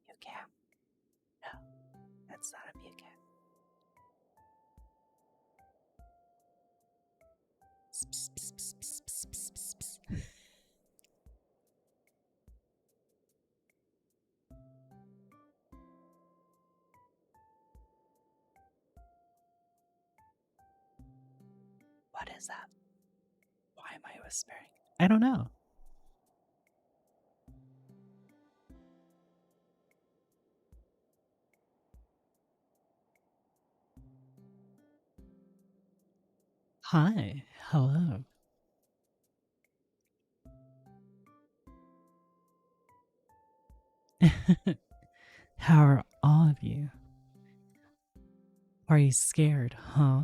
Bucam. No, that's not a Bucam. Psst, psst, psst, psst, psst, psst, psst, psst. What is that? Why am I whispering? I don't know. Hi, hello. How are all of you? Are you scared, huh?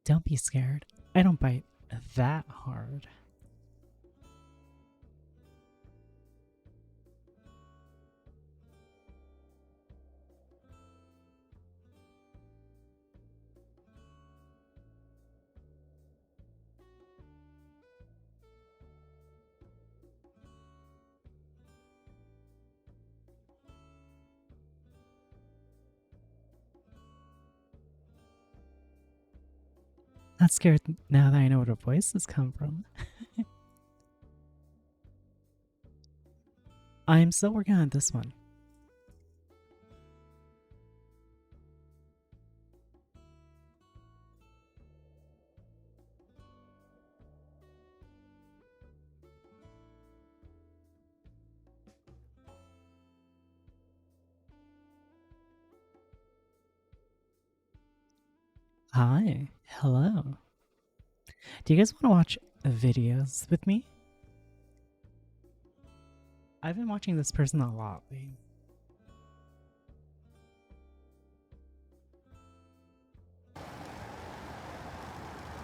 Don't be scared. I don't bite that hard. Not scared now that I know where the voices come from. I'm still working on this one. Hi, hello. Do you guys want to watch videos with me? I've been watching this person a lot lately.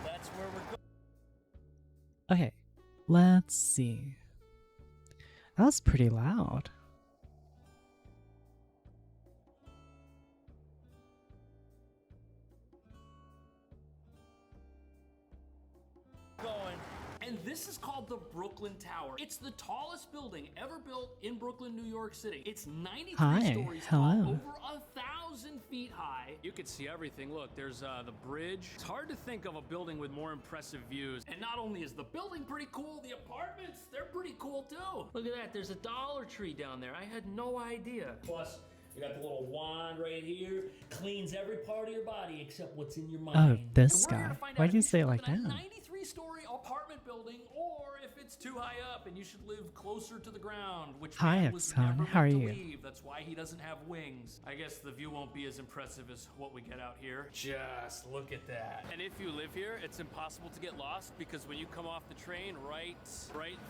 That's where we're going. Okay, let's see. That was pretty loud. And this is called the Brooklyn Tower. It's the tallest building ever built in Brooklyn, New York City. It's 93 stories tall, over 1,000 feet high. You can see everything. Look, there's the bridge. It's hard to think of a building with more impressive views. And not only is the building pretty cool, the apartments, they're pretty cool too. Look at that, there's a Dollar Tree down there. I had no idea. Plus, we got the little wand right here. cleans every part of your body except what's in your Oh, mind. this guy. Why'd you say it like that? 93-story apartment building, or if it's too high up and you should live closer to the ground, which Hi, man was Xcon. never How are meant to you? leave. That's why he doesn't have wings. I guess the view won't be as impressive as what we get out here. Just look at that. And if you live here, it's impossible to get lost because when you come off the train, right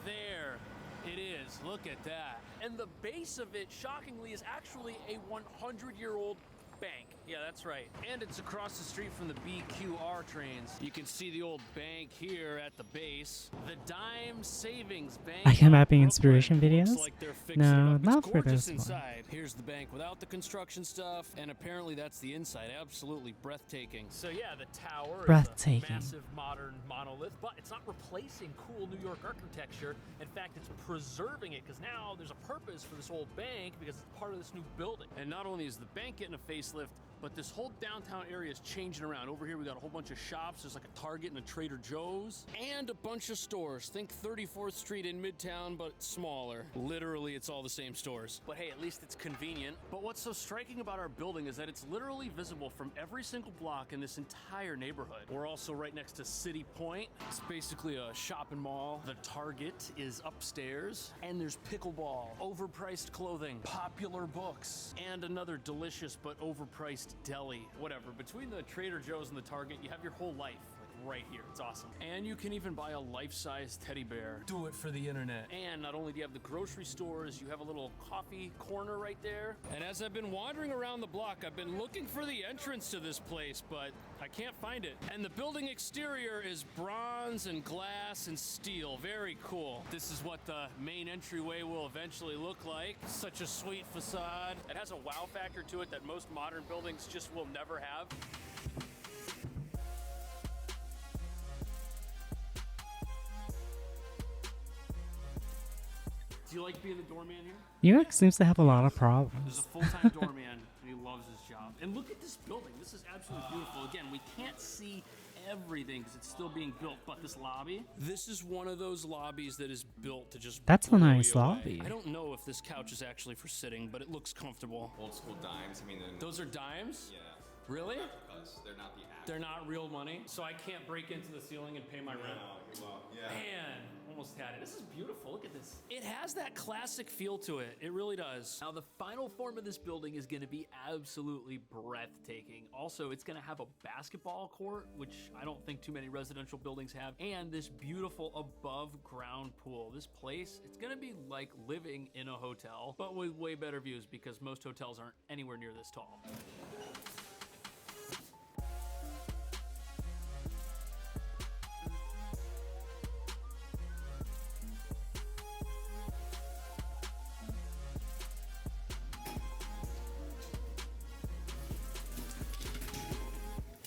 there, it is. Look at that. And the base of it, shockingly, is actually a 100-year-old bank. Yeah, that's right. And it's across the street from the BQR trains. You can see the old bank here at the base. The Dime Savings Bank. Xcon Mapping of inspiration Brooklyn. videos? Looks like they're fixing No, it up. not It's for gorgeous this one. inside. Here's the bank without the construction stuff, and apparently that's the inside. Absolutely breathtaking. So yeah, the tower Breathtaking. is a massive modern monolith, but it's not replacing cool New York architecture. In fact, it's preserving it because now there's a purpose for this old bank because it's part of this new building. And not only is the bank getting a facelift, but this whole downtown area is changing around. Over here, we got a whole bunch of shops. There's like a Target and a Trader Joe's and a bunch of stores. Think 34th Street in Midtown, but smaller. Literally, it's all the same stores. But hey, at least it's convenient. But what's so striking about our building is that it's literally visible from every single block in this entire neighborhood. We're also right next to City Point. It's basically a shopping mall. The Target is upstairs, and there's pickleball, overpriced clothing, popular books, and another delicious but overpriced deli. Whatever. Between the Trader Joe's and the Target, you have your whole life right here. It's awesome. And you can even buy a life-size teddy bear. Do it for the internet. And not only do you have the grocery stores, you have a little coffee corner right there. And as I've been wandering around the block, I've been looking for the entrance to this place, but I can't find it. And the building exterior is bronze and glass and steel. Very cool. This is what the main entryway will eventually look like. Such a sweet facade. It has a wow factor to it that most modern buildings just will never have. Do you like being the doorman here? UX seems to have a lot of There's a problems. full-time doorman, and he loves his job. And look at this building. This is absolutely beautiful. Again, we can't see everything because it's still being built, but this lobby, this is one of those lobbies that is built to just That's a blow nice you away. lobby. I don't know if this couch is actually for sitting, but it looks comfortable. Old school dimes. I mean, Those are dimes? yeah, Really? because they're not the actual. They're not real money, so I can't break into the ceiling and pay my rent. Well, yeah. Man, almost had it. This is beautiful. Look at this. It has that classic feel to it. It really does. Now, the final form of this building is going to be absolutely breathtaking. Also, it's going to have a basketball court, which I don't think too many residential buildings have, and this beautiful above-ground pool. This place, it's going to be like living in a hotel, but with way better views because most hotels aren't anywhere near this tall.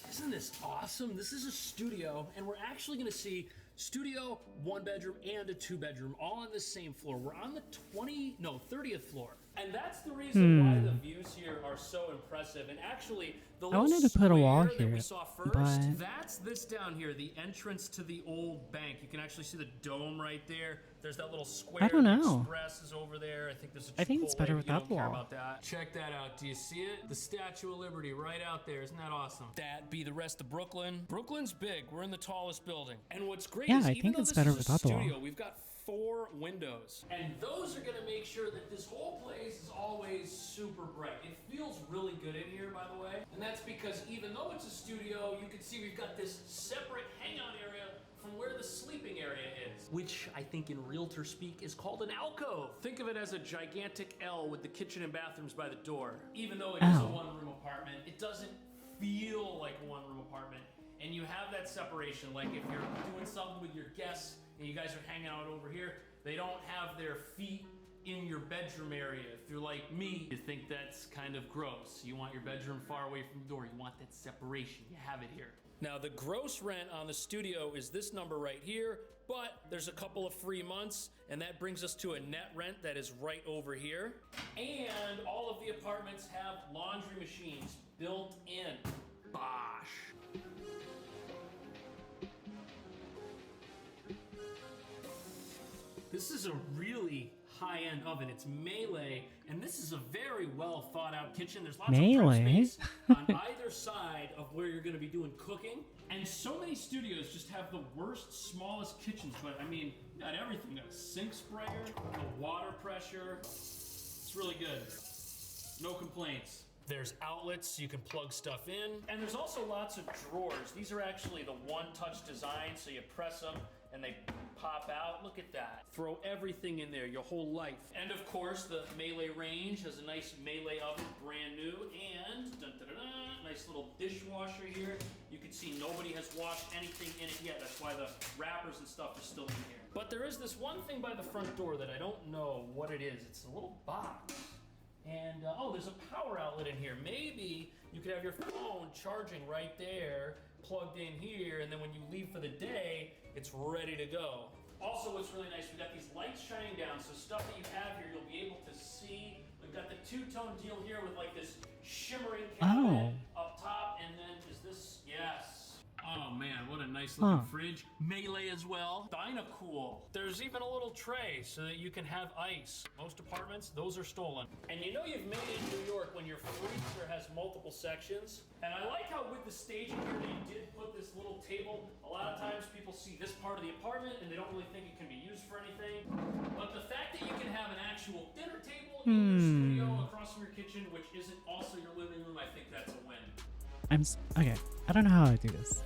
Isn't this awesome? This is a studio, and we're actually gonna see studio, 1 bedroom, and a 2 bedroom, all on the same floor. We're on the 30th floor. And that's the reason why the views here are so impressive. And actually, the little wanted to put a wall square that we here, saw first, but- that's this down here, the entrance to the old bank. You can actually see the dome right there. There's that little square. I don't The know. Express is over there. I think there's a I think it's Chipotle, better but you without don't the care wall. about that. Check that out. Do you see it? The Statue of Liberty right out there. Isn't that awesome? That be the rest of Brooklyn. Brooklyn's big. We're in the tallest building. And what's great Yeah, is I even think though it's this better is a without the wall. studio, we've got 4 windows. And those are gonna make sure that this whole place is always super bright. It feels really good in here, by the way. And that's because even though it's a studio, you can see we've got this separate hangout area from where the sleeping area is, which I think in realtor speak is called an alcove. Think of it as a gigantic L with the kitchen and bathrooms by the door. Even though it is a Ow. 1-room apartment, it doesn't feel like a 1-room apartment. And you have that separation, like if you're doing something with your guests and you guys are hanging out over here, they don't have their feet in your bedroom area. If you're like me, you think that's kind of gross. You want your bedroom far away from the door. You want that separation. You have it here. Now, the gross rent on the studio is this number right here, but there's a couple of free months, and that brings us to a net rent that is right over here. And all of the apartments have laundry machines built in. Bosh. This is a really high-end oven. It's Melee, and this is a very well thought out kitchen. There's lots of Melee? prep space on either side of where you're going to be doing cooking. And so many studios just have the worst, smallest kitchens, but I mean, you got everything. You got a sink sprayer, the water pressure. It's really good. No complaints. There's outlets so you can plug stuff in. And there's also lots of drawers. These are actually the one-touch design, so you press them and they pop out. Look at that. Throw everything in there, your whole life. And of course, the Melee range has a nice Melee oven, brand new. And nice little dishwasher here. You can see nobody has washed anything in it yet. That's why the wrappers and stuff are still in here. But there is this one thing by the front door that I don't know what it is. It's a little box. And, oh, there's a power outlet in here. Maybe you could have your phone charging right there, plugged in here, and then when you leave for the day, it's ready to go. Also, what's really nice, we've got these lights shining down, so stuff that you have here, you'll be able to see. We've got the two-tone deal here with like this shimmering cabinet up top, and then is this, yes. Oh man, what a nice looking fridge. Melee as well. Dynacool. There's even a little tray so that you can have ice. Most apartments, those are stolen. And you know you've made it in New York when your freezer has multiple sections. And I like how with the staging here, they did put this little table. A lot of times people see this part of the apartment and they don't really think it can be used for anything. But the fact that you can have an actual dinner table in your studio across from your kitchen, which isn't also your living room, I think that's a win. Okay, I don't know how I do this.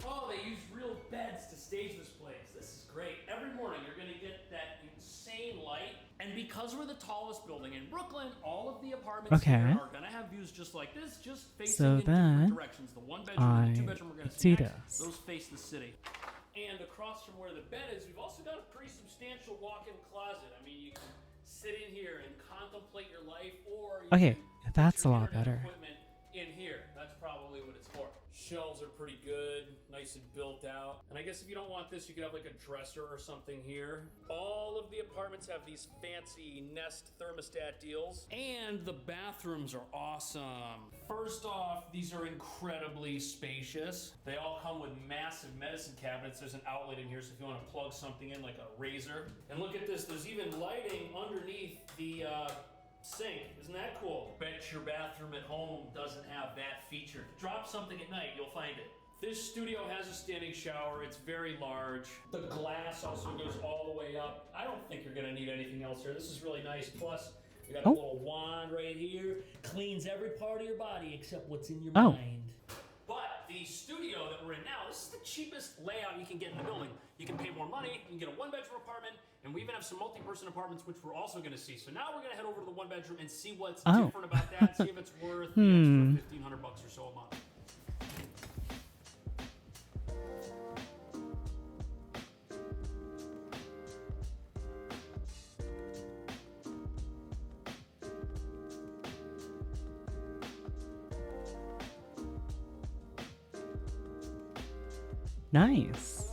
Oh, they use real beds to stage this place. This is great. Every morning you're going to get that insane light. And because we're the tallest building in Brooklyn, all of the apartments here are going to have views just like this, just facing in different directions. The one bedroom and the two bedroom we're going to see next, those face the city. And across from where the bed is, we've also got a pretty substantial walk-in closet. I mean, you can sit in here and contemplate your life, or you can that's a put your lot internet better. equipment in here. That's probably what it's for. Shelves are pretty good, nice and built out. And I guess if you don't want this, you could have like a dresser or something here. All of the apartments have these fancy Nest thermostat deals. And the bathrooms are awesome. First off, these are incredibly spacious. They all come with massive medicine cabinets. There's an outlet in here, so if you want to plug something in like a razor. And look at this, there's even lighting underneath the sink. Isn't that cool? Bet your bathroom at home doesn't have that feature. Drop something at night, you'll find it. This studio has a standing shower. It's very large. The glass also goes all the way up. I don't think you're gonna need anything else here. This is really nice. Plus, we got a little wand right here. Cleans every part of your body except what's in your mind. But the studio that we're in now, this is the cheapest layout you can get in the building. You can pay more money, you can get a one-bedroom apartment, and we even have some multi-person apartments, which we're also going to see. So now we're going to head over to the one-bedroom and see what's different about that, see if it's worth the extra $1,500 or so a month. Nice.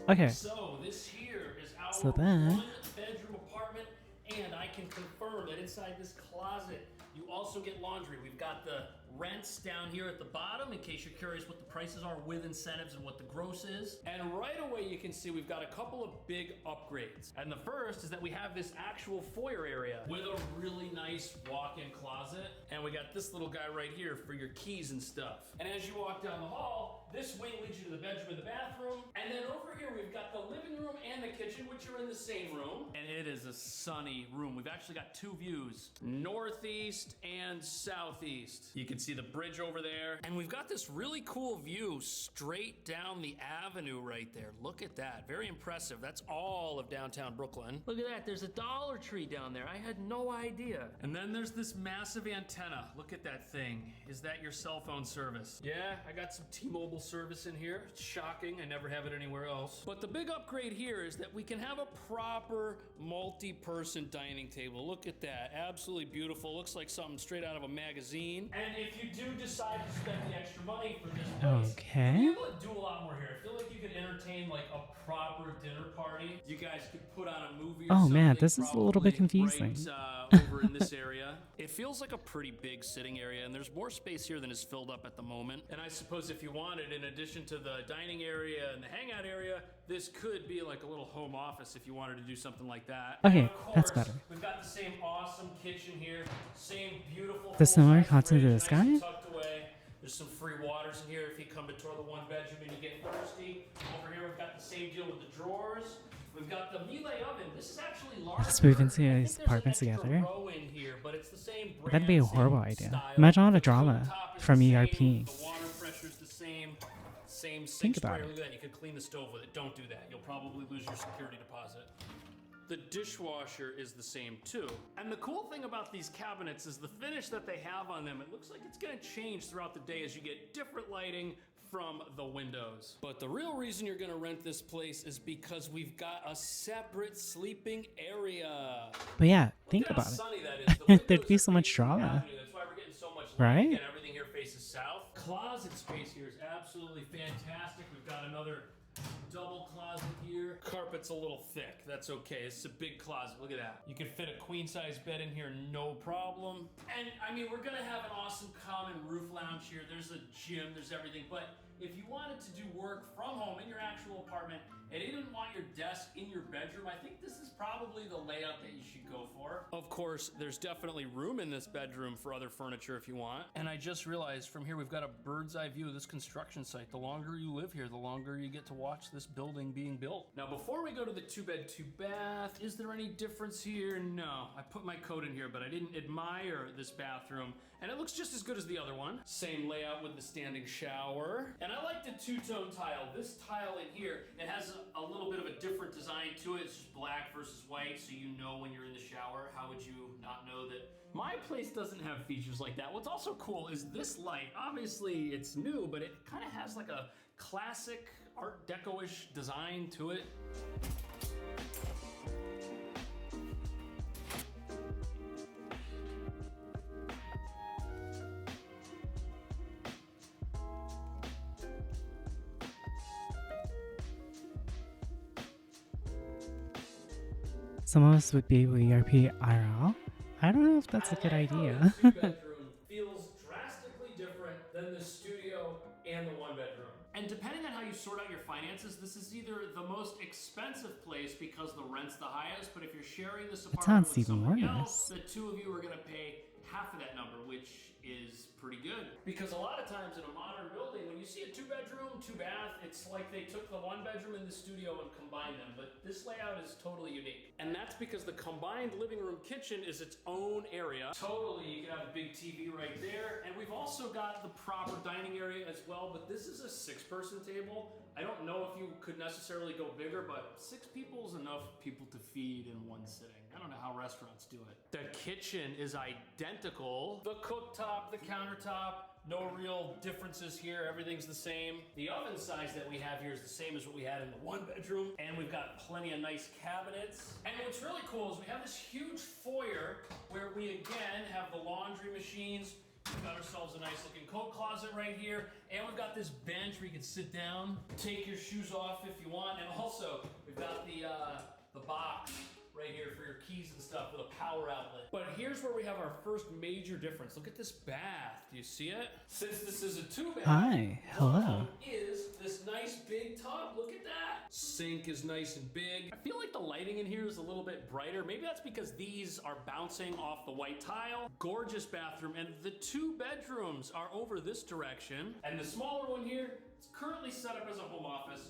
Okay. So this here is our So then, one-bedroom apartment, and I can confirm that inside this closet, you also get laundry. We've got the rents down here at the bottom in case you're curious what the prices are with incentives and what the gross is. And right away you can see we've got a couple of big upgrades. And the first is that we have this actual foyer area with a really nice walk-in closet. And we got this little guy right here for your keys and stuff. And as you walk down the hall, this wing leads you to the bedroom and the bathroom. And then over here we've got the living room and the kitchen, which are in the same room. And it is a sunny room. We've actually got two views, northeast and southeast. You can see the bridge over there. And we've got this really cool view straight down the avenue right there. Look at that, very impressive. That's all of downtown Brooklyn. Look at that, there's a Dollar Tree down there. I had no idea. And then there's this massive antenna. Look at that thing. Is that your cell phone service? Yeah, I got some T-Mobile service in here. It's shocking, I never have it anywhere else. But the big upgrade here is that we can have a proper multi-person dining table. Look at that, absolutely beautiful. Looks like something straight out of a magazine. And if you do decide to spend the extra money for this place, you'll be able to do a lot more here. I feel like you could entertain like a proper dinner party. You guys could put on a movie or something. Man, this is a little bit confusing. Right, over in this area. It feels like a pretty big sitting area, and there's more space here than is filled up at the moment. And I suppose if you wanted, in addition to the dining area and the hangout area, this could be like a little home office if you wanted to do something like that. Okay, And of course, that's better. We've got the same awesome kitchen here, same beautiful The similar full-size content to fridge, this nice and guy? tucked away. There's some free waters in here if you come to tour the one bedroom and you get thirsty. Over here we've got the same deal with the drawers. We've got the Miele oven. This is actually larger. Let's move into I think these there's apartments an extra together. row in here, but it's the same brand, That'd be a same horrible idea. style. Imagine all the The drama cooktop is from the ERP. same, the water pressure's the same Think sink about sprayer. it. Look at that. You could clean the stove with it. Don't do that. You'll probably lose your security deposit. The dishwasher is the same too. And the cool thing about these cabinets is the finish that they have on them. It looks like it's gonna change throughout the day as you get different lighting from the windows. But the real reason you're gonna rent this place is because we've got a separate sleeping area. But yeah, think Look at how about it. sunny that is. The windows There'd be are so much facing the drama. avenue. That's why we're getting so much light. Right? Again, everything here faces south. Closet space here is absolutely fantastic. We've got another double closet here. Carpet's a little thick. That's okay. It's a big closet. Look at that. You can fit a queen size bed in here, no problem. And I mean, we're gonna have an awesome common roof lounge here. There's a gym, there's everything. But if you wanted to do work from home in your actual apartment and you didn't want your desk in your bedroom, I think this is probably the layout that you should go for. Of course, there's definitely room in this bedroom for other furniture if you want. And I just realized from here, we've got a bird's eye view of this construction site. The longer you live here, the longer you get to watch this building being built. Now, before we go to the 2-bed, 2-bath, is there any difference here? No, I put my coat in here, but I didn't admire this bathroom. And it looks just as good as the other one. Same layout with the standing shower. And I like the two-tone tile. This tile in here, it has a little bit of a different design to it. It's just black versus white, so you know when you're in the shower. How would you not know that? My place doesn't have features like that. What's also cool is this light. Obviously, it's new, but it kind of has like a classic Art Deco-ish design to it. Some of us would be with ERP IRL. I don't know if that's a good idea. The two-bedroom feels drastically different than the studio and the one-bedroom. And depending on how you sort out your finances, this is either the most expensive place because the rent's the highest, but if you're sharing this apartment sounds with even someone worse. else, the two of you are gonna pay half of that number, which is pretty good. Because a lot of times in a modern building, when you see a 2-bedroom, 2-bath, it's like they took the 1-bedroom and the studio and combined them, but this layout is totally unique. And that's because the combined living room kitchen is its own area. Totally, you can have a big TV right there, and we've also got the proper dining area as well, but this is a 6-person table. I don't know if you could necessarily go bigger, but 6 people is enough people to feed in one sitting. I don't know how restaurants do it. The kitchen is identical. The cooktop, the countertop, no real differences here. Everything's the same. The oven size that we have here is the same as what we had in the 1-bedroom. And we've got plenty of nice cabinets. And what's really cool is we have this huge foyer where we again have the laundry machines. We've got ourselves a nice looking coat closet right here. And we've got this bench where you can sit down, take your shoes off if you want. And also, we've got the box right here for your keys and stuff with a power outlet. But here's where we have our first major difference. Look at this bath. Do you see it? Since this is a 2-bath, Hi, hello. is this nice big tub. Look at that. Sink is nice and big. I feel like the lighting in here is a little bit brighter. Maybe that's because these are bouncing off the white tile. Gorgeous bathroom, and the 2 bedrooms are over this direction. And the smaller one here, it's currently set up as a home office,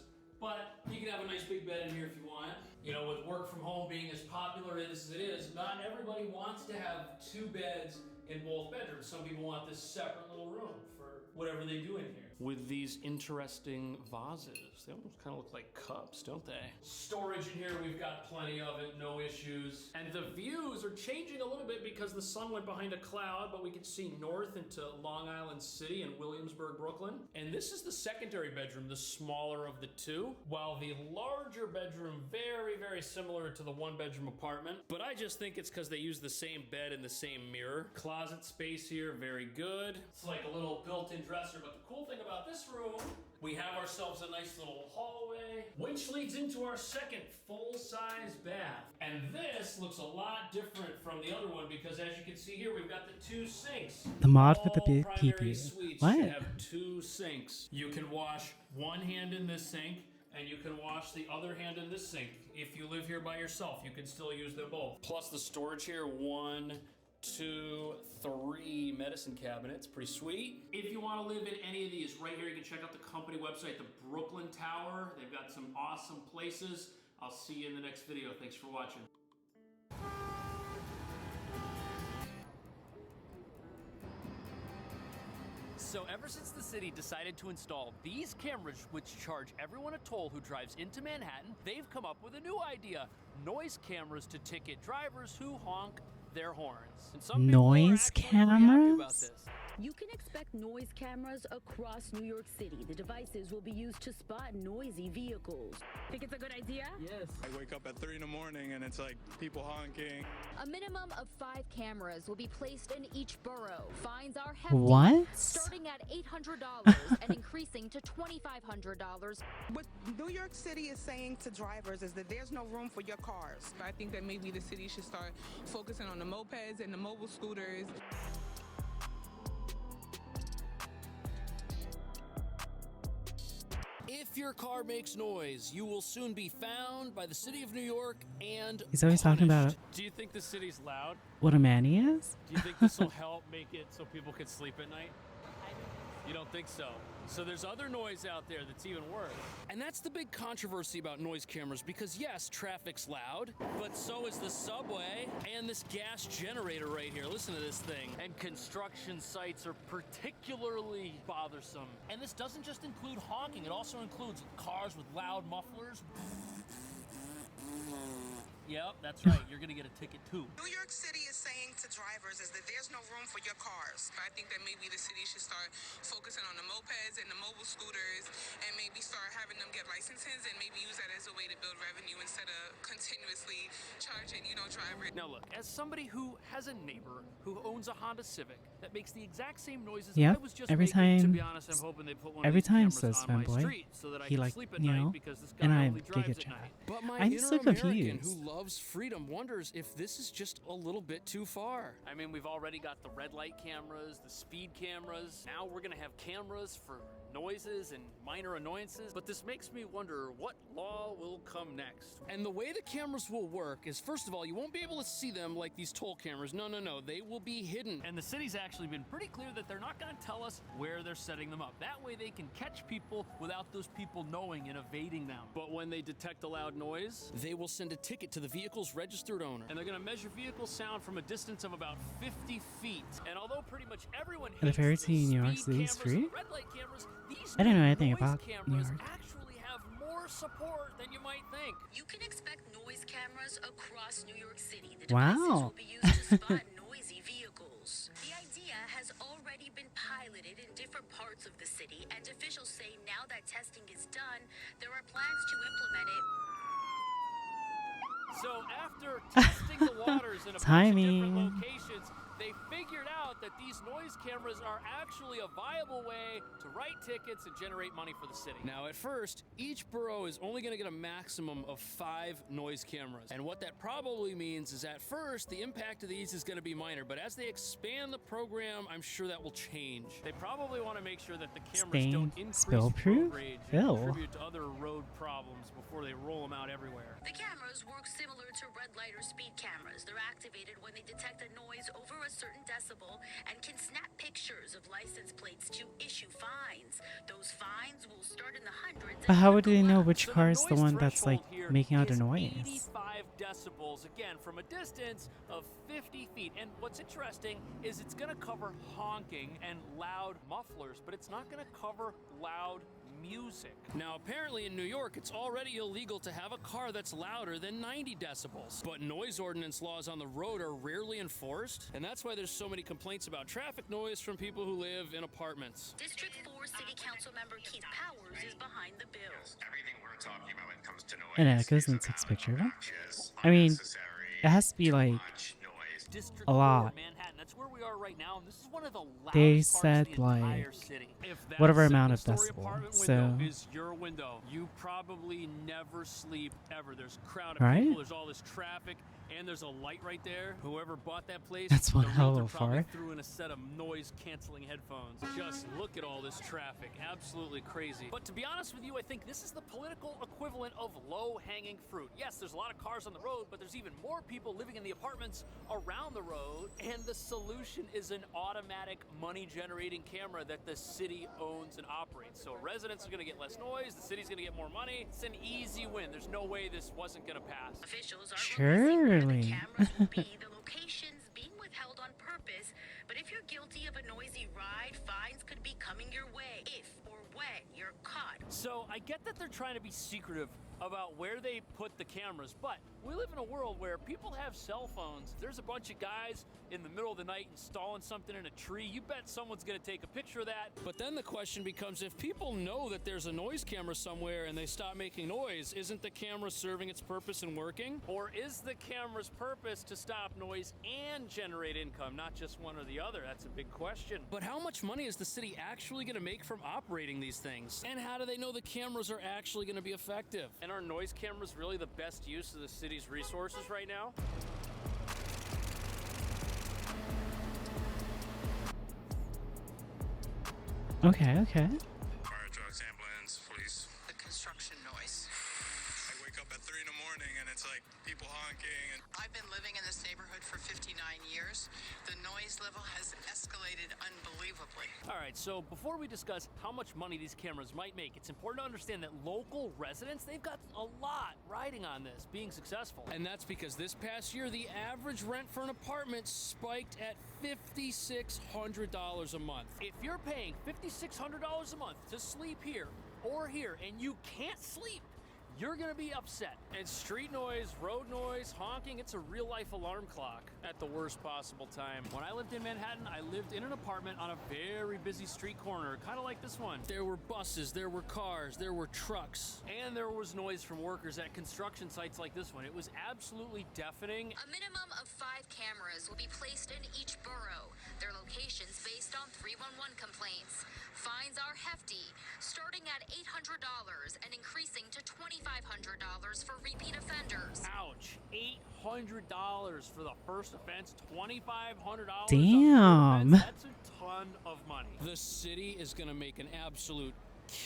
but you can have a nice big bed in here if you want. You know, with work from home being as popular as it is, not everybody wants to have 2 beds in both bedrooms. Some people want this separate little room for whatever they do in here. With these interesting vases. They almost kind of look like cups, don't they? Storage in here, we've got plenty of it, no issues. And the views are changing a little bit because the sun went behind a cloud, but we can see north into Long Island City and Williamsburg, Brooklyn. And this is the secondary bedroom, the smaller of the 2, while the larger bedroom, very, very similar to the 1-bedroom apartment. But I just think it's because they use the same bed and the same mirror. Closet closet space here, very good. It's like a little built-in dresser, but the cool thing about this room, we have ourselves a nice little hallway, which leads into our second full-size bath. And this looks a lot different from the other one because as you can see here, we've got the 2 sinks. The mod with the All big primary pee-pee. suites What? should have 2 sinks. You can wash one hand in this sink, and you can wash the other hand in this sink. If you live here by yourself, you can still use them both. Plus the storage here, 1, 2, 3 medicine cabinets, pretty sweet. If you want to live in any of these, right here you can check out the company website, the Brooklyn Tower. They've got some awesome places. I'll see you in the next video. Thanks for watching. So ever since the city decided to install these cameras which charge everyone a toll who drives into Manhattan, they've come up with a new idea. Noise cameras to ticket drivers who honk their horns. And some people are Noise actually pretty happy cameras? about this. You can expect noise cameras across New York City. The devices will be used to spot noisy vehicles. Think it's a good idea? Yes. I wake up at 3 in the morning and it's like people honking. A minimum of 5 cameras will be placed in each borough. Fines are hefty, What? starting at $800 and increasing to $2,500. What New York City is saying to drivers is that there's no room for your cars. I think that maybe the city should start focusing on the mopeds and the mobile scooters. If your car makes noise, you will soon be found by the city of New York and He's always talking about punished. Do you think the city's loud? what a man he is. Do you think this will help make it so people can sleep at night? You don't think so? So there's other noise out there that's even worse. And that's the big controversy about noise cameras because yes, traffic's loud, but so is the subway and this gas generator right here. Listen to this thing. And construction sites are particularly bothersome. And this doesn't just include honking, it also includes cars with loud mufflers. Yep, that's right. You're gonna get a ticket too. New York City is saying to drivers is that there's no room for your cars. I think that maybe the city should start focusing on the mopeds and the mobile scooters and maybe start having them get licenses and maybe use that as a way to build revenue instead of continuously charging, drivers. Now look, as somebody who has a neighbor who owns a Honda Civic that makes the exact same noises Yep, I was just every making, to time- be honest, I'm hoping they put one every of these time cameras says on my fanboy, street so that I he can like, sleep at you night know, because this guy and I only Giga drives at chat. night. But my I'm inner so American confused. who loves freedom wonders if this is just a little bit too far. I mean, we've already got the red light cameras, the speed cameras. Now we're gonna have cameras for noises and minor annoyances, but this makes me wonder what law will come next. And the way the cameras will work is, first of all, you won't be able to see them like these toll cameras. No, they will be hidden. And the city's actually been pretty clear that they're not gonna tell us where they're setting them up. That way they can catch people without those people knowing and evading them. But when they detect a loud noise, they will send a ticket to the vehicle's registered owner. And they're gonna measure vehicle sound from a distance of about 50 feet. And although pretty much everyone And if hates I ever the see New York speed City cameras street, and the red light cameras, these I didn't know anything noise about New cameras York. actually have more support than you might think. You can expect noise cameras across New York City. The devices Wow. will be used to spot noisy vehicles. The idea has already been piloted in different parts of the city, and officials say now that testing is done, there are plans to implement it. So after testing the waters in a bunch of Timing. different locations, they figured out that these noise cameras are actually a viable way to write tickets and generate money for the city. Now, at first, each borough is only going to get a maximum of 5 noise cameras. And what that probably means is at first, the impact of these is going to be minor. But as they expand the program, I'm sure that will change. They probably want to make sure that the cameras don't increase spill-proof? road rage and Ew. contribute to other road problems before they roll them out everywhere. The cameras work similar to red light or speed cameras. They're activated when they detect a noise over a certain decibel and can snap pictures of license plates to issue fines. Those fines will start in the hundreds. But and how would go they know up. which So car is the noise one that's like threshold here making out a is noise? 85 decibels, again, from a distance of 50 feet. And what's interesting is it's going to cover honking and loud mufflers, but it's not going to cover loud music. Now, apparently in New York, it's already illegal to have a car that's louder than 90 decibels. But noise ordinance laws on the road are rarely enforced, and that's why there's so many complaints about traffic noise from people who live in apartments. District 4 City Council member Keith Powers is behind the bill. Everything we're talking about when it comes to noise. And it goes in is 6 about picture. obnoxious, I mean, unnecessary, it has to be like much noise. District a 4, lot. Manhattan. That's that's where we are right now, and this is one of the loudest They parts said, of the entire like, city. If that whatever amount of second-story decibel, apartment so- window is your window, you probably never sleep ever. There's a crowd of Right? people, there's all this traffic, and there's a light right there. Whoever bought that place, That's one the hell of realtor a probably fart. threw in a set of noise-canceling headphones. Just look at all this traffic. Absolutely crazy. But to be honest with you, I think this is the political equivalent of low-hanging fruit. Yes, there's a lot of cars on the road, but there's even more people living in the apartments around the road, and the solution is an automatic money-generating camera that the city owns and operates. So residents are going to get less noise, the city's going to get more money. It's an easy win. There's no way this wasn't going to pass. Officials are releasing where the Surely. cameras will be, the locations being withheld on purpose. But if you're guilty of a noisy ride, fines could be coming your way if or when you're caught. So I get that they're trying to be secretive about where they put the cameras, but we live in a world where people have cell phones. There's a bunch of guys in the middle of the night installing something in a tree. You bet someone's gonna take a picture of that. But then the question becomes, if people know that there's a noise camera somewhere and they stop making noise, isn't the camera serving its purpose and working? Or is the camera's purpose to stop noise and generate income, not just one or the other? That's a big question. But how much money is the city actually gonna make from operating these things? And how do they know the cameras are actually gonna be effective? And are noise cameras really the best use of the city's resources right now? Okay, okay. Fire trucks, ambulance, police. The construction noise. I wake up at 3 in the morning and it's like people honking and I've been living in this neighborhood for 59 years. The noise level has escalated unbelievably. All right, so before we discuss how much money these cameras might make, it's important to understand that local residents, they've got a lot riding on this being successful. And that's because this past year, the average rent for an apartment spiked at $5,600 a month. If you're paying $5,600 a month to sleep here or here and you can't sleep, you're gonna be upset. And street noise, road noise, honking, it's a real life alarm clock at the worst possible time. When I lived in Manhattan, I lived in an apartment on a very busy street corner, kind of like this one. There were buses, there were cars, there were trucks, and there was noise from workers at construction sites like this one. It was absolutely deafening. A minimum of 5 cameras will be placed in each borough. Their locations based on 311 complaints. Fines are hefty, starting at $800 and increasing to $2,500 for repeat offenders. Ouch. $800 for the first offense, $2,500. Damn. That's a ton of money. The city is going to make an absolute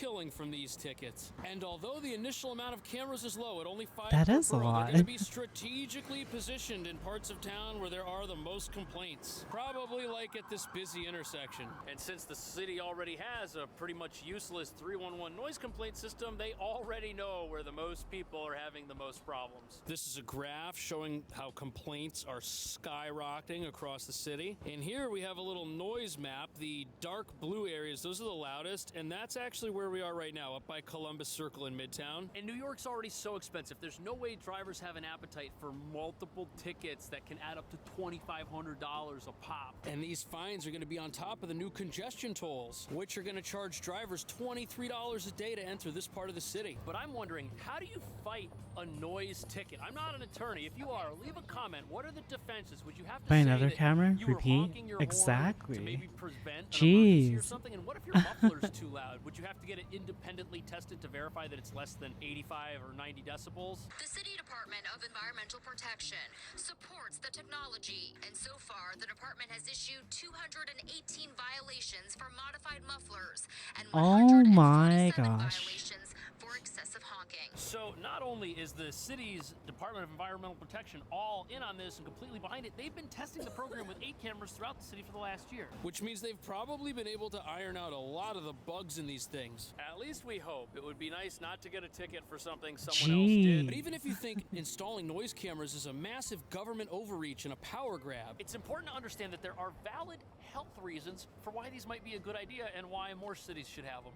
killing from these tickets. And although the initial amount of cameras is low at only 5 That per is a borough, lot. they're going to be strategically positioned in parts of town where there are the most complaints. Probably like at this busy intersection. And since the city already has a pretty much useless 311 noise complaint system, they already know where the most people are having the most problems. This is a graph showing how complaints are skyrocketing across the city. And here we have a little noise map. The dark blue areas, those are the loudest, and that's actually where we are right now, up by Columbus Circle in Midtown. And New York's already so expensive. There's no way drivers have an appetite for multiple tickets that can add up to $2,500 a pop. And these fines are going to be on top of the new congestion tolls, which are going to charge drivers $23 a day to enter this part of the city. But I'm wondering, how do you fight a noise ticket? I'm not an attorney. If you are, leave a comment. What are the defenses? Would you have to Buy say another that camera? you were Repeat? honking your horn Exactly. to maybe prevent an emergency or Jeez. something? And what if your muffler's too loud? Would you have to get it independently tested to verify that it's less than 85 or 90 decibels? The City Department of Environmental Protection supports the technology, and so far the department has issued 218 violations for modified mufflers and Oh my 147 gosh. violations for excessive honking. So not only is the city's Department of Environmental Protection all in on this and completely behind it, they've been testing the program with 8 cameras throughout the city for the last year. Which means they've probably been able to iron out a lot of the bugs in these things. At least we hope. It would be nice not to get a ticket for something someone else did. But even if you think installing noise cameras is a massive government overreach and a power grab, it's important to understand that there are valid health reasons for why these might be a good idea and why more cities should have them.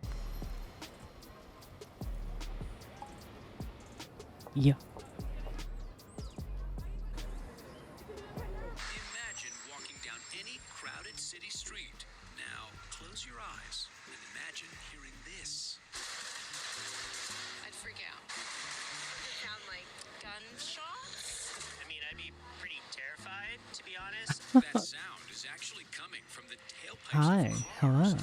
Yeah. Imagine walking down any crowded city street. Now, close your eyes and imagine hearing this. I'd freak out. Does it sound like gunshots? I mean, I'd be pretty terrified, to be honest. That sound is actually Hi, hello.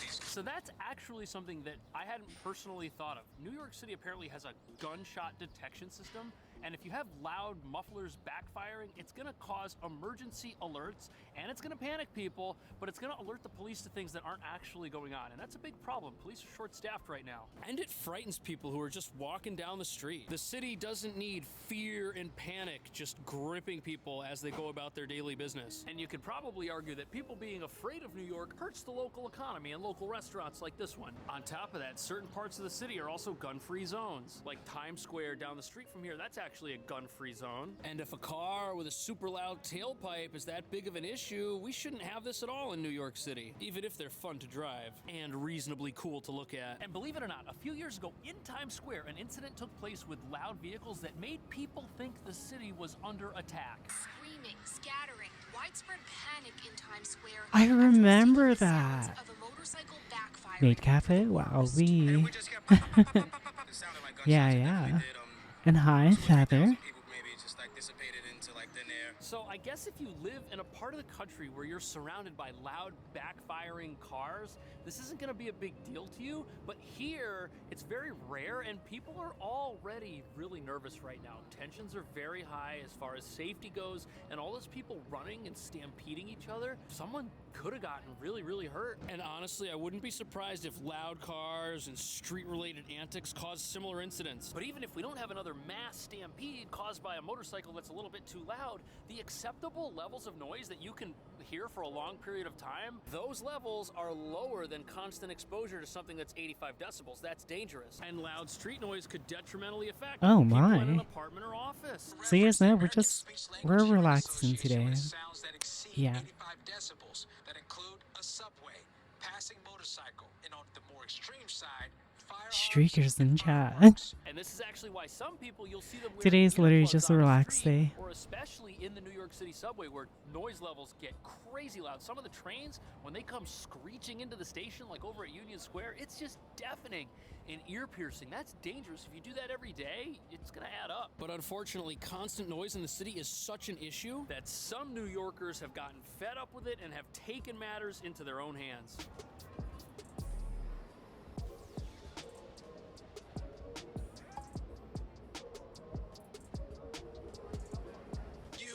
So that's actually something that I hadn't personally thought of. New York City apparently has a gunshot detection system, and if you have loud mufflers backfiring, it's gonna cause emergency alerts, and it's gonna panic people, but it's gonna alert the police to things that aren't actually going on, and that's a big problem. Police are short-staffed right now. And it frightens people who are just walking down the street. The city doesn't need fear and panic just gripping people as they go about their daily business. And you could probably argue that people being afraid of New York hurts the local economy and local restaurants like this one. On top of that, certain parts of the city are also gun-free zones. Like Times Square down the street from here, that's actually a gun-free zone. And if a car with a super loud tailpipe is that big of an issue, we shouldn't have this at all in New York City, even if they're fun to drive and reasonably cool to look at. And believe it or not, a few years ago in Times Square, an incident took place with loud vehicles that made people think the city was under attack. Screaming, scattering, widespread panic in Times Square. I remember that. Of a motorcycle backfiring. Maid Cafe, wow, we. Yeah. And hi, Feather. So I guess if you live in a part of the country where you're surrounded by loud backfiring cars, this isn't gonna be a big deal to you, but here it's very rare and people are already really nervous right now. Tensions are very high as far as safety goes, and all those people running and stampeding each other, someone could have gotten really, really hurt. And honestly, I wouldn't be surprised if loud cars and street-related antics cause similar incidents. But even if we don't have another mass stampede caused by a motorcycle that's a little bit too loud, the acceptable levels of noise that you can hear for a long period of time, those levels are lower than constant exposure to something that's 85 decibels. That's dangerous. And loud street noise could detrimentally affect Oh people my. in an apartment or office. So you guys know, we're relaxing today. Sounds that exceed Yeah. 85 decibels that include a subway, passing motorcycle, and on the more extreme side, firearms. Streakers in chat. And this is actually why some people, you'll see them wearing Today's literally earplugs just a on the relaxed street, day. or especially in the New York City subway where noise levels get crazy loud. Some of the trains, when they come screeching into the station, like over at Union Square, it's just deafening and ear-piercing. That's dangerous. If you do that every day, it's gonna add up. But unfortunately, constant noise in the city is such an issue that some New Yorkers have gotten fed up with it and have taken matters into their own hands.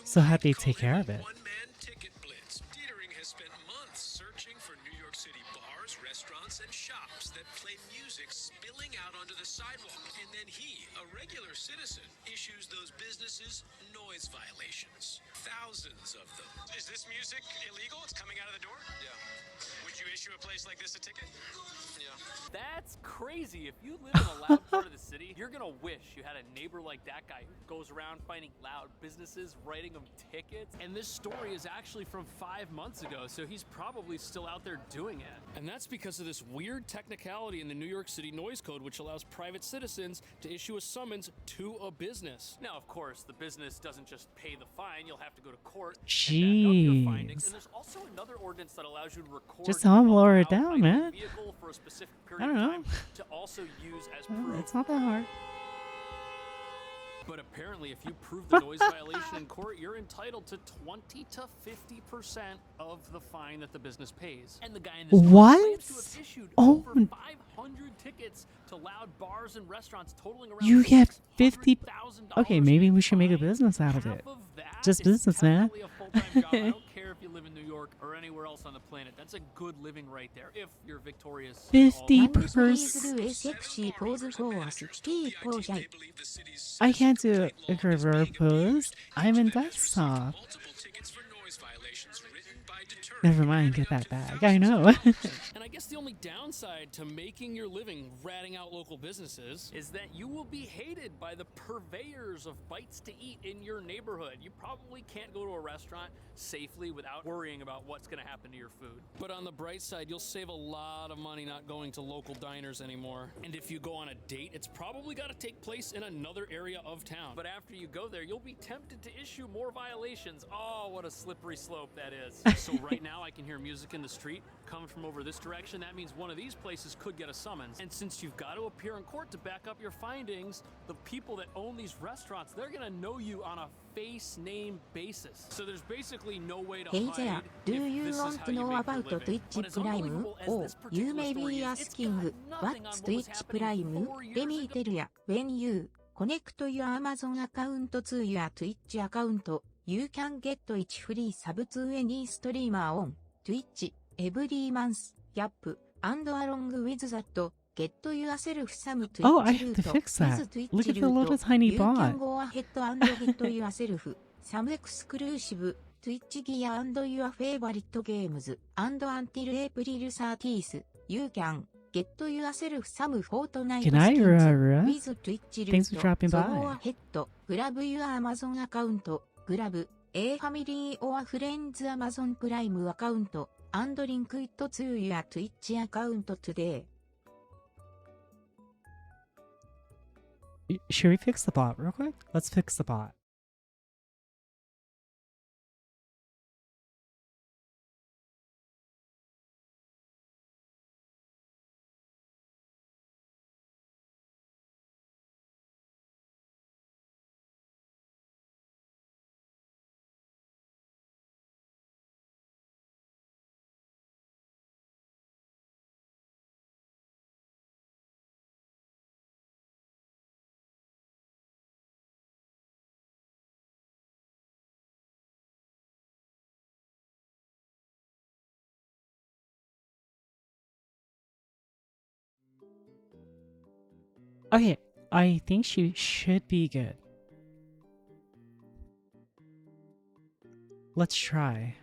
So how'd they take care of it? One-man ticket blitz. Dietering has spent months searching for New York City bars, restaurants, and shops that play music spilling out onto the sidewalk. And then he, a regular citizen, issues those businesses noise violations. Thousands of them. Is this music illegal? It's coming out of the door? Yeah. Would you issue a place like this a ticket? Yeah. That's crazy. If you live in a loud part of the city, you're gonna wish you had a neighbor like that guy who goes around finding loud businesses, writing them tickets. And this story is actually from 5 months ago, so he's probably still out there doing it. And that's because of this weird technicality in the New York City Noise Code, which allows private citizens to issue a summons to a business. Now, of course, the business doesn't just pay the fine. You'll have to go to court and back up your findings. Jeez. And there's also another ordinance that allows you to record Just tell 'em lower it a down, loud man. vehicle for a specific period I don't of know. time to also use as Well, proof. it's not that hard. But apparently, if you prove the noise violation in court, you're entitled to 20 to 50% of the fine that the business pays. And the guy in this story What? claims to have issued Oh. over 500 tickets to loud bars and restaurants, totaling around You get 50. $600,000 Okay, maybe we should make a fine. business out of Half it. of that Just is business, man. technically a full-time job. I don't care if you live in New York or anywhere else on the planet. That's a good living right there if you're victorious. in all 50%. I can't do a reverb pose. I'm in desktop. Multiple tickets for noise violations written by deterrent. Never mind, get that back. I know. And I guess the only downside to making your living ratting out local businesses is that you will be hated by the purveyors of bites to eat in your neighborhood. You probably can't go to a restaurant safely without worrying about what's going to happen to your food. But on the bright side, you'll save a lot of money not going to local diners anymore. And if you go on a date, it's probably got to take place in another area of town. But after you go there, you'll be tempted to issue more violations. Oh, what a slippery slope that is. So right now I can hear music in the street coming from over this direction. action, that means one of these places could get a summons. And since you've got to appear in court to back up your findings, the people that own these restaurants, they're gonna know you on a face name basis. So there's basically no way to Hey hide there, do if you this is want how to you know make your about living. Twitch But as Prime? unbelievable as Or this you particular may story be is, it's asking, got nothing what's on what was Twitch happening Prime? 4 years Let me ago. tell ya, when you connect your Amazon account to your Twitch account, you can get each free sub to any streamer on Twitch every month. Yep, and along with that, get yourself some Twitch Oh, I have to loot. fix that. With Twitch Look at the loot, little tiny you can bot. go ahead and get yourself some exclusive Twitch gear and your favorite games. And until April 30th, you can get yourself some Fortnite Good night, skins Rara. with Twitch loot. Thanks for dropping So by. go ahead, grab your Amazon account, grab a family or friends Amazon Prime account, and link it to your Twitch account today. Should we fix the bot real quick? Let's fix the bot. Okay, I think she should be good. Let's try.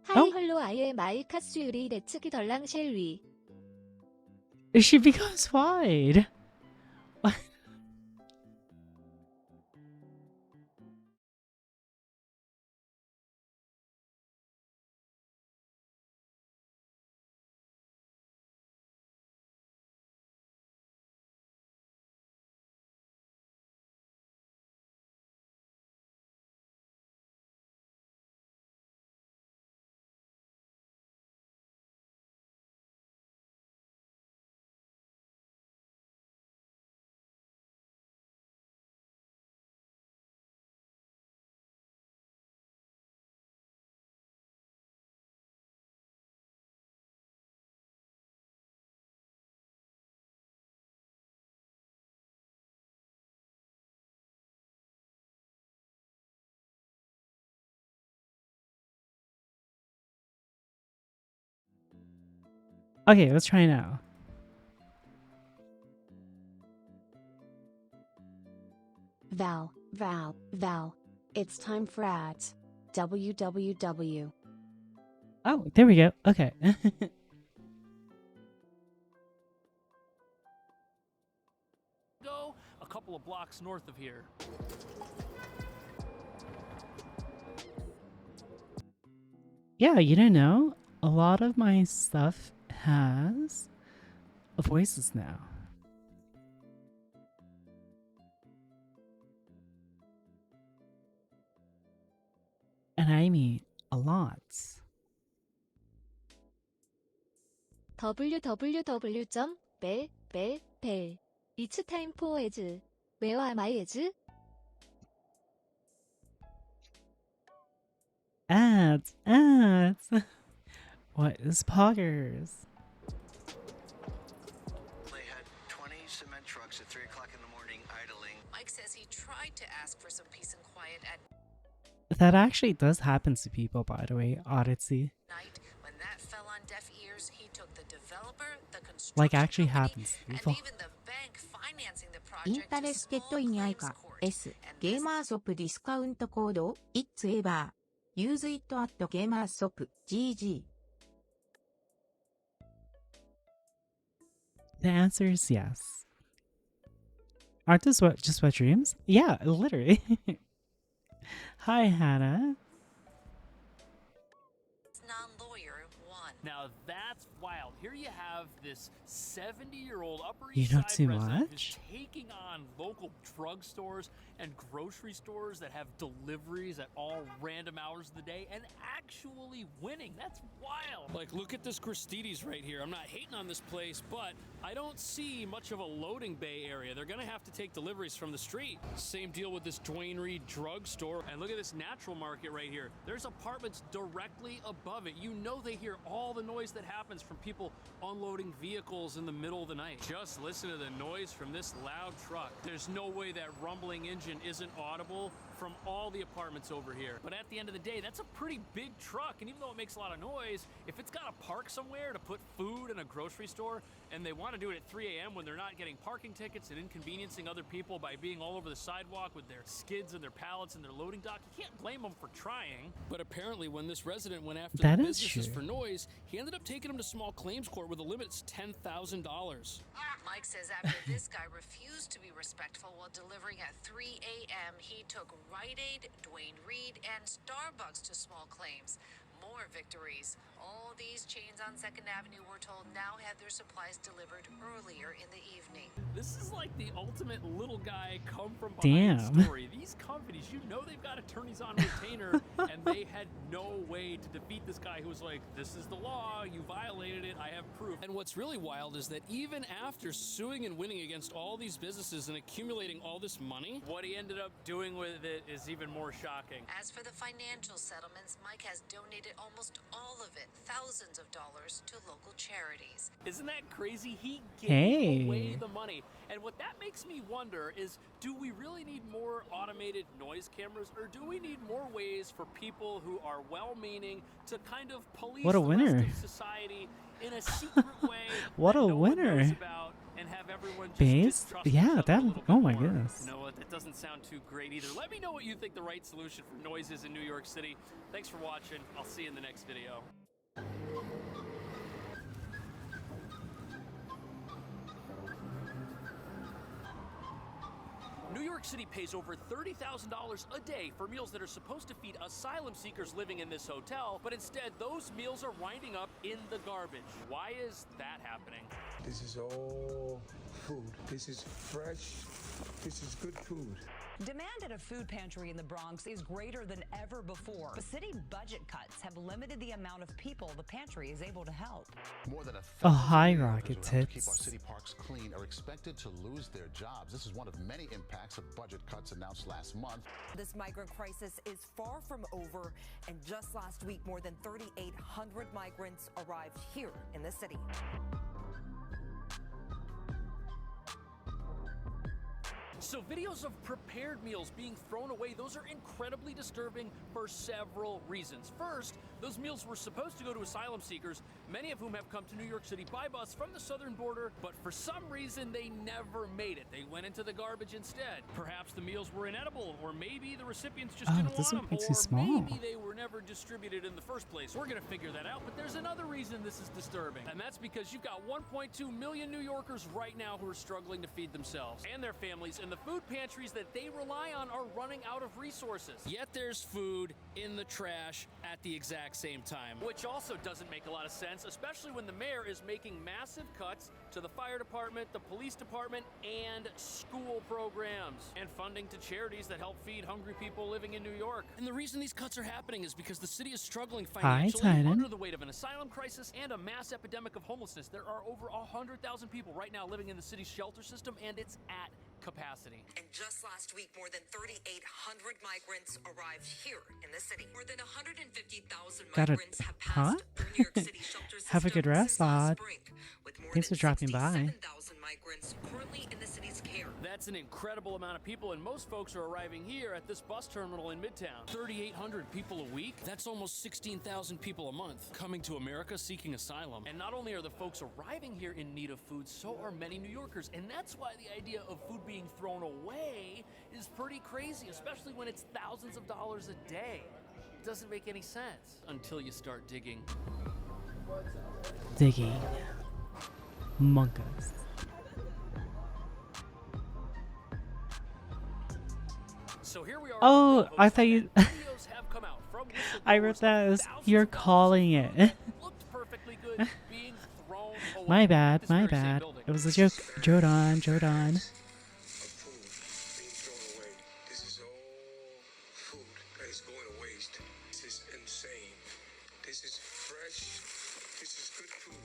하이 헐로 아예 마이카스 유리 내츠기 덜랑 쉘위. She becomes wide. Okay, let's try now. Val. It's time for ads. www. Oh, there we go. Okay. Go a couple of blocks north of here. Yeah, you don't know. A lot of my stuff has voices now. And I mean a lot. www.bell. It's time for ads. Where are my ads? Ads. What is poggers? They had 20 cement trucks at 3 o'clock in the morning idling. Mike says he tried to ask for some peace and quiet at That actually does happen to people, by the way, Odyssey. night. When that fell on deaf ears, he took the developer, the construction Like, actually company, happens to and people. even the bank financing the イン project タ to レステッ small ドインアイ claims カ court. S And ゲー this マーソップディスカウントコード It's ever Use it at ゲーマーソップ GG The answer is yes. Aren't those just wet dreams? Yeah, literally. Hi, Hannah. Non-lawyer won. Now that's wild. Here you have this 70-year-old Upper You East know Side too resident much? who's taking on local drugstores and grocery stores that have deliveries at all random hours of the day and actually winning. That's wild. Like, look at this Christides right here. I'm not hating on this place, but I don't see much of a loading bay area. They're gonna have to take deliveries from the street. Same deal with this Dwayne Reed drugstore. And look at this natural market right here. There's apartments directly above it. You know they hear all the noise that happens from people unloading vehicles in the middle of the night. Just listen to the noise from this loud truck. There's no way that rumbling engine isn't audible from all the apartments over here. But at the end of the day, that's a pretty big truck, and even though it makes a lot of noise, if it's got to park somewhere to put food in a grocery store, and they want to do it at 3 a.m. when they're not getting parking tickets and inconveniencing other people by being all over the sidewalk with their skids and their pallets and their loading dock, you can't blame them for trying. But apparently when this resident went after That the is businesses true. for noise, he ended up taking them to small claims court where the limit's $10,000. Mike says after this guy refused to be respectful while delivering at 3 a.m., he took Rite Aid, Dwayne Reed, and Starbucks to small claims. More victories. All these chains on 2nd Avenue, we're told, now have their supplies delivered earlier in the evening. This is like the ultimate little guy come from behind Damn. story. These companies, you know they've got attorneys on retainer, and they had no way to defeat this guy who was like, this is the law, you violated it, I have proof. And what's really wild is that even after suing and winning against all these businesses and accumulating all this money, what he ended up doing with it is even more shocking. As for the financial settlements, Mike has donated almost all of it, thousands of dollars, to local charities. Isn't that crazy? He gave Hey. away the money. And what that makes me wonder is, do we really need more automated noise cameras, or do we need more ways for people who are well-meaning to kind of police What a the rest winner. of society in a secret way What that a no one knows winner. about, and have everyone just Based? distrust Yeah, each other a that. little Oh bit my more? goodness. You know what? That doesn't sound too great either. Let me know what you think the right solution for noise is in New York City. Thanks for watching. I'll see you in the next video. New York City pays over $30,000 a day for meals that are supposed to feed asylum seekers living in this hotel, but instead those meals are winding up in the garbage. Why is that happening? This is all food. This is fresh. This is good food. Demand at a food pantry in the Bronx is greater than ever before. But city budget cuts have limited the amount of people the pantry is able to help. More than A high workers rocket who have to keep our tits. city parks clean are expected to lose their jobs. This is one of many impacts of budget cuts announced last month. This migrant crisis is far from over, and just last week, more than 3,800 migrants arrived here in the city. So videos of prepared meals being thrown away, those are incredibly disturbing for several reasons. First, those meals were supposed to go to asylum seekers, many of whom have come to New York City by bus from the southern border, but for some reason they never made it. They went into the garbage instead. Perhaps the meals were inedible, or maybe the recipients just Oh, didn't this want one them, makes you or small. maybe they were never distributed in the first place. We're gonna figure that out, but there's another reason this is disturbing, and that's because you've got 1.2 million New Yorkers right now who are struggling to feed themselves and their families, and the food pantries that they rely on are running out of resources. Yet there's food in the trash at the exact same time, which also doesn't make a lot of sense, especially when the mayor is making massive cuts to the fire department, the police department, and school programs, and funding to charities that help feed hungry people living in New York. And the reason these cuts are happening is because the city is struggling financially, Titan. under the weight of an asylum crisis and a mass epidemic of homelessness. There are over 100,000 people right now living in the city's shelter system, and it's at capacity. And just last week, more than 3,800 migrants arrived here in the city. More than 150,000 Got a migrants have passed through New York City shelter system Have a good rest, since last Lod. spring, with more Thanks than for dropping by. 67,000 migrants currently in the city's care. That's an incredible amount of people, and most folks are arriving here at this bus terminal in Midtown. 3,800 people a week? That's almost 16,000 people a month coming to America seeking asylum. And not only are the folks arriving here in need of food, so are many New Yorkers. And that's why the idea of food being thrown away is pretty crazy, especially when it's thousands of dollars a day. It doesn't make any sense until you start digging. Digging. Monkas. So here we are. Oh, I thought you. Videos have come out from I read that as you're calling it. looked perfectly good being thrown away. My bad, This my very same bad. building. It was a joke. Jodan, Jodan. This is all food that is going to waste. This is insane. This is fresh. This is good food.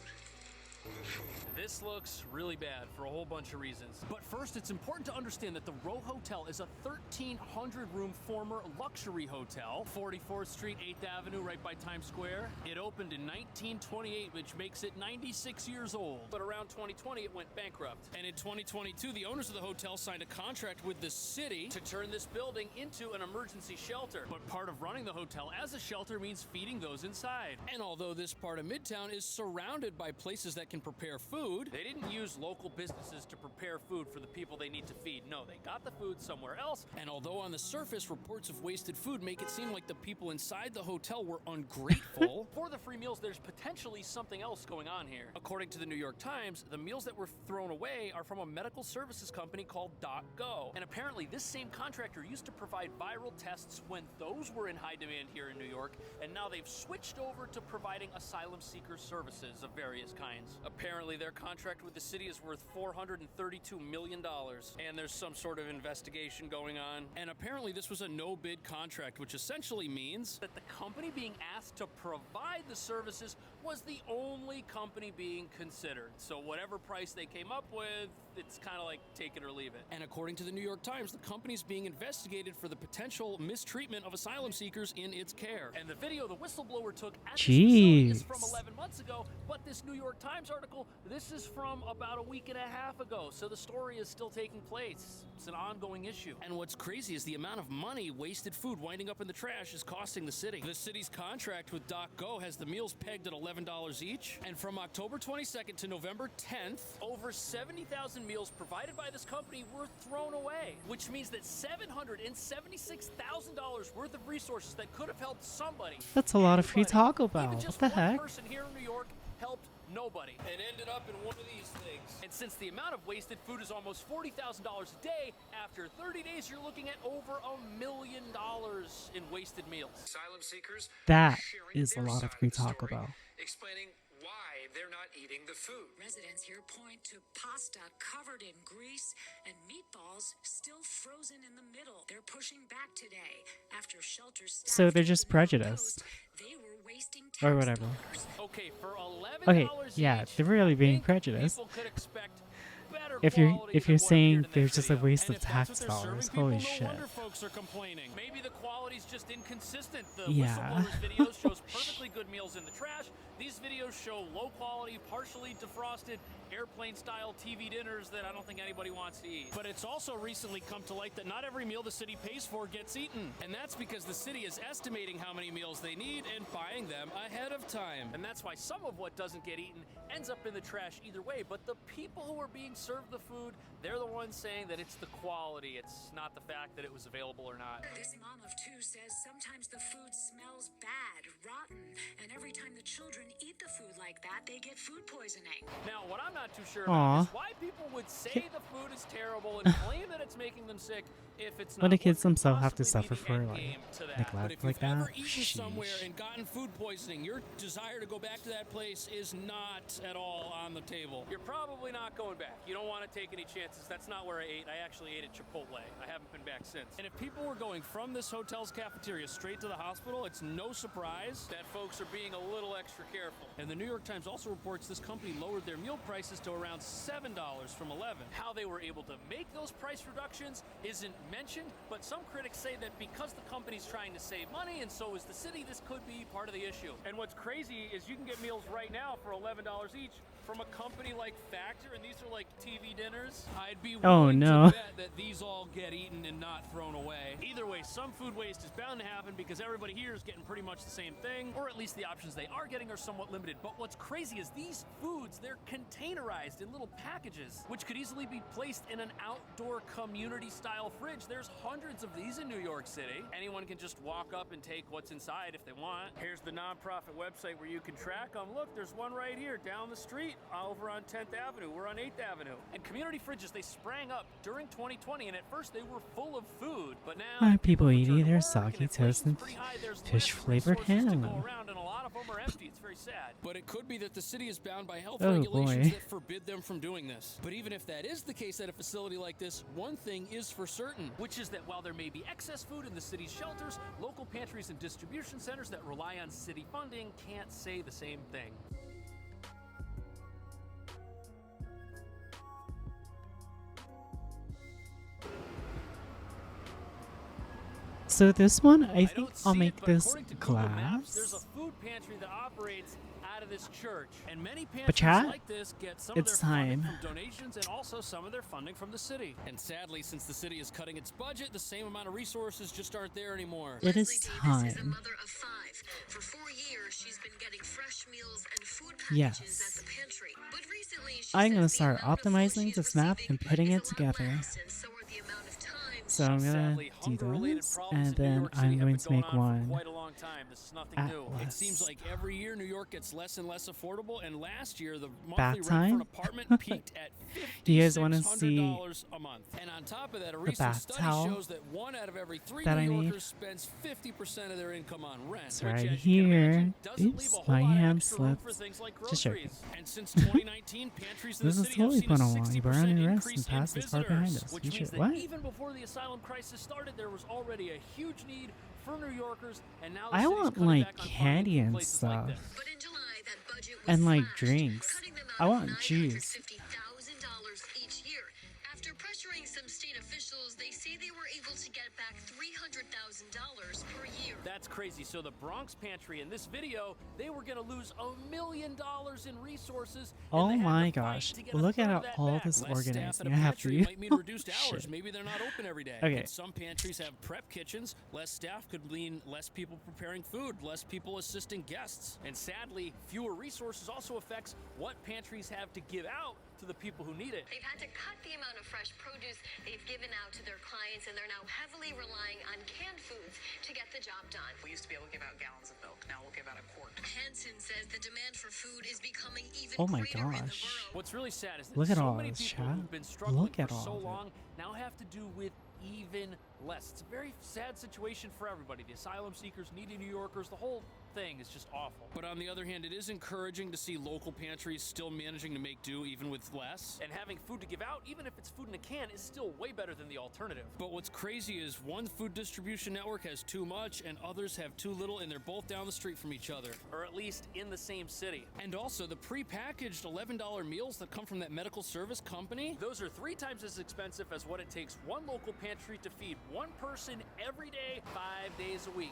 Good food. This looks really bad for a whole bunch of reasons. But first, it's important to understand that the Row Hotel is a 1,300-room former luxury hotel, 44th Street, 8th Avenue, right by Times Square. It opened in 1928, which makes it 96 years old. But around 2020, it went bankrupt. And in 2022, the owners of the hotel signed a contract with the city to turn this building into an emergency shelter. But part of running the hotel as a shelter means feeding those inside. And although this part of Midtown is surrounded by places that can prepare food, they didn't use local businesses to prepare food for the people they need to feed. No, they got the food somewhere else. And although on the surface, reports of wasted food make it seem like the people inside the hotel were ungrateful, for the free meals, there's potentially something else going on here. According to the New York Times, the meals that were thrown away are from a medical services company called .go. And apparently this same contractor used to provide viral tests when those were in high demand here in New York, and now they've switched over to providing asylum seeker services of various kinds. Apparently their contract with the city is worth $432 million, and there's some sort of investigation going on. And apparently this was a no-bid contract, which essentially means that the company being asked to provide the services was the only company being considered. So whatever price they came up with, it's kind of like take it or leave it. And according to the New York Times, the company's being investigated for the potential mistreatment of asylum seekers in its care. And the video the whistleblower took at this facility is from 11 months ago, but this New York Times article, this is from about a week and a half ago. So the story is still taking place. It's an ongoing issue. And what's crazy is the amount of money wasted food winding up in the trash is costing the city. The city's contract with .go has the meals pegged at $11 each. And from October 22nd to November 10th, over 70,000 meals provided by this company were thrown away, which means that $776,000 worth of resources that could have helped somebody. That's a lot of free Taco Bell. Even What just the one heck? person here in New York helped nobody and ended up in one of these things. And since the amount of wasted food is almost $40,000 a day, after 30 days you're looking at over $1 million in wasted meals. Asylum seekers That sharing is a their lot of side free the Taco story, Bell. explaining why they're not eating the food. Residents here point to pasta covered in grease and meatballs still frozen in the middle. They're pushing back today after shelter staff So they're just told the New York prejudiced. Post they were wasting Or tax whatever. dollars. Okay, for $11 Okay, yeah, each, they're really being think prejudiced. people could expect better If you're quality if than you're what appeared saying in that there's just a video. waste And of if that's tax what they're dollars, serving holy people, shit. no wonder folks are complaining. Maybe the quality's just inconsistent. The Yeah. whistleblower's video shows perfectly good meals in the trash. These videos show low quality, partially defrosted, airplane-style TV dinners that I don't think anybody wants to eat. But it's also recently come to light that not every meal the city pays for gets eaten. And that's because the city is estimating how many meals they need and buying them ahead of time. And that's why some of what doesn't get eaten ends up in the trash either way. But the people who are being served the food, they're the ones saying that it's the quality. It's not the fact that it was available or not. This mom of two says sometimes the food smells bad, rotten, and every time the children eat the food like that, they get food poisoning. Now, what I'm not too sure Aw. about is why people would say the food is terrible and claim that it's making them sick if it's not. When the kids What could themselves have to possibly be suffer the for end like game to that? But neglect if like you've ever that. eaten somewhere Sheesh. and gotten food poisoning, your desire to go back to that place is not at all on the table. You're probably not going back. You don't want to take any chances. That's not where I ate. I actually ate at Chipotle. I haven't been back since. And if people were going from this hotel's cafeteria straight to the hospital, it's no surprise that folks are being a little extra careful. And the New York Times also reports this company lowered their meal prices to around $7 from $11. How they were able to make those price reductions isn't mentioned, but some critics say that because the company's trying to save money and so is the city, this could be part of the issue. And what's crazy is you can get meals right now for $11 each from a company like Factor, and these are like TV dinners. I'd be willing no. to bet that these all get eaten and not thrown away. Either way, some food waste is bound to happen because everybody here is getting pretty much the same thing, or at least the options they are getting are somewhat limited. But what's crazy is these foods, they're containerized in little packages, which could easily be placed in an outdoor community-style fridge. There's hundreds of these in New York City. Anyone can just walk up and take what's inside if they want. Here's the nonprofit website where you can track them. Look, there's one right here down the street over on 10th Avenue. We're on 8th Avenue. revenue. And community fridges, they sprang up during 2020, and at first they were full of food, but now Why people eat return to either work soggy and toast and inflation's pretty high, there's less fish-flavored resources to go ham. around, and a lot of them are empty. It's very sad. But it could be that the city is bound by health Oh, regulations boy. that forbid them from doing this. But even if that is the case at a facility like this, one thing is for certain, which is that while there may be excess food in the city's shelters, local pantries and distribution centers that rely on city funding can't say the same thing. So this one, I think I'll see make it, but this according to Google Maps, there's a glass. food pantry that operates out of this church, and many But pantries chat, like this get some it's of their funding time. from donations and also some of their funding from the city. And sadly, since the city is cutting its budget, the same amount of resources just aren't there anymore. It is Is a time. mother of 5. For 4 years, she's been getting fresh meals and food Yes. packages at the pantry. But recently, she I'm gonna says the start amount of food optimizing she's this map receiving and putting is it a lot together. less, and so are the amount of times So I'm gonna Sadly, do hunger-related this, problems and in New then York City I'm have going been to make going on for one quite a long time. This is nothing new. It seems Atlas. like every year New York gets less and less affordable, and last year the Bath monthly rent for an time? apartment peaked at Do you guys want to see $5,600 a month. And on top of that, a the recent bath study towel shows that 1 out of every 3 that I New need? Yorkers spends 50% of their income on rent, It's which, right as you can here. imagine, doesn't leave a Oops, whole my lot of hand extra room for slipped. things like Just joking. groceries. And since 2019, pantries in the This is city have totally seen a put on while you burn 60% your wrist increase and in pass this far behind visitors, us. which You means should that what? even before the asylum crisis started, there was already a huge need for New Yorkers, and now the I city's want cutting like back on funding candy for and places like stuff. this. And like drinks. I want juice. $50,000 each year. After pressuring some state officials, they say they were able to get back $300,000 per year. That's crazy. So the Bronx Pantry in this video, they were going to lose $1 million in resources. Oh my gosh. Look at all this organizing I have to do. Might mean reduced hours. Shit. Maybe they're not open every day. Okay. And some pantries have prep kitchens. Less staff could mean less people preparing food, less people assisting guests. And sadly, fewer resources also affects what pantries have to give out to the people who need it. They've had to cut the amount of fresh produce they've given out to their clients, and they're now heavily relying on canned foods to get the job done. We used to be able to give out gallons of milk. Now we'll give out a quart. Hansen says the demand for food is becoming even Oh my greater in the gosh. borough. What's really sad is that Look at so all many this, people chat. who've been struggling Look at for so all of it. long now have to do with even less. It's a very sad situation for everybody. The asylum seekers, needy New Yorkers, the whole thing is just awful. But on the other hand, it is encouraging to see local pantries still managing to make do even with less. And having food to give out, even if it's food in a can, is still way better than the alternative. But what's crazy is one food distribution network has too much and others have too little, and they're both down the street from each other. Or at least in the same city. And also, the pre-packaged $11 meals that come from that medical service company, those are 3 times as expensive as what it takes one local pantry to feed one person every day, 5 days a week.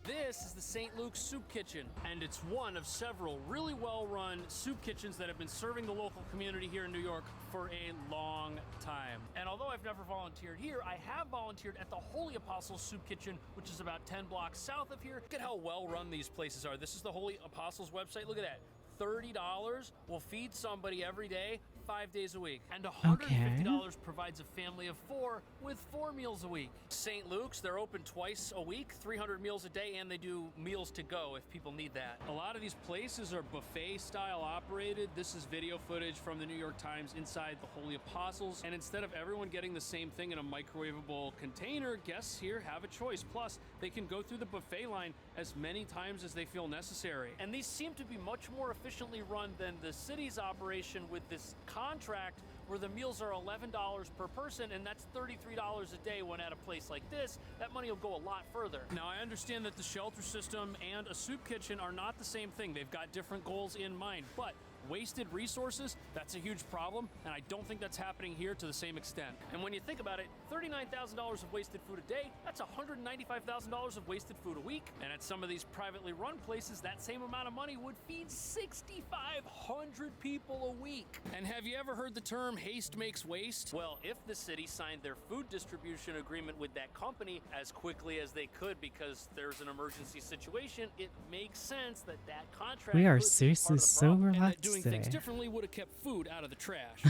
This is the St. Luke's Soup Kitchen, and it's one of several really well-run soup kitchens that have been serving the local community here in New York for a long time. And although I've never volunteered here, I have volunteered at the Holy Apostles Soup Kitchen, which is about 10 blocks south of here. Look at how well-run these places are. This is the Holy Apostles website. Look at that. $30 will feed somebody every day, 5 days a week. And $150 provides a family of 4 with 4 meals a week. St. Luke's, they're open twice a week, 300 meals a day, and they do meals to go if people need that. A lot of these places are buffet style operated. This is video footage from the New York Times inside the Holy Apostles. And instead of everyone getting the same thing in a microwavable container, guests here have a choice. Plus, they can go through the buffet line as many times as they feel necessary. And these seem to be much more efficiently run than the city's operation with this contract where the meals are $11 per person, and that's $33 a day. When at a place like this, that money will go a lot further. Now, I understand that the shelter system and a soup kitchen are not the same thing. They've got different goals in mind, but wasted resources, that's a huge problem, and I don't think that's happening here to the same extent. And when you think about it, $39,000 of wasted food a day, that's $195,000 of wasted food a week. And at some of these privately run places, that same amount of money would feed 6,500 people a week. And have you ever heard the term haste makes waste? Well, if the city signed their food distribution agreement with that company as quickly as they could because there's an emergency situation, it makes sense that that contract We are could be seriously part of the so problem, and that relaxed doing today. things differently would have kept food out of the trash.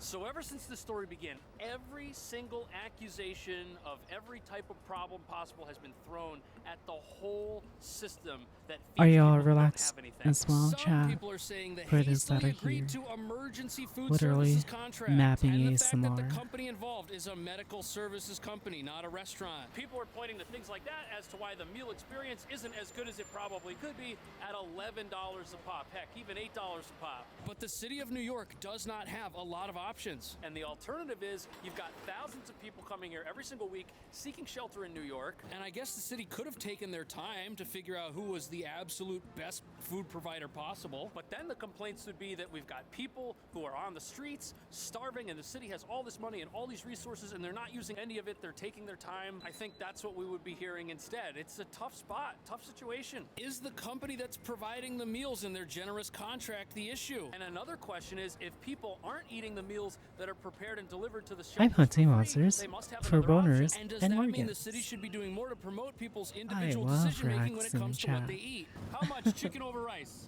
So ever since this story began, every single accusation of every type of problem possible has been thrown at the whole system that Are feeds y'all people who don't relaxed have anything. as well, Some chat? people are saying the For this hastily out of here. agreed to emergency food Literally services contract, mapping and the fact that the ASMR. company involved is a medical services company, not a restaurant. People are pointing to things like that as to why the meal experience isn't as good as it probably could be at $11 a pop. Heck, even $8 a pop. But the city of New York does not have a lot of options. And the alternative is you've got thousands of people coming here every single week seeking shelter in New York. And I guess the city could have taken their time to figure out who was the absolute best food provider possible. But then the complaints would be that we've got people who are on the streets starving, and the city has all this money and all these resources and they're not using any of it. They're taking their time. I think that's what we would be hearing instead. It's a tough spot, tough situation. Is the company that's providing the meals in their generous contract the issue? And another question is, if people aren't eating the meals that are prepared and delivered to the shelters I'm hunting for free, monsters they must have for another option. boners And does and that mean the organs. city should be doing more to promote people's I individual love decision-making when it racks in comes to what chat. they eat? How much chicken over rice?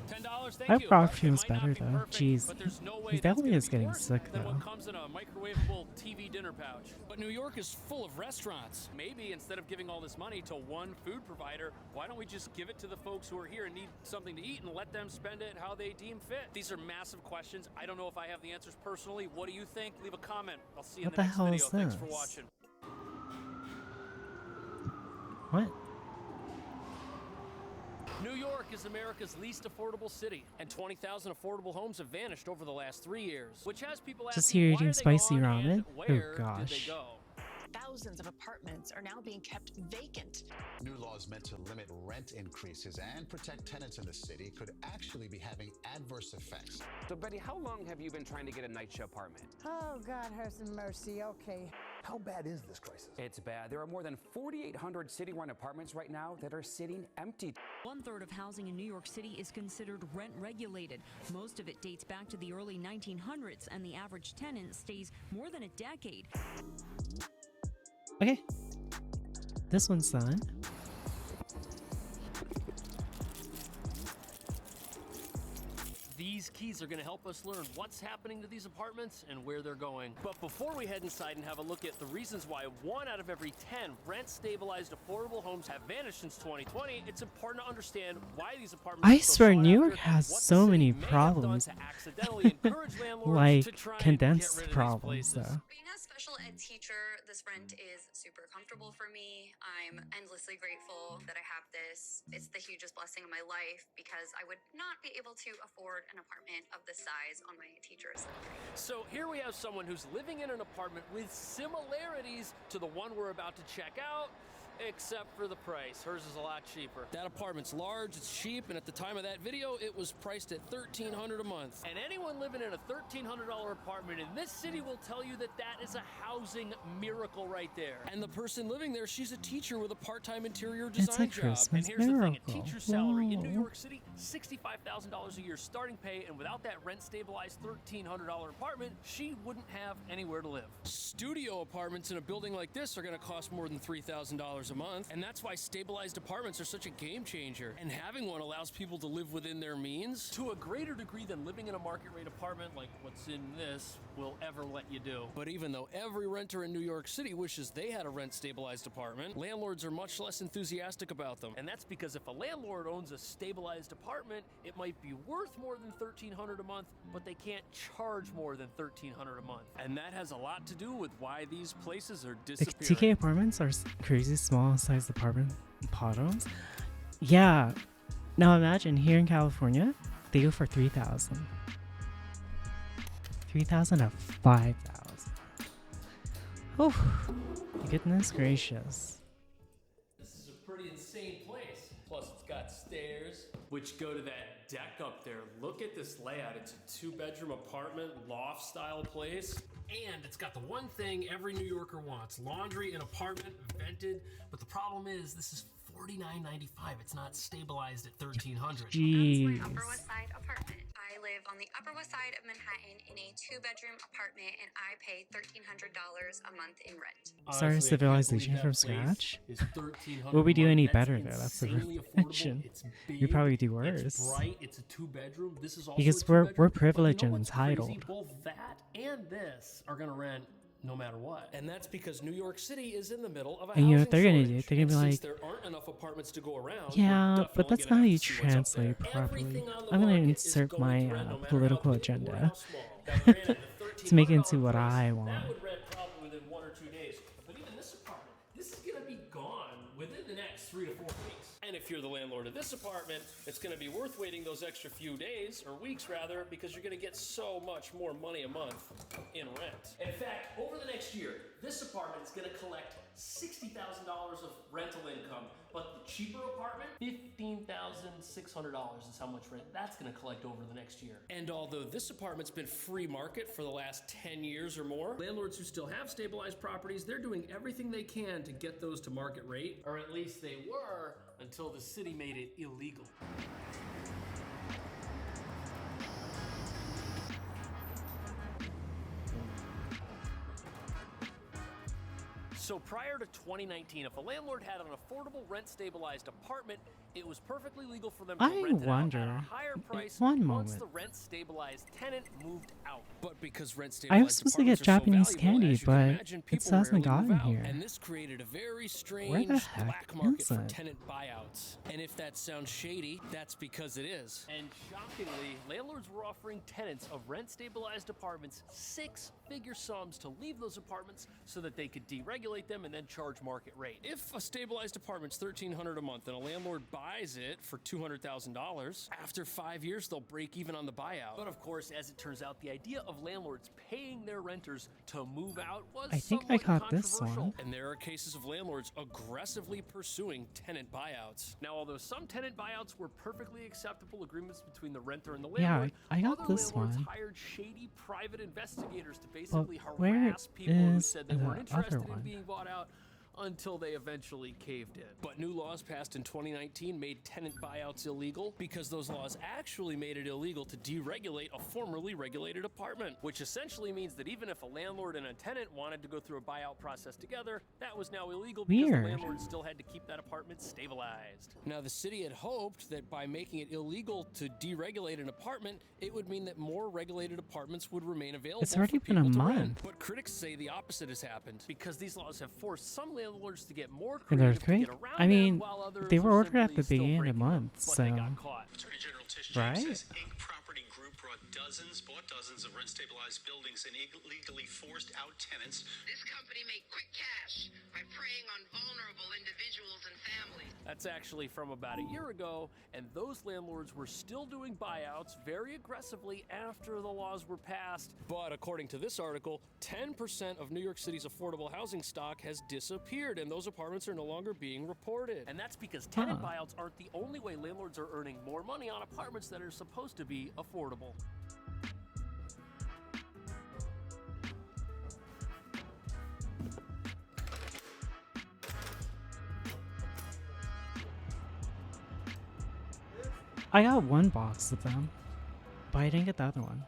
$10, thank My you. frog It feels might not better be though. perfect, Jeez, but there's no way he that's definitely gonna is be getting worse sick than though. what comes in a microwavable TV dinner pouch. But New York is full of restaurants. Maybe instead of giving all this money to one food provider, why don't we just give it to the folks who are here and need something to eat and let them spend it how they deem fit? These are massive questions. I don't know if I have the answers personally. What do you think? Leave a comment. I'll see you What in the the next hell video. is Thanks for this? watching. What? New York is America's least affordable city, and 20,000 affordable homes have vanished over the last 3 years, which has people Just asking here why eating are they spicy gone ramen? and Oh where did they gosh. go? Thousands of apartments are now being kept vacant. New laws meant to limit rent increases and protect tenants in the city could actually be having adverse effects. So, Betty, how long have you been trying to get a night show apartment? Oh, God have some mercy. Okay. How bad is this crisis? It's bad. There are more than 4,800 city-run apartments right now that are sitting empty. 1/3 of housing in New York City is considered rent-regulated. Most of it dates back to the early 1900s, and the average tenant stays more than a decade. Okay. This one's done. These keys are going to help us learn what's happening to these apartments and where they're going. But before we head inside and have a look at the reasons why 1 out of every 10 rent-stabilized affordable homes have vanished since 2020, it's important to understand why these apartments I are so swear sought New after York has and what the so city many may have done problems. to accidentally encourage landlords Like to try and condensed get rid of these problems places. though. Being a special ed teacher, this rent is super comfortable for me. I'm endlessly grateful that I have this. It's the hugest blessing of my life because I would not be able to afford an apartment of this size on my teacher's salary. So here we have someone who's living in an apartment with similarities to the one we're about to check out, except for the price. Hers is a lot cheaper. That apartment's large, it's cheap, and at the time of that video, it was priced at $1,300 a month. And anyone living in a $1,300 apartment in this city will tell you that that is a housing miracle right there. And the person living there, she's a teacher with a part-time interior It's design a job. Christmas And here's the thing, miracle. a teacher's salary in New Whoa. York City, $65,000 a year starting pay, and without that rent-stabilized $1,300 apartment, she wouldn't have anywhere to live. Studio apartments in a building like this are going to cost more than $3,000 a month, and that's why stabilized apartments are such a game changer. And having one allows people to live within their means to a greater degree than living in a market rate apartment like what's in this will ever let you do. But even though every renter in New York City wishes they had a rent-stabilized apartment, landlords are much less enthusiastic about them. And that's because if a landlord owns a stabilized apartment, it might be worth more than $1,300 a month, but they can't charge more than $1,300 a month. And that has a lot to do with why these places are The disappearing. TK apartments are crazy small sized apartment bottoms. Yeah. Now imagine here in California, they go for 3,000. 3,000 to 5,000. Oh, goodness gracious. This is a pretty insane place. Plus, it's got stairs, which go to that deck up there. Look at this layout. It's a 2-bedroom apartment, loft-style place. And it's got the one thing every New Yorker wants. Laundry, an apartment, vented. But the problem is, this is $49.95. It's not stabilized at $1,300. Jeez. That's my Upper West Side apartment. I live on the Upper West Side of Manhattan in a 2-bedroom apartment, and I pay $1,300 a month in rent. Start a Honestly, I can't civilization believe from that place scratch? is $1,300 Would we do a any month. better That's though? That's the insanely real affordable. question. It's big. We'd probably do It's worse. bright. It's a 2-bedroom. This is also Because a we're 2-bedroom. privileged But you know and what's crazy? entitled. Both that and this are gonna rent no matter what. And that's because New York City is in the middle of a And you know what housing they're gonna shortage. do? They're gonna be And like, since there aren't enough apartments to go around, yeah, we're but that's definitely not how gonna you have to see what's up there. translate properly. Everything on the I'm gonna market is insert going my to rent no matter political how big or agenda how small. Now, granted, the to make it $1,300 into what price, I that want. would rent probably within 1 or 2 days. But even this apartment, this is gonna be gone within the next 3 to 4 weeks. And if you're the landlord of this apartment, it's gonna be worth waiting those extra few days, or weeks rather, because you're gonna get so much more money a month in rent. In fact, over the next year, this apartment is gonna collect $60,000 of rental income, but the cheaper apartment, $15,600 is how much rent that's gonna collect over the next year. And although this apartment's been free market for the last 10 years or more, landlords who still have stabilized properties, they're doing everything they can to get those to market rate, or at least they were until the city made it illegal. So prior to 2019, if a landlord had an affordable rent-stabilized apartment, it was perfectly legal for them to I rent it out wonder, at a higher price one once moment. the rent-stabilized tenant moved out. But because I rent-stabilized was supposed to get apartments are so Japanese valuable, candy, as you can but imagine, it people still hasn't rarely move gotten out. here. And this created a very Where strange the heck black market is for it? tenant buyouts. And if that sounds shady, that's because it is. And shockingly, landlords were offering tenants of rent-stabilized apartments 6-figure sums to leave those apartments so that they could deregulate them and then charge market rate. If a stabilized apartment's $1,300 a month and a landlord buys it for $200,000, after 5 years they'll break even on the buyout. But of course, as it turns out, the idea of landlords paying their renters to move out was I think I somewhat caught this one. controversial. And there are cases of landlords aggressively pursuing tenant buyouts. Now, although some tenant buyouts were perfectly acceptable agreements between the renter and the Yeah, landlord, I got other this landlords one. hired shady private investigators to basically where harass people who is said they the weren't interested other in one? being bought out until they eventually caved in. But new laws passed in 2019 made tenant buyouts illegal because those laws actually made it illegal to deregulate a formerly regulated apartment, which essentially means that even if a landlord and a tenant wanted to go through a buyout process together, that was now illegal because Weird. the landlord still had to keep that apartment stabilized. Now, the city had hoped that by making it illegal to deregulate an apartment, it would mean that more regulated apartments would remain available It's already for been a people to rent. month. But critics say the opposite has happened because these laws have forced some landlords to get more An creative to earthquake? get around I mean, them, while others they were are ordered at simply the still beginning of the breaking them, month, but they so got caught. Attorney General Tish James right? says Inc. Property Group bought dozens of rent-stabilized buildings and illegally forced out tenants. This company made quick cash by preying on vulnerable individuals and families. That's actually from about a year ago, and those landlords were still doing buyouts very aggressively after the laws were passed. But according to this article, 10% of New York City's affordable housing stock has disappeared, and those apartments are no longer being reported. And that's because tenant buyouts aren't the only way landlords are earning more money on apartments that are supposed to be affordable. I got one box of them, but I didn't get the other one.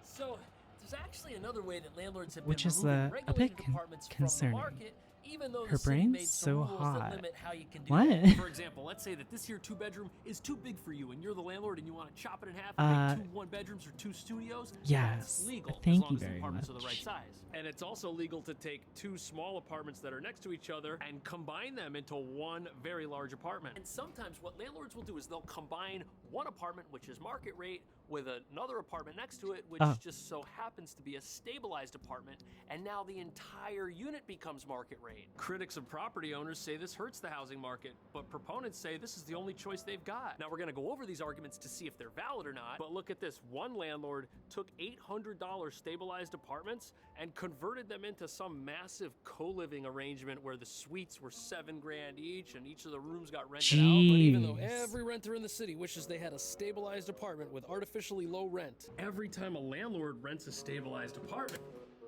So, there's actually another way that landlords have Which been is removing a bit regulated apartments from the concerning. market, even though Her the city brain's made some so rules hot. that limit how you can do What? that. For example, let's say that this here 2-bedroom is too big for you, and you're the landlord, and you want to chop it in half and make 2 1-bedrooms or 2 studios. Yes. That's legal. Thank as long you as the very apartments are the right much. size. And it's also legal to take 2 small apartments that are next to each other and combine them into one very large apartment. And sometimes what landlords will do is they'll combine one apartment, which is market rate, with another apartment next to it, which just so happens to be a stabilized apartment, and now the entire unit becomes market rate. Critics of property owners say this hurts the housing market, but proponents say this is the only choice they've got. Now, we're going to go over these arguments to see if they're valid or not, but look at this. One landlord took $800 stabilized apartments and converted them into some massive co-living arrangement where the suites were $7,000 each, and each of the rooms got rented out. But even though every renter in the city wishes they had a stabilized apartment with artificially low rent, every time a landlord rents a stabilized apartment,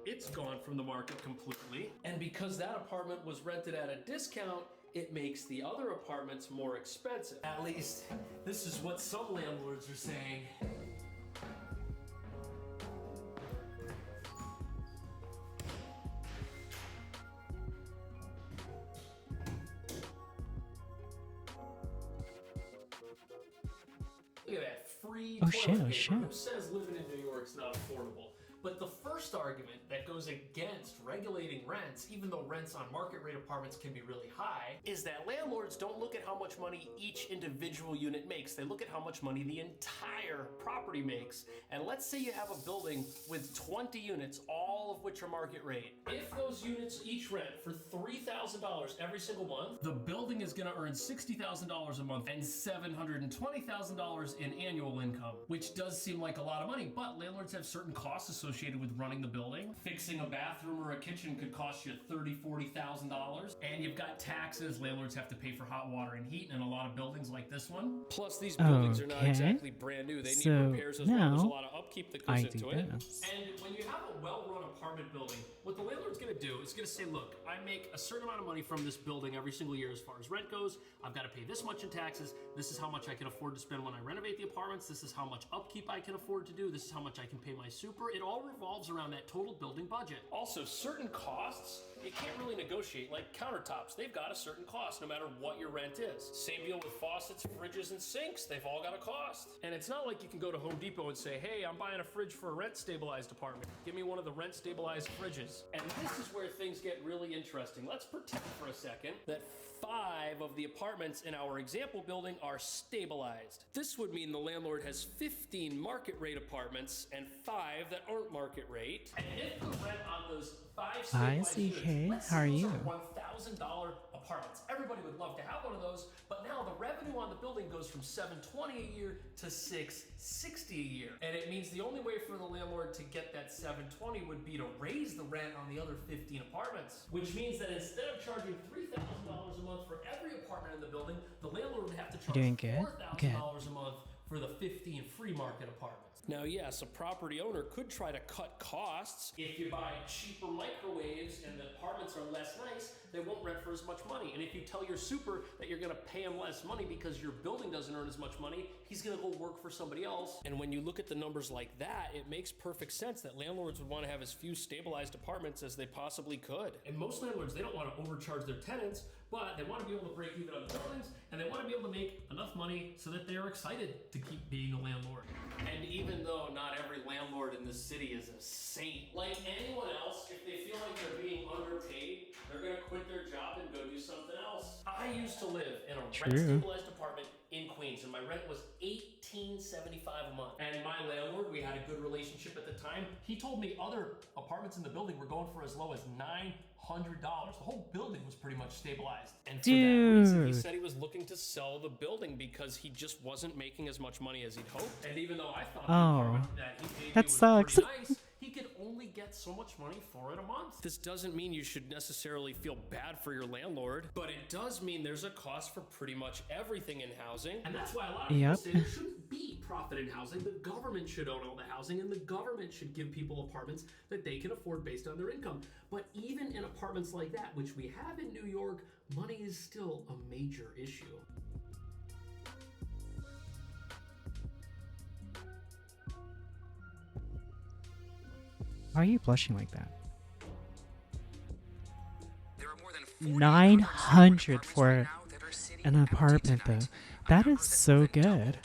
it's gone from the market completely. And because that apartment was rented at a discount, it makes the other apartments more expensive. At least, this is what some landlords are saying. Look at that, free Oh, toilet shit, oh, paper. shit. Who says living in New York's not affordable? But the first argument that goes against regulating rents, even though rents on market rate apartments can be really high, is that landlords don't look at how much money each individual unit makes. They look at how much money the entire property makes. And let's say you have a building with 20 units, all of which are market rate. If those units each rent for $3,000 every single month, the building is gonna earn $60,000 a month and $720,000 in annual income, which does seem like a lot of money, but landlords have certain costs associated with running the building. Fixing a bathroom or a kitchen could cost you $30,000, $40,000. And you've got taxes. Landlords have to pay for hot water and heat in a lot of buildings like this one. Plus, these buildings are not exactly brand new. They need repairs as well. There's a lot of upkeep that goes into it. And when you have a well-run apartment building, what the landlord's gonna do is gonna say, look, I make a certain amount of money from this building every single year as far as rent goes. I've got to pay this much in taxes. This is how much I can afford to spend when I renovate the apartments. This is how much upkeep I can afford to do. This is how much I can pay my super. It all revolves around that total building budget. Also, certain costs you can't really negotiate, like countertops. They've got a certain cost no matter what your rent is. Same deal with faucets, fridges, and sinks. They've all got a cost. And it's not like you can go to Home Depot and say, hey, I'm buying a fridge for a rent-stabilized apartment. Give me one of the rent-stabilized fridges. And this is where things get really interesting. Let's pretend for a second that 5 of the apartments in our example building are stabilized. This would mean the landlord has 15 market rate apartments and 5 that aren't market rate. And if the rent on those 5 Hi, stabilized CK. units, let's How are say those you? $1,000 apartments. Everybody would love to have one of those, but now the revenue on the building goes from $720 a year to $660 a year. And it means the only way for the landlord to get that $720 would be to raise the rent on the other 15 apartments, which means that instead of charging $3,000 a month for every apartment in the building, the landlord would have to charge Doing good? $4,000 a month for the 15 free market apartments. Now, yes, a property owner could try to cut costs. If you buy cheaper microwaves and the apartments are less nice, they won't rent for as much money. And if you tell your super that you're gonna pay him less money because your building doesn't earn as much money, he's gonna go work for somebody else. And when you look at the numbers like that, it makes perfect sense that landlords would wanna have as few stabilized apartments as they possibly could. And most landlords, they don't wanna overcharge their tenants, but they wanna be able to break even on buildings, and they wanna be able to make enough money so that they're excited to keep being a landlord. And even though not every landlord in this city is a saint, like anyone else, if they feel like they're being underpaid, they're gonna quit their job and go do something else. I used to live in a rent-stabilized apartment in Queens, and my rent was $1,875 a month. And my landlord, we had a good relationship at the time. He told me other apartments in the building were going for as low as $900. The whole building was pretty much stabilized. And for that reason, he said he was looking to sell the building because he just wasn't making as much money as he'd hoped. And even though I thought the apartment that he paid me was sucks. pretty nice, he could only get so much money for it a month. This doesn't mean you should necessarily feel bad for your landlord, but it does mean there's a cost for pretty much everything in housing. And that's why a lot of people say there shouldn't be profit in housing. The government should own all the housing, and the government should give people apartments that they can afford based on their income. But even in apartments like that, which we have in New York, money is still a major issue. Why are you blushing like that? 900 for an apartment, though. That is so good.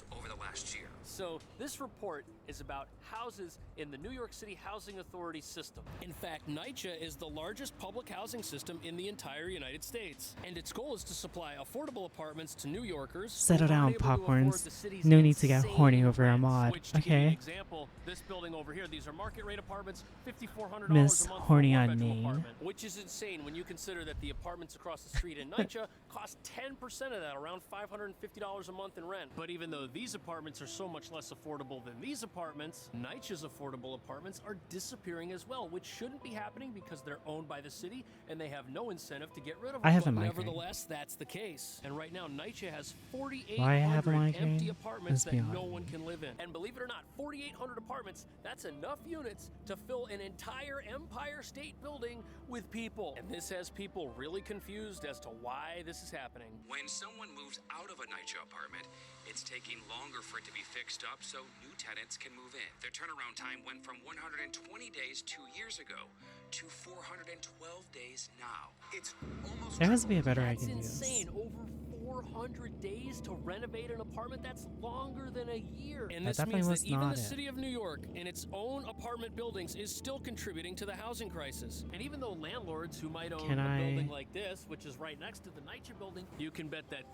So this report is about houses in the New York City Housing Authority system. In fact, NYCHA is the largest public housing system in the entire United States, and its goal is to supply affordable apartments to New Yorkers. Settle down, popcorns. No need to get horny over a mod. Okay. Example, this building over here, these are market rate apartments, $5,400 Miss a month Horny for a on one-bedroom me. apartment, which is insane when you consider that the apartments across the street in NYCHA cost 10% of that, around $550 a month in rent. But even though these apartments are so much less affordable affordable than these apartments, NYCHA's affordable apartments are disappearing as well, which shouldn't be happening because they're owned by the city and they have no incentive to get rid of them. I have a But migraine. nevertheless, that's the case. And right now, NYCHA has Why I have a 4,800 migraine? empty apartments Let's be that no honest. one can live in. And believe it or not, 4,800 apartments, that's enough units to fill an entire Empire State Building with people. And this has people really confused as to why this is happening. When someone moves out of a NYCHA apartment, it's taking longer for it to be fixed up so new tenants can move in. Their turnaround time went from 120 days 2 years ago to 412 days now. It's almost There has to be a better I That's can use. insane. Over 400 days to renovate an apartment, that's longer than a year. And That this definitely means was that even not the it. city of New York in its own apartment buildings is still contributing to the housing crisis. And even though landlords who might own Can a I- building like this, which is right next to the NYCHA building, you can bet that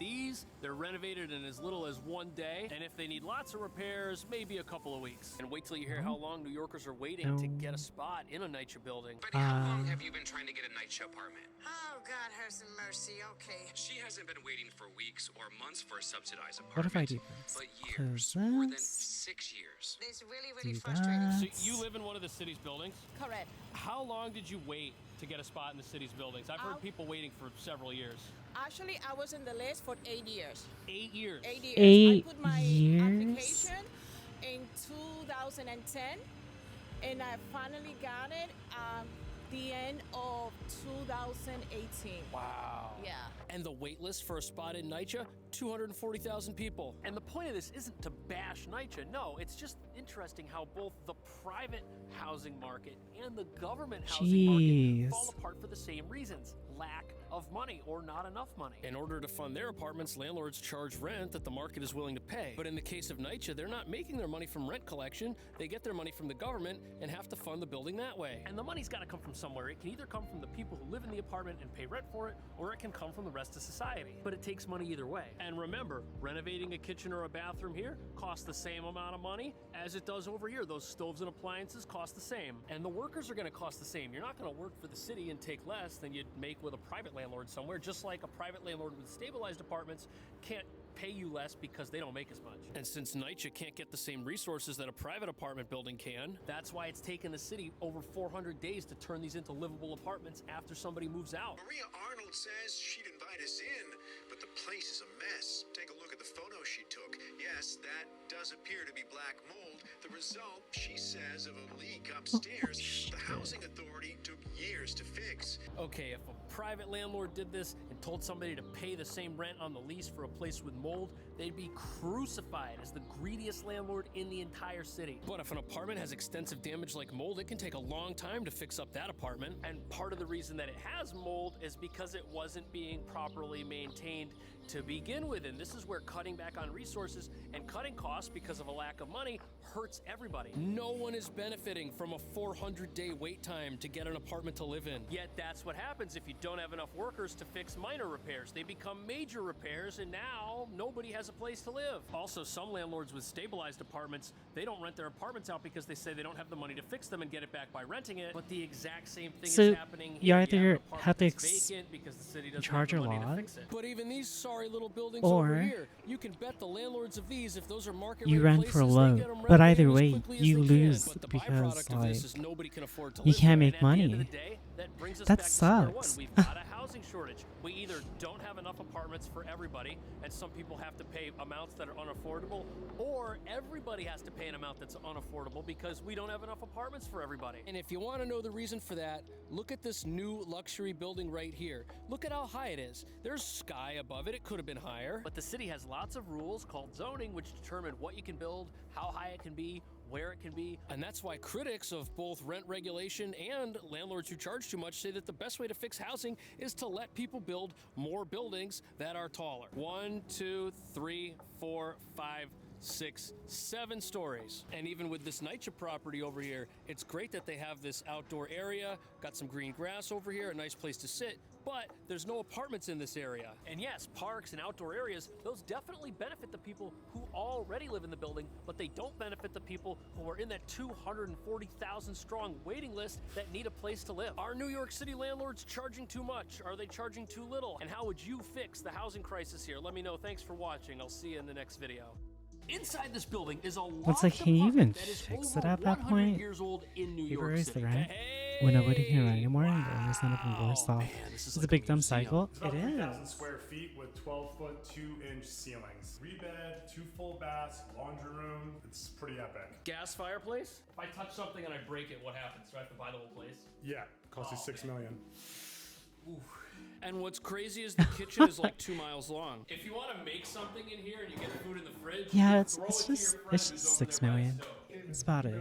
they're renovated in as little as 1 day. And if they need lots of repairs, maybe a couple of weeks. And wait till you hear how long New Yorkers are waiting to get a spot in a NYCHA building. But how long have you been trying to get a NYCHA apartment? Oh, God, have some mercy. Okay. She hasn't been waiting for weeks or months for a subsidized apartment. What if I do this? But years, Cause more than that's- 6 years. It's really, Do really frustrating. that. So you live in one of the city's buildings? Correct. How long did you wait to get a spot in the city's buildings? I've heard people waiting for several years. Actually, I was in the list for 8 years. 8 years? 8 years. 8 I put my years? application in 2010, and I finally got it the end of 2018. Wow. Yeah. And the wait list for a spot in NYCHA? 240,000 people. And the point of this isn't to bash NYCHA. No, it's just interesting how both the private housing market and the government housing market fall apart for the same reasons. Lack of money or not enough money. In order to fund their apartments, landlords charge rent that the market is willing to pay. But in the case of NYCHA, they're not making their money from rent collection. They get their money from the government and have to fund the building that way. And the money's got to come from somewhere. It can either come from the people who live in the apartment and pay rent for it, or it can come from the rest of society. But it takes money either way. And remember, renovating a kitchen or a bathroom here costs the same amount of money as it does over here. Those stoves and appliances cost the same. And the workers are going to cost the same. You're not going to work for the city and take less than you'd make with a private landlord somewhere, just like a private landlord with stabilized apartments can't pay you less because they don't make as much. And since NYCHA can't get the same resources that a private apartment building can, that's why it's taken the city over 400 days to turn these into livable apartments after somebody moves out. Maria Arnold says she'd invite us in, but the place is a mess. Take a look at the photo she took. Yes, that does appear to be black mold. The result, she says, of a leak upstairs. The housing authority took years to fix. Okay, if a private landlord did this and told somebody to pay the same rent on the lease for a place with mold, they'd be crucified as the greediest landlord in the entire city. But if an apartment has extensive damage like mold, it can take a long time to fix up that apartment. And part of the reason that it has mold is because it wasn't being properly maintained to begin with. And this is where cutting back on resources and cutting costs because of a lack of money hurts everybody. No one is benefiting from a 400-day wait time to get an apartment to live in. Yet that's what happens if you don't have enough workers to fix minor repairs. They become major repairs, and now nobody has a place to live. Also, some landlords with stabilized apartments, they don't rent their apartments out because they say they don't have the money to fix them and get it back by renting it. But the exact same thing So, is happening you here. either have an have to apartment that's vacant because the city doesn't charge have a the money to lot, fix it. But even these sorry little buildings or over here, you can bet the landlords of these, if those are market you rate rent for places, low. they get them But either renovated as way, quickly as you they can. lose But the because byproduct of like this is nobody can afford to you live can't there. make And at the end of money. the day, that brings us That back to square one. sucks. We've got a housing shortage. We either don't have enough apartments for everybody, and some people have to pay amounts that are unaffordable, or everybody has to pay an amount that's unaffordable because we don't have enough apartments for everybody. And if you want to know the reason for that, look at this new luxury building right here. Look at how high it is. There's sky above it. It could have been higher. But the city has lots of rules called zoning, which determine what you can build, how high it can be, where it can be. And that's why critics of both rent regulation and landlords who charge too much say that the best way to fix housing is to let people build more buildings that are taller. 1, 2, 3, 4, 5, 6, 7 stories. And even with this NYCHA property over here, it's great that they have this outdoor area, got some green grass over here, a nice place to sit, but there's no apartments in this area. And yes, parks and outdoor areas, those definitely benefit the people who already live in the building, but they don't benefit the people who are in that 240,000 strong waiting list that need a place to live. Are New York City landlords charging too much? Are they charging too little? And how would you fix the housing crisis here? Let me know. Thanks for watching. I'll see you in the next video. Inside this building is a It's like, loft can you even apartment that is fix it over at that 100 point? years old in New People York raise City. the rent when nobody can rent anymore, and the owners end up worse off. It's a big dumb cycle. It's about It 3,000 is. square feet with 12-foot, 2-inch ceilings. 3-bed, 2 full baths, laundry room. It's pretty epic. Gas fireplace? If I touch something and I break it, what happens? Do I have to buy the whole place? Yeah, costs you $6 million. Ooh. And what's crazy is the kitchen is like 2 miles long. If you want to make something in here and you get food in the fridge, Yeah, you it's throw it's it to just your friend it's who's just over 6 there by the million. stove. That's about it.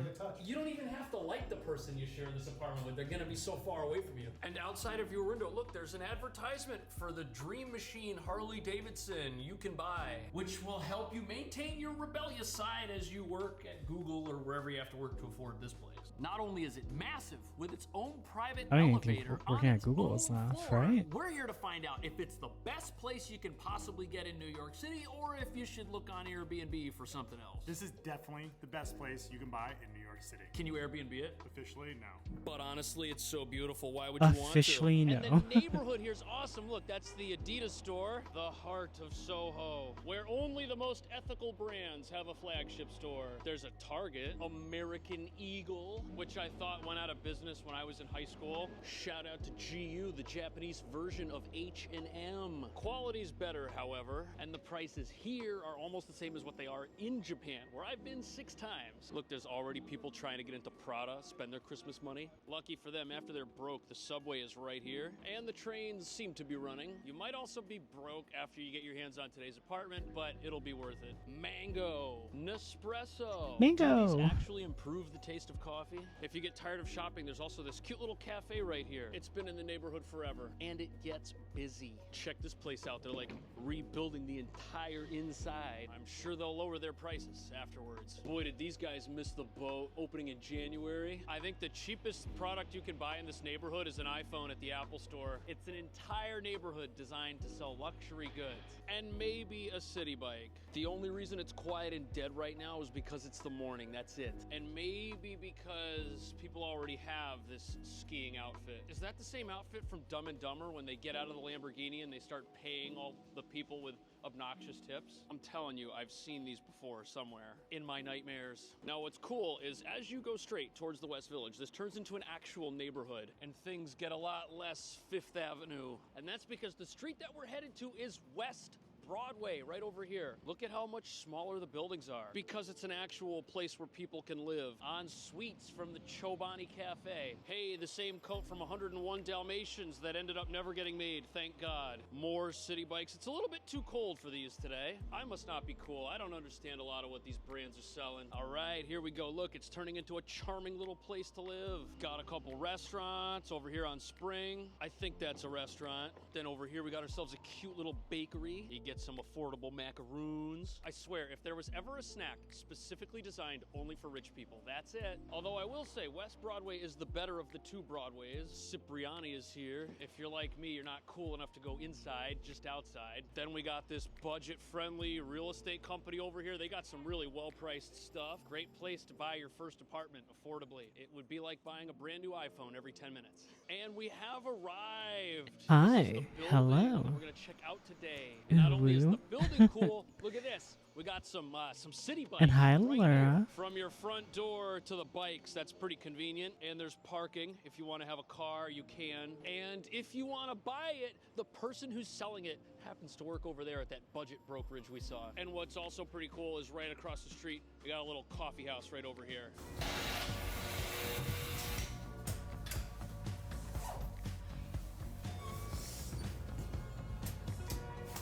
You don't even have to like the person you share this apartment with. They're gonna be so far away from you. And outside of your window, look, there's an advertisement for the Dream Machine Harley Davidson you can buy, which will help you maintain your rebellious side as you work at Google or wherever you have to work to afford this place. Not only is it massive with its own private I don't even think elevator working on at its Google own is enough, floor, right? we're here to find out if it's the best place you can possibly get in New York City or if you should look on Airbnb for something else. This is definitely the best place you can buy in New York City. Can you Airbnb it? Officially, no. But honestly, it's so beautiful. Why would you want to? Officially, no. And the neighborhood here's awesome. Look, that's the Adidas store, the heart of Soho, where only the most ethical brands have a flagship store. There's a Target, American Eagle, which I thought went out of business when I was in high school. Shout out to GU, the Japanese version of H&M. Quality's better, however, and the prices here are almost the same as what they are in Japan, where I've been 6 times. Look, there's already people trying to get into Prada, spend their Christmas money. Lucky for them, after they're broke, the subway is right here, and the trains seem to be running. You might also be broke after you get your hands on today's apartment, but it'll be worth it. Mango, Nespresso. Mango. Do these actually improve the taste of coffee? If you get tired of shopping, there's also this cute little cafe right here. It's been in the neighborhood forever, and it gets busy. Check this place out. They're like rebuilding the entire inside. I'm sure they'll lower their prices afterwards. Boy, did these guys miss the boat opening in January. I think the cheapest product you can buy in this neighborhood is an iPhone at the Apple store. It's an entire neighborhood designed to sell luxury goods and maybe a city bike. The only reason it's quiet and dead right now is because it's the morning. That's it. And maybe because people already have this skiing outfit. Is that the same outfit from Dumb and Dumber when they get out of the Lamborghini and they start paying all the people with obnoxious tips? I'm telling you, I've seen these before somewhere in my nightmares. Now what's cool is as you go straight towards the West Village, this turns into an actual neighborhood and things get a lot less Fifth Avenue. And that's because the street that we're headed to is West Broadway, right over here. Look at how much smaller the buildings are because it's an actual place where people can live. On suites from the Chobani Cafe. Hey, the same coat from 101 Dalmatians that ended up never getting made, thank God. More city bikes. It's a little bit too cold for these today. I must not be cool. I don't understand a lot of what these brands are selling. All right, here we go. Look, it's turning into a charming little place to live. Got a couple restaurants over here on Spring. I think that's a restaurant. Then over here we got ourselves a cute little bakery. You get some affordable macaroons. I swear, if there was ever a snack specifically designed only for rich people, that's it. Although I will say, West Broadway is the better of the 2 Broadways. Cipriani is here. If you're like me, you're not cool enough to go inside, just outside. Then we got this budget-friendly real estate company over here. They got some really well-priced stuff. Great place to buy your first apartment affordably. It would be like buying a brand new iPhone every 10 minutes. And we have arrived. Hi. Hello. We're gonna check out today. And not only is the building cool, look at this. We got some city bikes. And hi, right Laura. here. From your front door to the bikes, that's pretty convenient. And there's parking. If you want to have a car, you can. And if you want to buy it, the person who's selling it happens to work over there at that budget brokerage we saw. And what's also pretty cool is right across the street, we got a little coffee house right over here.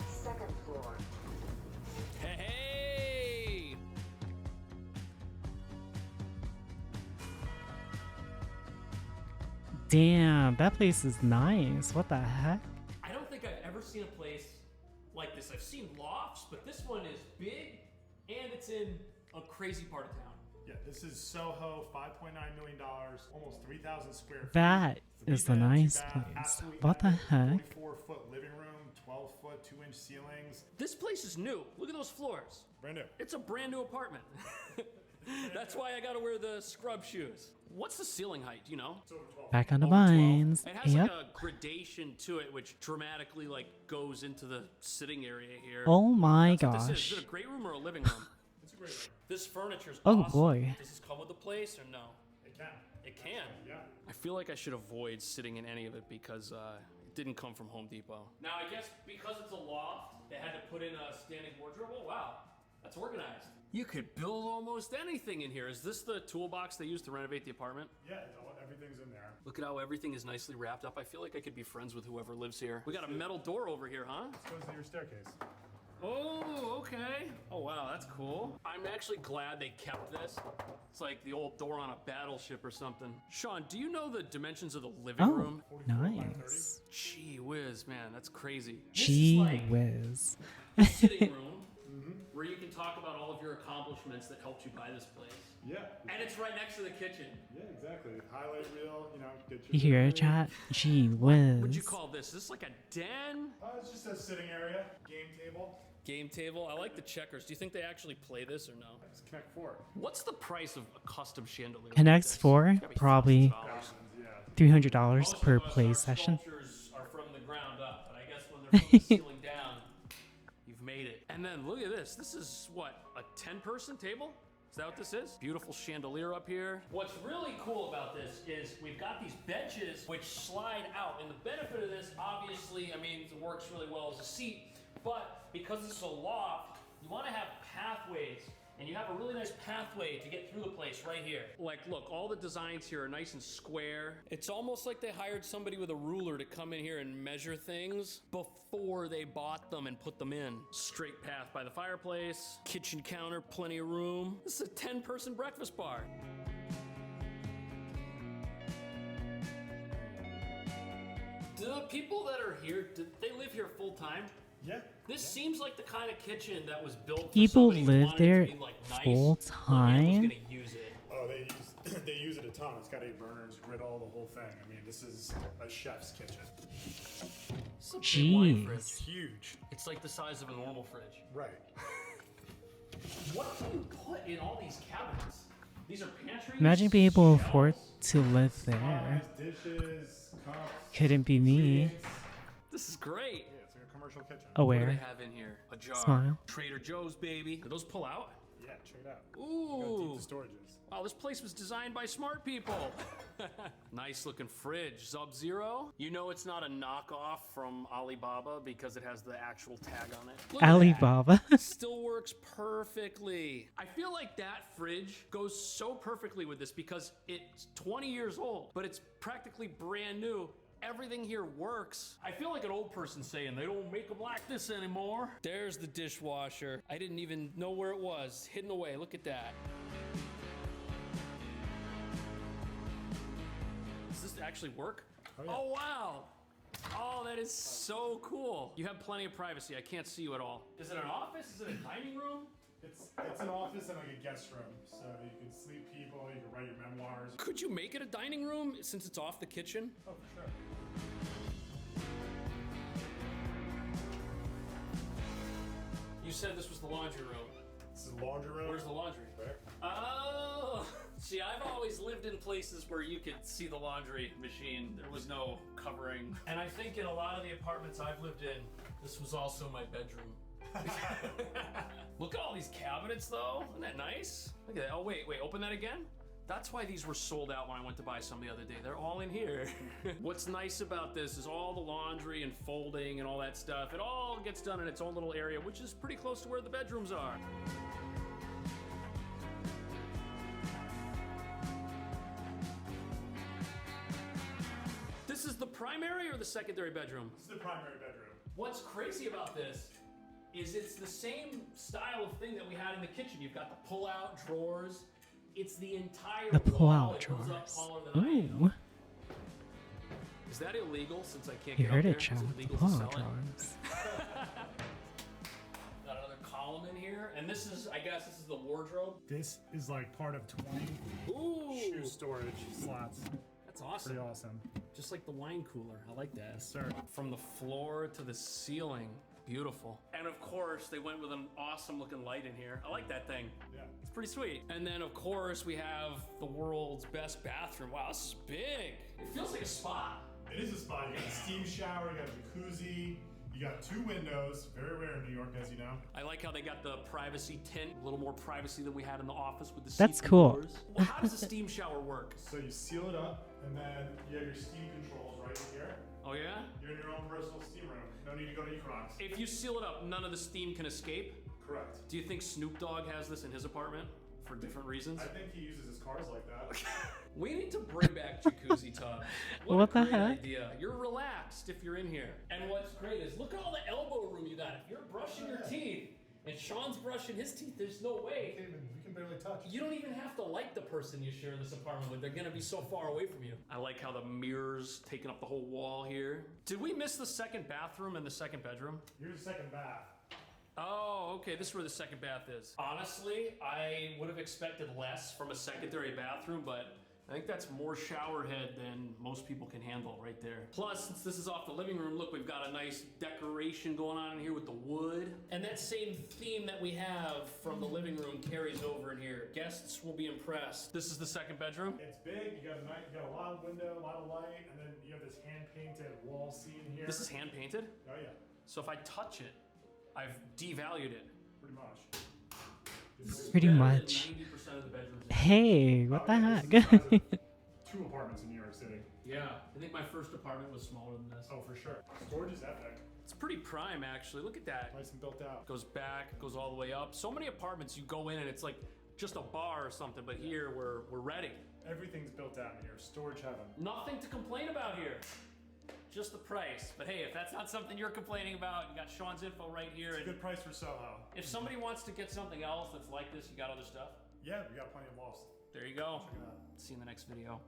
Second floor. Hey! Damn, that place is nice. What the heck? I don't think I've ever seen a place like this. I've seen lofts, but this one is big and it's in a crazy part of town. Yeah, this is Soho, $5.9 million, almost 3,000 square feet. That is the nice place. What the heck? 44-foot living room, 12-foot, 2-inch ceilings. This place is new. Look at those floors. Brand new. It's a brand new apartment. That's why I gotta wear the scrub shoes. What's the ceiling height, do you know? Back on the vines. It has Yep. like a gradation to it, which dramatically goes into the sitting area here. Oh my That's what this is. gosh. Is it a great room or a living room? It's a This furniture's Oh, awesome. boy. Does this come with the place or no? It can. It can? Yeah. I feel like I should avoid sitting in any of it because it didn't come from Home Depot. Now, I guess because it's a loft, they had to put in a standing wardrobe. Oh, wow. That's organized. You could build almost anything in here. Is this the toolbox they used to renovate the apartment? Yeah, everything's in there. Look at how everything is nicely wrapped up. I feel like I could be friends with whoever lives here. We got a metal door over here, huh? This goes to your staircase. Oh, okay. Oh, wow, that's cool. I'm actually glad they kept this. It's like the old door on a battleship or something. Sean, do you know the dimensions of the living room? Nice. Gee whiz, man, that's crazy. Gee whiz. The sitting room where you can talk about all of your accomplishments that helped you buy this place. Yeah. And it's right next to the kitchen. Yeah, exactly. Highlight reel, get your... You hear it, chat? Gee whiz. What'd you call this? Is this like a den? It's just a sitting area, game table. Game table? I like the checkers. Do you think they actually play this or no? It's Connect 4. What's the price of a custom chandelier? Connects 4, probably $300 Most per of us, play our session. sculptures are from the ground up, but I guess when they're from the ceiling down, you've made it. And then look at this. This is what, a 10-person table? Is that what this is? Beautiful chandelier up here. What's really cool about this is we've got these benches which slide out. And the benefit of this, obviously, I mean, it works really well as a seat, but because it's a loft, you want to have pathways. And you have a really nice pathway to get through the place right here. Like, look, all the designs here are nice and square. It's almost like they hired somebody with a ruler to come in here and measure things before they bought them and put them in. Straight path by the fireplace, kitchen counter, plenty of room. This is a 10-person breakfast bar. Do the people that are here, do they live here full time? Yeah. This seems like the kind of kitchen that was built for People somebody who live wanted there to be, like, nice, full but time? was gonna use it. Oh, they use it a ton. It's got 8 burners, griddle, the whole thing. I mean, this is a chef's kitchen. It's a big wine Jeez. fridge. It's huge. It's like the size of a normal fridge. Right. What do you put in all these cabinets? These are pantries. Imagine being able to shelves. afford to live there. Dishes, cups. Couldn't be me. This is great. Yeah, it's like a commercial kitchen. What do Aware. they have in here? A jar. Smile. Trader Joe's, baby. Do those pull out? Yeah, check it out. Ooh. Deep storages. Wow, this place was designed by smart people. Nice looking fridge. Sub-Zero. You know it's not a knockoff from Alibaba because it has the actual tag on it. Look at Alibaba. that. Still works perfectly. I feel like that fridge goes so perfectly with this because it's 20 years old, but it's practically brand new. Everything here works. I feel like an old person saying they don't make them like this anymore. There's the dishwasher. I didn't even know where it was. Hidden away. Look at that. Does this actually work? Oh, yeah. Oh, wow. Oh, that is so cool. You have plenty of privacy. I can't see you at all. Is it an office? Is it a dining room? It's an office and like a guest room, so you can sleep people, you can write your memoirs. Could you make it a dining room since it's off the kitchen? Oh, for sure. You said this was the laundry room. This is the laundry room. Where's the laundry? There. Oh, see, I've always lived in places where you could see the laundry machine. There was no covering. And I think in a lot of the apartments I've lived in, this was also my bedroom. Look at all these cabinets though. Isn't that nice? Look at that. Oh, wait, open that again? That's why these were sold out when I went to buy some the other day. They're all in here. What's nice about this is all the laundry and folding and all that stuff. It all gets done in its own little area, which is pretty close to where the bedrooms are. This is the primary or the secondary bedroom? This is the primary bedroom. What's crazy about this is it's the same style of thing that we had in the kitchen. You've got the pull-out drawers. It's the entire The wall. pull-out It goes up drawers. taller than I am. Ooh. Is that illegal since I can't You get heard up it, there? chat. Is it The legal to pull-out sell it? drawers. Got another column in here. And this is, I guess this is the wardrobe. This is like part of 20 Ooh. shoe storage slots. That's awesome. Pretty awesome. Just like the wine cooler. I like that. Yes, sir. From the floor to the ceiling. Beautiful. And of course, they went with an awesome looking light in here. I like that thing. Yeah. It's pretty sweet. And then of course, we have the world's best bathroom. Wow, this is big. It feels like a spa. It is a spa. You got a steam shower, you got a jacuzzi, You got 2 windows, very rare in New York, as you know. I like how they got the privacy tint, a little more privacy than we had in the office with the That's see-through cool. doors. Well, how does a steam shower work? So you seal it up, and then you have your steam controls right here. Oh yeah? You're in your own personal steam room. No need to go to Equinox. If you seal it up, none of the steam can escape? Correct. Do you think Snoop Dogg has this in his apartment for different reasons? I think he uses his cars like that. We need to bring back jacuzzi tubs. What a the great heck? idea. You're relaxed if you're in here. And what's great is look at all the elbow room you got. If you're brushing your teeth and Sean's brushing his teeth, there's no way. We can barely touch. You don't even have to like the person you share this apartment with. They're gonna be so far away from you. I like how the mirrors taking up the whole wall here. Did we miss the second bathroom and the second bedroom? Here's the second bath. Oh, okay, this is where the second bath is. Honestly, I would have expected less from a secondary bathroom, but I think that's more shower head than most people can handle right there. Plus, since this is off the living room, look, we've got a nice decoration going on in here with the wood. And that same theme that we have from the living room carries over in here. Guests will be impressed. This is the second bedroom. It's big, you got a lot of window, a lot of light, and then you have this hand-painted wall scene here. This is hand painted? Oh yeah. So if I touch it, I've devalued it. Pretty much. Pretty Better than much. 90% of the bedrooms. Hey, what the heck? 2 apartments in New York City. Yeah, I think my first apartment was smaller than this. Oh, for sure. Storage is epic. It's pretty prime, actually. Look at that. Nice and built out. Goes back, goes all the way up. So many apartments you go in and it's like just a bar or something, but here we're ready. Everything's built out in here. Storage heaven. Nothing to complain about here. Just the price. But hey, if that's not something you're complaining about, you got Sean's info right here. It's a good price for Soho. If somebody wants to get something else that's like this, you got other stuff? Yeah, we got plenty of walls. There you go. Check it out. See you in the next video.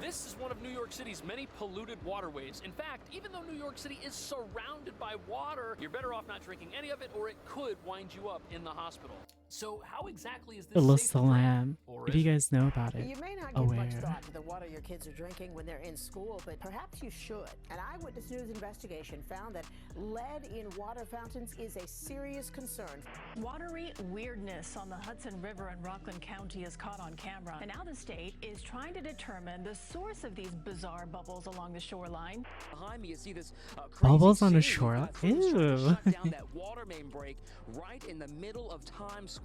This is one of New York City's many polluted waterways. In fact, even though New York City is surrounded by water, you're better off not drinking any of it or it could wind you up in the hospital. So how exactly is this safe to drink? Salam. What do you guys know about it? You may not give much Aware. thought to the water your kids are drinking when they're in school, but perhaps you should. An Eyewitness News investigation found that lead in water fountains is a serious concern. Watery weirdness on the Hudson River in Rockland County is caught on camera. And now the state is trying to determine the source of these bizarre bubbles along the shoreline. Behind me, you see this Bubbles on the scene. shore? Crews trying to Ew. shut down that water main break right in the middle of Times Square.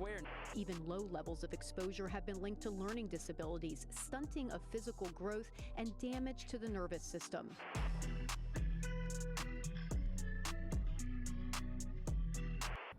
Even low levels of exposure have been linked to learning disabilities, stunting of physical growth, and damage to the nervous system.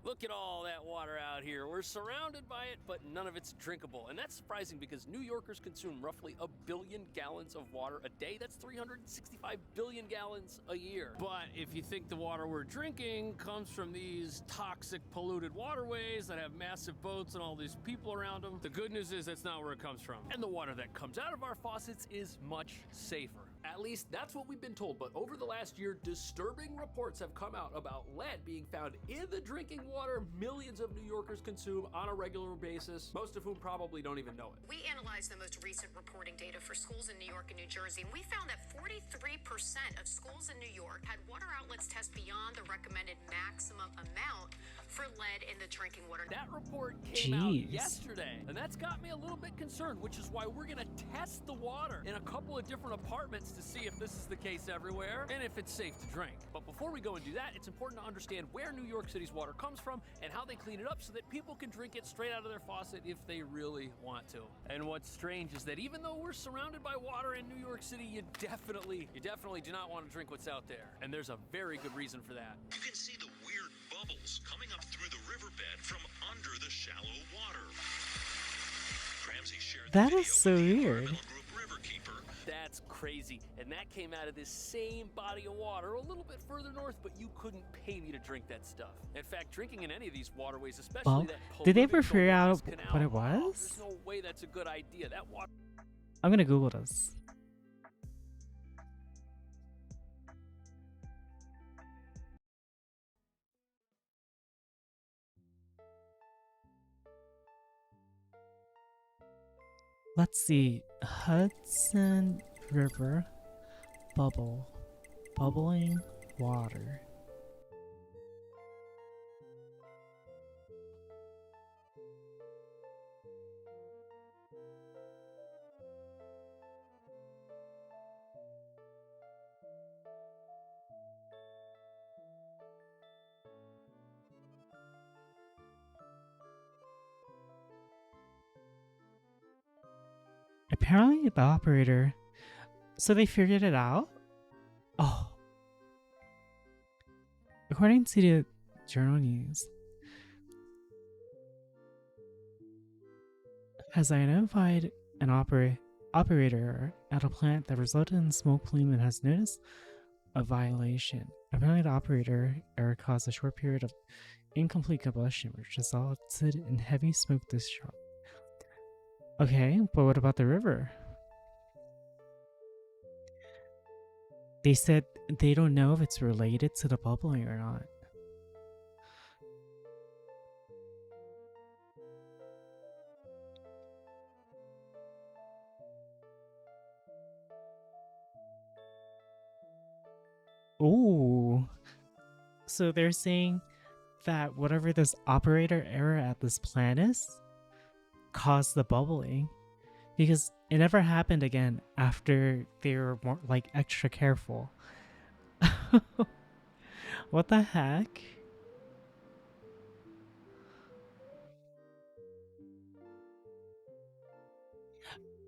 Look at all that water out here. We're surrounded by it, but none of it's drinkable. And that's surprising because New Yorkers consume roughly 1 billion gallons of water a day. That's 365 billion gallons a year. But if you think the water we're drinking comes from these toxic, polluted waterways that have massive boats and all these people around them, the good news is that's not where it comes from. And the water that comes out of our faucets is much safer. At least that's what we've been told, but over the last year, disturbing reports have come out about lead being found in the drinking water millions of New Yorkers consume on a regular basis, most of whom probably don't even know it. We analyzed the most recent reporting data for schools in New York and New Jersey, and we found that 43% of schools in New York had water outlets test beyond the recommended maximum amount for lead in the drinking water. That report came out yesterday, and that's got me a little bit concerned, which is why we're gonna test the water in a couple of different apartments to see if this is the case everywhere and if it's safe to drink. But before we go and do that, it's important to understand where New York City's water comes from and how they clean it up so that people can drink it straight out of their faucet if they really want to. And what's strange is that even though we're surrounded by water in New York City, you definitely do not want to drink what's out there. And there's a very good reason for that. You can see the weird bubbles coming up through the riverbed from under the shallow water. Ramsey shared That is so weird. That's crazy. And that came out of this same body of water a little bit further north, but you couldn't pay me to drink that stuff. In fact, drinking in any of these waterways, especially Well, that did they polluted figure out Dolores Canal, what it was? there's no way that's a good idea. That water. I'm gonna Google this. Let's see. Hudson River bubbling water. Apparently, the operator. So they figured it out? Oh. According to the Journal News, has identified an operator at a plant that resulted in smoke plume and has noticed a violation. Apparently, the operator error caused a short period of incomplete combustion, which resulted in heavy smoke discharge. Okay, but what about the river? They said they don't know if it's related to the bubbling or not. Ooh. So they're saying that whatever this operator error at this plant is caused the bubbling, because it never happened again after they were more like extra careful. What the heck?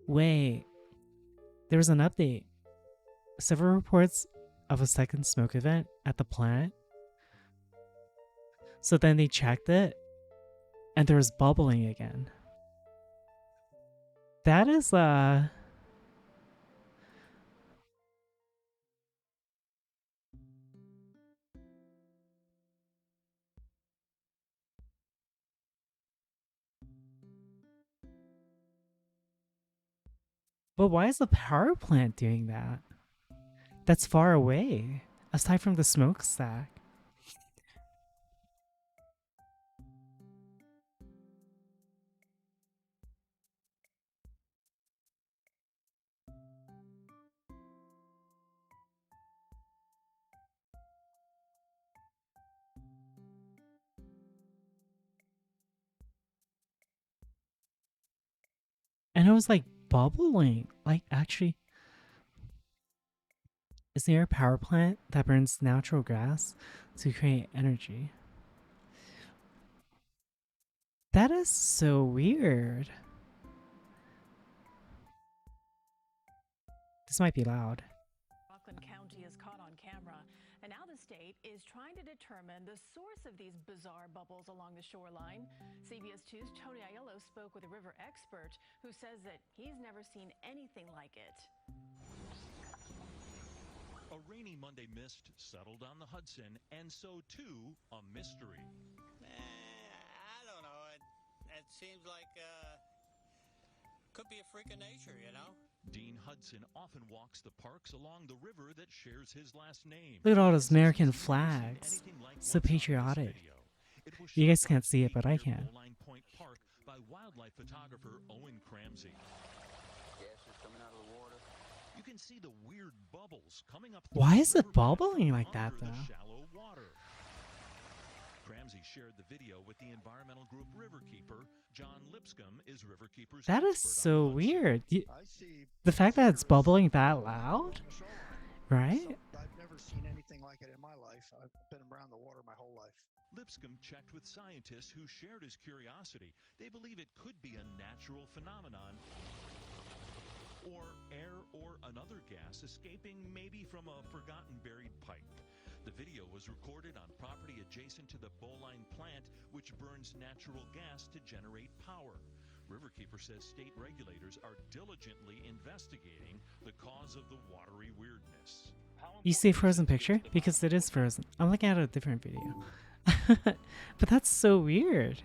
Wait, there was an update. Several reports of a second smoke event at the plant. So then they checked it, and there was bubbling again. That is, But why is the power plant doing that? That's far away, aside from the smokestack. And it was like bubbling. Like, actually, is there a power plant that burns natural gas to create energy? That is so weird. This might be loud. Rockland County is caught on camera, and now the state is trying to determine the source of these bizarre bubbles along the shoreline. CBS 2's Tony Aiello spoke with a river expert who says that he's never seen anything like it. A rainy Monday mist settled on the Hudson, and so too a mystery. I don't know. It seems like could be a freak of nature, you know? Dean Hudson often walks the parks along the river that shares his last name. Look at all those American flags. So patriotic. You guys can't see it, but I can. Point Park by wildlife photographer Owen Cramsey. Gases coming out of the water. You can see the weird bubbles coming up. Why is it bubbling like that, though? Shallow water. Cramsey shared the video with the environmental group Riverkeeper. John Lipscomb is Riverkeeper's That is so weird. The fact that it's bubbling that loud, right? I've never seen anything like it in my life. I've been around the water my whole life. Lipscomb checked with scientists who shared his curiosity. They believe it could be a natural phenomenon, or air or another gas escaping maybe from a forgotten buried pipe. The video was recorded on property adjacent to the Bowline plant, which burns natural gas to generate power. Riverkeeper says state regulators are diligently investigating the cause of the watery weirdness. You see frozen picture? Because it is frozen. I'm looking at a different video. But that's so weird.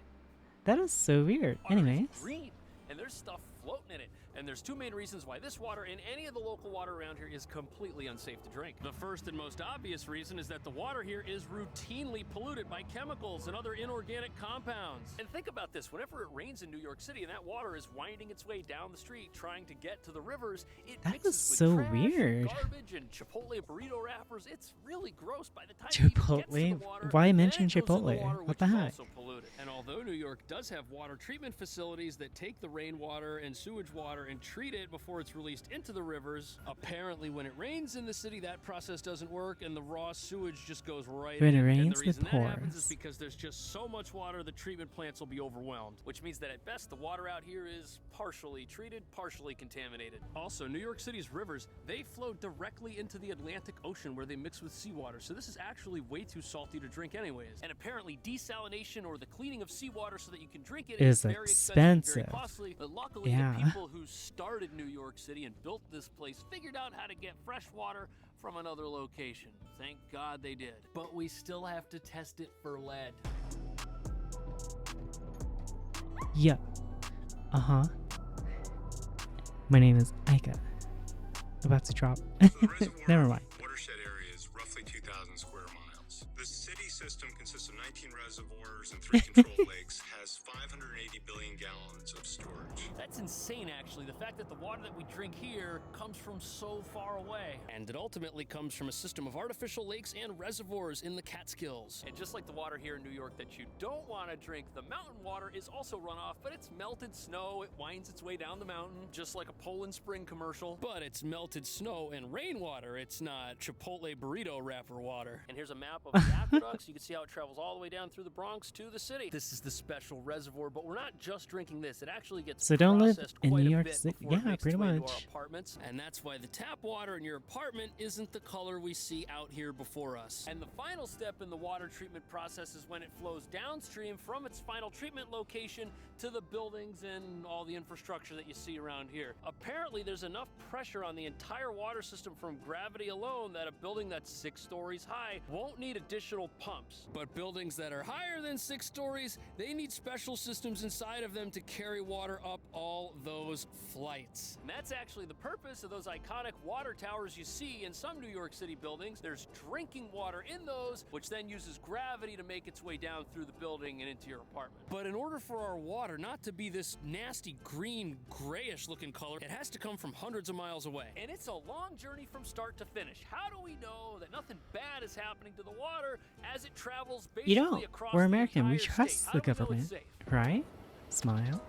That is so weird. Anyways. Green, and there's stuff floating in it. And there's two main reasons why this water and any of the local water around here is completely unsafe to drink. The first and most obvious reason is that the water here is routinely polluted by chemicals and other inorganic compounds. And think about this, whenever it rains in New York City and that water is winding its way down the street trying to get to the rivers, it That mixes is with so trash, weird. garbage, and Chipotle burrito wrappers. It's really gross by the time it even gets to the Chipotle? water. Why and mention then it goes in the Chipotle? water, What which the is heck? also polluted. And although New York does have water treatment facilities that take the rainwater and and sewage water and treat it before it's released into the rivers. Apparently, when it rains in the city, that process doesn't work, and the raw sewage just goes right When it in. And rains, the it reason that happens pours. is because there's just so much water, the treatment plants will be overwhelmed, which means that at best, the water out here is partially treated, partially contaminated. Also, New York City's rivers, they flow directly into the Atlantic Ocean where they mix with seawater, so this is actually way too salty to drink anyways. And apparently, desalination or the cleaning of seawater so that you can drink it is very expensive, very costly. But luckily, the people who started New York City and built this place figured out how to get fresh water from another location. Thank God they did. But we still have to test it for lead. Yep. My name is Aika. About to drop. Never mind. Watershed area is roughly 2,000 square miles. The city system consists of 19 reservoirs and 3 control lakes, has 580 billion gallons of storage. That's insane, actually. The fact that the water that we drink here comes from so far away. And it ultimately comes from a system of artificial lakes and reservoirs in the Catskills. And just like the water here in New York that you don't want to drink, the mountain water is also runoff, but it's melted snow. It winds its way down the mountain, just like a Poland Spring commercial. But it's melted snow and rainwater. It's not Chipotle burrito wrapper water. And here's a map of the aqueducts. You can see how it travels all the way down through the Bronx to the city. This is the special reservoir, but we're not just drinking this. It actually gets So don't live processed in quite New a York bit City. before it Yeah, makes pretty its way to much. our apartments, and that's why the tap water in your apartment isn't the color we see out here before us. And the final step in the water treatment process is when it flows downstream from its final treatment location to the buildings and all the infrastructure that you see around here. Apparently, there's enough pressure on the entire water system from gravity alone that a building that's 6 stories high won't need additional pumps. But buildings that are higher than 6 stories, they need special systems inside of them to carry water up all those flights. And that's actually the purpose of those iconic water towers you see in some New York City buildings. There's drinking water in those, which then uses gravity to make its way down through the building and into your apartment. But in order for our water not to be this nasty green, grayish looking color, it has to come from hundreds of miles away. And it's a long journey from start to finish. How do we know that nothing bad is happening to the water as it travels basically across we're the American. We entire trust state? the How do we know it's government, safe? right? Smile.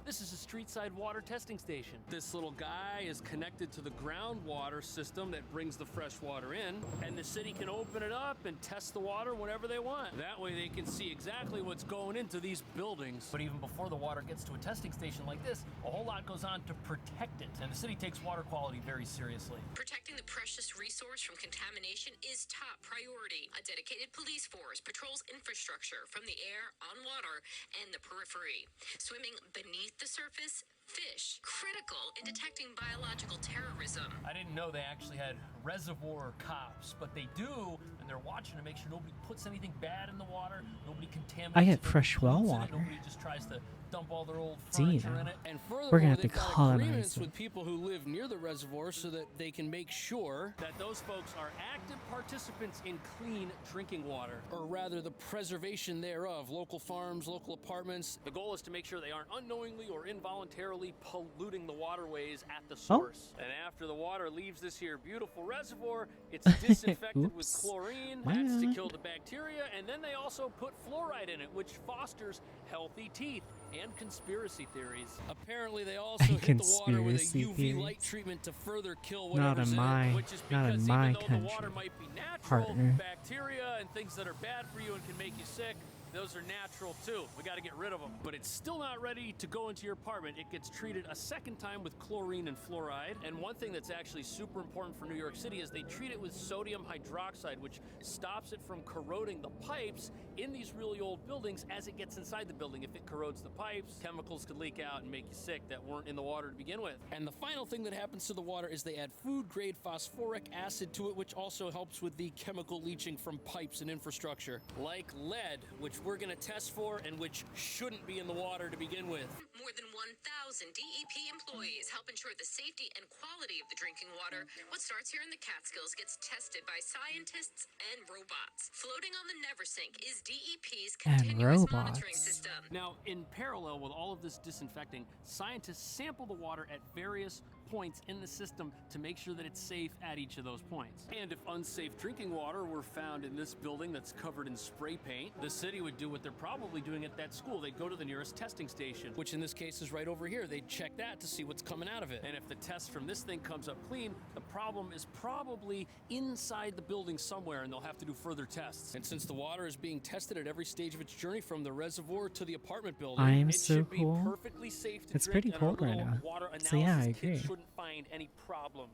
This is a street-side water testing station. This little guy is connected to the groundwater system that brings the fresh water in, and the city can open it up and test the water whenever they want. That way they can see exactly what's going into these buildings. But even before the water gets to a testing station like this, a whole lot goes on to protect it, and the city takes water quality very seriously. Protecting the precious resource from contamination is top priority. A dedicated police force patrols infrastructure from the air, on water, and the periphery. Swimming beneath the surface, fish, critical in detecting biological terrorism. I didn't know they actually had reservoir cops, but they do, and they're watching to make sure nobody puts anything bad in the water, nobody contaminates I get it, fresh well pollutes it, water. nobody just tries to dump all their old Dino. furniture in it. And We're furthermore, gonna have to they've got colonize agreements it. with people who live near the reservoir so that they can make sure that those folks are active participants in clean drinking water, or rather the preservation thereof. Local farms, local apartments. The goal is to make sure they aren't unknowingly or involuntarily polluting the waterways at the source. And after the water leaves this here beautiful reservoir, it's disinfected with chlorine. My That's to bad. kill the bacteria, and then they also put fluoride in it, which fosters healthy teeth and conspiracy theories. Apparently, they also hit the water with a Conspiracy UV light theories. treatment to further kill Not whatever's in in my- it, which is not in because my even though the water country, might be natural, partner. bacteria and things that are bad for you and can make you sick, those are natural too. We got to get rid of them. But it's still not ready to go into your apartment. It gets treated a second time with chlorine and fluoride. And one thing that's actually super important for New York City is they treat it with sodium hydroxide, which stops it from corroding the pipes in these really old buildings as it gets inside the building. If it corrodes the pipes, chemicals could leak out and make you sick that weren't in the water to begin with. And the final thing that happens to the water is they add food-grade phosphoric acid to it, which also helps with the chemical leaching from pipes and infrastructure, like lead, which we're going to test for and which shouldn't be in the water to begin with. More than 1,000 DEP employees help ensure the safety and quality of the drinking water. What starts here in the Catskills gets tested by scientists and robots. Floating on the Neversink is DEP's And continuous monitoring robots. system. Now, in parallel with all of this disinfecting, scientists sample the water at various points in the system to make sure that it's safe at each of those points. And if unsafe drinking water were found in this building that's covered in spray paint, the city would do what they're probably doing at that school. They'd go to the nearest testing station, which in this case is right over here. They'd check that to see what's coming out of it. And if the test from this thing comes up clean, the problem is probably inside the building somewhere, and they'll have to do further tests. And since the water is being tested at every stage of its journey from the reservoir to the apartment building, I'm it so should be cool. perfectly safe to It's drink, pretty and our cold right little now. water So yeah, I analysis kit agree. shouldn't find any problems.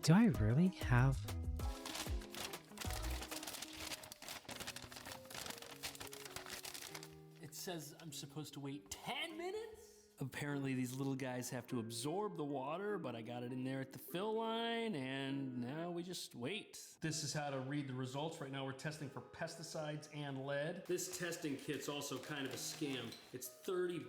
Do I really have? It says I'm supposed to wait 10 minutes? Apparently these little guys have to absorb the water, but I got it in there at the fill line, and now we just wait. This is how to read the results. Right now we're testing for pesticides and lead. This testing kit's also kind of a scam. It's $30,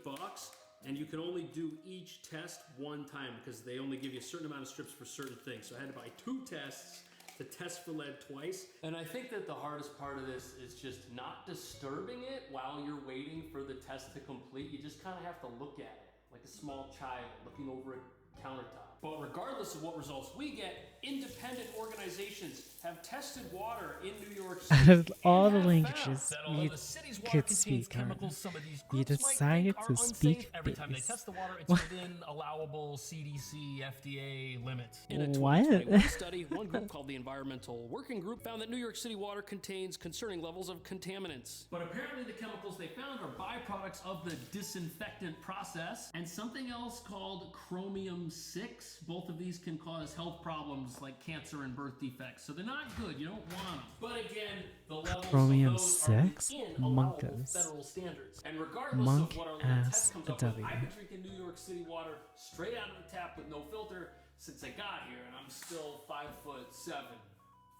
and you can only do each test one time because they only give you a certain amount of strips for certain things. So I had to buy 2 tests to test for lead twice. And I think that the hardest part of this is just not disturbing it while you're waiting for the test to complete. You just kind of have to look at it like a small child looking over a countertop. But regardless of what results we get, independent organizations have tested water in New York City. Out of all and the have languages found that although you the city's water could contains speak on, chemicals some of these you groups might decided think to are speak unsafe, every time they base. test the water, it's within allowable CDC, FDA limits. In a What? 2021 study, one group called the Environmental Working Group found that New York City water contains concerning levels of contaminants. But apparently the chemicals they found are byproducts of the disinfectant process and something else called chromium-6. Both of these can cause health problems like cancer and birth defects, so they're not good. You don't want them. But again, the levels Chromium of those are 6? within allowable Monkus. federal standards. And regardless Monk of what our little ass test comes up W. with, I've been drinking New York City water straight out of the tap with no filter since I got here, and I'm still 5'7".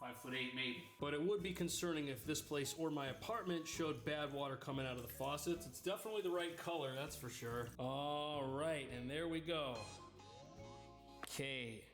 5'8" maybe. But it would be concerning if this place or my apartment showed bad water coming out of the faucets. It's definitely the right color, that's for sure. All right, and there we go. Okay,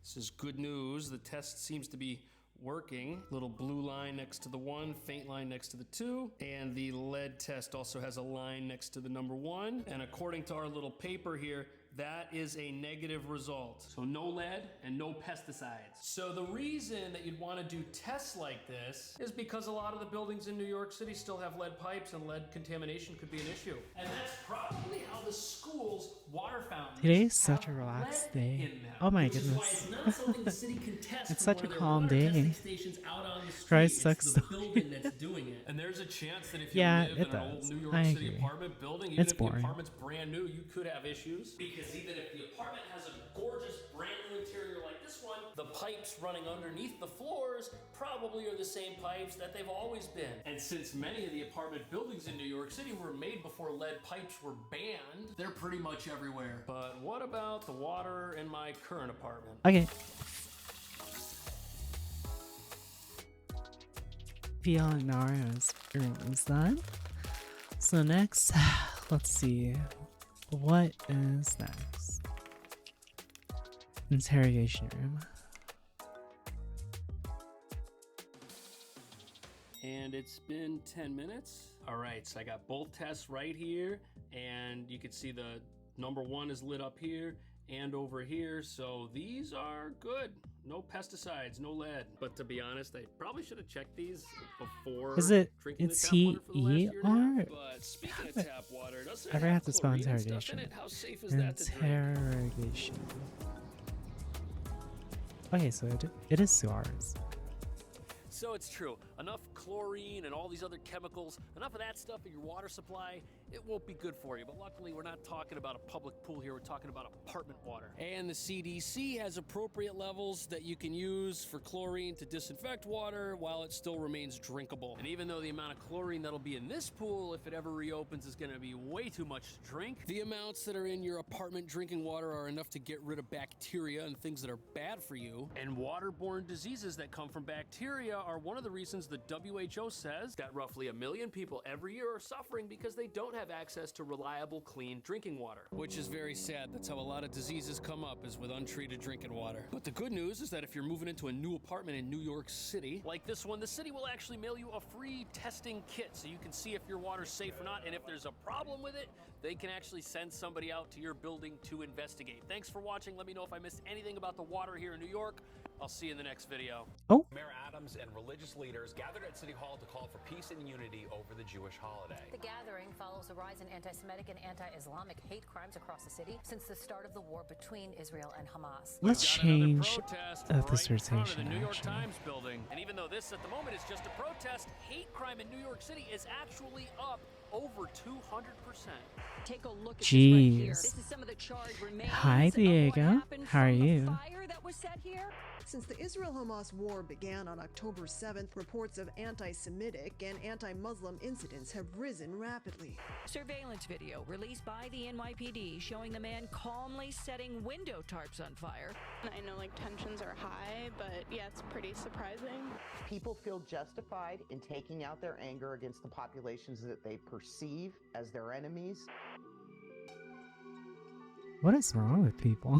this is good news. The test seems to be working. Little blue line next to the 1, faint line next to the 2, and the lead test also has a line next to the number 1. And according to our little paper here, that is a negative result. So no lead and no pesticides. So the reason that you'd want to do tests like this is because a lot of the buildings in New York City still have lead pipes and lead contamination could be an issue. And that's probably how the school's water fountains Today's such a have relaxed lead day. in them, Oh my which is why goodness. it's not something the city can test It's from such one a of their calm water testing day. stations out on the street. Christ It's sucks the so building that's doing it. And there's a chance that if you Yeah, live it in an old does. New York I City agree. apartment building, even It's if boring. the apartment's brand new, you could have issues. Because even if the apartment has a gorgeous brand new interior like this one, the pipes running underneath the floors probably are the same pipes that they've always been. And since many of the apartment buildings in New York City were made before lead pipes were banned, they're pretty much everywhere. But what about the water in my current apartment? Okay. Fionaro's room is done. So next, let's see. What is next? Interrogation room. And it's been 10 minutes. All right, so I got both tests right here, and you can see the number 1 is lit up here and over here, so these are good. No pesticides, no lead. But to be honest, I probably should have checked these before Is it? drinking It's the tap water for the last year and a half. T-E-R? But speaking of tap water, doesn't it Ever have have to spell chlorine and stuff in interrogation? it? How safe is that to drink? Interrogation. Okay, so it is Suarez. So it's true, enough chlorine and all these other chemicals, enough of that stuff in your water supply, it won't be good for you. But luckily, we're not talking about a public pool here. We're talking about apartment water. And the CDC has appropriate levels that you can use for chlorine to disinfect water while it still remains drinkable. And even though the amount of chlorine that'll be in this pool, if it ever reopens, is going to be way too much to drink, the amounts that are in your apartment drinking water are enough to get rid of bacteria and things that are bad for you. And waterborne diseases that come from bacteria are one of the reasons the WHO says that roughly 1 million people every year are suffering because they don't have access to reliable, clean drinking water. Which is very sad. That's how a lot of diseases come up, is with untreated drinking water. But the good news is that if you're moving into a new apartment in New York City, like this one, the city will actually mail you a free testing kit so you can see if your water's safe or not, and if there's a problem with it, they can actually send somebody out to your building to investigate. Thanks for watching. Let me know if I missed anything about the water here in New York. I'll see you in the next video. Oh. Mayor Adams and religious leaders gathered at City Hall to call for peace and unity over the Jewish holiday. The gathering follows a rise in anti-Semitic and anti-Islamic hate crimes across the city since the start of the war between Israel and Hamas. Let's change the Right in front of the dissertation, New York actually. Times building. And even though this at the moment is just a protest, hate crime in New York City is actually up over 200%. Take a look at Jeez. this right here. This is some of the charred remains Hi, of what Diego. happened How are from the you? fire that was set here. Since the Israel-Hamas war began on October 7th, reports of anti-Semitic and anti-Muslim incidents have risen rapidly. Surveillance video released by the NYPD showing the man calmly setting window tarps on fire. I know tensions are high, but yeah, it's pretty surprising. People feel justified in taking out their anger against the populations that they perceive as their enemies. What is wrong with people?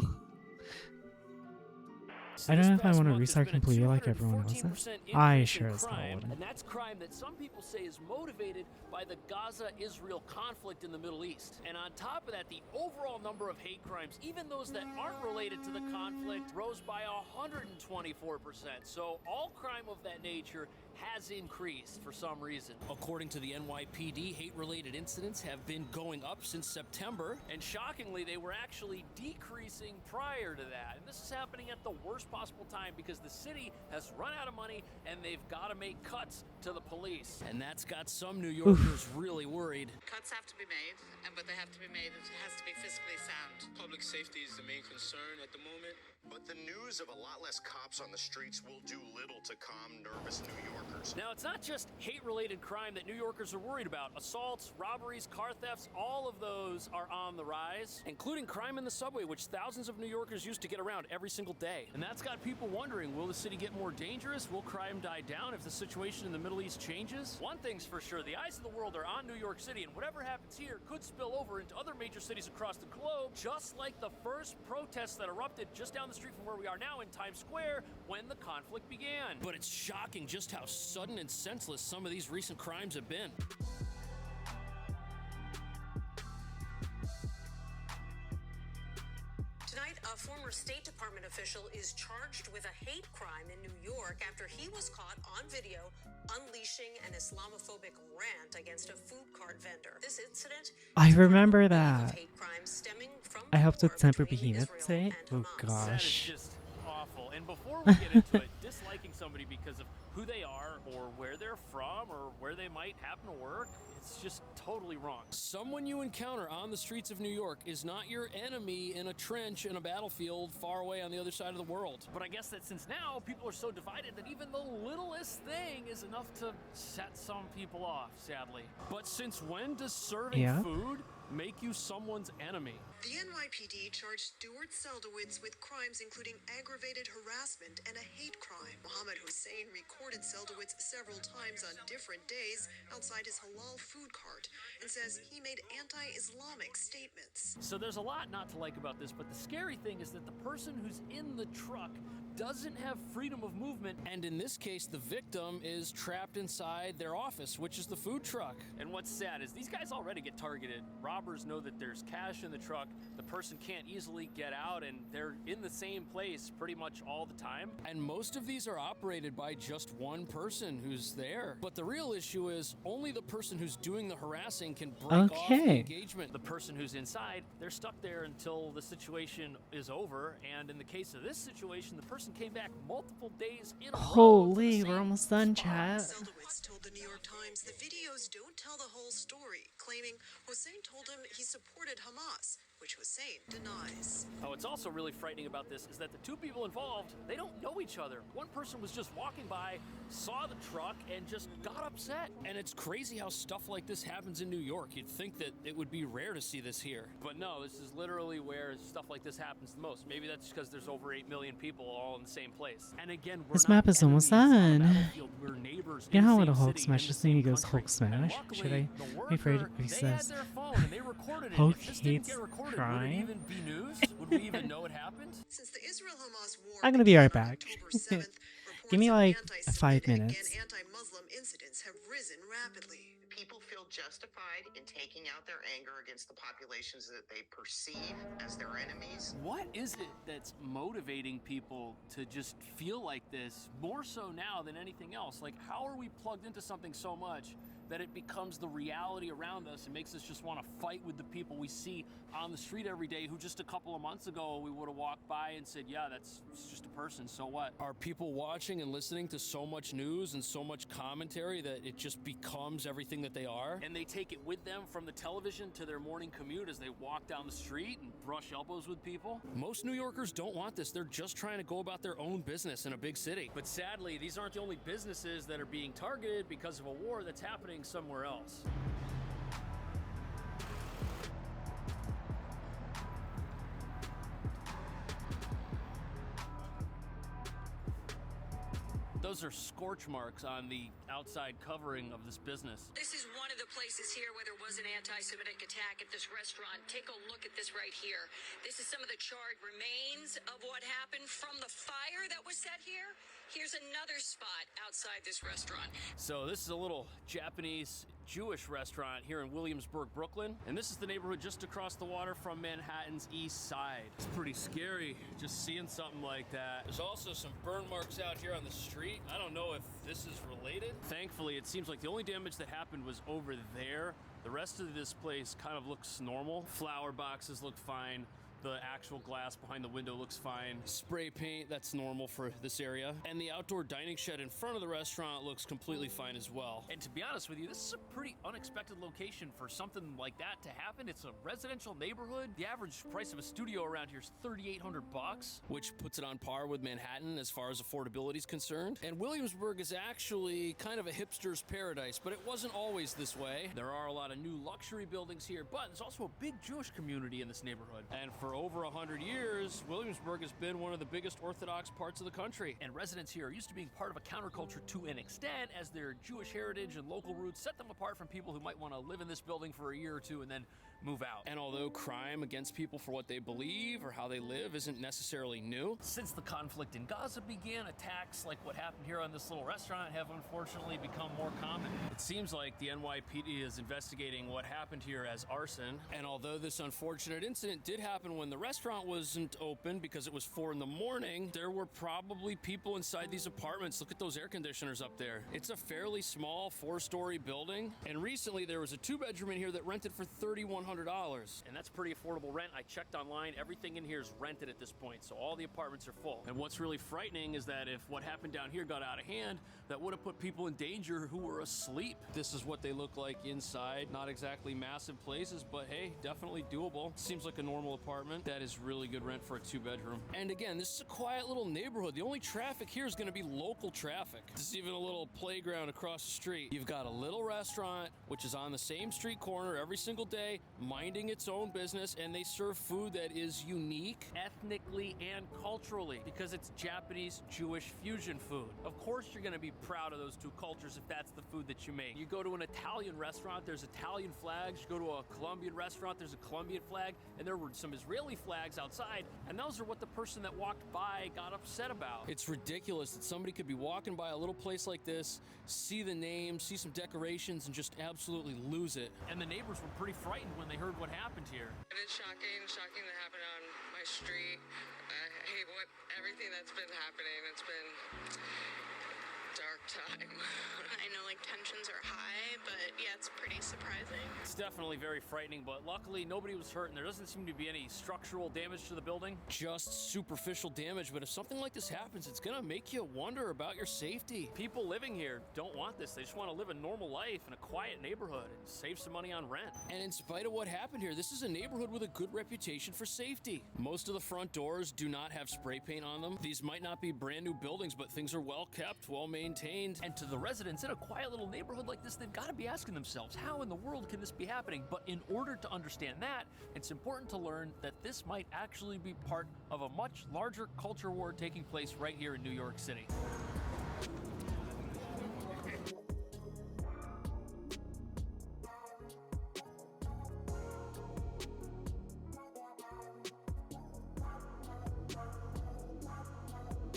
So I don't this know if I past want to month, restart there's been a completely like everyone else. 214% I increase sure in as hell crime, wouldn't. and that's crime that some people say is motivated by the Gaza-Israel conflict in the Middle East. And on top of that, the overall number of hate crimes, even those that aren't related to the conflict, rose by 124%. So all crime of that nature has increased for some reason. According to the NYPD, hate-related incidents have been going up since September, and shockingly, they were actually decreasing prior to that. And this is happening at the worst possible time because the city has run out of money and they've got to make cuts to the police. And that's got some New Yorkers really worried. Cuts have to be made, but they have to be made. It has to be fiscally sound. Public safety is the main concern at the moment. But the news of a lot less cops on the streets will do little to calm nervous New Yorkers. Now, it's not just hate-related crime that New Yorkers are worried about. Assaults, robberies, car thefts, all of those are on the rise, including crime in the subway, which thousands of New Yorkers used to get around every single day. And that's got people wondering, will the city get more dangerous? Will crime die down if the situation in the Middle East changes? One thing's for sure, the eyes of the world are on New York City, and whatever happens here could spill over into other major cities across the globe, just like the first protests that erupted just down the street from where we are now in Times Square when the conflict began. But it's shocking just how sudden and senseless some of these recent crimes have been. Tonight, a former State Department official is charged with a hate crime in New York after he was caught on video unleashing an Islamophobic rant against a food cart vendor. This incident I remember that. hate crimes stemming from I helped with Semper Behemoth say. Oh That is gosh. just awful. And before we get into it, disliking somebody because of who they are or where they're from or where they might happen to work, it's just totally wrong. Someone you encounter on the streets of New York is not your enemy in a trench in a battlefield far away on the other side of the world. But I guess that since now people are so divided that even the littlest thing is enough to set some people off, sadly. But since when does serving food make you someone's enemy? The NYPD charged Stuart Seldowitz with crimes including aggravated harassment and a hate crime. Mohammed Hussein recorded Seldowitz several times on different days outside his halal food cart and says he made anti-Islamic statements. So there's a lot not to like about this, but the scary thing is that the person who's in the truck doesn't have freedom of movement, and in this case, the victim is trapped inside their office, which is the food truck. And what's sad is these guys already get targeted. robbers know that there's cash in the truck, the person can't easily get out, and they're in the same place pretty much all the time. And most of these are operated by just one person who's there. But the real issue is only the person who's doing the harassing can break off the engagement. The person who's inside, they're stuck there until the situation is over. And in the case of this situation, the person came back multiple days in a row. Holy, we're almost done, chat. Seldowitz told the New York Times the videos don't tell the whole story, claiming Hussein told him he supported Hamas, which Hussein denies. Oh, what's also really frightening about this is that the two people involved, they don't know each other. One person was just walking by, saw the truck, and just got upset. And it's crazy how stuff like this happens in New York. You'd think that it would be rare to see this here. But no, this is literally where stuff like this happens the most. Maybe that's because there's over 8 million people all in the same place. And again, This map is almost done. You know how with a Hulk smash, this thing he goes Hulk smash? Should I be afraid if he says Hulk hates crime? Even be news? Would we even know it happened? Since the Israel-Hamas war I'm gonna be right back. October 7th, Give me like anti-Semitic 5 minutes. and anti-Muslim incidents have risen rapidly. People feel justified in taking out their anger against the populations that they perceive as their enemies. What is it that's motivating people to just feel like this more so now than anything else? Like, how are we plugged into something so much that it becomes the reality around us and makes us just want to fight with the people we see on the street every day who just a couple of months ago we would have walked by and said, yeah, it's just a person, so what? Are people watching and listening to so much news and so much commentary that it just becomes everything that they are? And they take it with them from the television to their morning commute as they walk down the street and brush elbows with people? Most New Yorkers don't want this. They're just trying to go about their own business in a big city. But sadly, these aren't the only businesses that are being targeted because of a war that's happening somewhere else. Those are scorch marks on the outside covering of this business. This is one of the places here where there was an anti-Semitic attack at this restaurant. Take a look at this right here. This is some of the charred remains of what happened from the fire that was set here. Here's another spot outside this restaurant. So this is a little Japanese Jewish restaurant here in Williamsburg, Brooklyn. And this is the neighborhood just across the water from Manhattan's East Side. It's pretty scary just seeing something like that. There's also some burn marks out here on the street. I don't know if this is related. Thankfully, it seems like the only damage that happened was over there. The rest of this place kind of looks normal. Flower boxes look fine. The actual glass behind the window looks fine. Spray paint, that's normal for this area. And the outdoor dining shed in front of the restaurant looks completely fine as well. And to be honest with you, this is a pretty unexpected location for something like that to happen. It's a residential neighborhood. The average price of a studio around here is $3,800. Which puts it on par with Manhattan as far as affordability is concerned. And Williamsburg is actually kind of a hipster's paradise, but it wasn't always this way. There are a lot of new luxury buildings here, but there's also a big Jewish community in this neighborhood. And for over 100 years, Williamsburg has been one of the biggest Orthodox parts of the country. And residents here are used to being part of a counterculture to an extent, as their Jewish heritage and local roots set them apart from people who might want to live in this building for a year or two and then move out. And although crime against people for what they believe or how they live isn't necessarily new, since the conflict in Gaza began, attacks like what happened here on this little restaurant have unfortunately become more common. It seems like the NYPD is investigating what happened here as arson. And although this unfortunate incident did happen when the restaurant wasn't open because it was 4 in the morning, there were probably people inside these apartments. Look at those air conditioners up there. It's a fairly small 4-story building. And recently there was a 2-bedroom in here that rented for $3,100. And that's pretty affordable rent. I checked online. Everything in here is rented at this point, so all the apartments are full. And what's really frightening is that if what happened down here got out of hand, that would have put people in danger who were asleep. This is what they look like inside. Not exactly massive places, but hey, definitely doable. Seems like a normal apartment. That is really good rent for a 2-bedroom. And again, this is a quiet little neighborhood. The only traffic here is going to be local traffic. There's even a little playground across the street. You've got a little restaurant, which is on the same street corner every single day, minding its own business, and they serve food that is unique ethnically and culturally because it's Japanese Jewish fusion food. Of course you're going to be proud of those two cultures if that's the food that you make. You go to an Italian restaurant, there's Italian flags. You go to a Colombian restaurant, there's a Colombian flag, and there were some Israeli flags outside, and those are what the person that walked by got upset about. It's ridiculous that somebody could be walking by a little place like this, see the name, see some decorations, and just absolutely lose it. And the neighbors were pretty frightened when when they heard what happened here. It is shocking that happened on my street. I hate everything that's been happening. It's been dark time. I know like tensions are high, but yeah, it's pretty surprising. It's definitely very frightening, but luckily nobody was hurt and there doesn't seem to be any structural damage to the building. Just superficial damage, but if something like this happens, it's gonna make you wonder about your safety. People living here don't want this. They just want to live a normal life in a quiet neighborhood and save some money on rent. And in spite of what happened here, this is a neighborhood with a good reputation for safety. Most of the front doors do not have spray paint on them. These might not be brand new buildings, but things are well kept, well maintained. And to the residents in a quiet little neighborhood like this, they've got to be asking themselves, how in the world can this be happening? But in order to understand that, it's important to learn that this might actually be part of a much larger culture war taking place right here in New York City.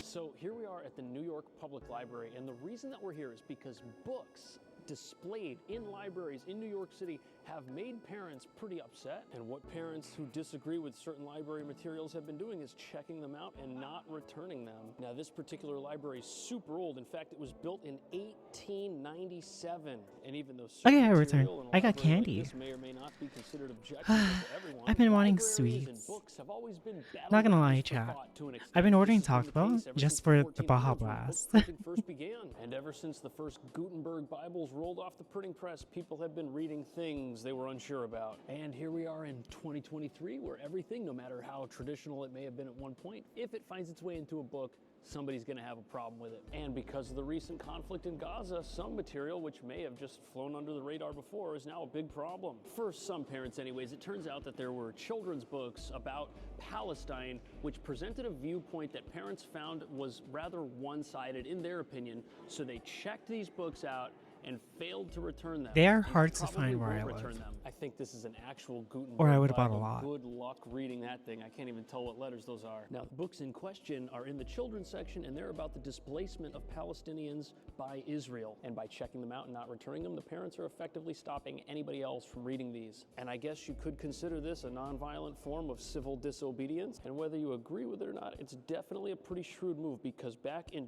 So here we are at the New York Public Library, and the reason that we're here is because books displayed in libraries in New York City have made parents pretty upset. And what parents who disagree with certain library materials have been doing is checking them out and not returning them. Now, this particular library is super old. In fact, it was built in 1897. And even though Okay, I returned. I got candy. This may or may not be considered objectionable to everyone, I've been wanting libraries and sweets. books have always been Not gonna lie, battlegrounds for chat. thought to an extent. I've been ordering This has Taco been the Bell case ever just since for the 1400s Baja when Blast. book printing first began. And ever since the first Gutenberg Bibles rolled off the printing press, people have been reading things they were unsure about. And here we are in 2023, where everything, no matter how traditional it may have been at one point, if it finds its way into a book, somebody's going to have a problem with it. And because of the recent conflict in Gaza, some material which may have just flown under the radar before is now a big problem. For some parents anyways, it turns out that there were children's books about Palestine which presented a viewpoint that parents found was rather one-sided in their opinion, so they checked these books out and failed to return them. They are And hard to probably find where won't I return live. them. I think this is an actual Gutenberg Or I would've bought a Bible. lot. Good luck reading that thing. I can't even tell what letters those are. Now, the books in question are in the children's section, and they're about the displacement of Palestinians by Israel. And by checking them out and not returning them, the parents are effectively stopping anybody else from reading these. And I guess you could consider this a nonviolent form of civil disobedience. And whether you agree with it or not, it's definitely a pretty shrewd move, because back in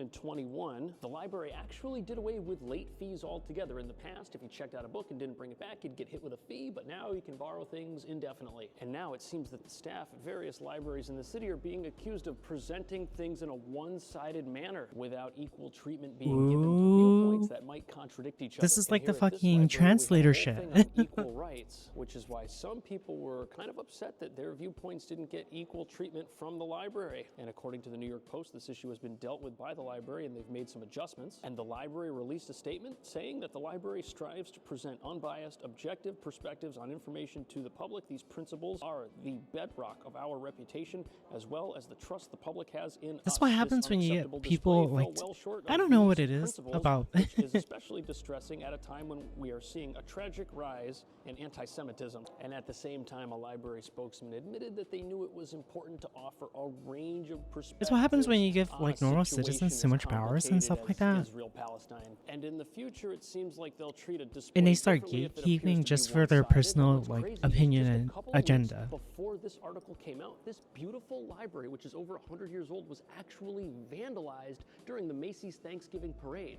2021, the library actually did away with late fees altogether. In the past, if you checked out a book and didn't bring it back, you'd get hit with a fee, but now you can borrow things indefinitely. And now it seems that the staff at various libraries in the city are being accused of presenting things in a one-sided manner without equal treatment being given to viewpoints that might contradict each other. This is And like the here at this fucking library, we have a whole translator thing shit. on equal rights, which is why some people were kind of upset that their viewpoints didn't get equal treatment from the library. And according to the New York Post, this issue has been dealt with by the library, and they've made some adjustments. And the library released a statement saying that the library strives to present unbiased, objective perspectives on information to the public. These principles are the bedrock of our reputation, as well as the trust the public has in us. That's what happens This when you unacceptable get people display like fell well short I of don't know these what it is principles, about which is especially distressing at a time when we are seeing a tragic rise in anti-Semitism. And at the same time, a library spokesman admitted that they knew it was important to offer a range of perspectives. It's what happens when you give on like a normal situation citizens so as much powers and stuff like complicated that. as Israel-Palestine. And in the future, it seems like they'll treat a display And they start differently if it appears to gatekeeping be just for their one-sided. personal What's like crazy is opinion just a and couple of weeks agenda. before this article came out, this beautiful library, which is over 100 years old, was actually vandalized during the Macy's Thanksgiving parade.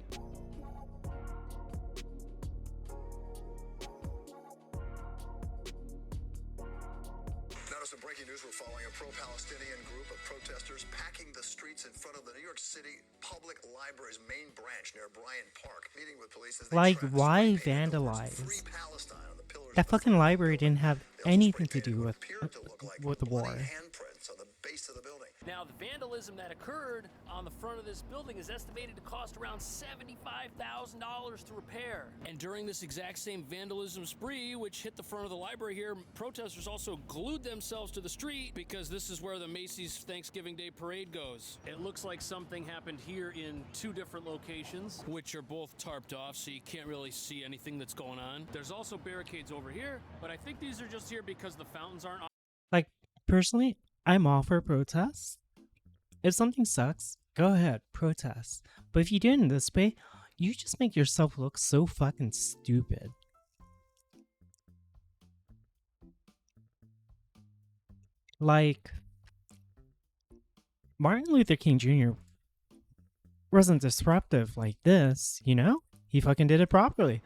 Now to some breaking news we're following. A pro-Palestinian group of protesters packing the streets in front of the New York City Public Library's main branch near Bryant Park, meeting with police as they Like, track why spray painted over vandalize? Free Palestine on the pillars That of the fucking library didn't have anything to do with the war. handprints on the base of the building. Now, the vandalism that occurred on the front of this building is estimated to cost around $75,000 to repair. And during this exact same vandalism spree, which hit the front of the library here, protesters also glued themselves to the street because this is where the Macy's Thanksgiving Day Parade goes. It looks like something happened here in two different locations, which are both tarped off, so you can't really see anything that's going on. There's also barricades over here, but I think these are just here because the fountains aren't. Like, personally, I'm all for protests. If something sucks, go ahead, protest. But if you do it in this way, you just make yourself look so fucking stupid. Like, Martin Luther King Jr. wasn't disruptive like this, you know? He fucking did it properly.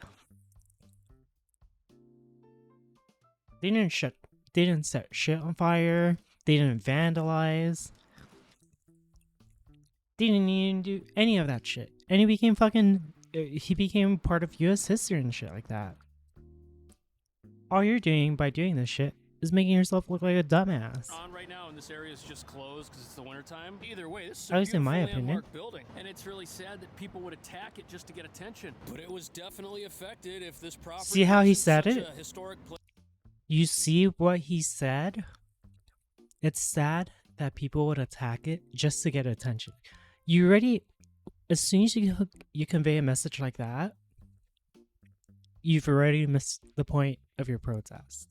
They didn't set shit on fire. They didn't vandalize. They didn't even do any of that shit. And he became part of US history and shit like that. All you're doing by doing this shit is making yourself look like a dumbass. On right now, and this area is just closed because it's the wintertime. Either way, this is At least in my beautiful opinion. landmark building, and it's really sad that people would attack it just to get attention. But it was definitely affected if this property. See how he wasn't said such it? a historic place. You see what he said? It's sad that people would attack it just to get attention. You already, as soon as you convey a message like that, you've already missed the point of your protest.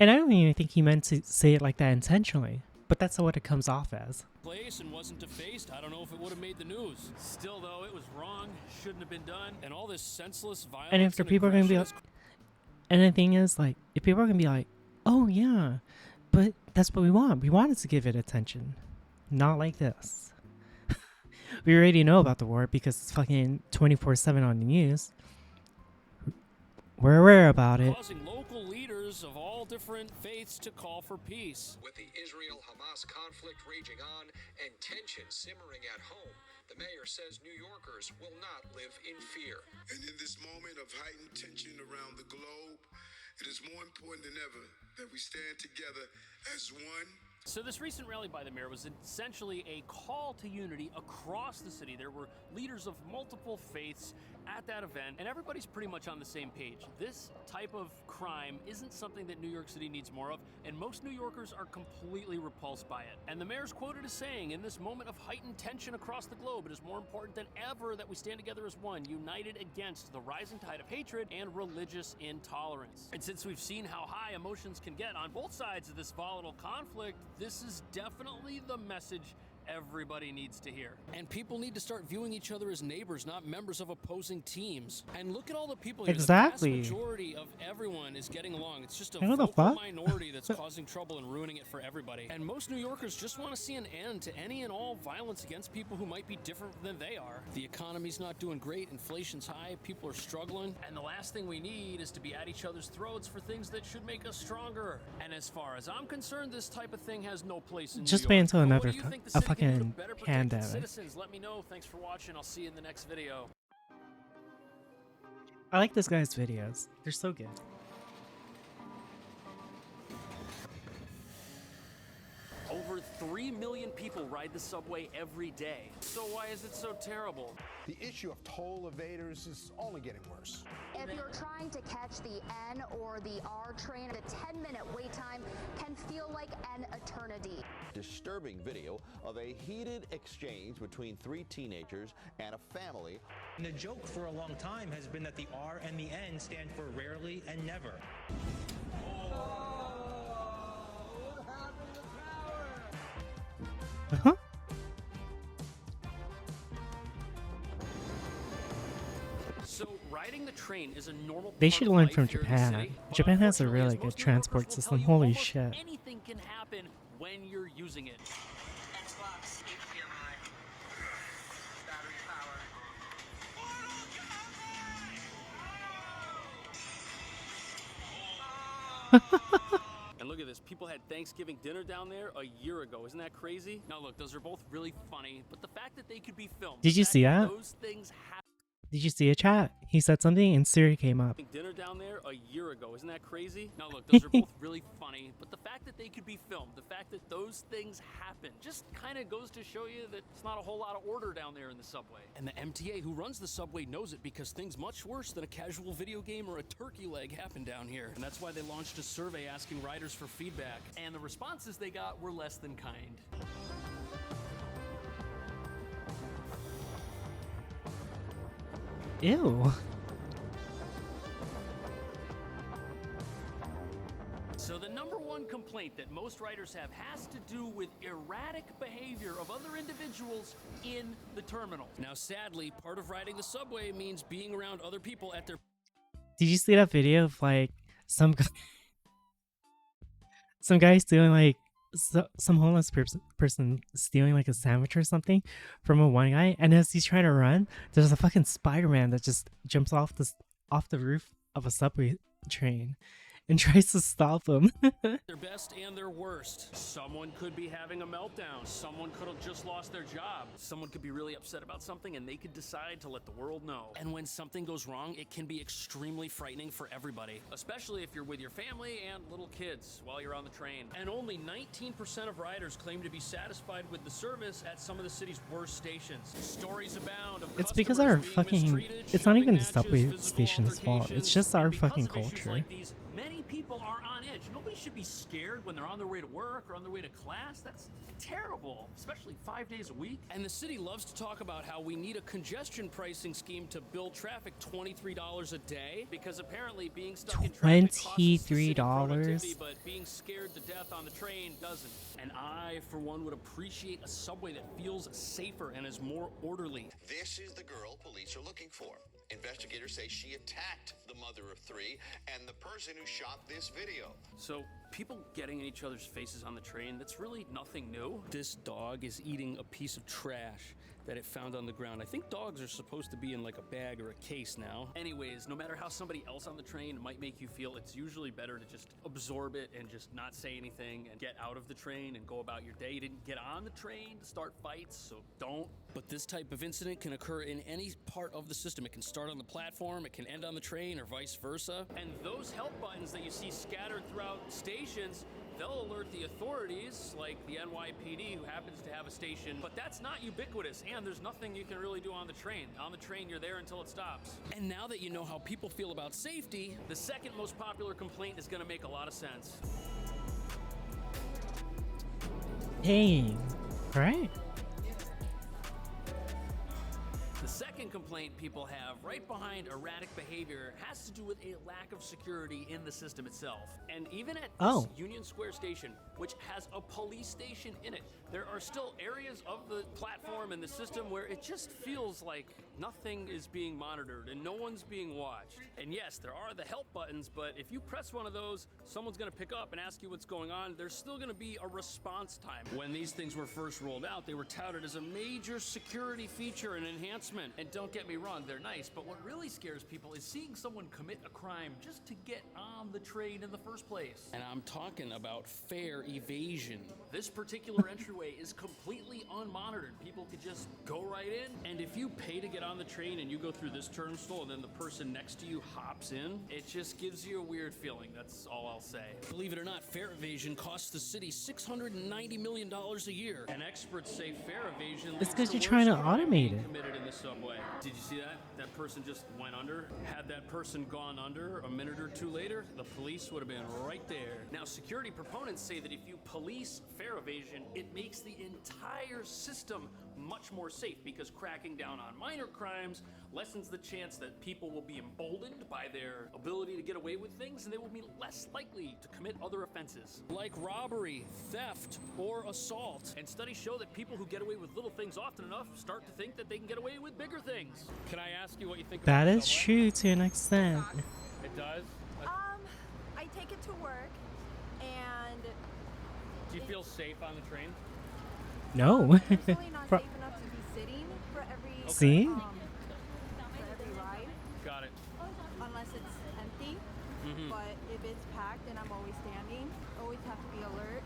And I don't even think he meant to say it like that intentionally, but that's what it comes off as. Place and wasn't defaced, I don't know if it would have made the news. Still, though, it was wrong, shouldn't have been done, and all this senseless violence. And if the people are gonna be like, and the thing is, like, if people are gonna be like, oh yeah, but that's what we want. We wanted to give it attention. Not like this. We already know about the war because it's fucking 24/7 on the news. We're aware about it. Causing local leaders of all different faiths to call for peace. With the Israel-Hamas conflict raging on and tension simmering at home, the mayor says New Yorkers will not live in fear. And in this moment of heightened tension around the globe, it is more important than ever that we stand together as one. So this recent rally by the mayor was essentially a call to unity across the city. There were leaders of multiple faiths at that event, and everybody's pretty much on the same page. This type of crime isn't something that New York City needs more of, and most New Yorkers are completely repulsed by it. And the mayor's quoted as saying, in this moment of heightened tension across the globe, it is more important than ever that we stand together as one, united against the rising tide of hatred and religious intolerance. And since we've seen how high emotions can get on both sides of this volatile conflict, this is definitely the message everybody needs to hear. And people need to start viewing each other as neighbors, not members of opposing teams. And look at all the people here. Exactly. The vast majority of everyone is getting along. It's just a You know the vocal fuck? minority that's causing trouble and ruining it for everybody. And most New Yorkers just want to see an end to any and all violence against people who might be different than they are. The economy's not doing great, inflation's high, people are struggling, and the last thing we need is to be at each other's throats for things that should make us stronger. And as far as I'm concerned, this type of thing has no place in Just New wait York. until But another what do you think the a city can do to fucking better protect its pandemic. citizens? Let me know. Thanks for watching. I'll see you in the next video. I like this guy's videos. They're so good. Over 3 million people ride the subway every day. So why is it so terrible? The issue of toll evaders is only getting worse. If you're trying to catch the N or the R train, the 10-minute wait time can feel like an eternity. Disturbing video of a heated exchange between 3 teenagers and a family. And the joke for a long time has been that the R and the N stand for rarely and never. Uh-huh. So riding the train is a normal They part should of learn life from here in the Japan. city, but Japan has a unfortunately, really as good most New Yorkers transport will system. tell you, Holy almost shit. Anything can happen when you're using it. Xbox HDMI. Battery power. And look at this, people had Thanksgiving dinner down there a year ago. Isn't that crazy? Now look, those are both really funny, but the fact that they could be filmed. Did you the fact see that? Those things happen. Did you see a chat? He said something and Siri came up. Dinner down there a year ago. Isn't that crazy? Now look, those are both really funny, but the fact that they could be filmed, the fact that those things happen, just kind of goes to show you that it's not a whole lot of order down there in the subway. And the MTA who runs the subway knows it because things much worse than a casual video game or a turkey leg happen down here. And that's why they launched a survey asking riders for feedback. And the responses they got were less than kind. Ew. So the number one complaint that most riders have has to do with erratic behavior of other individuals in the terminal. Now, sadly, part of riding the subway means being around other people at their... Did you see that video of like some guy some guy stealing like some homeless person stealing like a sandwich or something from a one guy, and as he's trying to run, there's a fucking Spider-Man that just jumps off the roof of a subway train and tries to stop him. Their best and their worst. Someone could be having a meltdown. Someone could have just lost their job. Someone could be really upset about something and they could decide to let the world know. And when something goes wrong, it can be extremely frightening for everybody, especially if you're with your family and little kids while you're on the train. And only 19% of riders claim to be satisfied with the service at some of the city's worst stations. Stories abound of It's because our fucking, it's not even the subway station's fault. It's just our fucking culture. Like these, many people are on edge. Nobody should be scared when they're on their way to work or on their way to class. That's terrible, especially 5 days a week. And the city loves to talk about how we need a congestion pricing scheme to build traffic $23 a day, because apparently being stuck in traffic costs the city productivity, but being scared to death on the train doesn't. And I, for one, would appreciate a subway that feels safer and is more orderly. This is the girl police are looking for. Investigators say she attacked the mother of three and the person who shot this video. So, people getting in each other's faces on the train, that's really nothing new. This dog is eating a piece of trash that it found on the ground. I think dogs are supposed to be in like a bag or a case now. Anyways, no matter how somebody else on the train might make you feel, it's usually better to just absorb it and just not say anything and get out of the train and go about your day. You didn't get on the train to start fights, so don't. But this type of incident can occur in any part of the system. It can start on the platform, it can end on the train, or vice versa. And those help buttons that you see scattered throughout stations, they'll alert the authorities, like the NYPD, who happens to have a station, but that's not ubiquitous, and there's nothing you can really do on the train. On the train, you're there until it stops. And now that you know how people feel about safety, the second most popular complaint is gonna make a lot of sense. Hey, right? The second complaint people have, right behind erratic behavior, has to do with a lack of security in the system itself. And even at this Union Square station, which has a police station in it, there are still areas of the platform and the system where it just feels like nothing is being monitored and no one's being watched. And yes, there are the help buttons, but if you press one of those, someone's gonna pick up and ask you what's going on. There's still gonna be a response time. When these things were first rolled out, they were touted as a major security feature and enhancement. And don't get me wrong, they're nice, but what really scares people is seeing someone commit a crime just to get on the train in the first place. And I'm talking about fare evasion. This particular entryway is completely unmonitored. People could just go right in, and if you pay to get on the train and you go through this turnstile and then the person next to you hops in, it just gives you a weird feeling. That's all I'll say. Believe it or not, fare evasion costs the city $690 million a year. And experts say fare evasion It's because you're trying to automate it. Committed in the subway. Did you see that? That person just went under. Had that person gone under a minute or two later, the police would have been right there. Now, security proponents say that if you police fare evasion, it makes the entire system much more safe, because cracking down on minor crimes lessens the chance that people will be emboldened by their ability to get away with things, and they will be less likely to commit other offenses like robbery, theft, or assault. And studies show that people who get away with little things often enough start to think that they can get away with bigger things. Can I ask you what you think That about is true to an extent. It does? I take it to work, and Do you feel safe on the train? No. it's really not safe enough to be sitting for every See? for every ride. Got it. Unless it's empty. Mhm. But if it's packed, then I'm always standing. Always have to be alert.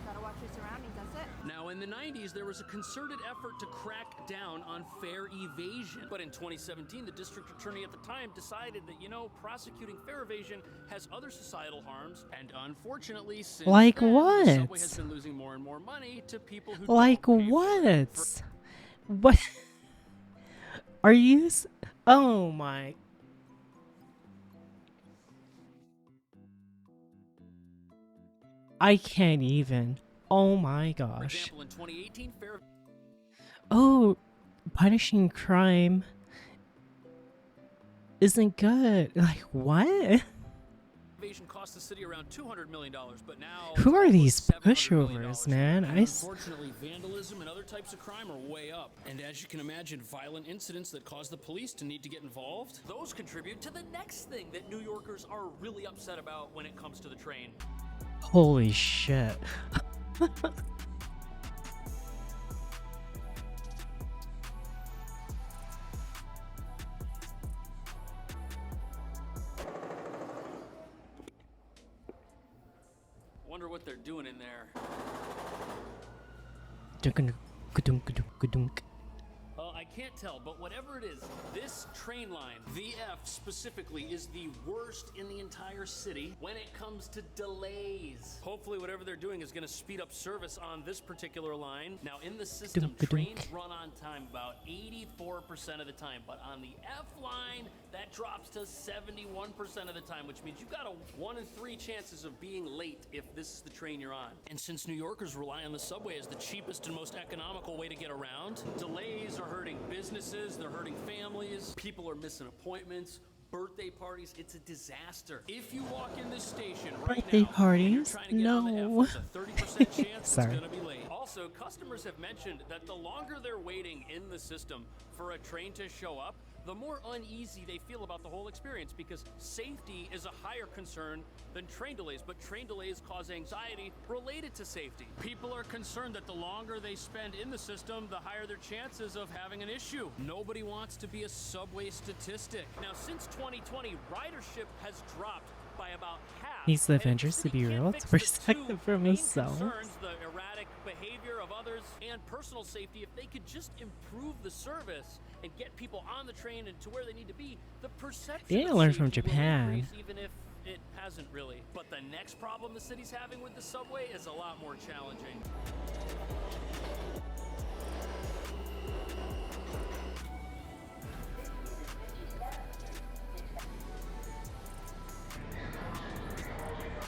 Gotta watch your surroundings. That's it. Now, in the 90s, there was a concerted effort to crack down on fare evasion. But in 2017, the district attorney at the time decided that, prosecuting fare evasion has other societal harms. And unfortunately, since Like then, what? the subway has been losing more and more money to people who Like don't pay for it. what? What? Are you? Oh my. I can't even. Oh my For gosh. example, in 2018, fare Oh, punishing crime isn't good. Like what? evasion cost the city around $200 million, but now Who are these $700 million. pushovers, man? And unfortunately, vandalism and other types of crime are way up. And as you can imagine, violent incidents that cause the police to need to get involved, Those contribute to the next thing that New Yorkers are really upset about when it comes to the train. Holy shit. Wonder what they're doing in there. I can't tell, but whatever it is, this train line, VF specifically, is the worst in the entire city when it comes to delays. Hopefully whatever they're doing is going to speed up service on this particular line. Now in the system, trains run on time about 84% of the time, but on the F line, that drops to 71% of the time, which means you've got a 1 in 3 chances of being late if this is the train you're on. And since New Yorkers rely on the subway as the cheapest and most economical way to get around, delays are hurting businesses, they're hurting families, people are missing appointments, birthday parties. It's a disaster. If you walk in this station right Birthday now, parties? No. There's a 30% chance Sorry. it's going to be late. Also, customers have mentioned that the longer they're waiting in the system for a train to show up, the more uneasy they feel about the whole experience, because safety is a higher concern than train delays, but train delays cause anxiety related to safety. People are concerned that the longer they spend in the system, the higher their chances of having an issue. Nobody wants to be a subway statistic. Now, since 2020, ridership has dropped by about half. Needs the Avengers to be real. It's perspective from himself. Concerns, the erratic behavior of others, and personal safety. If they could just improve the service and get people on the train and to where they need to be, the perception They of learn safety from will Japan. increase, even if it hasn't really. But the next problem the city's having with the subway is a lot more challenging.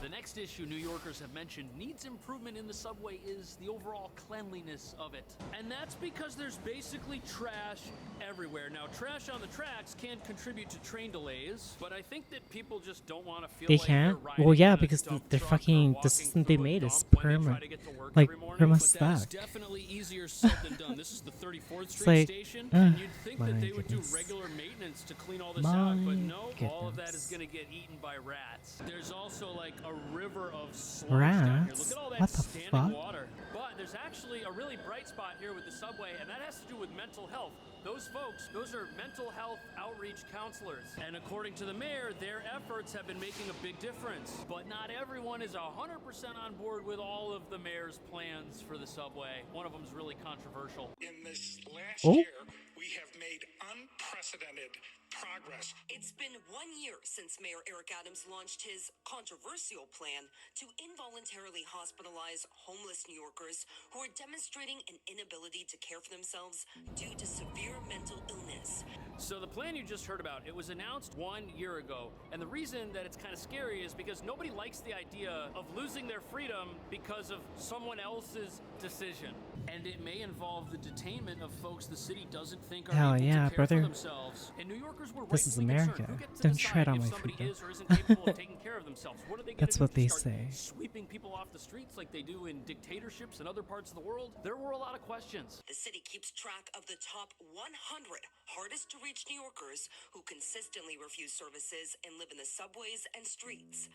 The next issue New Yorkers have mentioned needs improvement in the subway is the overall cleanliness of it. And that's because there's basically trash everywhere. Now, trash on the tracks can contribute to train delays, but I think that people just don't want to feel They like can't? they're Well, yeah, riding in a because dump they're truck or fucking. The walking system through they a made is dump when they perma. try to get to work Like, every morning, perma but that's stuck. definitely easier said than done. This is the 34th Street like, station, and you'd think my that they would do goodness. regular maintenance to clean all this out, but no, all of that goodness. is going to get eaten by rats. There's also like a river of sludge down here. Look Rats? at all that What the standing fuck? water. But there's actually a really bright spot here with the subway, and that has to do with mental health. Those folks, those are mental health outreach counselors. And according to the mayor, their efforts have been making a big difference. But not everyone is 100% on board with all of the mayor's plans for the subway. One of them is really controversial. In this last Oh. year, we have made unprecedented progress. It's been 1 year since Mayor Eric Adams launched his controversial plan to involuntarily hospitalize homeless New Yorkers who are demonstrating an inability to care for themselves due to severe mental illness. So the plan you just heard about, it was announced 1 year ago. And the reason that it's kind of scary is because nobody likes the idea of losing their freedom because of someone else's decision. And it may involve the detainment of folks the city doesn't think are Hell able yeah, to care brother. for themselves. And New Yorkers were This is rightfully America. concerned. Who gets to Don't decide tread on if my somebody freedom. is or isn't capable of taking care of themselves? What are they going That's to do? what they Start say. Sweeping people off the streets like they do in dictatorships in other parts of the world? There were a lot of questions. The city keeps track of the top 100 hardest to reach New Yorkers who consistently refuse services and live in the subways and streets.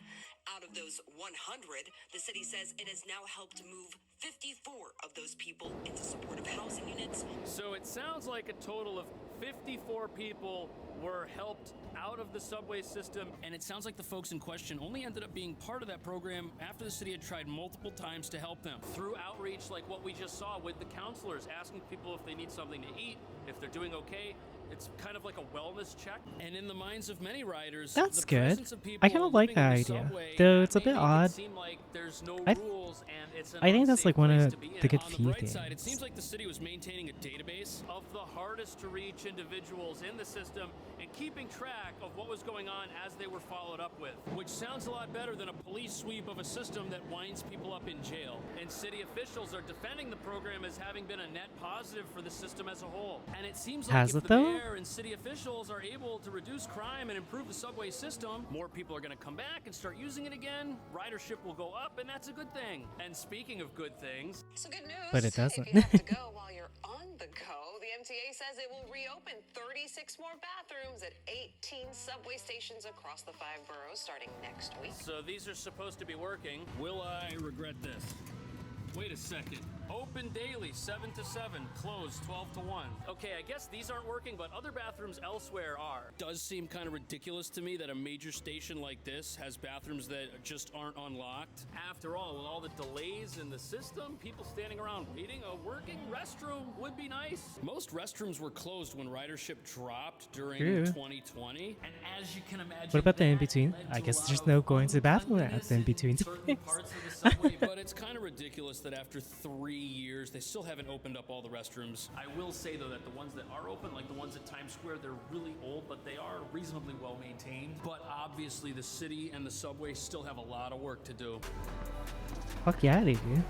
Out of those 100, the city says it has now helped move 54 of those people into supportive housing units. So it sounds like a total of 54 people were helped out of the subway system, and it sounds like the folks in question only ended up being part of that program after the city had tried multiple times to help them through outreach like what we just saw with the counselors, asking people if they need something to eat, if they're doing okay. It's kind of like a wellness check. And in the minds of many riders, That's the good. presence of people I kind of like living in that the idea. subway Though it's a may bit make it odd. seem like there's no I- rules and it's an I think that's unsafe like one place of to be in. the good On the few bright side, it things. seems like the city was maintaining a database of the hardest to reach individuals in the system and keeping track of what was going on as they were followed up with, which sounds a lot better than a police sweep of a system that winds people up in jail. And city officials are defending the program as having been a net positive for the system as a whole. And it seems like Has if it, the though? mayor and city officials are able to reduce crime and improve the subway system, more people are going to come back and start using it again. Ridership will go up, and that's a good thing. And speaking of good things, So good news. But it doesn't. If you have to go while you're on the go, the The MTA says it will reopen 36 more bathrooms at 18 subway stations across the 5 boroughs starting next week. So these are supposed to be working. Will I regret this? Wait a second. Open daily, 7 to 7. Closed, 12 to 1. Okay, I guess these aren't working, but other bathrooms elsewhere are. Does seem kind of ridiculous to me that a major station like this has bathrooms that just aren't unlocked. After all, with all the delays in the system, people standing around waiting, a working restroom would be nice. Most restrooms were closed when ridership dropped during True. 2020. And as you can imagine, What about the in-between? I guess there's no going to the bathroom at the in-between. parts of the subway, but it's kind of ridiculous that after 3 years, they still haven't opened up all the restrooms. I will say, though, that the ones that are open, like the ones at Times Square, they're really old, but they are reasonably well maintained. But obviously, the city and the subway still have a lot of work to do. Fuck yeah, they do.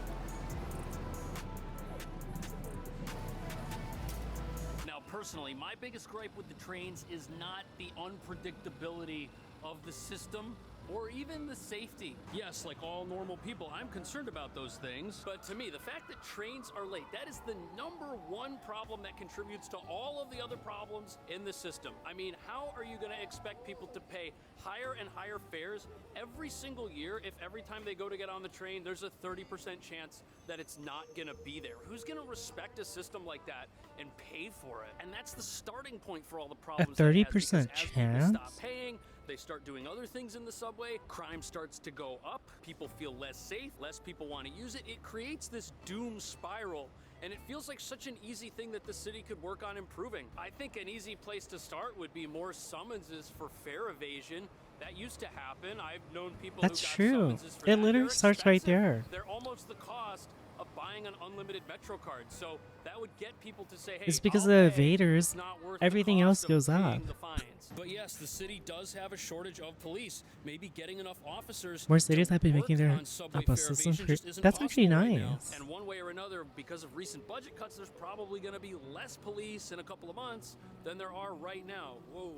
Now, personally, my biggest gripe with the trains is not the unpredictability of the system, or even the safety. Yes, like all normal people, I'm concerned about those things. But to me, the fact that trains are late, that is the #1 problem that contributes to all of the other problems in the system. I mean, how are you going to expect people to pay higher and higher fares every single year if every time they go to get on the train, there's a 30% chance that it's not going to be there? Who's going to respect a system like that and pay for it? And that's the starting point for all the problems. A 30% chance? Stop paying, they start doing other things in the subway, crime starts to go up, people feel less safe, less people want to use it. It creates this doom spiral, and it feels like such an easy thing that the city could work on improving. I think an easy place to start would be more summonses for fare evasion. That used to happen. I've known people That's who got true. summonses for It that. literally They're starts right expensive. there. They're almost the cost of buying an unlimited Metro card. So that would get people to say, hey, It's because I'll of the pay. evaders, It's not worth the everything else cost of goes up. paying the fines. But yes, the city does have a shortage of police. Maybe getting enough officers. More cities to have been work making their on subway bus fare systems evasion pretty- just isn't that's actually possible right now. nice. And one way or another, because of recent budget cuts, there's probably going to be less police in a couple of months than there are right now. Whoa.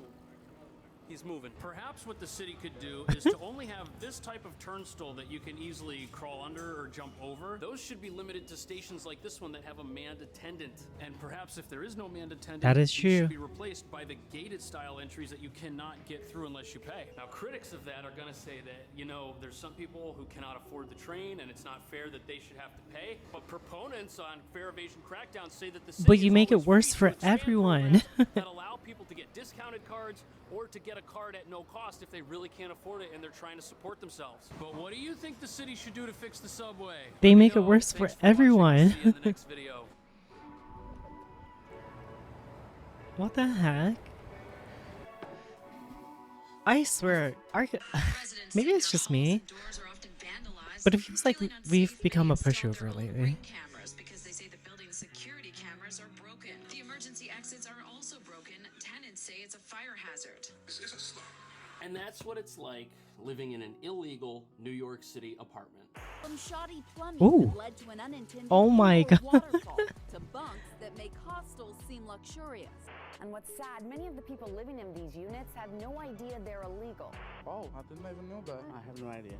He's moving. Perhaps what the city could do is to only have this type of turnstile that you can easily crawl under or jump over. Those should be limited to stations like this one that have a manned attendant. And perhaps if there is no manned attendant, That is these true. should be replaced by the gated style entries that you cannot get through unless you pay. Now, critics of that are going to say that, you know, there's some people who cannot afford the train and it's not fair that they should have to pay. But proponents on fare evasion crackdowns say that the city But you is make it always worse free for to expand everyone. programs that allow people to get discounted cards or to get a card at no cost if they really can't afford it and they're trying to support themselves. But what do you think the city should do to fix the subway? They Let me make it know. worse for Thanks watching. everyone. See you in the next video. What the heck? I swear, maybe it's just me, but it feels like we've become a pushover lately. Cameras because they say the building's security cameras are broken. The emergency exits are also broken. Tenants say it's a fire hazard. And that's what it's like living in an illegal New York City apartment. From shoddy plumbing Ooh. that led to an unintended Oh my indoor God. waterfall to bunks that make hostels seem luxurious. And what's sad, many of the people living in these units have no idea they're illegal. Oh, I didn't even know that. I have no idea.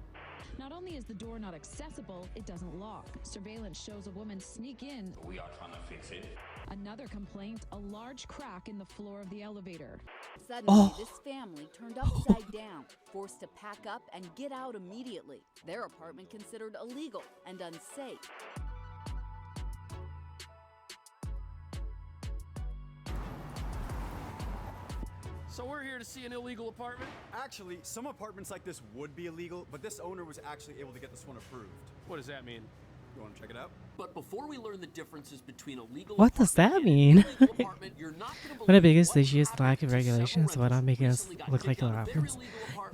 Not only is the door not accessible, it doesn't lock. Surveillance shows a woman sneak in. We are trying to fix it. Another complaint, a large crack in the floor of the elevator. Suddenly, this family turned upside down, forced to pack up and get out immediately. Their apartment considered illegal and unsafe. So we're here to see an illegal apartment? Actually, some apartments like this would be illegal, but this owner was actually able to get this one approved. What does that mean? You want to check it out? But before we learn the differences between a legal What does that mean? apartment, you're not gonna One of the biggest issues is the lack of regulations, so not making us look like rappers.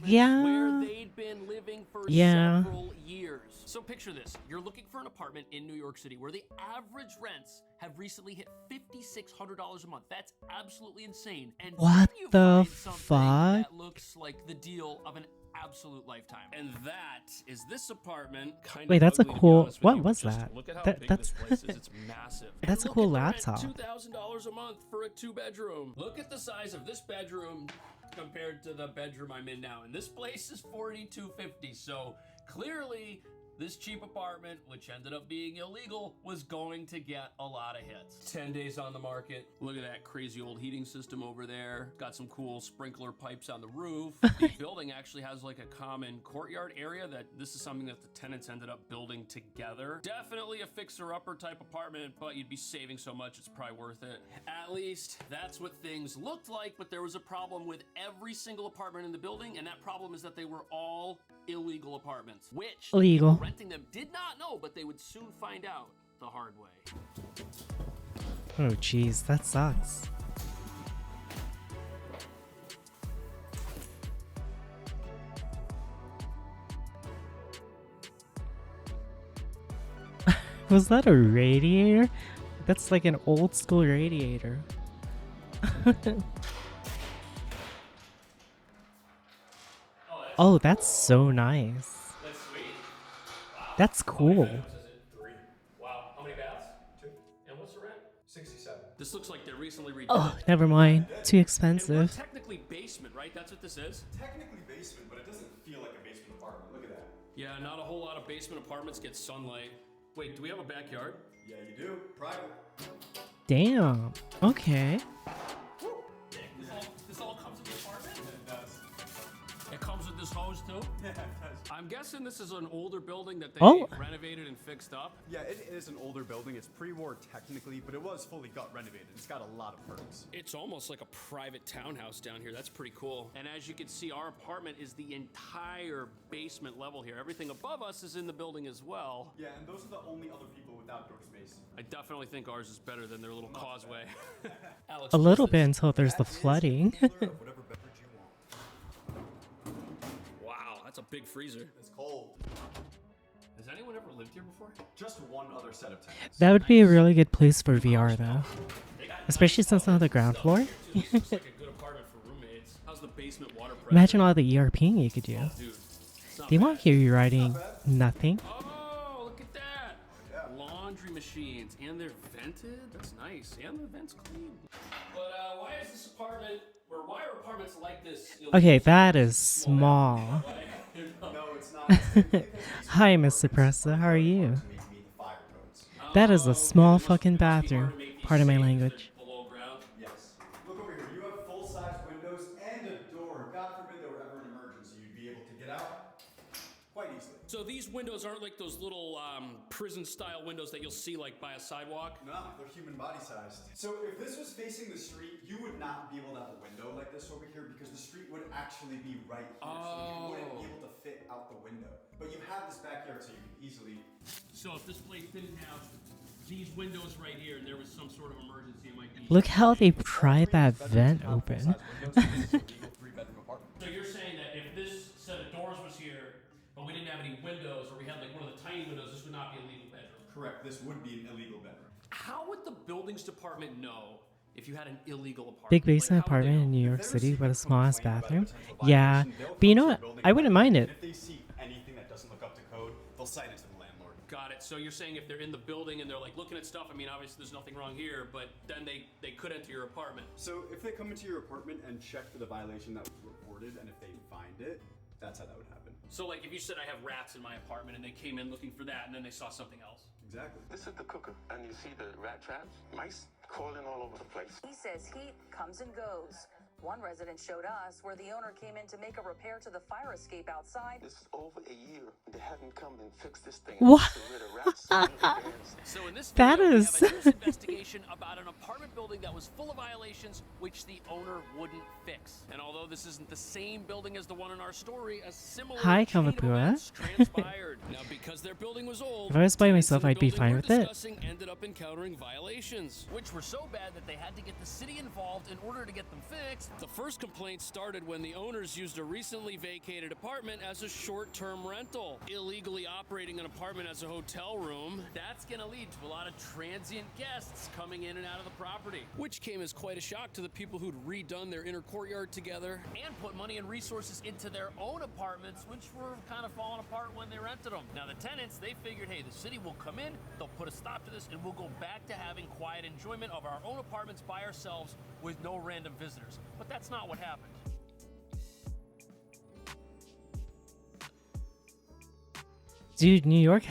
Yeah. where they'd been living for Yeah. several years. So picture this. You're looking for an apartment in New York City where the average rents have recently hit $5,600 a month. That's absolutely insane. And What then you the find something fuck? that looks like the deal of an absolute lifetime. And that is this apartment. Kind Wait, of that's a ugly, to be cool. honest with What you. was Just that? Look at how That- big that's this place is. It's massive. That's a And cool look at the laptop. rent, $2,000 a month for a 2-bedroom. Look at the size of this bedroom compared to the bedroom I'm in now. And this place is $4,250. So clearly this cheap apartment, which ended up being illegal, was going to get a lot of hits. 10 days on the market. Look at that crazy old heating system over there. Got some cool sprinkler pipes on the roof. The building actually has like a common courtyard area that this is something that the tenants ended up building together. Definitely a fixer-upper type apartment, but you'd be saving so much, it's probably worth it. At least that's what things looked like, but there was a problem with every single apartment in the building, and that problem is that they were all illegal apartments, which illegal. people renting them did not know, but they would soon find out the hard way. Oh jeez, that sucks. Was that a radiator? That's like an old school radiator. Oh, that's so nice. That's sweet. Wow. That's cool. Wow, how many baths? 2. And what's the rent? 67. This looks like they recently redid Oh, it. never mind. Too And we're expensive. technically basement, right? That's what this is? Technically basement, but it doesn't feel like a basement apartment. Look at that. Yeah, not a whole lot of basement apartments get sunlight. Wait, do we have a backyard? Yeah, you do. Private. Damn. Okay. This all comes with the apartment? It does. It comes with this hose too? Yeah, it does. I'm guessing this is an older building that they Oh. renovated and fixed up. Yeah, it is an older building. It's pre-war technically, but it was fully gut renovated. It's got a lot of perks. It's almost like a private townhouse down here. That's pretty cool. And as you can see, our apartment is the entire basement level here. Everything above us is in the building as well. Yeah, and those are the only other people with outdoor space. I definitely think ours is better than their little causeway. Alex, A little what's bit this? until there's the flooding. Whatever beverage you want. Wow, that's a big freezer. It's cold. Has anyone ever lived here before? Just one other set of tenants. That would be a really good place for VR though. Especially since it's on the ground floor. This looks like a good apartment for roommates. How's the basement water pressure? Imagine all the ERPing you could do. Dude, it's not They bad. won't hear you writing nothing. Oh, look at that. Laundry machines, and they're vented. That's nice, and the vent's clean. But why is this apartment, or why are apartments like this illegal? Okay, that is small. No, it's not. Hi, Mr. Pressa, how are you? That is a small fucking bathroom. Pardon my language. Below ground. Yes. Look over here. You have full-size windows and a door. God forbid there were ever an emergency. You'd be able to get out quite easily. So these windows aren't like those little prison-style windows that you'll see like by a sidewalk? No, they're human body-sized. So if this was facing the street, you would not be able to have a window like this over here because the street would actually be right here. So you wouldn't be able to fit out the window. But you have this backyard so you can easily... So if this place didn't have these windows right here and there was some sort of emergency, it might be... Look how they pried that vent open. So you're saying that if this set of doors was here, but we didn't have any windows, or we had like one of the tiny windows, this would not be a legal bedroom? Correct. This would be an illegal bedroom. How would the buildings department know if you had an illegal apartment? Big basement apartment in New York City with a small ass bathroom. Yeah, but you know what? I wouldn't mind it. If they see anything that doesn't look up to code, they'll cite it to the landlord. Got it. So you're saying if they're in the building and they're like looking at stuff, I mean, obviously there's nothing wrong here, but then they could enter your apartment. So if they come into your apartment and check for the violation that was reported, and if they find it, that's how that would happen. So like if you said I have rats in my apartment and they came in looking for that and then they saw something else. Exactly. This is the cooker, and you see the rat traps, mice crawling all over the place. He says heat comes and goes. One resident showed us where the owner came in to make a repair to the fire escape outside. This is over a year. They haven't come and fixed this thing. What? So in this That video, is- we have a news investigation about an apartment building that was full of violations which the owner wouldn't fix. And although this isn't the same building as the one in our story, a similar Hi, chain of Kawapua. events transpired. Now because their building was old, If I was by tenants in myself, the I'd be building fine we're with it. discussing ended up encountering violations, which were so bad that they had to get the city involved in order to get them fixed. The first complaint started when the owners used a recently vacated apartment as a short-term rental, illegally operating an apartment as a hotel room. That's gonna lead to a lot of transient guests coming in and out of the property, which came as quite a shock to the people who'd redone their inner courtyard together and put money and resources into their own apartments, which were kind of falling apart when they rented them. Now the tenants, they figured, hey, the city will come in, they'll put a stop to this, and we'll go back to having quiet enjoyment of our own apartments by ourselves with no random visitors. But that's not what happened. Dude, New York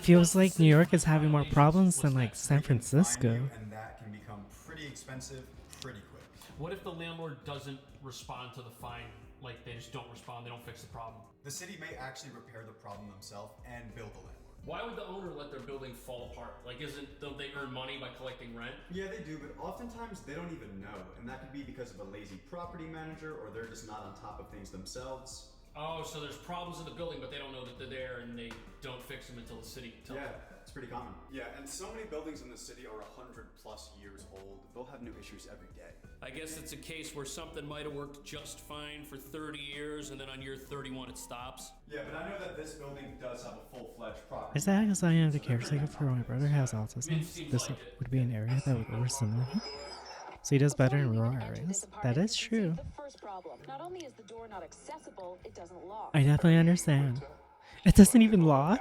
feels like New York is having more problems than like San Francisco. And that can become pretty expensive pretty quick. What if the landlord doesn't respond to the fine? Like they just don't respond, they don't fix the problem. The city may actually repair the problem themselves and bill the landlord. Why would the owner let their building fall apart? Like don't they earn money by collecting rent? Yeah, they do, but oftentimes they don't even know. And that could be because of a lazy property manager or they're just not on top of things themselves. Oh, so there's problems in the building, but they don't know that they're there and they don't fix them until the city tells them. Yeah, it's pretty common. Yeah, and so many buildings in the city are 100+ years old. They'll have new issues every day. I guess it's a case where something might have worked just fine for 30 years and then on year 31 it stops. Yeah, but I know that this building does have a full-fledged property. Is that because I am the caretaker for my brother has autism? This would be an area that would worsen him. So he does better in rural areas. That is true. Not only is the door not accessible, it doesn't lock. I definitely understand. It doesn't even lock?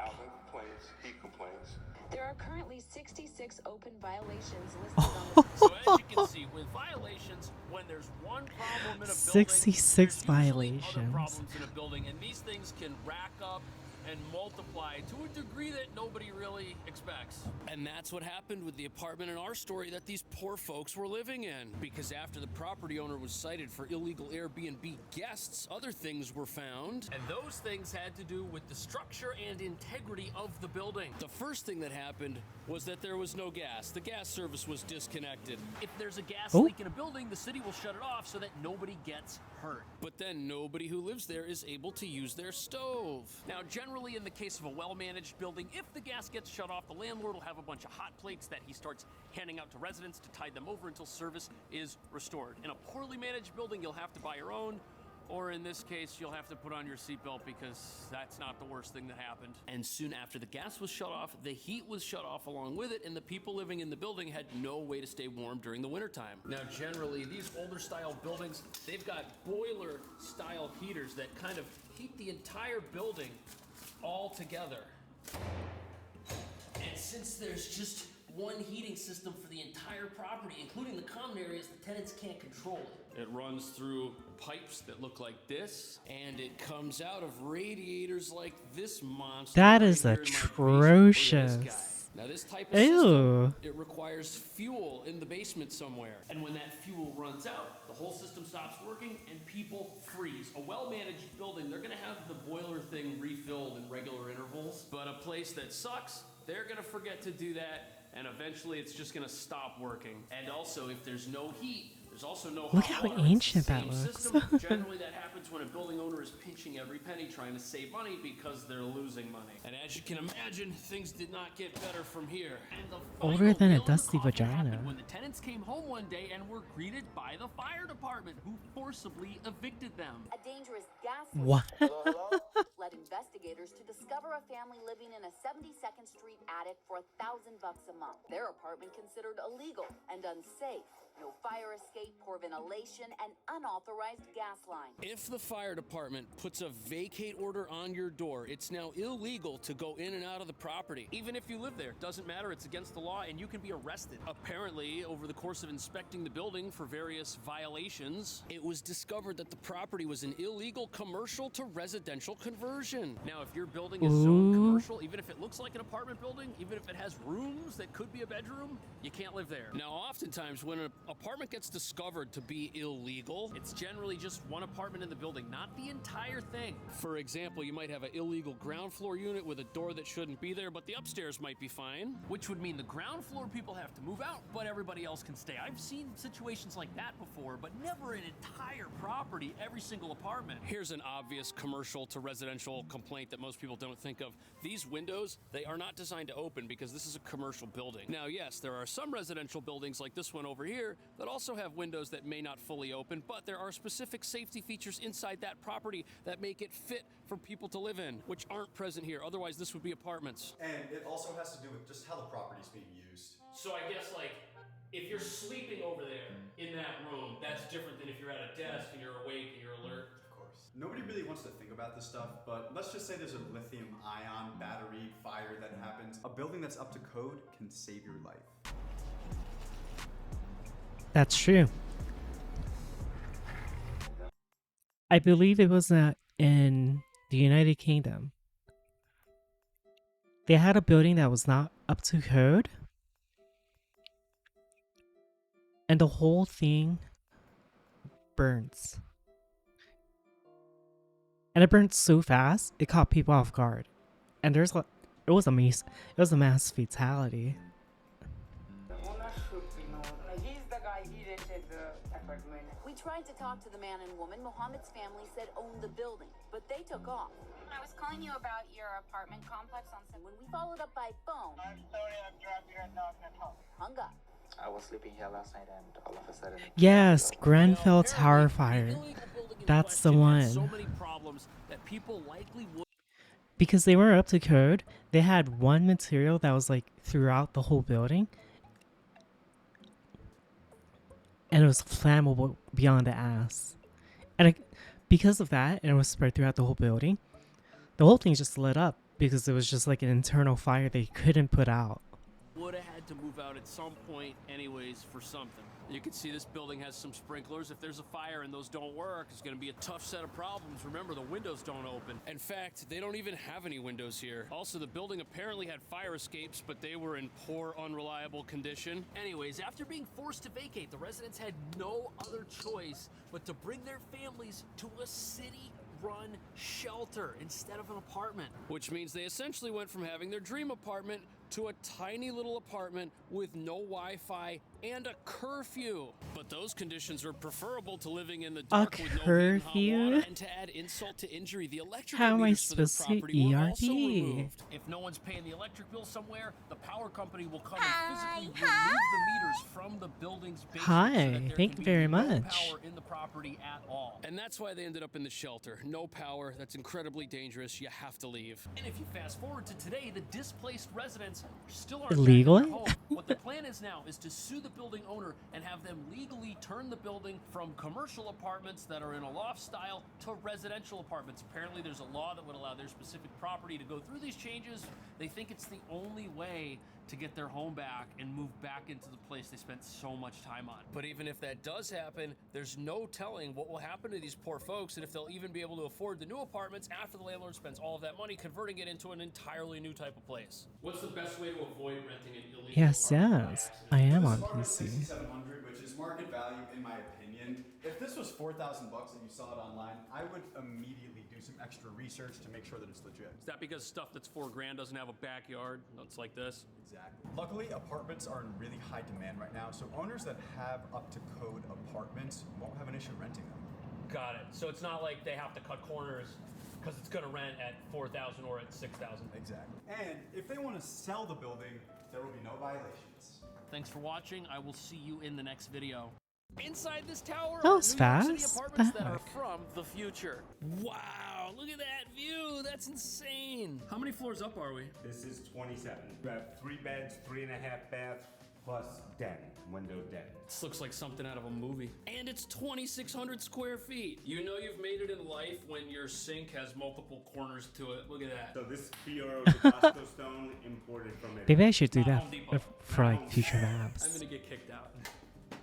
There are currently 66 open violations listed on the So as you can see, with violations, when there's one problem in a building, 66 other violations. problems in a building, and these things can rack up and multiply to a degree that nobody really expects. And that's what happened with the apartment in our story that these poor folks were living in. Because after the property owner was cited for illegal Airbnb guests, other things were found. And those things had to do with the structure and integrity of the building. The first thing that happened was that there was no gas. The gas service was disconnected. If there's a gas leak in a building, the city will shut it off so that nobody gets hurt. But then nobody who lives there is able to use their stove. Now, generally in the case of a well-managed building, if the gas gets shut off, the landlord will have a bunch of hot plates that he starts handing out to residents to tide them over until service is restored. In a poorly managed building, you'll have to buy your own, or in this case, you'll have to put on your seatbelt because that's not the worst thing that happened. And soon after the gas was shut off, the heat was shut off along with it, and the people living in the building had no way to stay warm during the wintertime. Now, generally, these older style buildings, they've got boiler style heaters that kind of heat the entire building all together. And since there's just one heating system for the entire property, including the common areas, the tenants can't control it. It runs through pipes that look like this, and it comes out of radiators like this monster. That is atrocious. Now this type of system, it requires fuel in the basement somewhere. And when that fuel runs out, the whole system stops working and people freeze. A well-managed building, they're gonna have the boiler thing refilled in regular intervals, but a place that sucks, they're gonna forget to do that, and eventually it's just gonna stop working. And also, if there's no heat, there's also no Look hot how water. ancient that System. looks. Generally, that happens when a building owner is pinching every penny trying to save money because they're losing money. And as you can imagine, things did not get better from here. And the Older than a nail in the dusty coffin vagina. happened when the tenants came home one day and were greeted by the fire department, who forcibly evicted them. A dangerous gas What? led investigators to discover a family living in a 72nd Street attic for $1,000 a month. Their apartment considered illegal and unsafe. No fire escape, poor ventilation, and unauthorized gas line. If the fire department puts a vacate order on your door, it's now illegal to go in and out of the property. Even if you live there, doesn't matter, it's against the law and you can be arrested. Apparently, over the course of inspecting the building for various violations, it was discovered that the property was an illegal commercial to residential conversion. Now, if your building is zoned commercial, even if it looks like an apartment building, even if it has rooms that could be a bedroom, you can't live there. Now, oftentimes when an apartment gets discovered to be illegal, it's generally just one apartment in the building, not the entire thing. For example, you might have an illegal ground floor unit with a door that shouldn't be there, but the upstairs might be fine. Which would mean the ground floor people have to move out, but everybody else can stay. I've seen situations like that before, but never an entire property, every single apartment. Here's an obvious commercial to residential complaint that most people don't think of. These windows, they are not designed to open because this is a commercial building. Now, yes, there are some residential buildings like this one over here that also have windows that may not fully open, but there are specific safety features inside that property that make it fit for people to live in, which aren't present here. Otherwise, this would be apartments. And it also has to do with just how the property's being used. So I guess, like, if you're sleeping over there in that room, that's different than if you're at a desk and you're awake and you're alert. Of course. Nobody really wants to think about this stuff, but let's just say there's a lithium-ion battery fire that happens. A building that's up to code can save your life. That's true. I believe it was in the United Kingdom. they had a building that was not up to code, and the whole thing burns. And it burnt so fast, it caught people off guard. And it was a mass fatality. We tried to talk to the man and woman Mohammed's family said owned the building, but they took off. I was calling you about your apartment complex on When we followed up by phone, I'm sorry I'm dropped you at hung up. I was sleeping here last night and all of a sudden... Yes, Grenfell Tower Fire. That's the one. So many problems that people likely would. Because they weren't up to code, they had one material that was like throughout the whole building. And it was flammable beyond the ass. And because of that, and it was spread throughout the whole building, the whole thing just lit up because it was just like an internal fire they couldn't put out. Would have had to move out at some point anyways for something. You can see this building has some sprinklers. If there's a fire and those don't work, it's going to be a tough set of problems. Remember, the windows don't open. In fact, they don't even have any windows here. Also, the building apparently had fire escapes, but they were in poor, unreliable condition. Anyways, after being forced to vacate, the residents had no other choice but to bring their families to a city-run shelter instead of an apartment. Which means they essentially went from having their dream apartment to a tiny little apartment with no Wi-Fi and a curfew. But those conditions are preferable to living in the dark with no heat and hot water. And to add insult to injury, the electrical How am I meters for their supposed to property were also ERP? removed. If no one's paying the electric bill somewhere, the power company will come and physically remove the meters from the building's basement. Hi, so that there thank can you be very no much. power in the property at all. And that's why they ended up in the shelter. No power. That's incredibly dangerous. You have to leave. And if you fast forward to today, the displaced residents still aren't back in Illegally? their home. What the plan is now is to sue the building owner and have them legally turn the building from commercial apartments that are in a loft style to residential apartments. Apparently there's a law that would allow their specific property to go through these changes. They think it's the only way to get their home back and move back into the place they spent so much time on. But even if that does happen, there's no telling what will happen to these poor folks and if they'll even be able to afford the new apartments after the landlord spends all of that money converting it into an entirely new type of place. What's the best way to avoid renting an illegal Yes, apartment? I am on This is PC. 6,700, which is market value in my opinion. If this was $4,000 and you saw it online, I would immediately do some extra research to make sure that it's legit. Is that because stuff that's $4,000 doesn't have a backyard? It's like this? Exactly. Luckily, apartments are in really high demand right now, so owners that have up-to-code apartments won't have an issue renting them. Got it. So it's not like they have to cut corners because it's going to rent at $4,000 or at $6,000. Exactly. And if they want to sell the building, there will be no violations. Thanks for watching. I will see you in the next video. Inside this tower That are was New York City fast. apartments The that are heck? from the future. Wow, look at that view. That's insane. How many floors up are we? This is 27. You have 3 beds, 3.5 baths, plus den, window den. This looks like something out of a movie. And it's 2,600 square feet. You know you've made it in life when your sink has multiple corners to it. Look at that. So this Fioro Tabasco stone imported from Italy. Maybe I should do Not that Home Depot. for like future maps. I'm gonna get kicked out.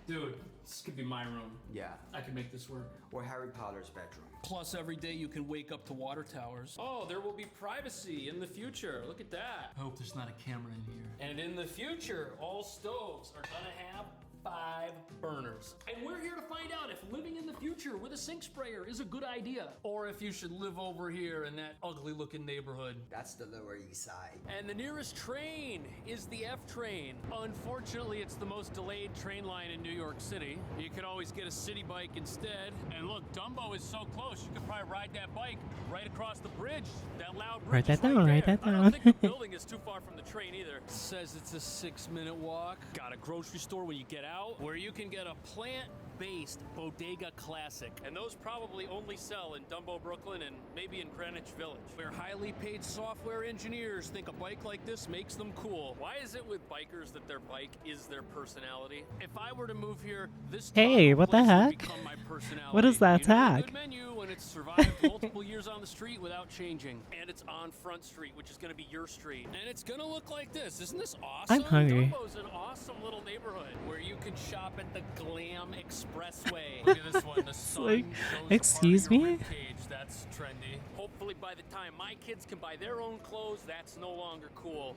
Dude, this could be my room. Yeah. I can make this work. Or Harry Potter's bedroom. Plus, every day you can wake up to water towers. Oh, there will be privacy in the future. Look at that. I hope there's not a camera in here. And in the future, all stoves are gonna have 5 burners. And we're here to find out if living in the future with a sink sprayer is a good idea, or if you should live over here in that ugly looking neighborhood. That's the Lower East Side. And the nearest train is the F train. Unfortunately, it's the most delayed train line in New York City. You can always get a city bike instead. And look, Dumbo is so close, you could probably ride that bike right across the bridge. That loud bridge Write that is right down, write there. that I don't down. think the building is too far from the train either. Says it's a 6-minute walk. Got a grocery store when you get out, where you can get a plant-based Bodega Classic. And those probably only sell in Dumbo, Brooklyn, and maybe in Greenwich Village, where highly paid software engineers think a bike like this makes them cool. Why is it with bikers that their bike is their personality? If I were to move here, this Hey, what the place would heck? become my personality. What is that You know, a tag? good menu when it's survived multiple years on the street without changing. And it's on Front Street, which is going to be your street. And it's going to look like this. Isn't this awesome? I'm hungry. Dumbo's an awesome little neighborhood where you can shop at the Glam Express expressway. Look at this one. The sun Like, shows excuse a part of your me? rib cage. That's trendy. Hopefully by the time my kids can buy their own clothes, that's no longer cool.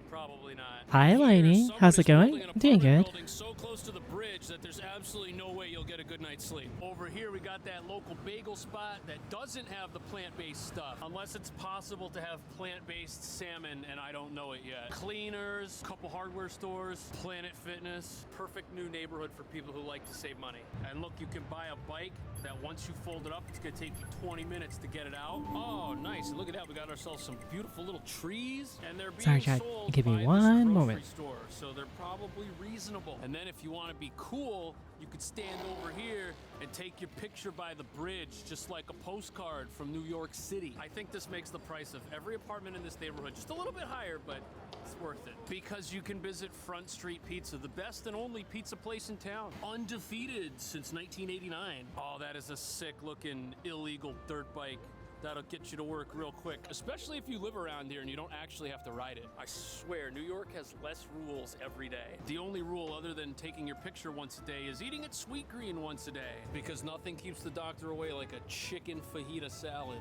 Probably not. Hi, Lainey. How's it going? I'm doing good. Building so close to the bridge that there's absolutely no way you'll get a good night's sleep. Over here, we got that local bagel spot that doesn't have the plant-based stuff, unless it's possible to have plant-based salmon, and I don't know it yet. Cleaners, couple hardware stores, Planet Fitness, perfect new neighborhood for people who like to save money. And look, you can buy a bike that once you fold it up, it's gonna take you 20 minutes to get it out. Oh, nice! And look at that, we got ourselves some beautiful little trees, and they're being Sorry, chat. sold Give me by this one grocery moment. store, so they're probably reasonable. And then if you want to be cool, you could stand over here and take your picture by the bridge, just like a postcard from New York City. I think this makes the price of every apartment in this neighborhood just a little bit higher, but it's worth it. Because you can visit Front Street Pizza, the best and only pizza place in town. Undefeated since 1989. Oh, that is a sick looking illegal dirt bike. That'll get you to work real quick, especially if you live around here and you don't actually have to ride it. I swear, New York has less rules every day. The only rule other than taking your picture once a day is eating at Sweet Green once a day, because nothing keeps the doctor away like a chicken fajita salad.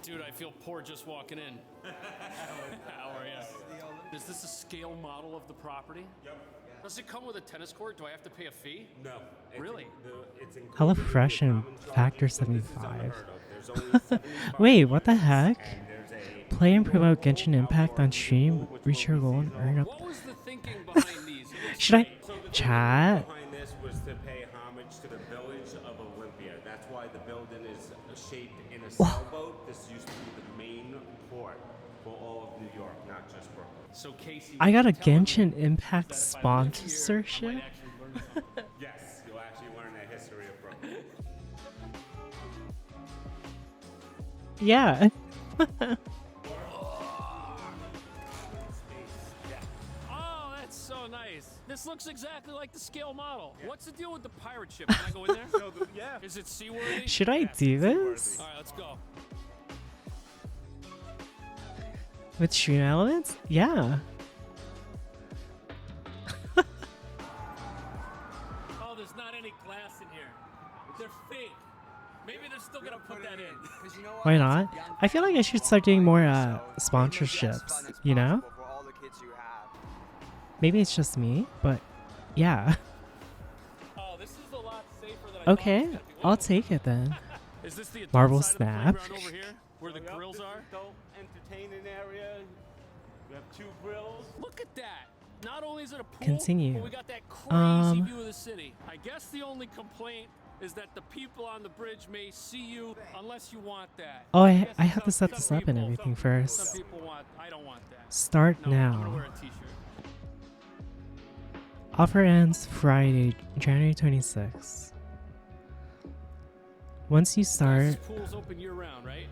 Dude, I feel poor just walking in. How are you? Is this a scale model of the property? Yep. Does it come with a tennis court? Do I have to pay a fee? No. Really? HelloFresh and Factor 75. Wait, what the heck? Play and promote Genshin Impact on stream, reach your goal, and earn up. What was the thinking behind these? Should I chat? Behind this was to pay homage to the village of Olympia. That's why the building is shaped in a sailboat. This used to be the main port for all of New York, not just Brooklyn. So Casey, I got a Genshin Impact sponsorship. Yes, you'll actually learn the history of Brooklyn. Yeah. Oh, that's so nice. This looks exactly like the scale model. What's the deal with the pirate ship? Can I go in there? Yeah. Is it seaworthy? Should I do this? All right, let's go. With stream elements? Yeah. Oh, there's not any glass in here. They're fake. Maybe they're still gonna put that in. Why not? I feel like I should start doing more sponsorships, you know? Maybe it's just me, but yeah. Oh, this is a lot safer than I Okay, I'll take it then. Is this the Marvel adult side of the Snap. playground over here, where the grills are? Adult entertaining area. We have 2 grills. Look at that. Not only is it a pool, Continue. but we got that crazy view of the city. I guess the only complaint is that the people on the bridge may see you unless you want that. Oh, I guess have to set this up and everything Some first. people want, I don't want that. Start No, I'm gonna now. wear a t-shirt. Offer ends Friday, January 26th. Once you start, This pool's open year-round, right?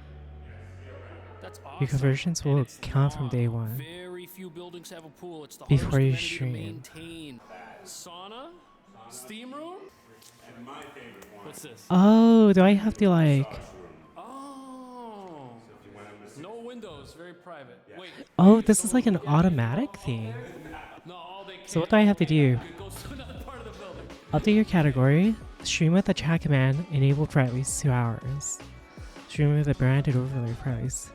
That's awesome. your conversions will count from day one. Very few buildings have a pool. It's the Before hardest you amenity to stream. maintain. Sauna? Steam room? And my favorite one. What's this? Oh, do I have to like... Oh. No windows, very private. Wait. Oh, this is like an automatic thing. No, all they So what do I have to do? It goes to another part of the building. Update your category. Stream with the chat command enabled for at least 2 hours. Stream with a branded overlay price.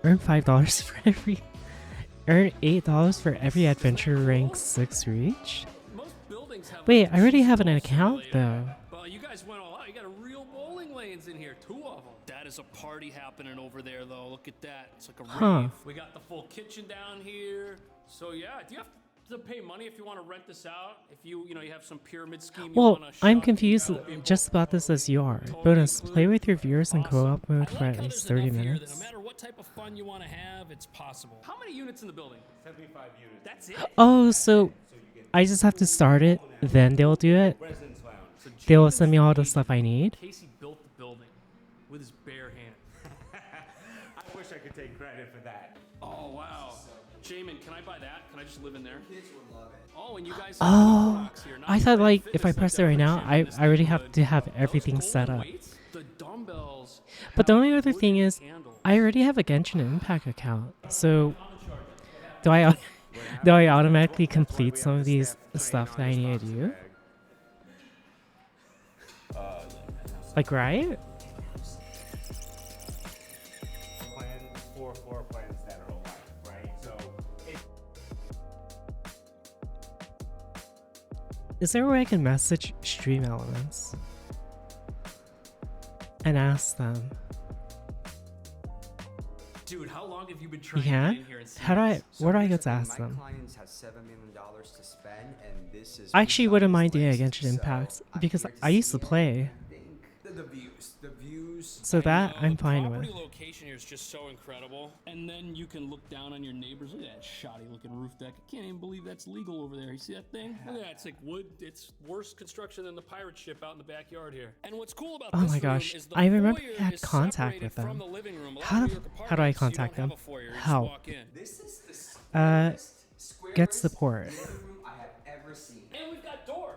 Earn $5 for every... Earn $8 for every adventure rank 6 reach? Most buildings have Wait, I already have an account though. Well, you guys went all out. You got a real bowling lanes in here, 2 of them. That is a party happening over there, though. Look at that. It's like a Huh. rave. We got the full kitchen down here. So yeah, do you have to pay money if you want to rent this out? If you have some pyramid scheme. Well, you I'm confused just about this as you are. Bonus, play with your viewers in co-op mode for at least 30 minutes. No matter what type of fun you want to have, it's possible. How many units in the building? 75 units. That's it. Oh, so I just have to start it, then they'll do it? Residence lounge. So They will send me all the stuff I need? Casey built the building with his bare hand. I wish I could take credit for that. Oh wow. Jamin, can I buy that? Can I just live in there? Kids would love it. Oh, and you guys. Oh, I thought like if I press it right now, I already have to have everything set up. The dumbbells. But the only other thing is, I already have a Genshin Impact account, so do I Though I automatically complete some of these stuff that I need to do. Like, right? Four floor plans that are alike, right? So Is there a way I can message Stream Elements and ask them? Dude, how long have you been You trying to get can? in here and see How do I? this? Where do I here's get the to thing, ask them? My clients have $7 million to spend, and this is I actually wouldn't mind doing besides Genshin list, Impact so I'm because here I used see to it. play. The views. So that I'm fine with. Property location here is just so incredible. And then you can look down on your neighbors. Look at that shoddy looking roof deck. I can't even believe that's legal over there. You see that thing? Look at that. It's like wood. It's worse construction than the pirate ship out in the backyard here. And what's cool about Oh this my room gosh, is the I remember foyer I had is contact separated with from them. the living room. A lot How of do, New York how do I apartments, you contact don't them? have a foyer, you just How? walk in. This is the Get squarest support. living room I have ever seen. And we've got doors.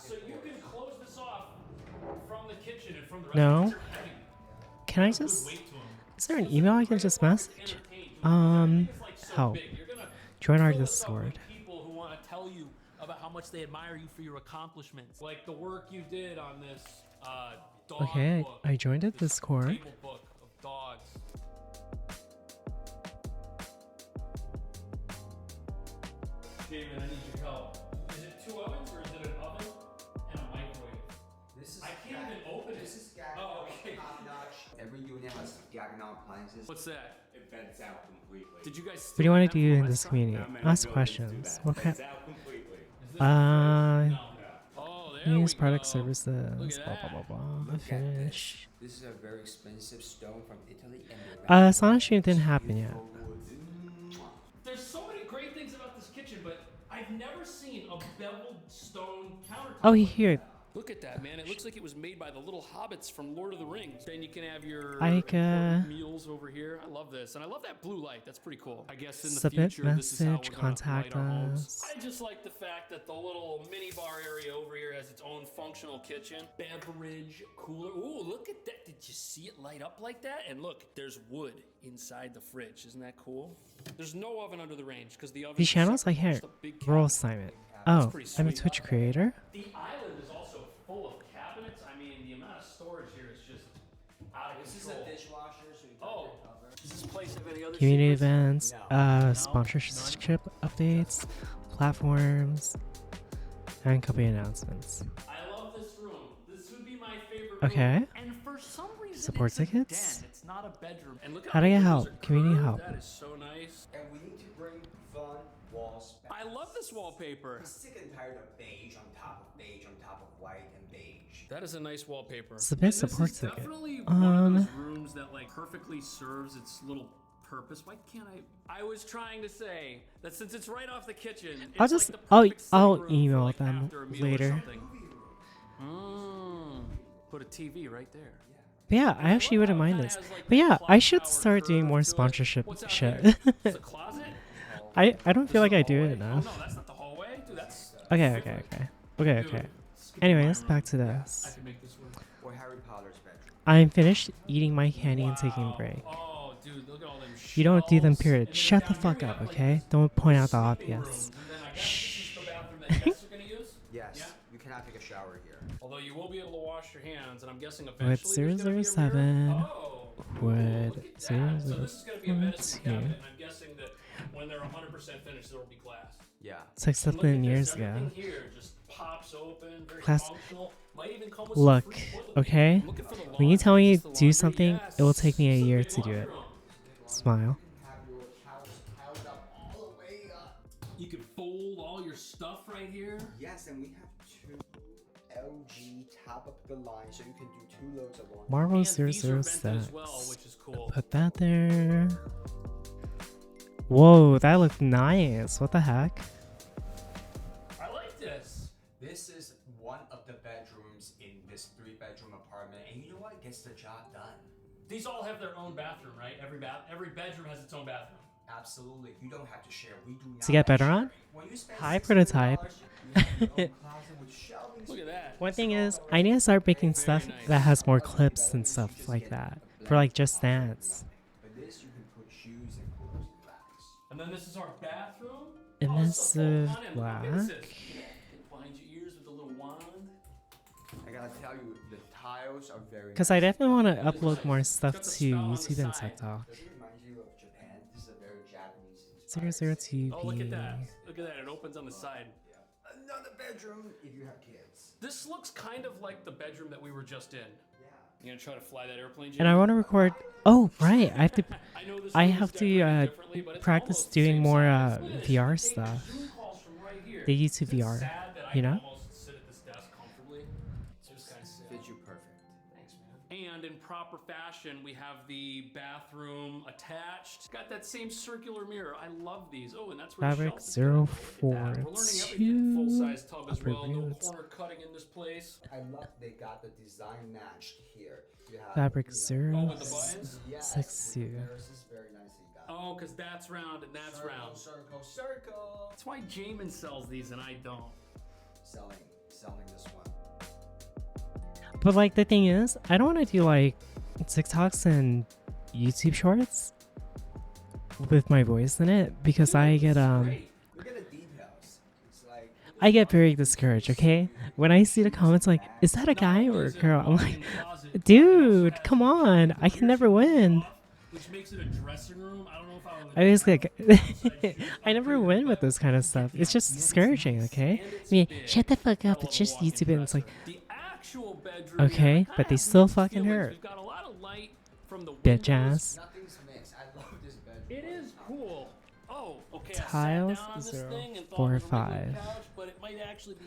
So you can close this off from the kitchen and from the No. restaurant. Can I just? Is there an email I can just message? Help. Join our Discord. People who want to tell you about how much they admire you for your accomplishments, like the work you did on this dog Okay, book, I joined a this Discord. table book of dogs. David, I need your help. Is it 2 ovens or is it an oven and a microwave? This is I can't even open it. This is Gagnon Oh, okay. top notch. Every unit has Gagnon appliances. What's that? it vents out completely. Did you guys? What do you want to do in this community? Ask questions. What kind? Use product services. Blah blah blah blah. Finish. This is a very expensive stone from Italy. And Sonic Stream didn't happen yet. There's so many great things about this kitchen, but I've never seen a beveled stone countertop. Oh, here. Look at that, man. It looks like it was made by the little hobbits from Lord of the Rings. Then you can have your Like, important meals over here. I love this. And I love that blue light. That's pretty cool. I guess in the Submit future, this is how message. we're gonna Contact light our homes. us. I just like the fact that the little mini bar area over here has its own functional kitchen, beverage cooler. Ooh, look at that. Did you see it light up like that? And look, there's wood inside the fridge. Isn't that cool? There's no oven under the range because the oven. These channels I hear. Role assignment. Oh, I'm a Twitch creator. The island is also full of cabinets. I mean, the amount of storage here is just out of this is control. a dishwasher, so you Oh, does this place have any other Community secrets? events, sponsorship updates, platforms, and company announcements. I love this room. This would be my favorite room. Okay. And for some reason, Support it's a tickets? den. It's not a bedroom. And look How do I get the help? windows are Community curved. help. That is so nice. And we need to bring fun walls back. I love this wallpaper. I'm sick and tired of beige on top of beige on top of white and beige. That is a nice wallpaper. Submit And support this is ticket. definitely one of those rooms that like perfectly serves its little purpose. Why can't I? I was trying to say that since it's right off the kitchen, it's I'll just like the perfect sitting I'll room for, email like, them after a meal or later. something. Put a TV right there. But yeah, I actually wouldn't mind this. But yeah, I should start doing more sponsorship shit. It's a closet. I don't feel like I do it enough. No, that's not the hallway, dude. That's Okay. Anyways, back to I this. can make this work. Or Harry Potter's bedroom. I'm finished eating my candy and taking a break. Oh, dude, look at all them You don't do them, shelves. period. And then Shut the down here fuck we up, have, like, okay? Don't point out the sleeping obvious. rooms. And then I guess this is the bathroom that guests are gonna use. Yes, you cannot take a shower here. Although you will be able to wash your hands, and I'm guessing With eventually there's gonna be a 007, mirror. Oh, would look at that. So this is gonna be a medicine 002. cabinet, and I'm guessing that when they're 100% finished, there will be glass. Yeah. It's like And look something at this, years ago. everything here just pops open, very Class- functional. Might even come with some Look, free toilet okay? paper. Looking for the When you tell me laundry, to is do the something, laundry? it will take me a Yes. year It's a to do big it. laundry room. Smile. Have your couch piled up all the way up. You can fold all your stuff right here. Yes, and we have two LG top of the line, so you can do 2 loads of laundry. Marvel And these are vented 006. as well, which is cool. Put that there. Whoa, that looked nice. What the heck? I like this. This is one of the bedrooms in this 3-bedroom apartment, and you know what? It gets the job done. These all have their own bathroom, right? Every bedroom has its own bathroom. Absolutely. You don't have to share. We do not. To get better share. on? When you spend Hi, $600, prototype. you have your own closet with shelving Look at that. One thing is, I need to start making stuff that has more clips and stuff like that. For like Just Dance. But this, you can put shoes and clothes and bags. And then this is our bathroom. emissive Come on in, black. look, it says, behind your ears with a little wand. I gotta tell you, the tiles are very Because I definitely want to upload more stuff to YouTube and TikTok. Does it remind you of Japan? This is a very Japanese. 002B. Oh, look at that. Look at that. It opens on the side. Another bedroom if you have kids. This looks kind of like the bedroom that we were just in. Yeah. You gonna try to fly that airplane, Jimmy? And I want to record. Oh, right. I have to. I know this I room is have decorated to differently, but it's practice almost the doing same more size. Look at this. VR You can take stuff. Zoom calls from right here. The YouTube Isn't it VR. sad that I You can know. almost sit at this desk comfortably? It's just kind of sad. Fits you perfect. Thanks, man. And in proper fashion, we have the bathroom attached. Got that same circular mirror. I love these. Oh, and that's where Fabric the shelf is gonna go. Look at that. We're learning everything. 042. Full-size tub as well. No Upper corner cutting in this place. I love they got the design matched here. You have, Fabric Oh, with the buttons? 062. This is very nicely done. Oh, because that's round and that's round. Circle, circle. That's why Jamin sells these and I don't. Selling this one. But like the thing is, I don't want to do like TikToks and YouTube shorts with my voice in it because I get Look at the details. It's like I get very discouraged, okay? When I see the comments like, is that a guy or a girl? I'm like, dude, come on. I can never win. Which makes it a dressing room. I don't know if I always like, I never win with this kind of stuff. It's just discouraging, okay? I mean, shut the fuck up. It's just YouTube. And it's like, okay, but they still fucking hurt. We've got a lot of light from the Bitch ass. nothing's mixed. I love this bedroom. It is cool. Oh, okay. Tiles I sat down on this thing and thought 0, it was a 4, regular 5. couch, but it might actually be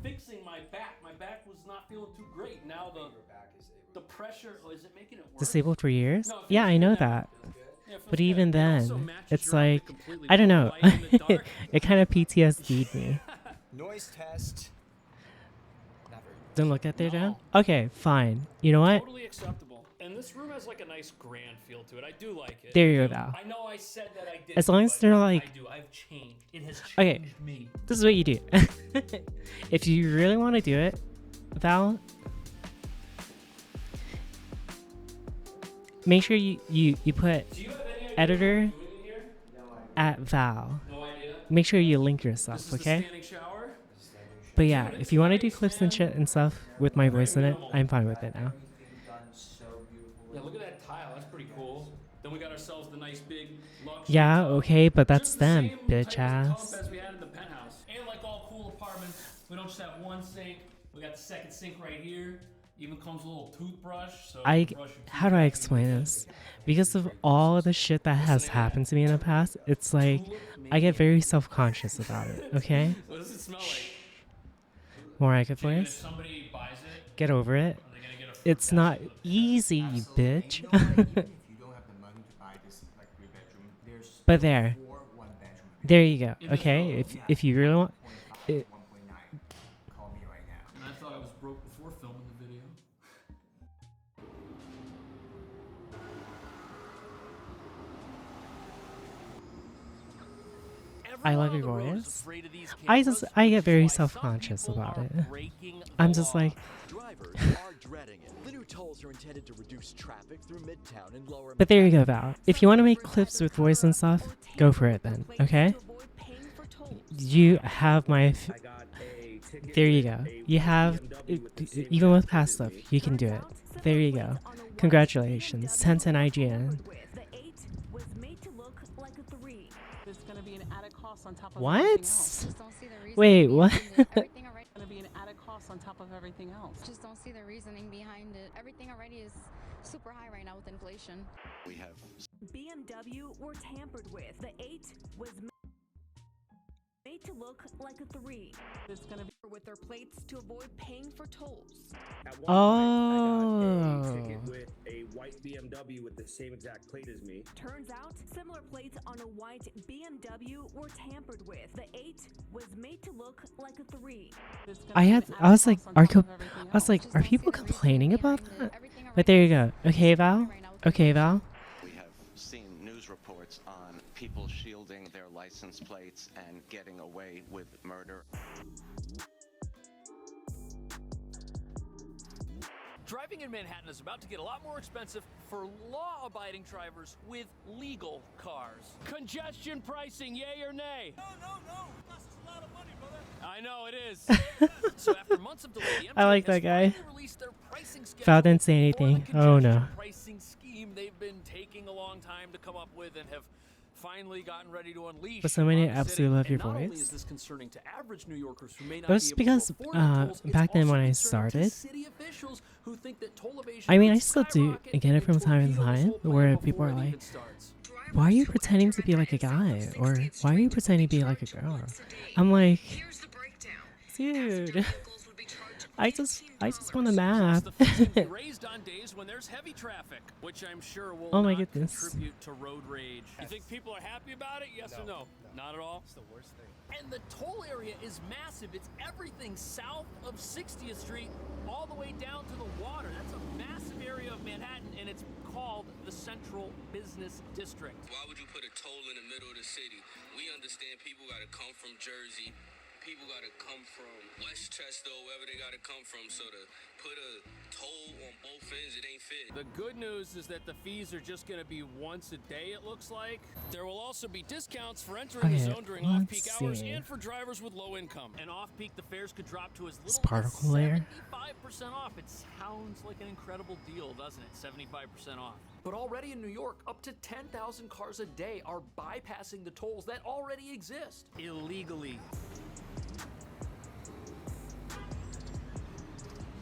fixing my back. My back was not feeling too great. Now the pressure, is it making it worse? Disabled for years? No, it Yeah, feels I know good. that. Yeah, it feels But good. even It also then, matches it's your outfit like, completely I don't with know. the light in the dark. It kind of PTSD'd me. Noise test. Don't look at their job? Okay, fine. You know what? Totally acceptable. And this room has like a nice grand feel to it. I do like it. There you go, Val. I know I said that I did. As long as they're like, I do. I've changed. It has changed okay, me. this is what you do. If you really want to do it, Val, make sure you put editor at Val. No idea. Make sure you link yourself, okay? Standing shower. But yeah, if you want to do clips and shit and stuff with my voice in it, I'm fine with it now. Yeah, look at that tile. That's pretty cool. Then we got ourselves the nice big luxury Yeah, tub. okay, but that's Just the them, same bitch type of ass. tub as we had in the penthouse. And like all cool apartments, we don't just have one sink. We got the second sink right here. Even comes with a little toothbrush. So you can brush your How do I explain this? Because of all the shit that has happened to me in the past, it's like I get very self-conscious about it, okay? What does it smell like? More I could If voice. somebody buys it, Get over it. are they gonna get a It's not easy, you bitch. You know what? Even if you don't have the money to buy this like 3-bedroom, there's But there. 4 1-bedroom. There you go. Okay? If you really want it, 1.9. Call me right now. And I thought I was broke before filming the video. I love your voice. I get very self-conscious about it. I'm just like, Drivers are dreading it. The new tolls are intended to reduce traffic through Midtown and lower. but there you go, Val. If you want to make clips with voice and stuff, go for it then, okay? You have my... There you go. You have... Even with past stuff, you can do it. There you go. Congratulations. Tencent IGN. There's going to be an added cost on top of What? everything else. Just don't see the Wait, what? There's going to be an added cost on top of everything else. Just don't see the reasoning behind it. Everything already is super high right now with inflation. We have BMW were tampered with. The 8 was made to look like a 3. It's going to be with their plates to avoid paying for tolls. Oh. ticket with a white BMW with the same exact plate as me. Turns out, similar plates on a white BMW were tampered with. The 8 was made to look like a 3. I was like, are people complaining about that? But there you go. Okay, Val. Okay, Val. we have seen news reports on people shielding their license plates and getting away with murder. Driving in Manhattan is about to get a lot more expensive for law-abiding drivers with legal cars. Congestion pricing, yay or nay? No. Costs a lot of money, brother. I know, it is. So after months of delay, the I MTA like has that guy. finally released their pricing schedule Val didn't say for anything. the Oh no. congestion pricing scheme they've been taking a long time to come up with and have finally gotten ready to unleash. But somebody on the city. absolutely love your And not only voice. is this concerning to average New Yorkers who may not It was be able to because afford the tolls, it's back then also when I concerning to started, city officials who think that toll evasion I mean, I would still do skyrocket get it from and time to torpedo this time whole plan where people before are it like, even starts. why are you pretending to be like a guy? Or why are you pretending to be like a girl? I'm like, dude, I just want a map. The fees can be raised on days when there's heavy traffic, which I'm sure will Oh my not goodness. contribute to road rage. You think people are happy about it? Yes or no? Not at all? It's the worst thing. And the toll area is massive. It's everything south of 60th Street all the way down to the water. That's a massive area of Manhattan, and it's called the Central Business District. Why would you put a toll in the middle of the city? We understand people got to come from Jersey. People got to come from Westchester, wherever they got to come from. So to put a toll on both ends, it ain't fit. The good news is that the fees are just going to be once a day, it looks like. There will also be discounts for entering the Okay, zone during off-peak let's hours see. and for drivers with low income. And off-peak, the fares could drop to as This little as particle layer. 75% off. It sounds like an incredible deal, doesn't it? 75% off. But already in New York, up to 10,000 cars a day are bypassing the tolls that already exist illegally.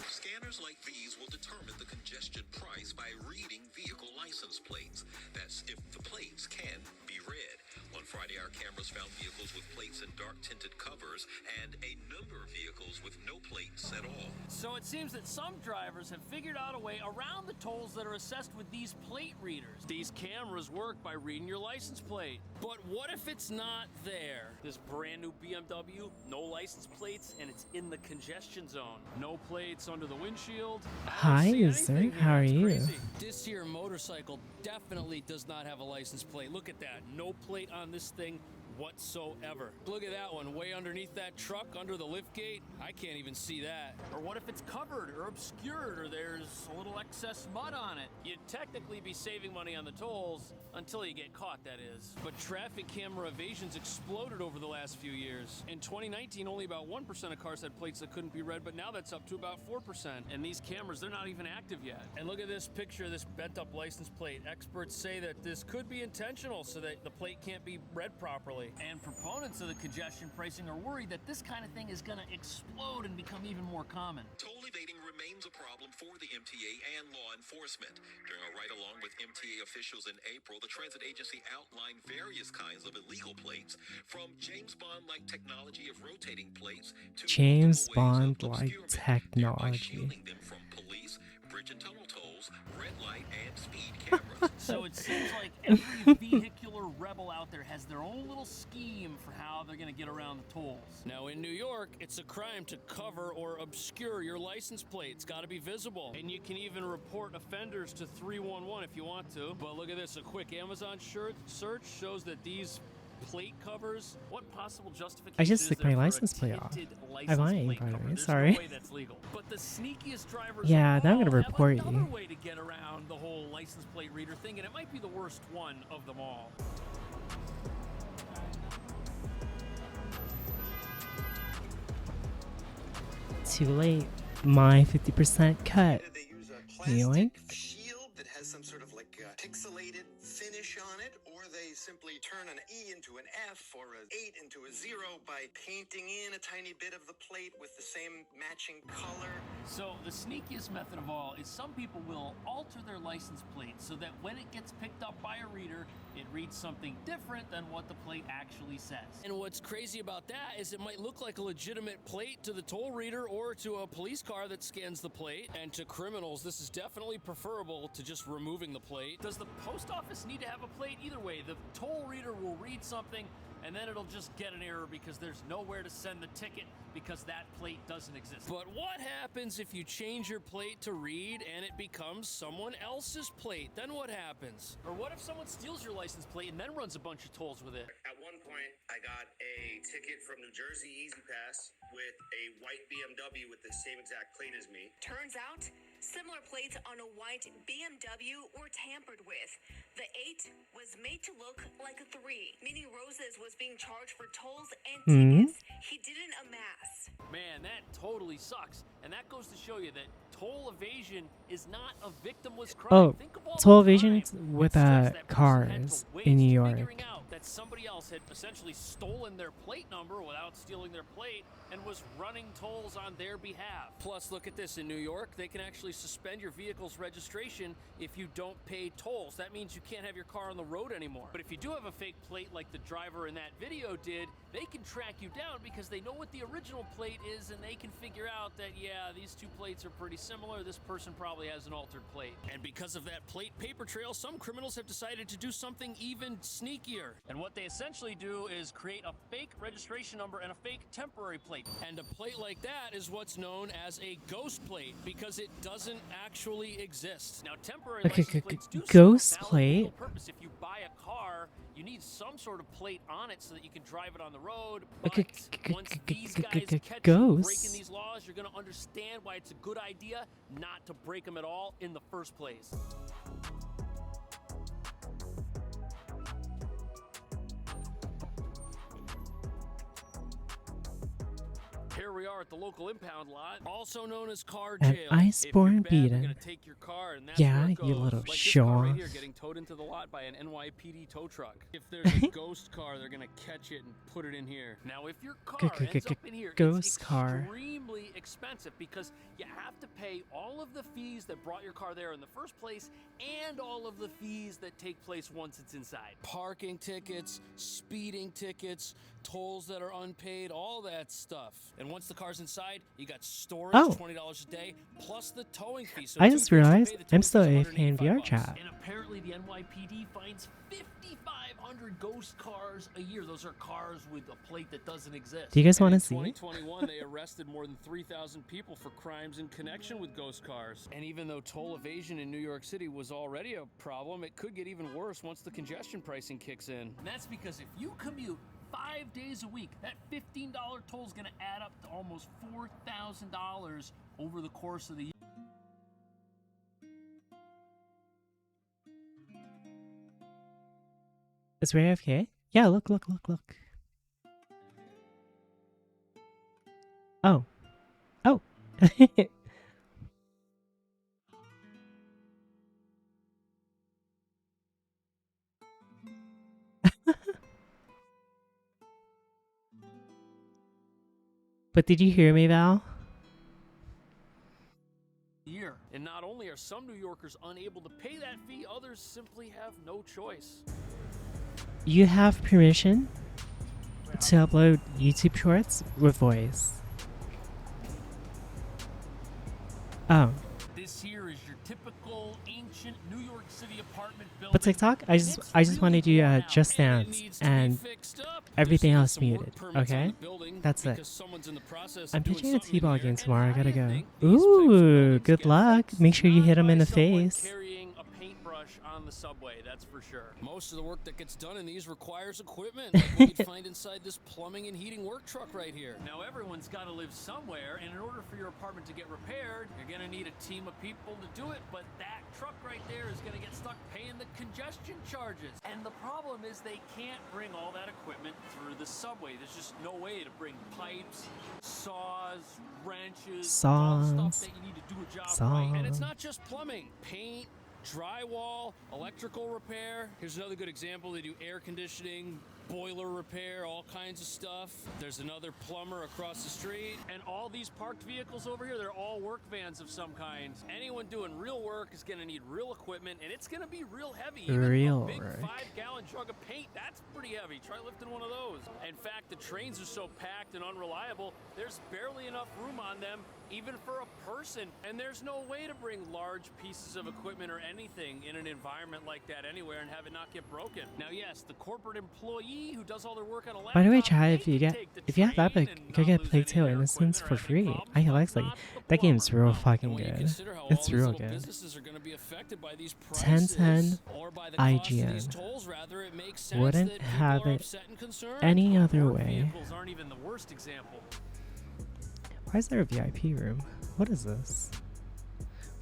Scanners like these will determine the congestion price by reading vehicle license plates. That's if the plates can be read. On Friday, our cameras found vehicles with plates and dark tinted covers and a number of vehicles with no plates at all. So it seems that some drivers have figured out a way around the tolls that are assessed with these plate readers. These cameras work by reading your license plate. But what if it's not there? This brand new BMW, no license plates, and it's in the congestion zone. No plates under the windshield. Hi, sir. How are you? This here motorcycle definitely does not have a license plate. Look at that. No plate on this thing whatsoever. Look at that one way underneath that truck under the lift gate. I can't even see that. Or what if it's covered or obscured or there's a little excess mud on it? You'd technically be saving money on the tolls until you get caught, that is. But traffic camera evasions exploded over the last few years. In 2019, only about 1% of cars had plates that couldn't be read, but now that's up to about 4%. And these cameras, they're not even active yet. And look at this picture of this bent up license plate. Experts say that this could be intentional so that the plate can't be read properly. And proponents of the congestion pricing are worried that this kind of thing is going to explode and become even more common. Toll evading remains a problem for the MTA and law enforcement. During a ride-along with MTA officials in April, the transit agency outlined various kinds of illegal plates, from James Bond-like technology of rotating plates to James Bond-like technology. shielding them from police, bridge and tunnel tolls, red light, and speed cameras. So it seems like every vehicular rebel out there has their own little scheme for how they're going to get around the tolls. Now in New York, it's a crime to cover or obscure your license plate. It's got to be visible. And you can even report offenders to 311 if you want to. But look at this, a quick Amazon search shows that these plate covers, what possible justification I just is took there my for a license plate off. tinted I'm license lying, plate by the cover? way. There's Sorry. no way that's legal. But the sneakiest drivers Yeah, now I'm gonna all have report another you. way to get around the whole license plate reader thing, and it might be the worst one of them all. Too late. My 50% cut. They use a Yoink. plastic shield that has some sort of like pixelated finish on it, or they simply turn an E into an F or an 8 into a 0 by painting in a tiny bit of the plate with the same matching color. So the sneakiest method of all is some people will alter their license plate so that when it gets picked up by a reader, it reads something different than what the plate actually says. And what's crazy about that is it might look like a legitimate plate to the toll reader or to a police car that scans the plate. And to criminals, this is definitely preferable to just removing the plate. Does the post office need to have a plate? Either way, the toll reader will read something and then it'll just get an error because there's nowhere to send the ticket because that plate doesn't exist. But what happens if you change your plate to read and it becomes someone else's plate? Then what happens? Or what if someone steals your license plate and then runs a bunch of tolls with it? At one point, I got a ticket from New Jersey Easy Pass with a white BMW with the same exact plate as me. Turns out, Similar plates on a white BMW were tampered with. The 8 was made to look like a 3, meaning Roses was being charged for tolls and tickets he didn't amass. Man, that totally sucks. And that goes to show you that toll evasion is not a victimless crime. Oh, Think of all toll the evasion crime. with It's just that person had cars to in waste New York. figuring out that somebody else had essentially stolen their plate number without stealing their plate and was running tolls on their behalf. Plus, look at this. In New York, they can actually suspend your vehicle's registration if you don't pay tolls. That means you can't have your car on the road anymore. But if you do have a fake plate like the driver in that video did, they can track you down because they know what the original plate is and they can figure out that, yeah, these two plates are pretty similar. This person probably has an altered plate. And because of that plate paper trail, some criminals have decided to do something even sneakier. And what they essentially do is create a fake registration number and a fake temporary plate. And a plate like that is what's known as a ghost plate because it doesn't actually exist. Now, temporary license plates do ghost serve a valid plate? legal purpose. If you buy a car, you need some sort of plate on it so that you can drive it on the road. But once these guys catch you Ghosts? breaking these laws, you're going to understand why it's a good idea not to break them at all in the first place. Here we are at the local impound lot, also known as car At jail. Iceborne If you're bad, they're Beaten. gonna take your car, and that's Yeah, where it you goes. little Like this car shaw. right here getting towed into the lot by an NYPD tow truck. If there's a ghost car, they're gonna catch it and put it in here. Now, if your car ends up in here, Ghost it's car. extremely expensive because you have to pay all of the fees that brought your car there in the first place and all of the fees that take place once it's inside. Parking tickets, speeding tickets, tolls that are unpaid, all that stuff. And once the car's inside, you got storage, Oh. $20 a day, plus the towing fee. So I two just trips to realized pay, the I'm towing still fee's AFK in VR $185. chat. And apparently the NYPD finds 5,500 ghost cars a year. Those are cars with a plate that doesn't exist. Do you guys And wanna in see? 2021, they arrested more than 3,000 people for crimes in connection with ghost cars. And even though toll evasion in New York City was already a problem, it could get even worse once the congestion pricing kicks in. And that's because if you commute 5 days a week, that $15 toll is going to add up to almost $4,000 over the course of the year. Is Ray AFK? Yeah, look. Oh. Oh. But did you hear me, Val? Year. And not only are some New Yorkers unable to pay that fee, others simply have no choice. You have permission to upload YouTube shorts with voice. Oh. This here is your typical ancient New York City apartment building. But TikTok, I just want to do Just Dance and everything else muted. Okay, that's it. I'm pitching a T-ball game tomorrow. I gotta go. Ooh, good luck. Make sure you hit him in the face. Carrying a paintbrush on the subway, that's for sure. Most of the work that gets done in these requires equipment, like what you'd find inside this plumbing and heating work truck right here. Now, everyone's got to live somewhere, and in order for your apartment to get repaired, you're going to need a team of people to do it, but that truck right there is going to get stuck paying the congestion charges. And the problem is they can't bring all that equipment through the subway. There's just no way to bring pipes, saws, wrenches, all stuff that you need to do a job right. And it's not just plumbing, paint, drywall, electrical repair. Here's another good example. They do air conditioning, boiler repair, all kinds of stuff. There's another plumber across the street. And all these parked vehicles over here, they're all work vans of some kind. Anyone doing real work is going to need real equipment, and it's going to be real heavy. Even Real a big work. 5-gallon jug of paint, that's pretty heavy. Try lifting one of those. In fact, the trains are so packed and unreliable, there's barely enough room on them even for a person. And there's no way to bring large pieces of equipment or anything in an environment like that anywhere and have it not get broken. Now, yes, the corporate employee who does all their work on a laptop, By the way, chat, if you have Epic, train you can get Plague Tale Innocence for free. I like that game's real fucking good. It's real good. businesses are going to be affected by these 10/10 or by the cost of these IGN. tolls, rather, it makes sense Wouldn't that have people are it upset and concerned. any other Parked way. Vehicles aren't even the worst example. Why is there a VIP room? What is this?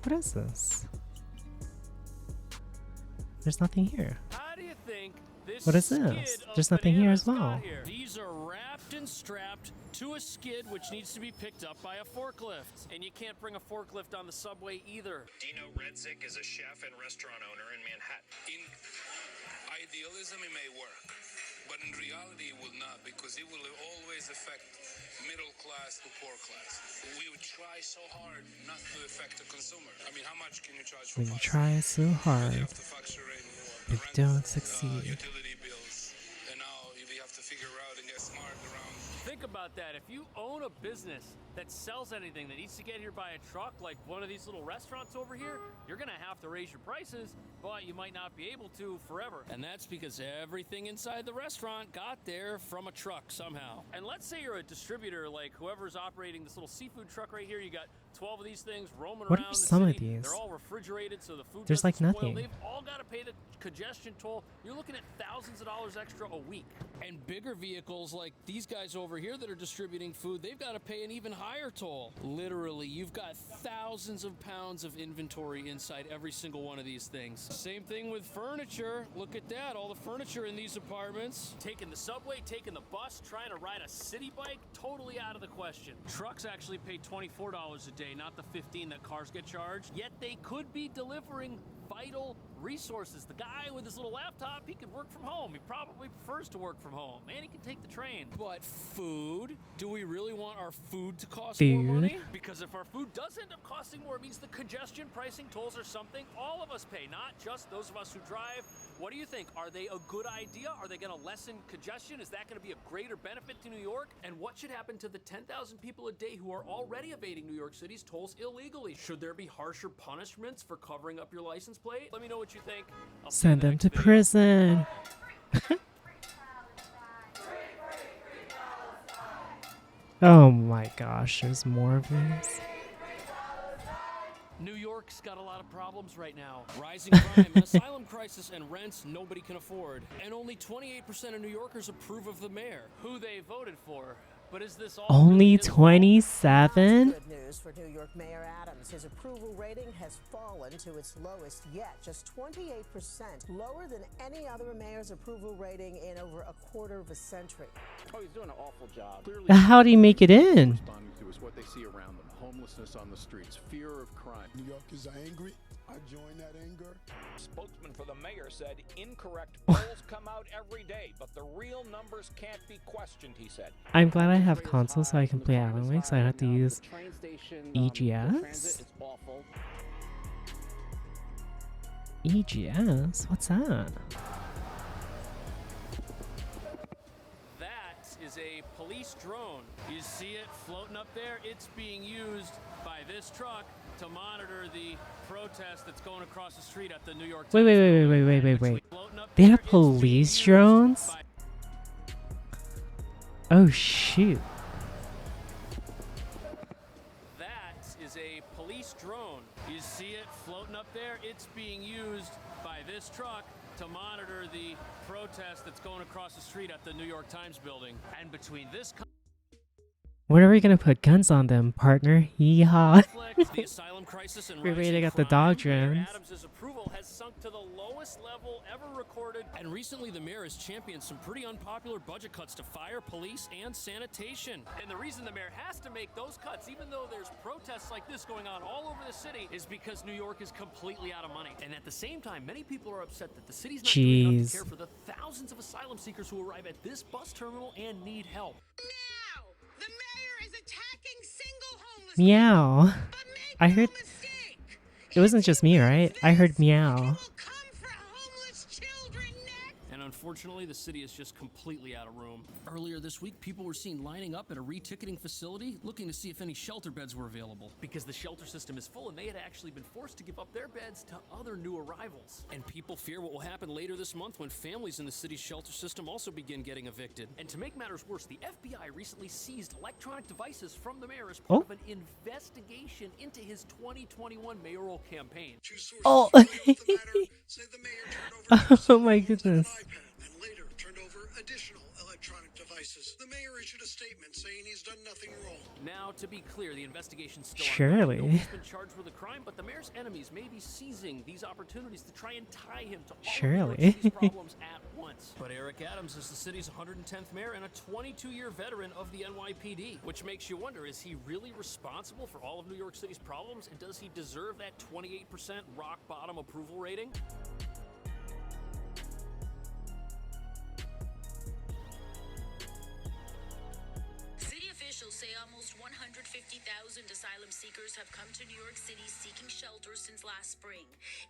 What is this? There's nothing here. How do you think this What is this? There's nothing here as well. These are wrapped and strapped to a skid which needs to be picked up by a forklift. And you can't bring a forklift on the subway either. Dino Redzik is a chef and restaurant owner in Manhattan. In idealism, it may work, but in reality, it will not, because it will always affect middle class to poor class. We would try so hard not to affect the consumer. I mean, how much can you charge for We pasta? try so hard, You have to factor in but rent, don't succeed. utility bills, and now we have to figure out and get smart around. Think about that. If you own a business that sells anything that needs to get here by a truck, like one of these little restaurants over here, you're gonna have to raise your prices, but you might not be able to forever. And that's because everything inside the restaurant got there from a truck somehow. And let's say you're a distributor, like whoever's operating this little seafood truck right here. You got 12 of these things roaming What around are the some of city. these? They're all refrigerated, so the food There's, doesn't like, spoil. nothing. They've all got to pay the congestion toll. You're looking at thousands of dollars extra a week. And bigger vehicles like these guys over here that are distributing food, they've got to pay an even higher toll. Literally, you've got thousands of pounds of inventory inside every single one of these things. Same thing with furniture. Look at that, all the furniture in these apartments. Taking the subway, taking the bus, trying to ride a city bike, totally out of the question. Trucks actually pay $24 a day, not the $15 that cars get charged. Yet they could be delivering vital resources. The guy with his little laptop, he could work from home. He probably prefers to work from home, and he can take the train. But food? Do we really want our food to cost more money? Because if our food does end up costing more, it means the congestion pricing tolls are something all of us pay, not just those of us who drive. What do you think? Are they a good idea? Are they going to lessen congestion? Is that going to be a greater benefit to New York? And what should happen to the 10,000 people a day who are already evading New York City's tolls illegally? Should there be harsher punishments for covering up your license plate? Let me know what you think. I'll see you in Send the them next to video. prison. Oh my gosh, there's more of these. New York's got a lot of problems right now. Rising crime, an asylum crisis, and rents nobody can afford. And only 28% of New Yorkers approve of the mayor, who they voted for. But is this all Only really his fault? 27? Good news for New York Mayor Adams. His approval rating has fallen to its lowest yet, just 28%, lower than any other mayor's approval rating in over a quarter of a century. Oh, he's doing an awful job. Clearly, How do you make it in? responding to is what they see around them: homelessness on the streets, fear of crime. New Yorkers are angry. I join that anger. Spokesman for the mayor said incorrect polls come out every day, but the real numbers can't be questioned, he said. I'm glad I have console so I can play Alan Wake, so I don't have to use EGS. EGS? What's that? That is a police drone. You see it floating up there? It's being used by this truck to monitor the protest that's going across the street at the New York Times. Wait. They have police drones? Oh shoot. That is a police drone. You see it floating up there? It's being used by this truck to monitor the protest that's going across the street at the New York Times building. And between this When are we gonna put guns on them, partner? Yeehaw. the asylum crisis and We're ready to rising get the crime, dog Mayor drones. Adams' approval has sunk to the lowest level ever recorded. And recently, the mayor has championed some pretty unpopular budget cuts to fire, police, and sanitation. And the reason the mayor has to make those cuts, even though there's protests like this going on all over the city, is because New York is completely out of money. And at the same time, many people are upset that the city's not doing enough to care for the thousands of asylum seekers who arrive at this bus terminal and need help. The mayor is attacking single homeless Meow. I heard. It wasn't just me, right? I heard meow. And unfortunately, the city is just completely out of room. Earlier this week, people were seen lining up at a re-ticketing facility looking to see if any shelter beds were available. Because the shelter system is full and they had actually been forced to give up their beds to other new arrivals. And people fear what will happen later this month when families in the city's shelter system also begin getting evicted. And to make matters worse, the FBI recently seized electronic devices from the mayor as part of an investigation into his 2021 mayoral campaign. Oh. Oh my goodness. And later turned over additional electronic devices. The mayor issued a statement saying he's done nothing wrong. Now, Now, to be clear, the investigation's still Surely. ongoing. Nobody's been charged with a crime, but the mayor's enemies may be seizing these opportunities to try and tie him to all of New York Surely. City's problems at once. But Eric Adams is the city's 110th mayor and a 22-year veteran of the NYPD, which makes you wonder, is he really responsible for all of New York City's problems, and does he deserve that 28% rock bottom approval rating? City officials say almost 150,000 asylum seekers have come to New York City seeking shelter since last spring.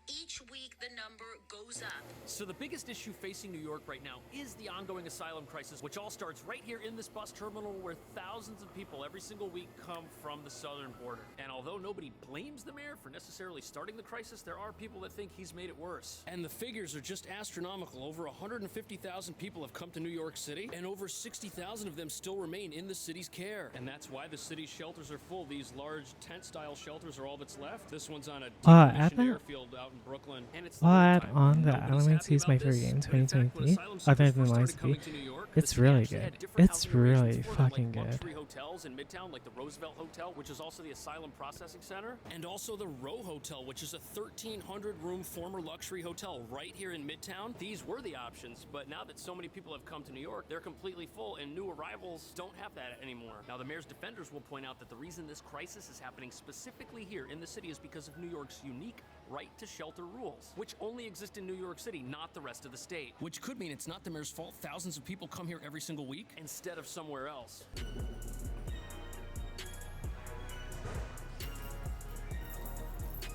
Each week, the number goes up. So the biggest issue facing New York right now is the ongoing asylum crisis, which all starts right here in this bus terminal where thousands of people every single week come from the southern border. And although nobody blames the mayor for necessarily starting the crisis, there are people that think he's made it worse. And the figures are just astronomical. Over 150,000 people have come to New York City, and over 60,000 of them still remain in the city's care. And that's why the city's shelters are full. These large tent-style shelters are all that's left. This one's on a at decommissioned that- airfield out in Brooklyn. And it's I'll add wintertime. on that Nobody's Elements happy is my about favorite this, game but in fact, when 2023, asylum other seekers than first Lies started coming City. to New York, It's the city really actually good. had different It's housing arrangements really for them, fucking like good. luxury hotels in Midtown, like the Roosevelt Hotel, which is also the Asylum Processing Center, and also the Row Hotel, which is a 1,300-room former luxury hotel right here in Midtown. These were the options, but now that so many people have come to New York, they're completely full, and new arrivals don't have that anymore. Now, the mayor's defenders will point out that the reason this crisis is happening specifically here in the city is because of New York's unique right-to-shelter rules, which only exist in New York City, not the rest of the state. Which could mean it's not the mayor's fault thousands of people come here every single week instead of somewhere else.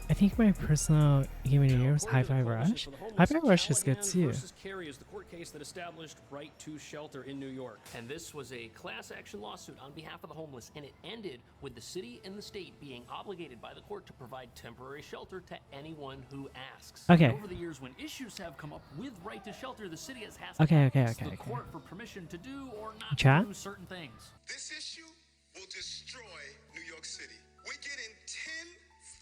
I think my personal game of the year was Hi-Fi Rush. Hi-Fi Rush is good too. Versus Carey is the court case that established right to shelter in New York. And this was a class action lawsuit on behalf of the homeless, and it ended with the city and the state being obligated by the court to provide temporary shelter to anyone who asks. Okay. And over the years, when issues have come up with right to shelter, the city has to Okay, ask okay. the court for permission to do or not Chat? to do certain things. This issue will destroy New York City. We're getting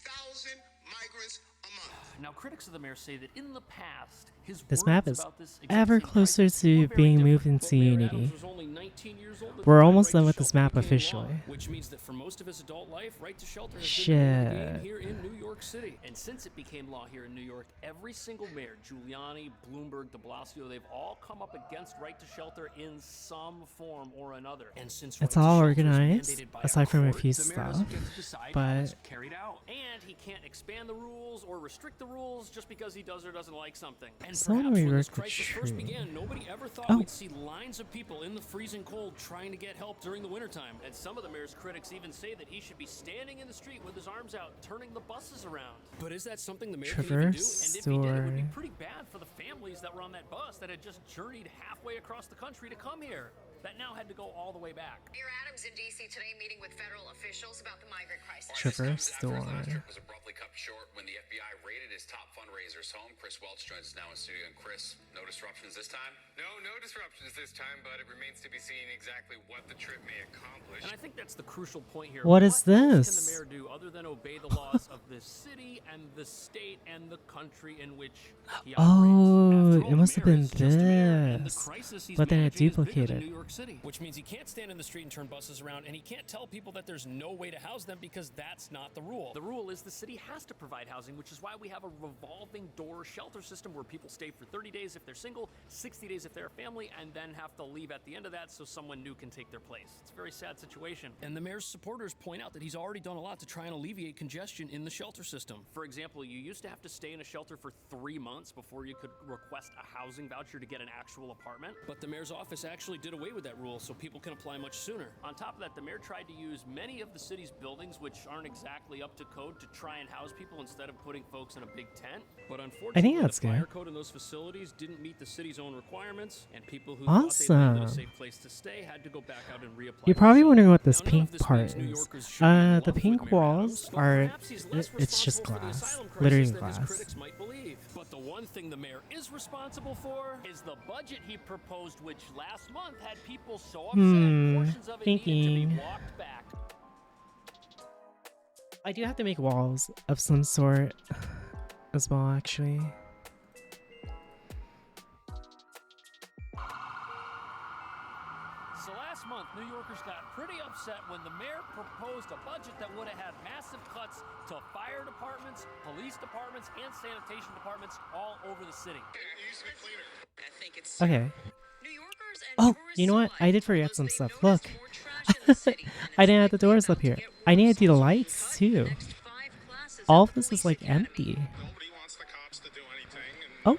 10,000 migrants a month. Now, critics of the mayor say that in the past, his This words map is about this ever exact same closer crisis to were very being different. moved into But Mayor Unity. Adams was only 19 years old at the We're time almost right done to with this shelter map became law, officially. which means that for most of his adult life, right to shelter has been the name of the game Shit. here in New York City. And since it became law here in New York, every single mayor, Giuliani, Bloomberg, de Blasio, they've all come up against right to shelter in some form or another. And since It's right to all shelter is organized, mandated by aside from a court, few the mayor stuff, doesn't get to decide how but- it's carried out. And he can't expand the rules or restrict the rules just because he does or doesn't like something. And Someone perhaps when this reworked the crisis first tree. began, nobody ever thought Oh. we'd see lines of people in the freezing cold trying to get help during the wintertime. And some of the mayor's critics even say that he should be standing in the street with his arms out, turning the buses around. But is that something the mayor can even do? And Traverse if he did, it would be or- pretty bad for the families that were on that bus that had just journeyed halfway across the country to come here, that now had to go all the way back. Mayor Adams in D.C. today meeting with federal officials about the migrant crisis. Traverse After his last door. trip was abruptly cut short when the FBI raided his top fundraiser's home. Chris Welch joins us now in studio. And Chris, no disruptions this time? No disruptions this time, but it remains to be seen exactly what the trip may accomplish. And I think that's the crucial point here. What is else can this? the mayor do other than obey the laws of the city and the state and the country in which he operates? Oh, After all, it must the have mayor been is just a mayor, and the this. crisis he's But then it managing is bigger than duplicated. New York City, which means he can't stand in the street and turn buses around, and he can't tell people that there's no way to house them because that's not the rule. The rule is the city has to provide housing, which is why we have a revolving door shelter system where people stay for 30 days if they're single, 60 days if they're a family, and then have to leave at the end of that so someone new can take their place. It's a very sad situation. And the mayor's supporters point out that he's already done a lot to try and alleviate congestion in the shelter system. For example, you used to have to stay in a shelter for 3 months before you could request a housing voucher to get an actual apartment. But the mayor's office actually did away with that rule so people can apply much sooner. On top of that, the mayor tried to use many of the city's buildings, which aren't exactly up to code, to try and house people instead of putting folks in a big tent. But unfortunately, that's the fire good. code in those facilities didn't meet the city's own requirements, and people who thought they landed a Awesome. safe place to stay had to go back out and reapply. You're for probably shelter. wondering what this Now, none pink of this part means New is. Yorkers should be in The love with pink Mayor walls Adams, but are, perhaps he's less it's just responsible for the glass, asylum crisis glittering than his glass. critics might believe. But the one thing the mayor is responsible for is the budget he proposed, which last month had people so upset portions of it needed to be thinking. walked back. I do have to make walls of some sort as well, actually. So last month, month, New Yorkers got pretty upset when the mayor proposed a budget that would have had massive cuts to fire departments, police departments, and sanitation departments all over the city. It used to be cleaner. I think it's Okay. Oh, you know what? I did forget some stuff. Look. I didn't have the doors up here. I need to do the lights too. All of this is like empty. Oh.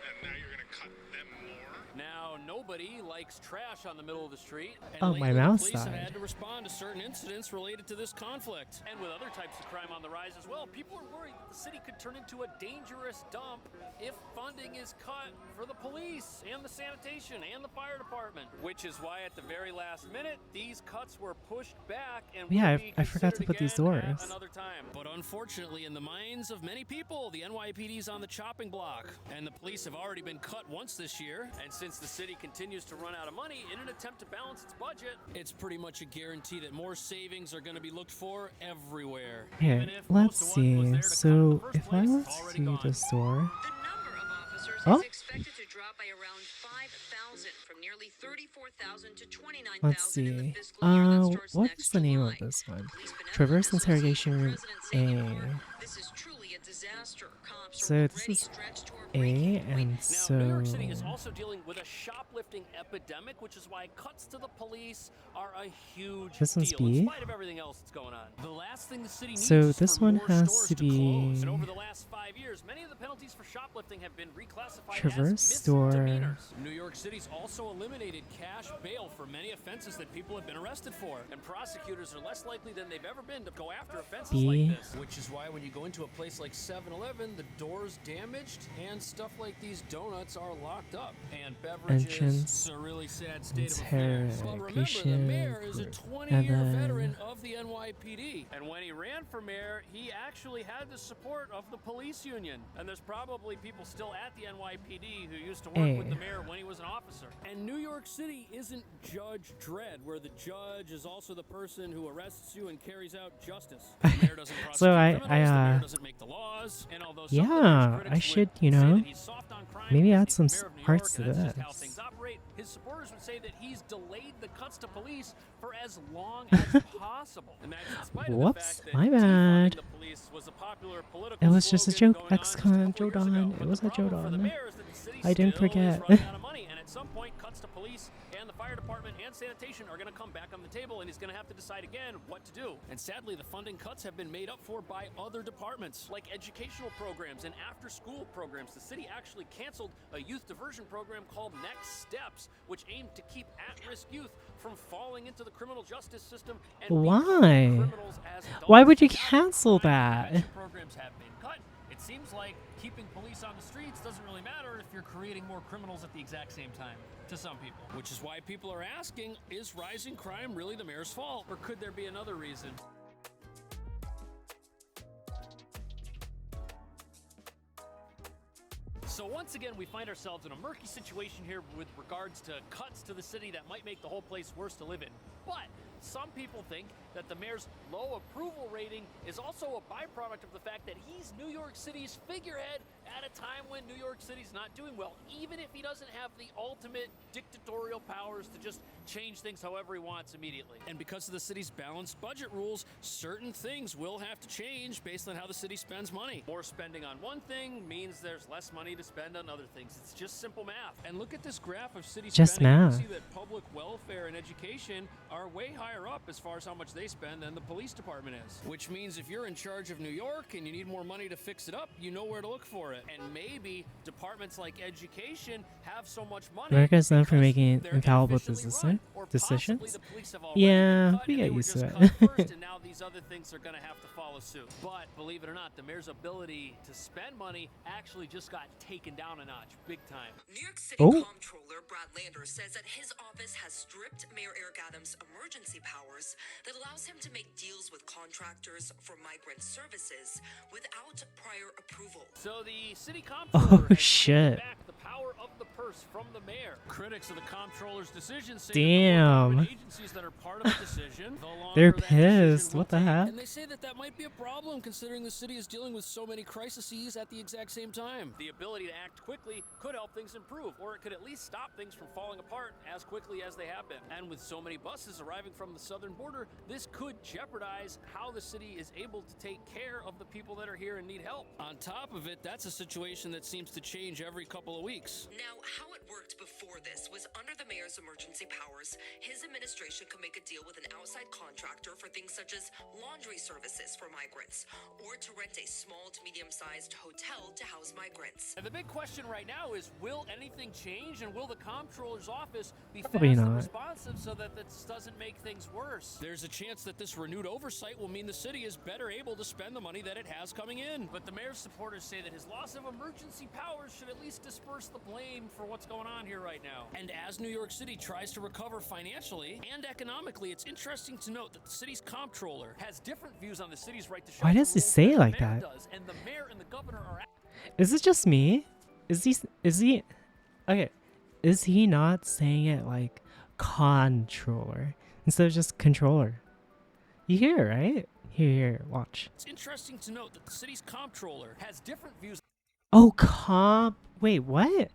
Now, nobody likes trash on the middle of the street. And Oh, my mouse police have died. had to respond to certain incidents related to this conflict. And with other types of crime on the rise as well, people are worried that the city could turn into a dangerous dump if funding is cut for the police and the sanitation and the fire department. Which is why at the very last minute, these cuts were pushed back and Yeah, will be I forgot to considered put these again doors. at another time. But unfortunately, in the minds of many people, the NYPD's on the chopping block. And the police have already been cut once this year. And since the city continues to run out of money in an attempt to balance its budget, it's pretty much a guarantee that more savings are going to be looked for everywhere. Okay, let's see. So if I were to see this door. Oh. Is expected to drop by around 5,000 from nearly 34,000 to 29,000 Let's in the see. fiscal year that starts What next is the name July. of this one? Traverse Interrogation Room A. This is truly a disaster. Cops So this is A, and so New York City is also dealing with a shoplifting epidemic, which is why cuts to the police are a huge This one's deal B? in spite of everything else that's going on. The last thing the city needs So is this for one more has stores to be close. And over the last 5 years, many of the penalties for shoplifting have been reclassified Traverse as Store. misdemeanors. New York City's also eliminated cash bail for many offenses that people have been arrested for, and prosecutors are less likely than they've ever been to go after offenses B. like this. Which is why when you go into a place like 7-Eleven, the door's damaged and stuff like these donuts are locked up. And beverages, Entrance, it's a really sad state of affairs. But remember, the interrogation, mayor is a and 20-year then- veteran of the NYPD. And when he ran for mayor, he actually had the support of the police union. And there's probably people still at the NYPD who used to work with the mayor when he was an officer. And New York City isn't Judge Dredd, where the judge is also the person who arrests you and carries out justice. The mayor doesn't prosecute So criminals, the mayor I doesn't make the laws. And although some yeah, I should, you know, maybe add some parts to that's just how this. things operate, his supporters would say that he's delayed the cuts to police for as long as possible. And that's in spite of the Whoops, fact that my defunding bad. the police was a popular political It was just a slogan joke. going on Xcon just a couple years ago. Jodan. It was a Jodan. City I didn't still is forget. running out of money, and at some point, cuts to police and the fire department and sanitation are going to come back on the table, and he's going to have to decide again what to do. And sadly, the funding cuts have been made up for by other departments. Like educational programs and after-school programs. The city actually canceled a youth diversion program called Next Steps, which aimed to keep at-risk youth from falling into the criminal justice system and Why? becoming criminals as adults. Why would you Now that cancel crime that? prevention programs have been cut, it seems like keeping police on the streets doesn't really matter if you're creating more criminals at the exact same time, to some people. Which is why people are asking, is rising crime really the mayor's fault? Or could there be another reason? So once again, we find ourselves in a murky situation here with regards to cuts to the city that might make the whole place worse to live in. But some people think that the mayor's low approval rating is also a byproduct of the fact that he's New York City's figurehead at a time when New York City's not doing well, even if he doesn't have the ultimate dictatorial powers to just change things however he wants immediately. And because of the city's balanced budget rules, certain things will have to change based on how the city spends money. More spending on one thing means there's less money to spend on other things. It's just simple math. And look at this graph of city Just spending. You math. can see that public welfare and education are way higher up as far as how much they spend than the police department is. Which means if you're in charge of New York and you need more money to fix it up, you know where to look for it. And maybe departments like education have so much money. America's known for because making they're infallible inefficiently run, or decisions. possibly the police have already Yeah, been cut we and get they were used to just it. cut first, and now these other things are going to have to follow suit. But believe it or not, the mayor's ability to spend money actually just got taken down a notch, big time. New York City Oh. Comptroller Brad Landers says that his office has stripped Mayor Eric Adams' emergency powers that allows him to make deals with contractors for migrant services without prior approval. So the city Oh comptroller has shit. taken back the power of the purse from the mayor. Critics of the comptroller's decision say Damn. that the more agencies that are part of the decision, the longer They're that decision pissed. will What the take. heck? And they say that that might be a problem considering the city is dealing with so many crises at the exact same time. The ability to act quickly could help things improve, or it could at least stop things from falling apart as quickly as they have been. And with so many buses arriving from the southern border, this could jeopardize how the city is able to take care of the people that are here and need help. On top of it, that's a situation that seems to change every couple of weeks. Now, how it worked before this was under the mayor's emergency powers, his administration could make a deal with an outside contractor for things such as laundry services for migrants, or to rent a small to medium-sized hotel to house migrants. And the big question right now is, will anything change, and will the comptroller's office be Probably fast and not. responsive so that this doesn't make things worse? There's a chance that this renewed oversight will mean the city is better able to spend the money that it has coming in. But the mayor's supporters say that his loss of emergency powers should at least disperse the blame for what's going on here right now. And as New York City tries to recover financially and economically, it's interesting to note that the city's comptroller has different views on the city's right to shelter Why does he rules say than it the like mayor that? does, and the mayor and the governor are Is it just me? Is he okay? Is he not saying it like controller instead of just controller? You hear, right? Here, watch. It's interesting to note that the city's comptroller has different views Oh, wait, what?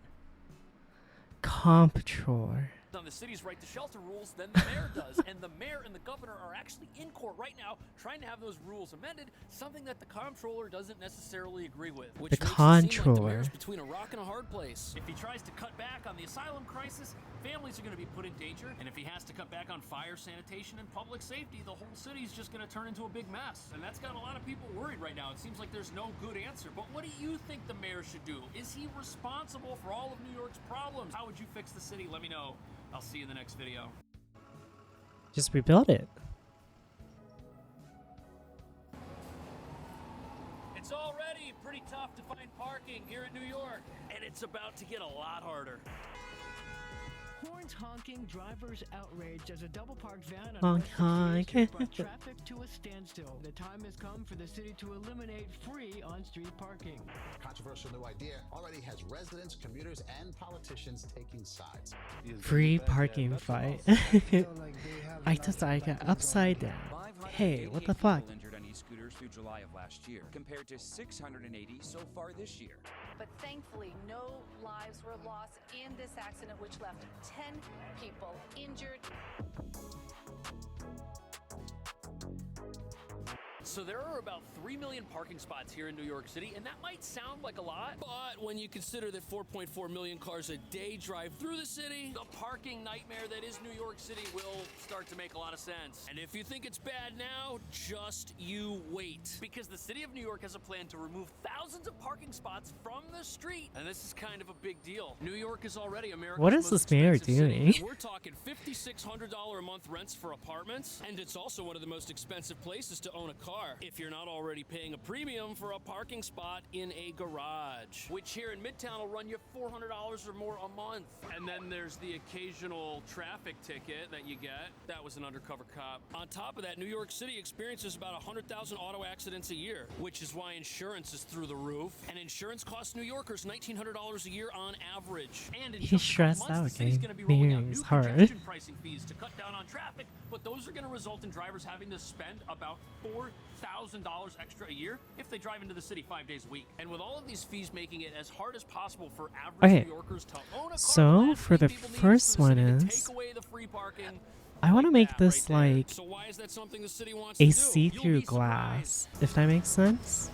Comptroller. on the city's right to shelter rules than the mayor does, and the mayor and the governor are actually in court right now trying to have those rules amended, something that the comptroller doesn't necessarily agree with, which The makes it seem like the comptroller. mayor's between a rock and a hard place. If he tries to cut back on the asylum crisis, families are going to be put in danger, and if he has to cut back on fire, sanitation, and public safety, the whole city's just going to turn into a big mess, and that's got a lot of people worried right now. It seems like there's no good answer. But what do you think the mayor should do? Is he responsible for all of New York's problems? How would you fix the city? Let me know. I'll see you in the next video. Just rebuild it. It's already pretty tough to find parking here in New York, and it's about to get a lot harder. Horns honking, drivers outraged as a double-parked van Honk, on West 68th Street honk. brought traffic to a standstill. The time has come for the city to eliminate free on-street parking. Controversial new idea already has residents, commuters, and politicians taking sides. Free parking fight. I just I got upside down. Hey, what the fuck? People injured on e-scooters through July of last year, compared to 680 so far this year. But thankfully, no lives were lost in this accident, which left 10 people injured. So there are about 3 million parking spots here in New York City, and that might sound like a lot, but when you consider that 4.4 million cars a day drive through the city, the parking nightmare that is New York City will start to make a lot of sense. And if you think it's bad now, just you wait. Because the city of New York has a plan to remove thousands of parking spots from the street, and this is kind of a big deal. New York is already America's What is most this mayor expensive city, doing? and we're talking $5,600 a month rents for apartments, and it's also one of the most expensive places to own a car if you're not already paying a premium for a parking spot in a garage, which here in Midtown will run you $400 or more a month. And then there's the occasional traffic ticket that you get. That was an undercover cop. On top of that, New York City experiences about 100,000 auto accidents a year, which is why insurance is through the roof. And insurance costs New Yorkers $1,900 a year on average. And in He's just a couple stressed months, out, the city's okay? going to be rolling out Mayor is new hard. congestion pricing fees to cut down on traffic, but those are going to result in drivers having to spend about $4,000 extra a year if they drive into the city 5 days a week. And with all of these fees making it as hard as possible for average Okay, New Yorkers to own a car, so for the first one is, take away the free parking. I want to make this like So why is that something the city wants a to do? see-through glass, if that makes sense.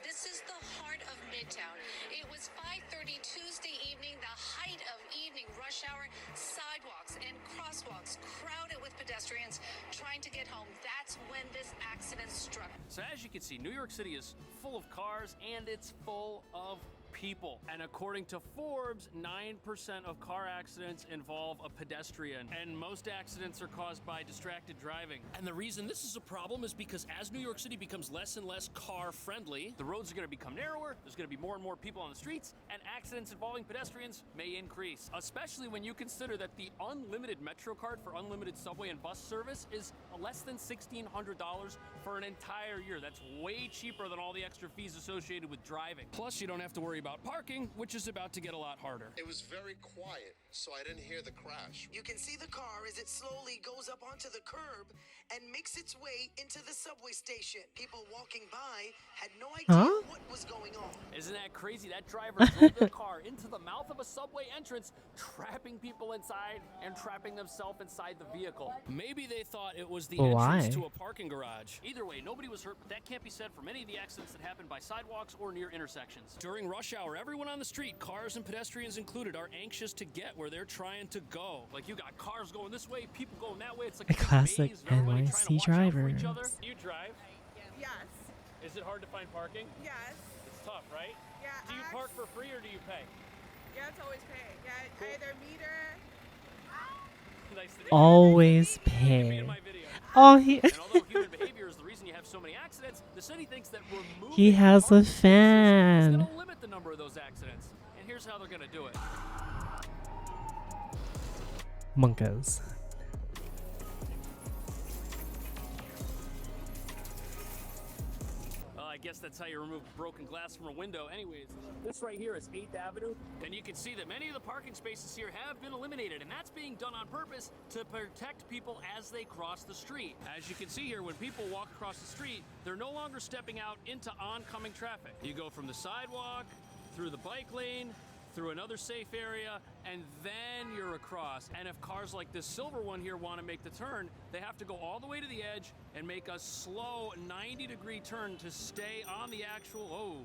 This is the heart of Midtown. It was 5:30 Tuesday evening, the height of evening rush hour. Sidewalks and crosswalks crowded with pedestrians trying to get home. That's when this accident struck. So as you can see, New York City is full of cars and it's full of people. And according to Forbes, 9% of car accidents involve a pedestrian. And most accidents are caused by distracted driving. And the reason this is a problem is because as New York City becomes less and less car friendly, the roads are going to become narrower, there's going to be more and more people on the streets, and accidents involving pedestrians may increase. Especially when you consider that the unlimited Metro card for unlimited subway and bus service is less than $1,600 for an entire year. That's way cheaper than all the extra fees associated with driving. Plus, you don't have to worry about parking, which is about to get a lot harder. It was very quiet, so I didn't hear the crash. You can see the car as it slowly goes up onto the curb and makes its way into the subway station. People walking by had no idea what was going on. Isn't that crazy? That driver drove their car into the mouth of a subway entrance, trapping people inside and trapping themselves inside the vehicle. Maybe they thought it was the entrance to a parking garage. Either way, nobody was hurt, but that can't be said for many of the accidents that happen by sidewalks or near intersections. During rush hour, everyone on the street, cars and pedestrians included, are anxious to get where they're trying to go. Like, you got cars going this way, people going that way. It's like A classic NYC drivers. You drive? Yes. Is it hard to find parking? Yes. It's tough, right? Yeah. Do you park for free or do you pay? Yeah, it's always pay. Yeah, either meter. Nice to meet you. Always pay. Oh, he. And although human behavior is the reason you have so many accidents, the city thinks that removing He has a parking spaces is fan. going to limit the number of those accidents. And here's how they're going to do it. Monkas. I guess that's how you remove broken glass from a window. Anyways, this right here is 8th Avenue. And you can see that many of the parking spaces here have been eliminated, and that's being done on purpose to protect people as they cross the street. As you can see here, when people walk across the street, they're no longer stepping out into oncoming traffic. You go from the sidewalk, through the bike lane, through another safe area, and then you're across. And if cars like this silver one here want to make the turn, they have to go all the way to the edge and make a slow 90-degree turn to stay on the actual,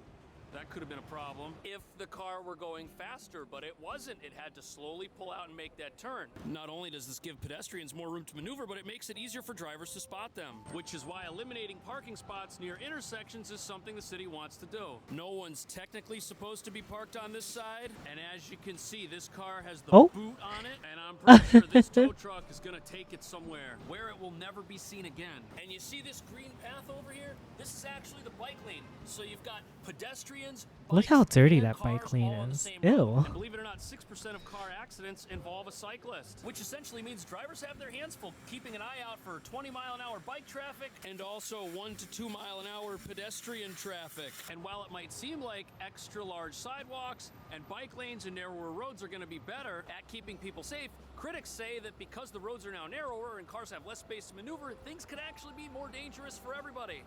that could have been a problem if the car were going faster, but it wasn't. It had to slowly pull out and make that turn. Not only does this give pedestrians more room to maneuver, but it makes it easier for drivers to spot them, which is why eliminating parking spots near intersections is something the city wants to do. No one's technically supposed to be parked on this side, and as you can see, this car has the boot on it, and I'm pretty sure this tow truck is gonna take it somewhere where it will never be seen again. And you see this green path over here? This is actually the bike lane. So you've got pedestrians, Look how dirty that bike lane is. Ew. and believe it or not, 6% of car accidents involve a cyclist, which essentially means drivers have their hands full keeping an eye out for 20-mile-an-hour bike traffic and also 1 to 2 mile an hour pedestrian traffic. And while it might seem like extra large sidewalks and bike lanes and narrower roads are going to be better at keeping people safe, critics say that because the roads are now narrower and cars have less space to maneuver, things could actually be more dangerous for everybody.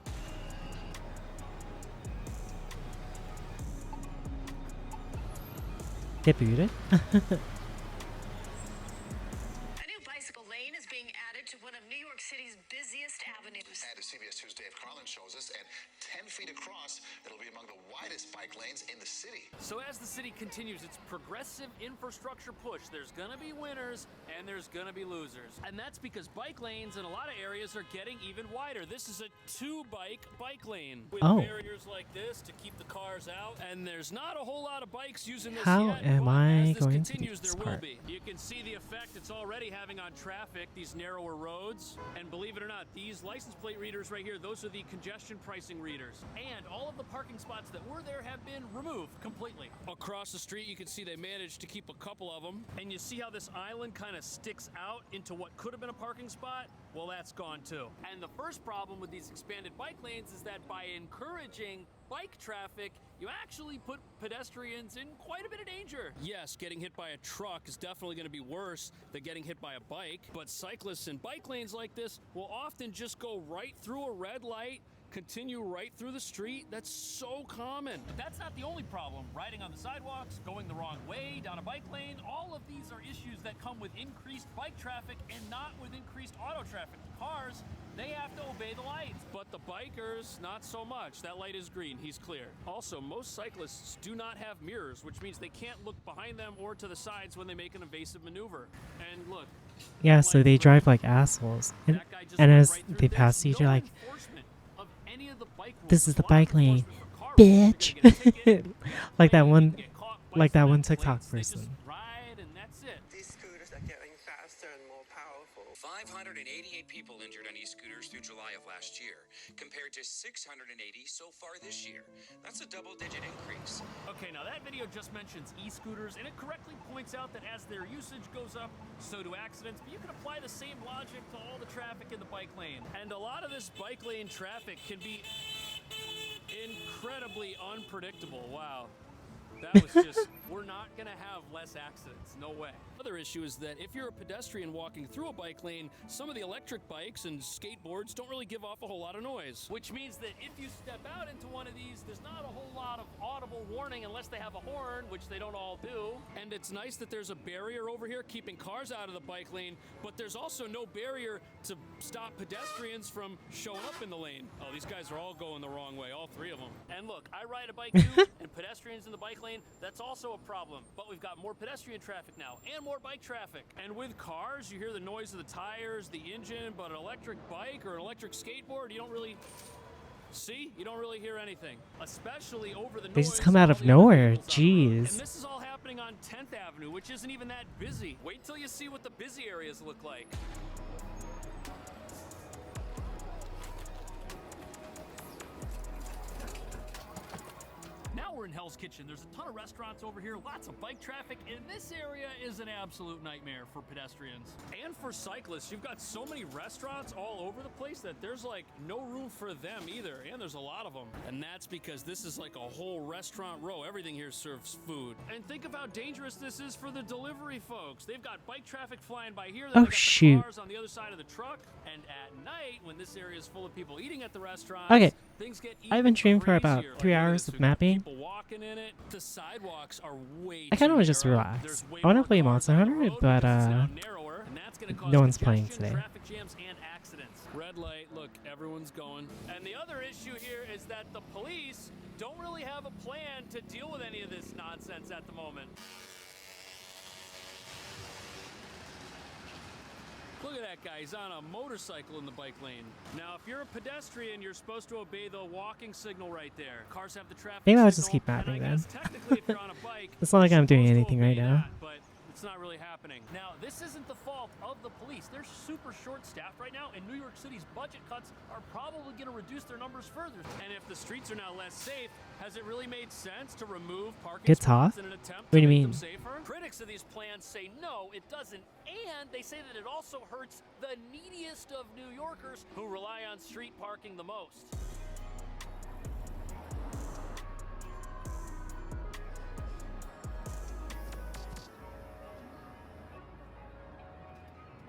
Get booted. A new bicycle lane is being added to one of New York City's busiest avenues. And as CBS 2's Dave Carlin shows us, at 10 feet across, it'll be among the widest bike lanes in the city. So as the city continues its progressive infrastructure push, there's gonna be winners and there's gonna be losers. And that's because bike lanes in a lot of areas are getting even wider. This is a 2-bike lane with barriers like this to keep the cars out. And there's not a whole lot of bikes using this How yet, am but I as this going to continues, get this there will part? be. You can see the effect it's already having on traffic, these narrower roads. And believe it or not, these license plate readers right here, those are the congestion pricing readers. And all of the parking spots that were there have been removed completely. Across the street, you can see they managed to keep a couple of them. And you see how this island kind of sticks out into what could have been a parking spot? Well, that's gone too. And the first problem with these expanded bike lanes is that by encouraging bike traffic, you actually put pedestrians in quite a bit of danger. Yes, getting hit by a truck is definitely going to be worse than getting hit by a bike, but cyclists in bike lanes like this will often just go right through a red light, continue right through the street. That's so common. But that's not the only problem. Riding on the sidewalks, going the wrong way, down a bike lane, all of these are issues that come with increased bike traffic and not with increased auto traffic. The cars, they have to obey the lights, but the bikers, not so much. That light is green, he's clear. Also, most cyclists do not have mirrors, which means they can't look behind them or to the sides when they make an evasive maneuver. And look, Yeah, so they drive like assholes. And as they pass you, they're like, this is the bike lane. bitch. like that one TikTok person. Ride and that's it. These scooters are getting faster and more powerful. 588 people injured on e-scooters through July of last year, compared to 680 so far this year. That's a double-digit increase. Okay, now that video just mentions e-scooters, and it correctly points out that as their usage goes up, so do accidents, but you can apply the same logic to all the traffic in the bike lane. And a lot of this bike lane traffic can be incredibly unpredictable. Wow. That was just, we're not gonna have less accidents, no way. Other issue is that if you're a pedestrian walking through a bike lane, some of the electric bikes and skateboards don't really give off a whole lot of noise. Which means that if you step out into one of these, there's not a whole lot of audible warning unless they have a horn, which they don't all do. And it's nice that there's a barrier over here keeping cars out of the bike lane, but there's also no barrier to stop pedestrians from showing up in the lane. Oh, these guys are all going the wrong way, all three of them. And look, I ride a bike too, and pedestrians in the bike lane, that's also a problem. But we've got more pedestrian traffic now, and more bike traffic. And with cars, you hear the noise of the tires, the engine, but an electric bike or an electric skateboard, you don't really hear anything. Especially over the noise. They just come out of nowhere. Jeez. And this is all happening on 10th Avenue, which isn't even that busy. Wait till you see what the busy areas look like. Now we're in Hell's Kitchen. There's a ton of restaurants over here, lots of bike traffic, and this area is an absolute nightmare for pedestrians. And for cyclists, you've got so many restaurants all over the place that there's like no room for them either, and there's a lot of them. And that's because this is like a whole restaurant row. Everything here serves food. And think of how dangerous this is for the delivery folks. They've got bike traffic flying by here. They've got the cars on the other side of the truck. And at night, when this area is full of people eating at the restaurants, Okay. things get I've been streaming for about 3 hours of mapping. walking in it. The sidewalks are way I kind of too want to just narrow. relax. There's way I want to more play cars Monster on the Hunter, road but because it's now narrower, and that's gonna cause no one's playing congestion, today. Traffic jams and accidents. Red light, look, everyone's going. And the other issue here is that the police don't really have a plan to deal with any of this nonsense at the moment. Look at that guy, he's on a motorcycle in the bike lane. Now, if you're a pedestrian, you're supposed to obey the walking signal right there. Cars have the traffic Maybe I'll signal, just keep and mapping I then. guess technically if you're on a bike, It's not like I'm doing anything right obey now. that, but it's not really happening. Now, this isn't the fault of the police. They're super short-staffed right now, and New York City's budget cuts are probably going to reduce their numbers further. And if the streets are now less safe, has it really made sense to remove parking Gets spots off? in an attempt What do to you make mean? them safer? Critics of these plans say no, it doesn't, and they say that it also hurts the neediest of New Yorkers who rely on street parking the most.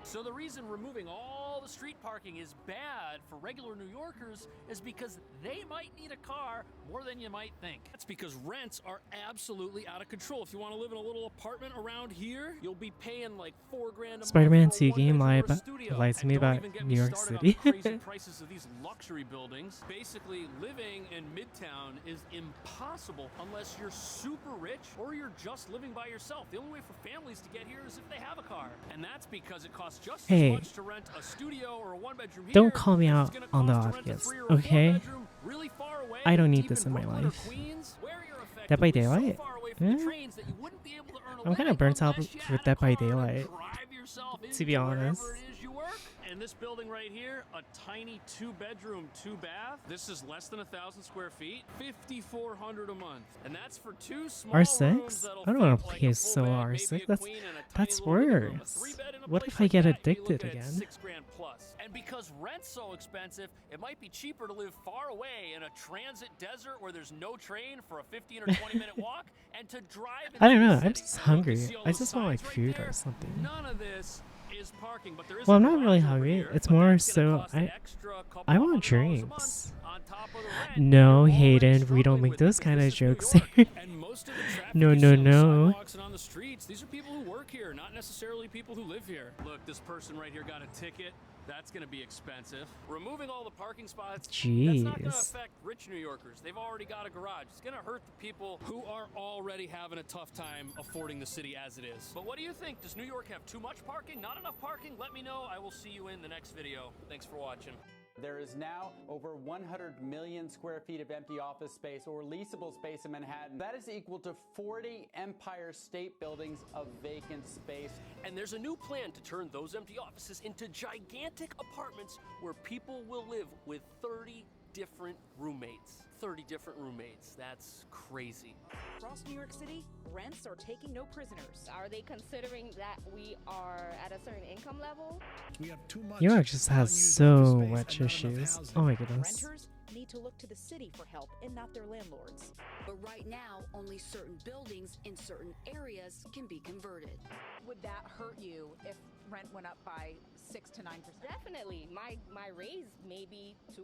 So the reason removing all the street parking is bad for regular New Yorkers is because they might need a car more than you might think. That's because rents are absolutely out of control. If you want to live in a little apartment around here, you'll be paying like $4 grand a month Spider-Man for a 2 game one-bedroom or a studio. lies to And me don't about even get New me York started City. on the crazy prices of these luxury buildings. Basically, living in Midtown is impossible unless you're super rich or you're just living by yourself. The only way for families to get here is if they have a car. And that's because it costs just Hey, as much to rent a studio or a one-bedroom here. Don't call me as out it's gonna on the cost to rent a audience, 3 or a okay? 4-bedroom really far away, I don't need deep this in my Brooklyn or life. Queens, where you're Dead by effectively so Daylight? far away from the Eh? trains that you wouldn't be able to earn a I'm kind living of burnt out unless you for had a Dead by car to Daylight, drive yourself to be into honest. wherever it is you work. And this building right here, a tiny 2-bedroom, 2-bath. This is less than 1,000 square feet, $5,400 a month, and that's for 2 small rooms R6? that'll I don't want fit to like play a so full bed, maybe R6. a queen and a That's tiny little living room. A worse. 3-bed in a What place if I like get that, you're addicted looking at again? $6 grand plus. And because rent's so expensive, it might be cheaper to live far away in a transit desert where there's no train for a 15 or 20-minute walk, and to drive. I don't into know. the I'm city. just Look, you hungry. see all I those just want like signs right food there? or something. None of this is parking, but there is Well, a I'm not really garage over hungry. here, It's but more that's gonna so cost an extra couple I want $100 a month drinks. on top of the rent. No, You're already Hayden, we struggling don't make with it those because kind of this is New jokes. York, and most of the traffic No, is no, on the no. sidewalks and on the streets. These are people who work here, not necessarily people who live here. Look, this person right here got a ticket. That's going to be expensive. Removing all the parking spots, that's not going to Jeez. affect rich New Yorkers. They've already got a garage. It's going to hurt the people who are already having a tough time affording the city as it is. But what do you think? Does New York have too much parking? Not enough parking? Let me know. I will see you in the next video. Thanks for watching. There is now over 100 million square feet of empty office space or leasable space in Manhattan. That is equal to 40 Empire State Buildings of vacant space. And there's a new plan to turn those empty offices into gigantic apartments where people will live with 30 different roommates. 30 different roommates. That's crazy. Across New York City, rents are taking no prisoners. Are they considering that we are at a certain income level? We have too much New York just has so much issues. Oh my goodness. Renters need to look to the city for help and not their landlords. But right now, only certain buildings in certain areas can be converted. Would that hurt you if rent went up by 6 to 9%? Definitely. My raise may be 2%.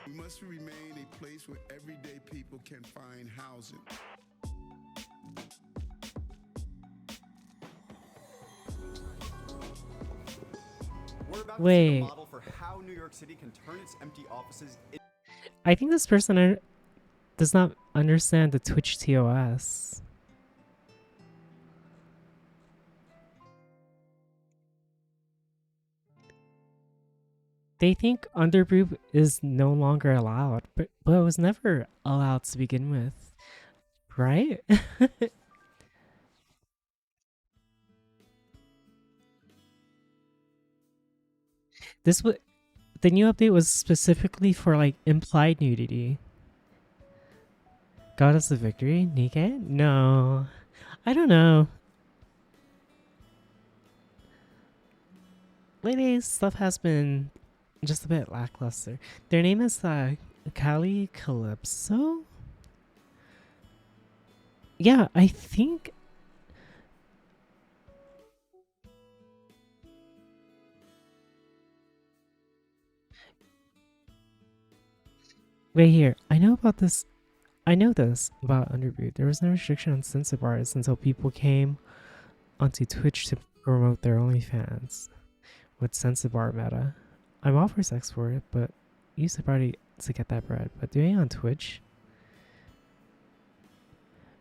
We must remain a place where everyday people can find housing. We're about to Wait. see a model for how New York City can turn its empty offices I think this person does not understand the Twitch TOS. They think underboob is no longer allowed, but it was never allowed to begin with, right? The new update was specifically for like implied nudity. Goddess of Victory, Nike? No, I don't know. Lately, stuff has been just a bit lackluster. Their name is Kali Calypso. Yeah, I think. Wait here. I know about this. I know this about Underboot. There was no restriction on censor bars until people came onto Twitch to promote their OnlyFans with censor bar meta. I'm all for sex for it, but use the party to get that bread. But doing it on Twitch?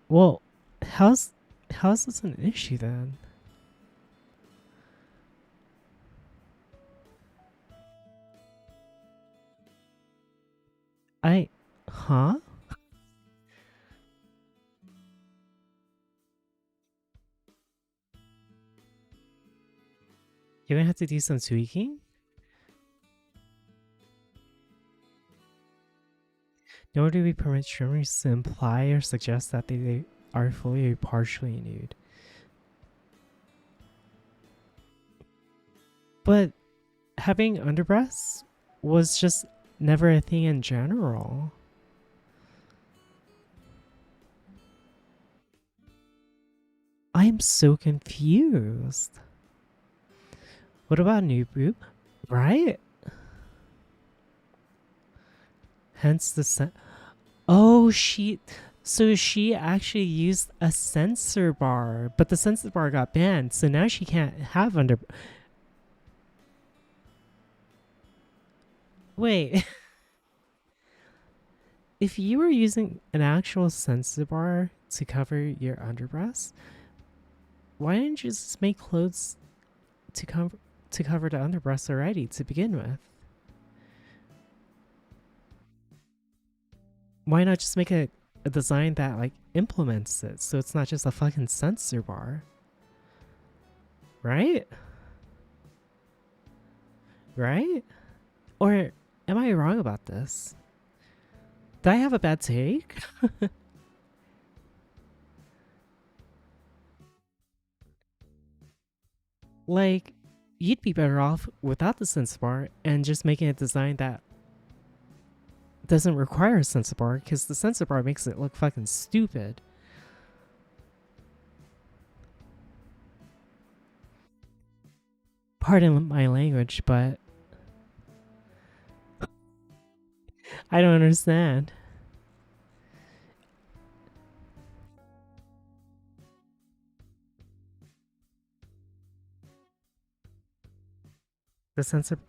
Well, how's this an issue then? Huh? You're gonna have to do some tweaking? Nor do we permit streamers to imply or suggest that they are fully or partially nude. But having underbreasts was just never a thing in general. I am so confused. What about new boob? Right? Hence the oh, so she actually used a censor bar, but the censor bar got banned, so now she can't have under. Wait. If you were using an actual censor bar to cover your underbreast, why didn't you just make clothes to cover the underbreast already to begin with? Why not just make a design that like implements it so it's not just a fucking censor bar? Right? Right? Or am I wrong about this? Did I have a bad take? Like, you'd be better off without the censor bar and just making a design that doesn't require a censor bar, because the censor bar makes it look fucking stupid. Pardon my language, but I don't understand. The censor.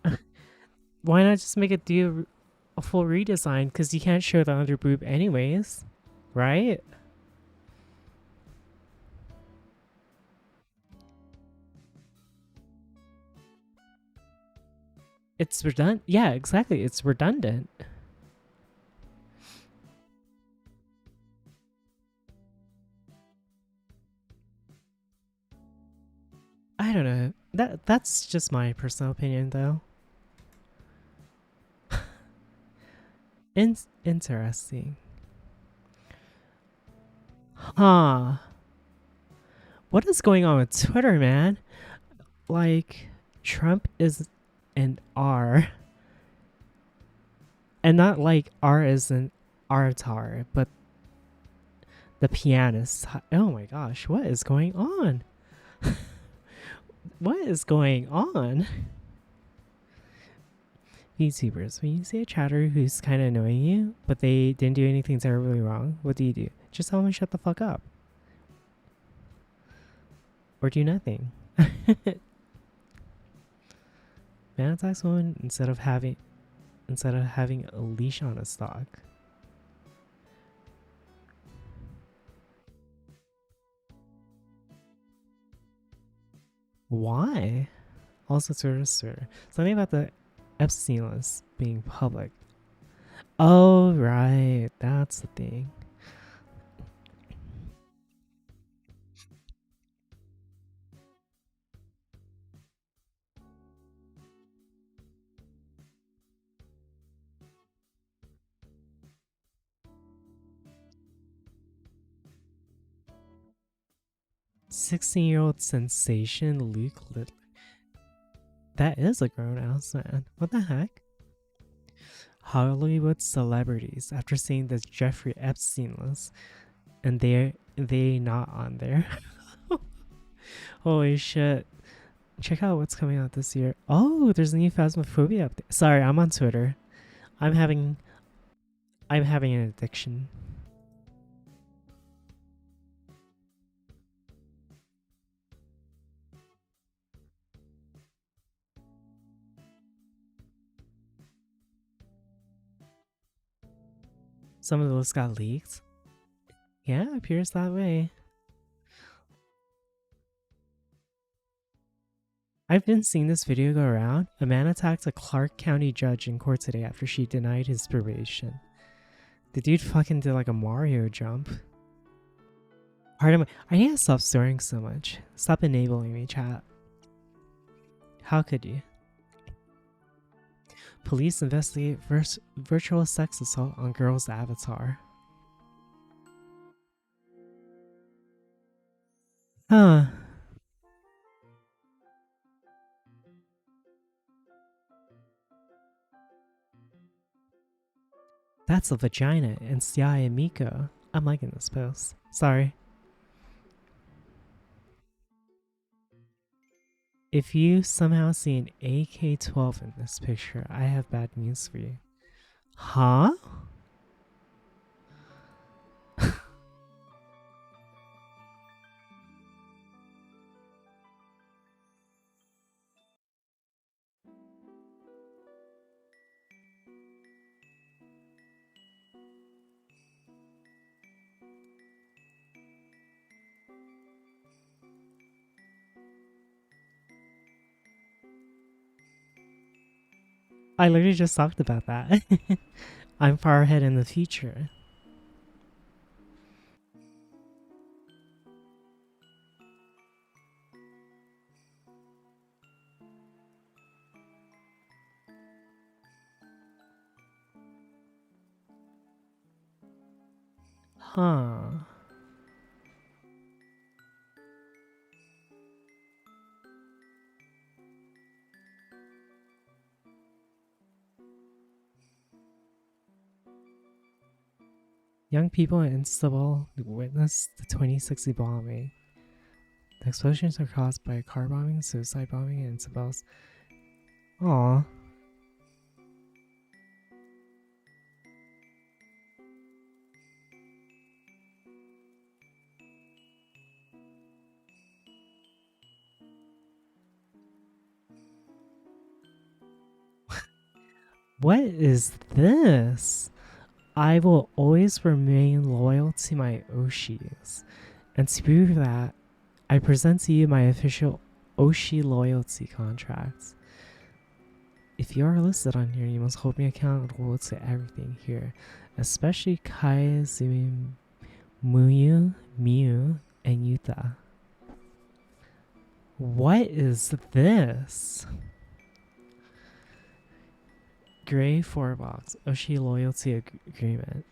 Why not just make it do a full redesign? Because you can't show the underboob anyways, right? It's redundant. Yeah, exactly. It's redundant. I don't know. That's just my personal opinion, though. Interesting. Huh. What is going on with Twitter, man? Like, Trump is an R. And not like R is an Artar, but the pianist. Oh my gosh, what is going on? What is going on? VTubers, when you see a chatter who's kind of annoying you, but they didn't do anything terribly wrong, what do? Just tell them to shut the fuck up. Or do nothing. Man attacks woman instead of having a leash on his dog. Why? Also, something about the Epstein list being public. Oh, right. That's the thing. "16-year-old sensation Luke Littler." That is a grown-ass man. What the heck? Hollywood celebrities after seeing the Jeffrey Epstein list, and they not on there. Holy shit. Check out what's coming out this year. Oh, there's a new Phasmophobia update. Sorry, I'm on Twitter. I'm having an addiction. Some of the lists got leaked. Yeah, it appears that way. I've been seeing this video go around. A man attacked a Clark County judge in court today after she denied his probation. The dude fucking did like a Mario jump. Pardon me. I need to stop swearing so much. Stop enabling me, chat. How could you? Police investigate virtual sex assault on girl's avatar. Huh. That's a vagina in Sia and Miko. I'm liking this post. Sorry. If you somehow see an AK-12 in this picture, I have bad news for you. Huh? I literally just talked about that. I'm far ahead in the future. Huh. Young people in Istanbul witnessed the 2060 bombing. The explosions are caused by a car bombing, suicide bombing, and Istanbul's. Aww. What is this? I will always remain loyal to my Oshis. And to prove that, I present to you my official Oshi loyalty contract. If you are listed on here, you must hold me accountable to everything here, especially Kai, Zumi, Muyu, Miu, and Yuta. What is this? Gray 4 box. Oshi loyalty agreement.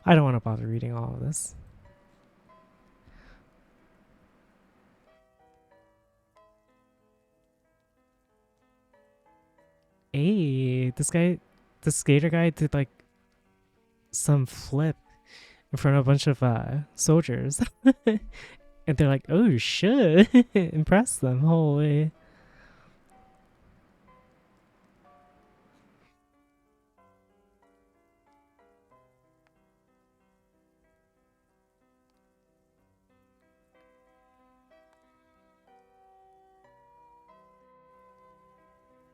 I don't want to bother reading all of this. Hey, the skater guy did like some flip in front of a bunch of soldiers. And they're like, oh shit, impress them, holy.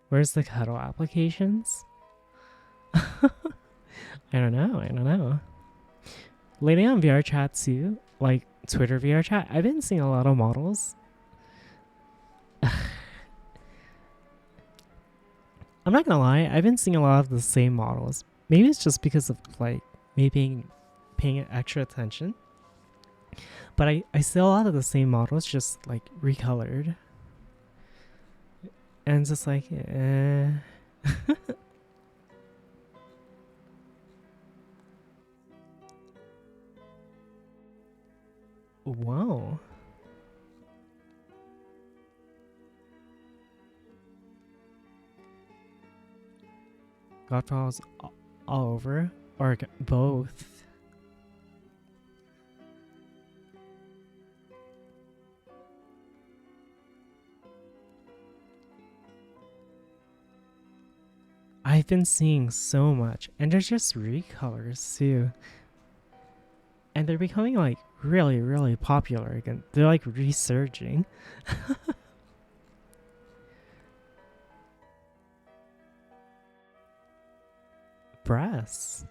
Where's the cuddle applications? I don't know. Lately on VR chat too, like Twitter VR chat, I've been seeing a lot of models. I'm not gonna lie, I've been seeing a lot of the same models. Maybe it's just because of like me paying extra attention. But I see a lot of the same models just like recolored. And it's just like, eh. Wow. Godfall's all over? Or both? I've been seeing so much, and there's just recolors too. And they're becoming like really, really popular again. They're like resurging. Breasts.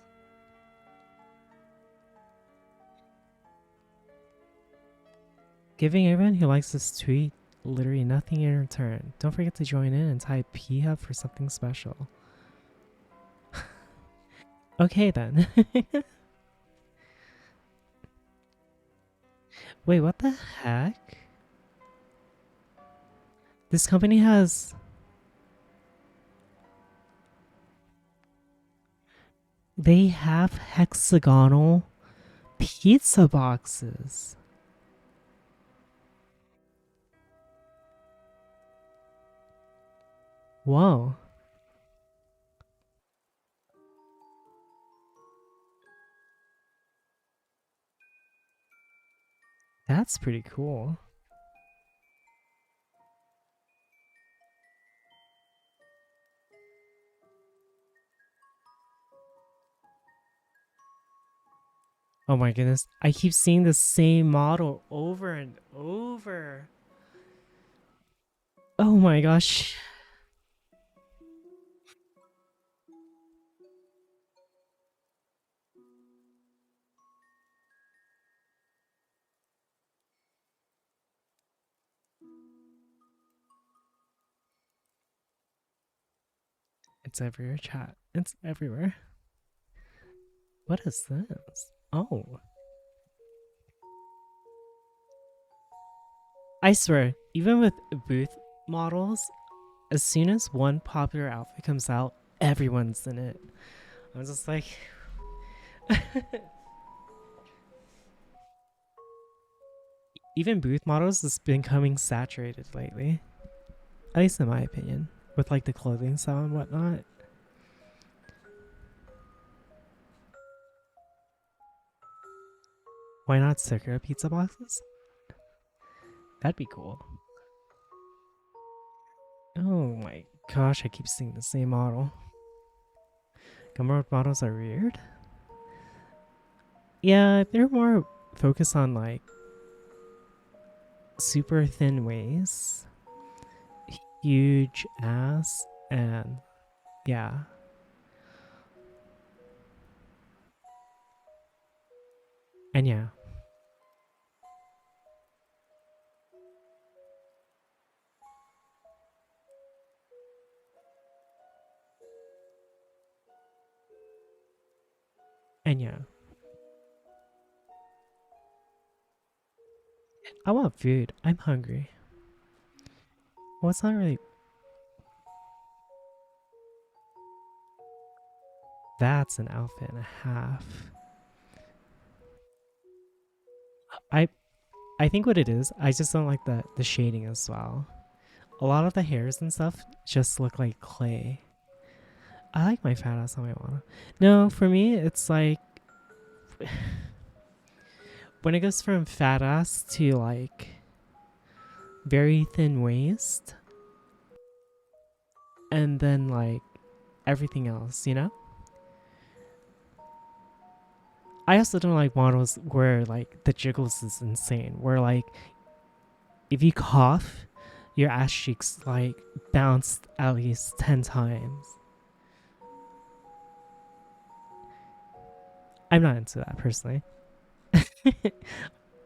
Giving everyone who likes this tweet literally nothing in return. Don't forget to join in and type P-Hub for something special. Okay then. Wait, what the heck? This company has... They have hexagonal pizza boxes. Whoa. That's pretty cool. Oh my goodness. I keep seeing the same model over and over. Oh my gosh. It's everywhere, chat. It's everywhere. What is this? Oh. I swear, even with booth models, as soon as one popular outfit comes out, everyone's in it. I'm just like... Even booth models has been becoming saturated lately. At least in my opinion. With like the clothing style and whatnot. Why not Sakura pizza boxes? That'd be cool. Oh my gosh, I keep seeing the same model. Gumroad models are weird. Yeah, they're more focused on like super thin waist, huge ass, and yeah. And yeah. And yeah. I want food. I'm hungry. Well, it's not really... That's an outfit and a half. I think what it is, I just don't like the shading as well. A lot of the hairs and stuff just look like clay. I like my fat ass on my wanna. No, for me, it's like... when it goes from fat ass to like very thin waist, and then like everything else, you know? I also don't like models where like the jiggles is insane, where like if you cough, your ass cheeks like bounced at least 10 times. I'm not into that personally.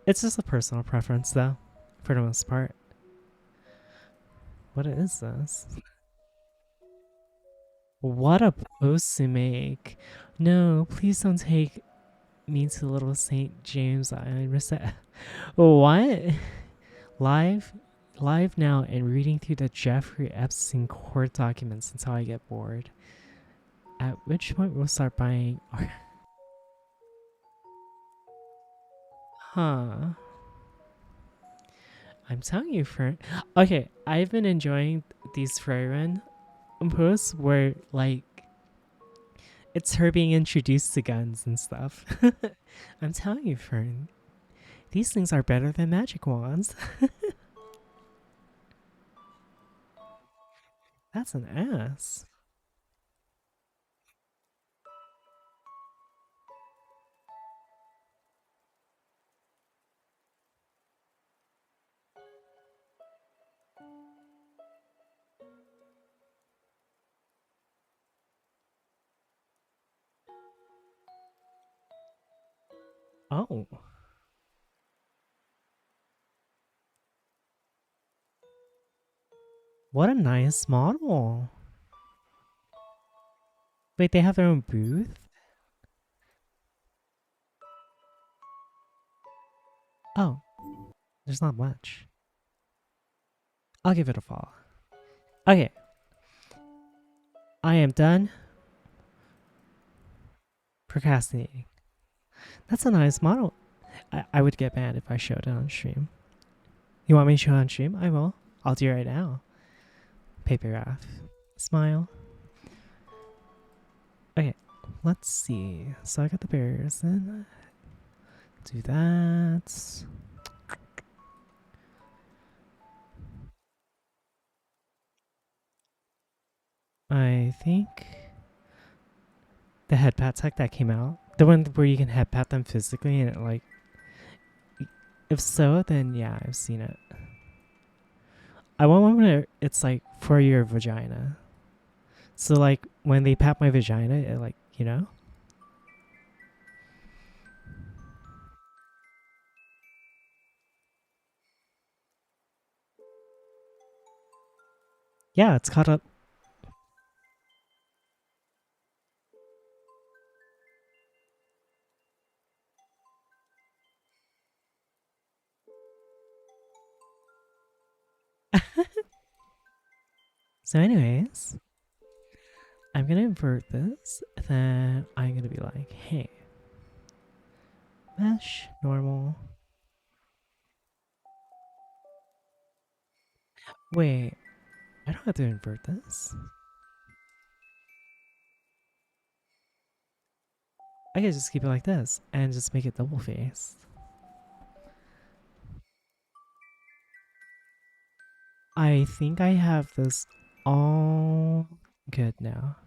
It's just a personal preference though, for the most part. What is this? What a post to make. No, please don't take me to Little St. James Island. What? Live now and reading through the Jeffrey Epstein court documents until I get bored. At which point we'll start buying art. Huh. I'm telling you, friend. Okay, I've been enjoying these Freyren posts where, like, it's her being introduced to guns and stuff. I'm telling you, Fern. These things are better than magic wands. That's an ass. Oh. What a nice model. Wait, they have their own booth? Oh. There's not much. I'll give it a follow. Okay. I am done procrastinating. That's a nice model. I would get mad if I showed it on stream. You want me to show it on stream? I will. I'll do it right now. Paper graph. Smile. Okay, let's see. So I got the barriers in. Do that. I think the head pat tech that came out, the one where you can head pat them physically and it like, if so, then yeah, I've seen it. I want one where it's like for your vagina. So like when they pat my vagina, it like, you know? Yeah, it's caught up. So anyways, I'm gonna invert this, then I'm gonna be like, hey, mesh, normal. Wait, I don't have to invert this. I can just keep it like this and just make it double faced. I think I have this all good now.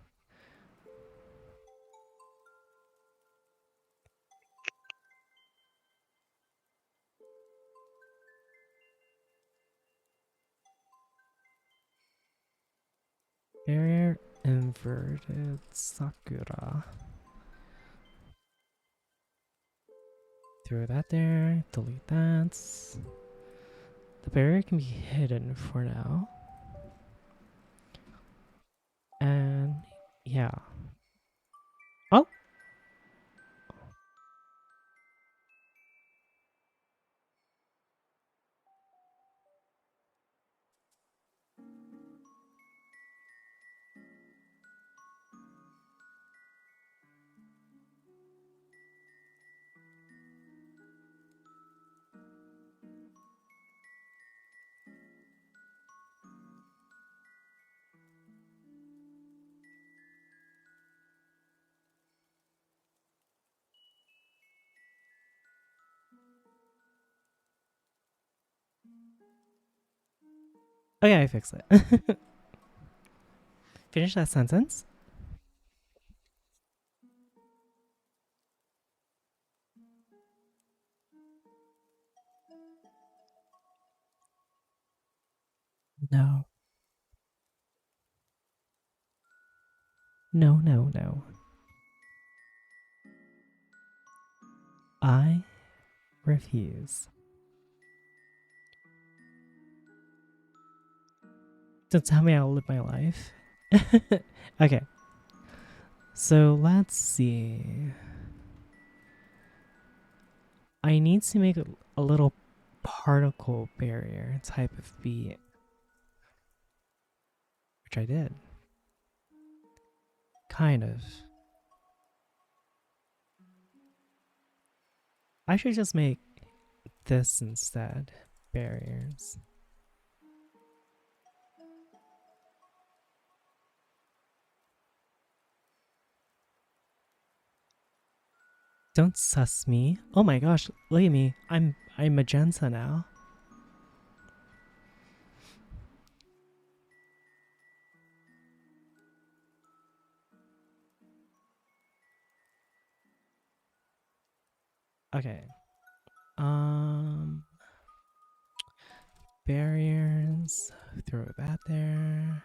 Barrier inverted Sakura. Throw that there, delete that. The barrier can be hidden for now. And yeah. Oh! Okay, I fixed it. Finish that sentence. No. No, no, no. I refuse. Don't tell me how to live my life. Okay. So let's see. I need to make a little particle barrier type of beat. Which I did. Kind of. I should just make this instead. Barriers. Don't sus me. Oh my gosh, look at me. I'm magenta now. Okay. Barriers. Throw that there.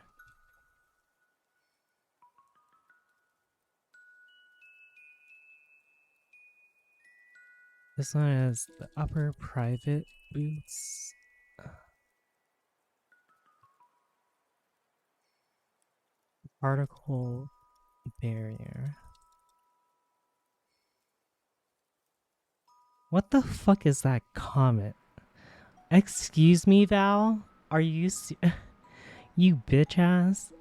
This one has the upper private boots. Particle barrier. What the fuck is that comment? Excuse me, Val? Are you you bitch ass?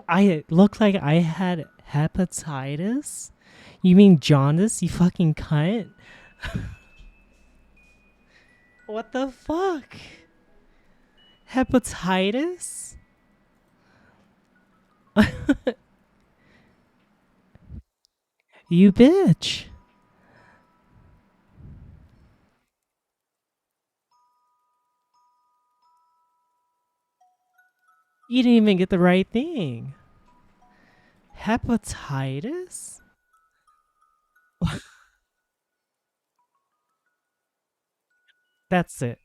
I looked like I had hepatitis? You mean jaundice, you fucking cunt? What the fuck? Hepatitis? You bitch. You didn't even get the right thing. Hepatitis? That's it.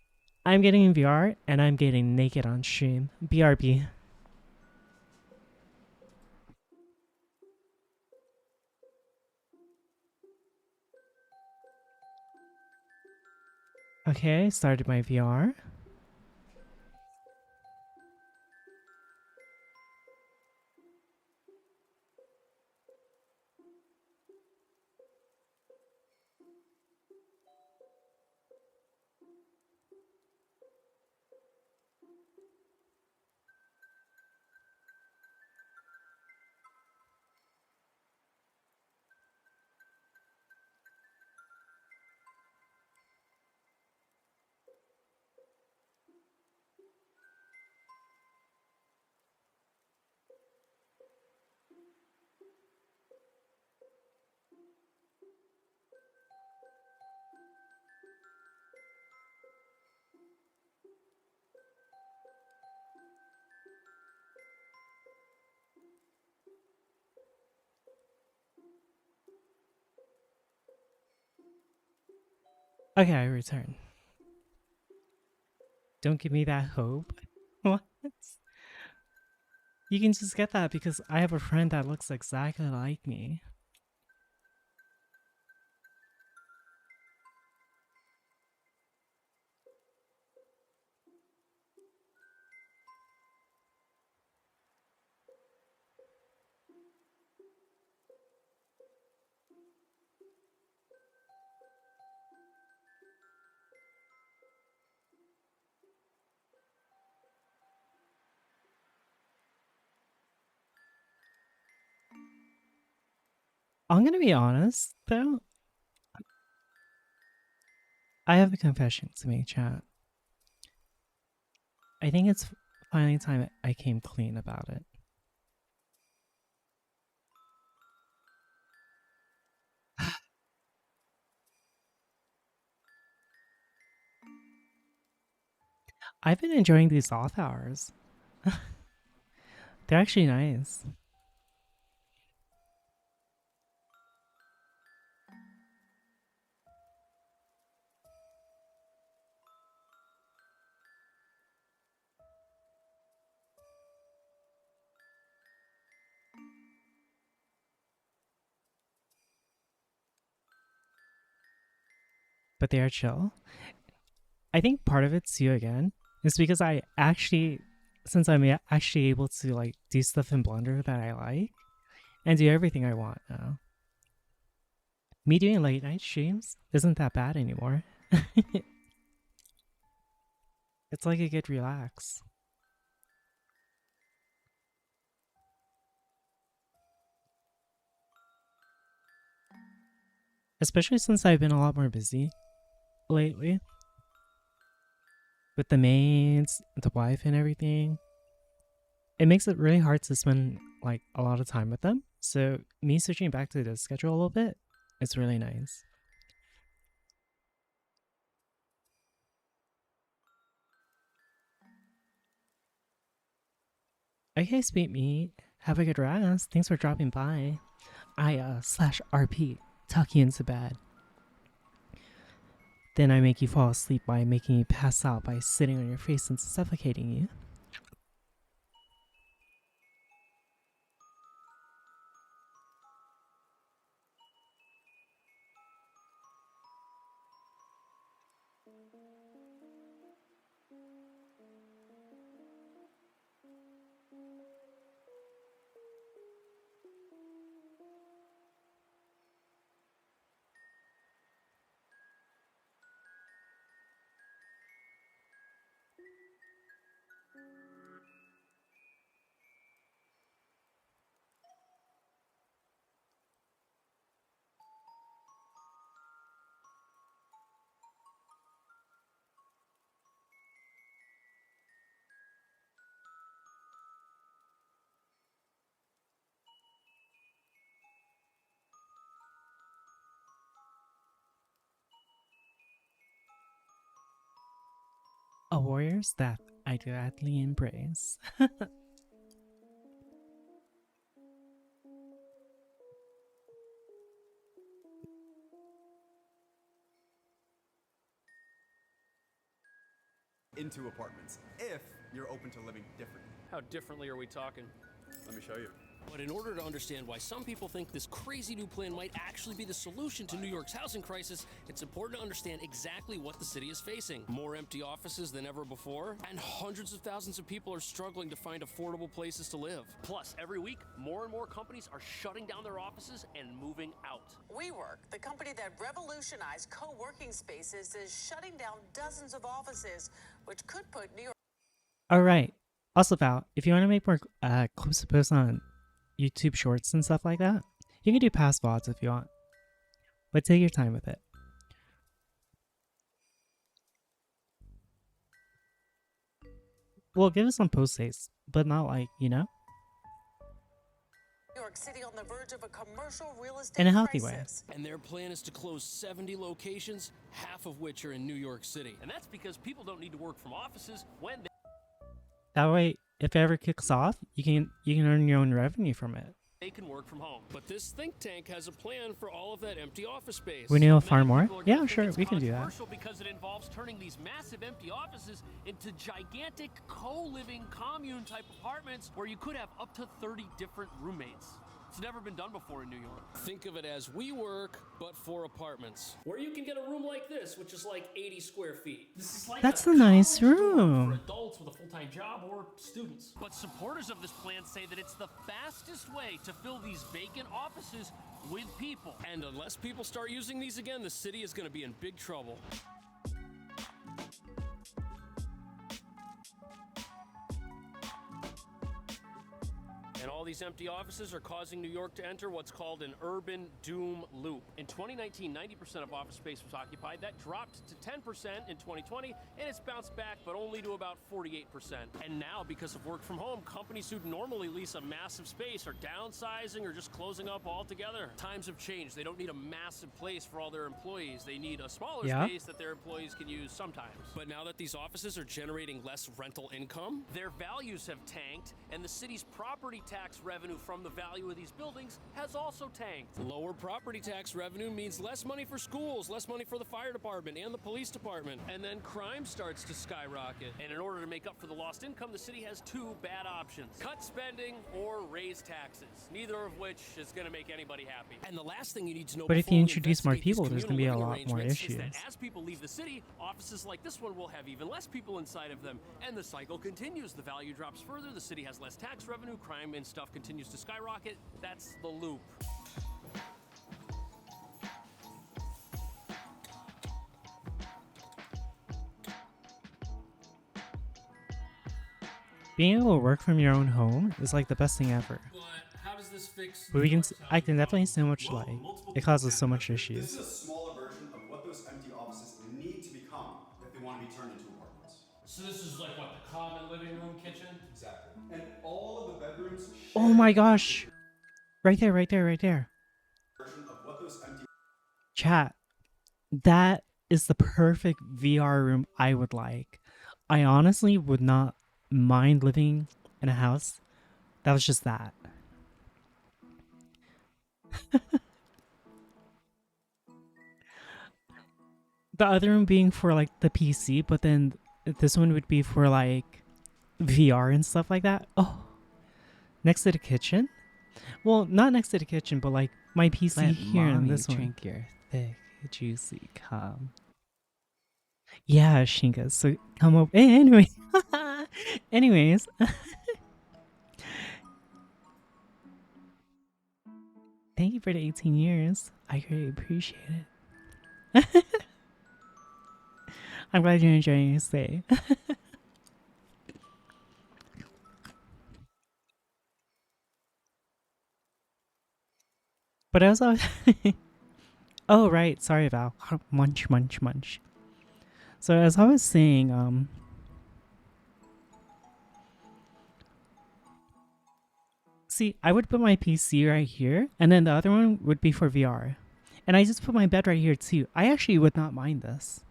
I'm getting in VR and I'm getting naked on stream. BRB. Okay, started my VR. Okay, I return. Don't give me that hope. What? You can just get that because I have a friend that looks exactly like me. I'm gonna be honest, though. I have a confession to make, chat. I think it's finally time I came clean about it. I've been enjoying these off hours. They're actually nice. But they are chill. I think part of it too, again, is because I actually, since I'm actually able to like do stuff in Blender that I like and do everything I want now. Me doing late night streams isn't that bad anymore. It's like a good relax. Especially since I've been a lot more busy lately. With the maids, the wife and everything. It makes it really hard to spend like a lot of time with them. So me switching back to the schedule a little bit, it's really nice. Okay, sweet meat. Have a good rest. Thanks for dropping by. I/RP tuck you into bed. Then I make you fall asleep by making you pass out by sitting on your face and suffocating you. A warrior's death I gladly embrace. Into apartments, if you're open to living differently. How differently are we talking? Let me show you. But in order to understand why some people think this crazy new plan might actually be the solution to New York's housing crisis, it's important to understand exactly what the city is facing. More empty offices than ever before, and hundreds of thousands of people are struggling to find affordable places to live. Plus, every week, more and more companies are shutting down their offices and moving out. WeWork, the company that revolutionized co-working spaces, is shutting down dozens of offices, which could put New York... Alright. Also, Val, if you want to make more clips to post on YouTube shorts and stuff like that, you can do past VODs if you want. But take your time with it. Well, give us some post dates, but not like, you know? New York City on the verge of a commercial real estate In a healthy crisis. way. And their plan is to close 70 locations, half of which are in New York City. And that's because people don't need to work from offices when they... That way, if it ever kicks off, you can earn your own revenue from it. They can work from home. But this think tank has a plan for all of that empty office space. We need to farm more? Yeah, sure, we can do that. Because it involves turning these massive empty offices into gigantic co-living commune-type apartments where you could have up to 30 different roommates. It's never been done before in New York. Think of it as WeWork, but for apartments. Where you can get a room like this, which is like 80 square feet. This is like That's a nice room. for adults with a full-time job or students. But supporters of this plan say that it's the fastest way to fill these vacant offices with people. And unless people start using these again, the city is going to be in big trouble. And all these empty offices are causing New York to enter what's called an urban doom loop. In 2019, 90% of office space was occupied. That dropped to 10% in 2020, and it's bounced back, but only to about 48%. And now, because of work from home, companies who'd normally lease a massive space are downsizing or just closing up altogether. Times have changed. They don't need a massive place for all their employees. They need a smaller space that their employees can use sometimes. But now that these offices are generating less rental income, their values have tanked, and the city's property tax revenue from the value of these buildings has also tanked. Lower property tax revenue means less money for schools, less money for the fire department and the police department. And then crime starts to skyrocket. And in order to make up for the lost income, the city has two bad options: cut spending or raise taxes, neither of which is going to make anybody happy. And the last thing you need to know, But if before you we introduce more investigate these people, there's going to be a communal lot living more arrangements, is issues. that as people leave the city, offices like this one will have even less people inside of them, and the cycle continues. The value drops further, the city has less tax revenue, crime and stuff continues to skyrocket. That's the loop. Being able to work from your own home is like the best thing ever. But how does this fix? But I can definitely see how much like it causes so much This issues. is a smaller version of what those empty offices need to become if they want to be turned into apartments. So this is like what, the common living room, kitchen? Exactly. And all of the bedrooms Oh my gosh! Right there, right there, right there. version of what those empty Chat. That is the perfect VR room I would like. I honestly would not mind living in a house that was just that. The other room being for like the PC, but then this one would be for like VR and stuff like that. Oh, next to the kitchen? Well, not next to the kitchen, but like my PC Let here and mommy this one. drink your thick, juicy cum. Yeah, Shinka. So come over. Anyway, anyways. Thank you for the 18 years. I greatly appreciate it. I'm glad you're enjoying your stay. But as I was oh right, sorry Val. Munch, munch, munch. So as I was saying, see, I would put my PC right here, and then the other one would be for VR. And I just put my bed right here too. I actually would not mind this.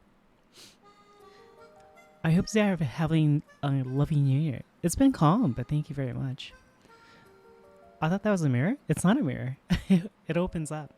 I hope you are having a lovely new year. It's been calm, but thank you very much. I thought that was a mirror? It's not a mirror. It opens up.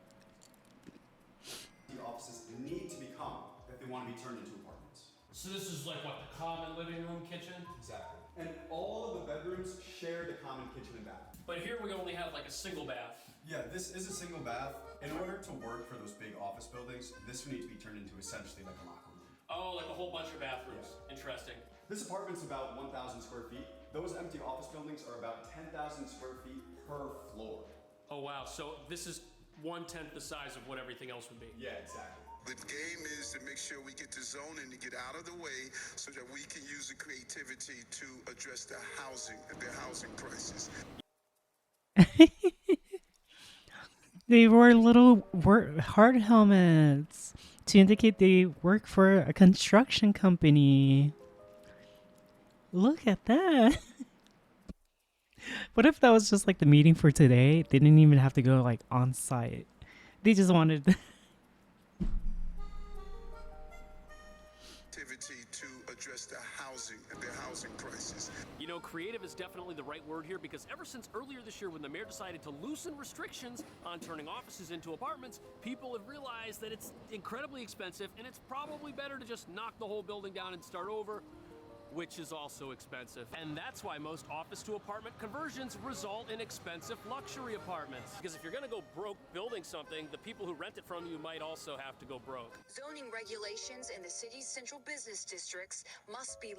the offices need to become if they want to be turned into apartments. So this is like what, the common living room, kitchen? Exactly. And all of the bedrooms share the common kitchen and bath. But here we only have like a single bath. Yeah, this is a single bath. In order to work for those big office buildings, this would need to be turned into essentially like a locker room. Oh, like a whole bunch of bathrooms. Yeah. Interesting. This apartment's about 1,000 square feet. Those empty office buildings are about 10,000 square feet per floor. Oh wow, so this is 1/10 the size of what everything else would be. Yeah, exactly. The game is to make sure we get the zoning to get out of the way so that we can use the creativity to address the housing crisis. They wore little hard helmets to indicate they work for a construction company. Look at that. What if that was just like the meeting for today? They didn't even have to go like on site. They just wanted To address the housing crisis. You know, creative is definitely the right word here, because ever since earlier this year when the mayor decided to loosen restrictions on turning offices into apartments, people have realized that it's incredibly expensive and it's probably better to just knock the whole building down and start over, which is also expensive. And that's why most office to apartment conversions result in expensive luxury apartments. Because if you're gonna go broke building something, the people who rent it from you might also have to go broke. Zoning regulations in the city's central business districts must be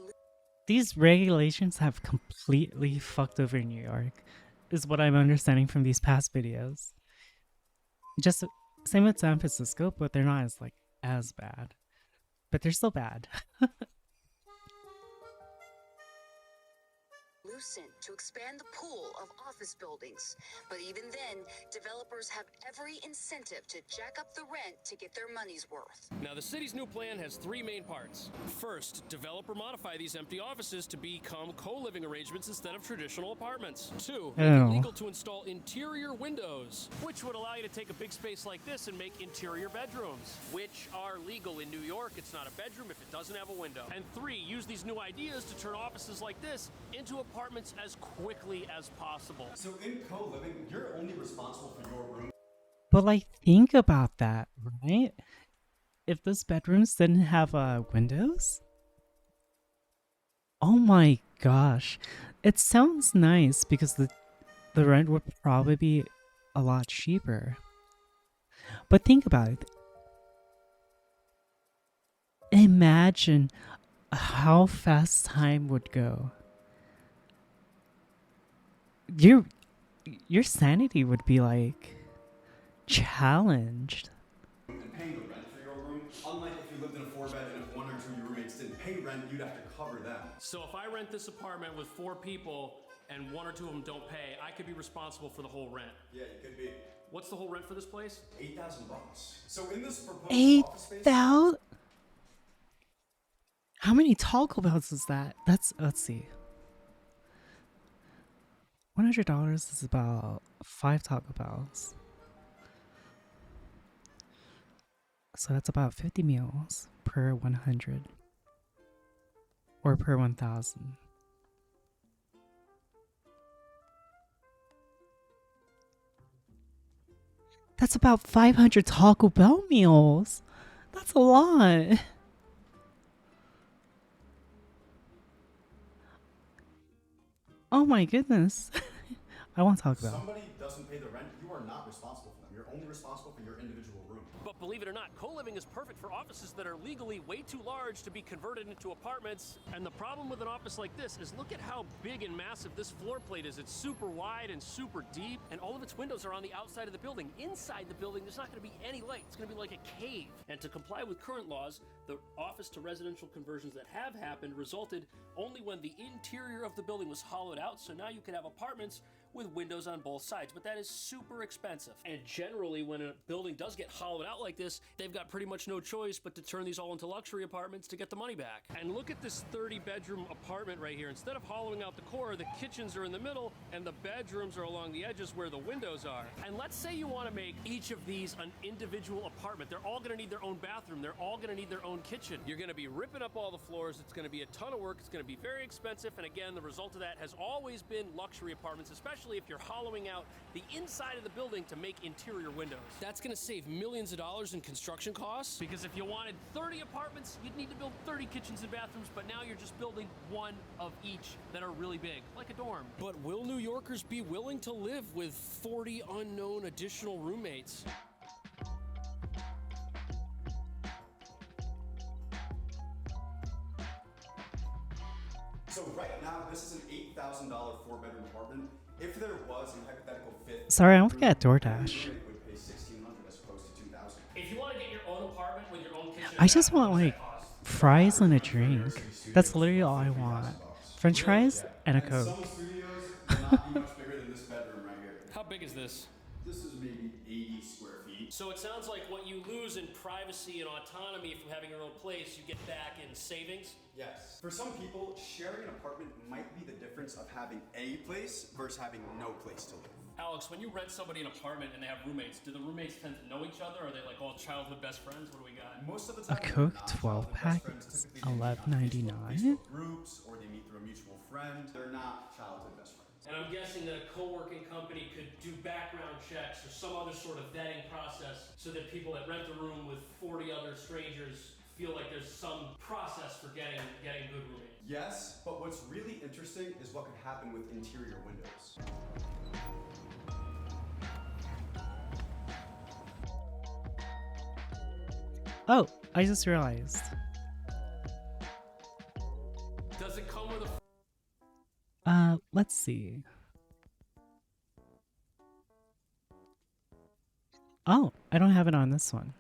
these regulations have completely fucked over New York, is what I'm understanding from these past videos. Just same with San Francisco, but they're not as bad. But they're still bad. lucent to expand the pool of office buildings. But even then, developers have every incentive to jack up the rent to get their money's worth. Now, the city's new plan has three main parts. First, developer modify these empty offices to become co-living arrangements instead of traditional apartments. Two, make it legal to install interior windows, which would allow you to take a big space like this and make interior bedrooms, which are legal in New York. It's not a bedroom if it doesn't have a window. And three, use these new ideas to turn offices like this into apartments as quickly as possible. So in co-living, you're only responsible for your room. But like, think about that, right? If those bedrooms didn't have windows, oh my gosh, it sounds nice because the rent would probably be a lot cheaper. But think about it. Imagine how fast time would go. Your sanity would be like challenged. And paying the rent for your room, unlike if you lived in a 4-bed and if one or two of your roommates didn't pay rent, you'd have to cover them. So if I rent this apartment with 4 people and 1 or 2 of them don't pay, I could be responsible for the whole rent. Yeah, you could be. What's the whole rent for this place? $8,000. So in this proposed office space, 8,000? How many Taco Bells is that? Let's see. $100 is about 5 Taco Bells. So that's about 50 meals per 100. Or per 1,000. That's about 500 Taco Bell meals. That's a lot. Oh my goodness. I want Taco Bell. somebody doesn't pay the rent, you are not responsible for them. You're only responsible for your individual room. But believe it or not, co-living is perfect for offices that are legally way too large to be converted into apartments. And the problem with an office like this is look at how big and massive this floor plate is. It's super wide and super deep, and all of its windows are on the outside of the building. Inside the building, there's not going to be any light. It's going to be like a cave. And to comply with current laws, the office to residential conversions that have happened resulted only when the interior of the building was hollowed out. So now you can have apartments with windows on both sides, but that is super expensive. And generally, when a building does get hollowed out like this, they've got pretty much no choice but to turn these all into luxury apartments to get the money back. And look at this 30-bedroom apartment right here. Instead of hollowing out the core, the kitchens are in the middle and the bedrooms are along the edges where the windows are. And let's say you want to make each of these an individual apartment. They're all going to need their own bathroom. They're all going to need their own kitchen. You're going to be ripping up all the floors. It's going to be a ton of work. It's going to be very expensive. And again, the result of that has always been luxury apartments, especially if you're hollowing out the inside of the building to make interior windows. That's going to save millions of dollars in construction costs, because if you wanted 30 apartments, you'd need to build 30 kitchens and bathrooms, but now you're just building one of each that are really big, like a dorm. But will New Yorkers be willing to live with 40 unknown additional roommates? So right now, this is an $8,000 4-bedroom apartment. If there was a hypothetical fifth, Sorry, I don't think I had DoorDash. roommate would pay $1,600 as opposed to $2,000. If you want to get your own apartment with your own kitchen, I just want like fries and a drink. That's literally all I want. French fries and a Coke. Some studios will not be much bigger than this bedroom right here. How big is this? This is maybe 80 square feet. So it sounds like what you lose in privacy and autonomy from having your own place, you get back in savings? Yes. For some people, sharing an apartment might be the difference of having a place versus having no place to live. Alex, when you rent somebody an apartment and they have roommates, do the roommates tend to know each other? Or are they like all childhood best friends? What do we got? Most of the A time, Coke 12 pack is $11.99. Facebook groups, or they meet through a mutual friend. They're not childhood best friends. And I'm guessing that a co-working company could do background checks or some other sort of vetting process so that people that rent a room with 40 other strangers feel like there's some process for getting good roommates. Yes, but what's really interesting is what could happen with interior windows. Oh, I just realized. Does it come with a... Let's see. Oh, I don't have it on this one.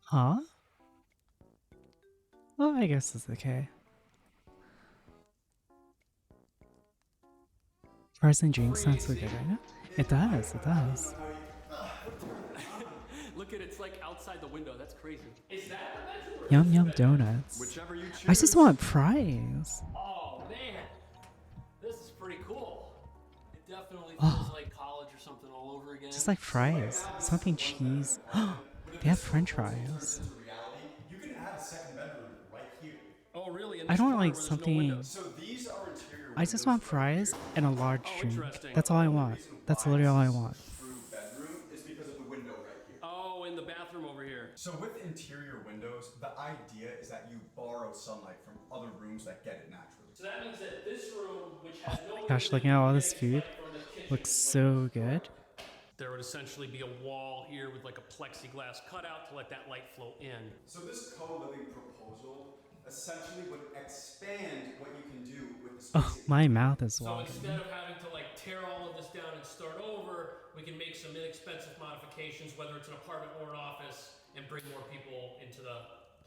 Huh? Oh, I guess it's okay. Fries and drinks sounds so good right now. It does, it does. Look at it, it's like outside the window. That's crazy. Is that the bedroom? Yum yum donuts. Whichever you choose. I just want fries. Oh man, this is pretty cool. It definitely feels like college or something all over again. Just like fries. Something cheese. They have French fries. You can add a second bedroom right here. Oh really? I don't like something. So these are interior I just want fries and a large drink. interesting. That's all I want. That's literally all I want. True bedroom is because of the window right here. Oh, in the bathroom over here. So with interior windows, the idea is that you borrow sunlight from other rooms that get it naturally. So that means that this room, which has no Gosh, looking at all this food, looks so good. There would essentially be a wall here with like a plexiglass cutout to let that light flow in. So this co-living proposal essentially would expand what you can do with the space. Oh, my mouth is So watering. instead of having to like tear all of this down and start over, we can make some inexpensive modifications, whether it's an apartment or an office, and bring more people into the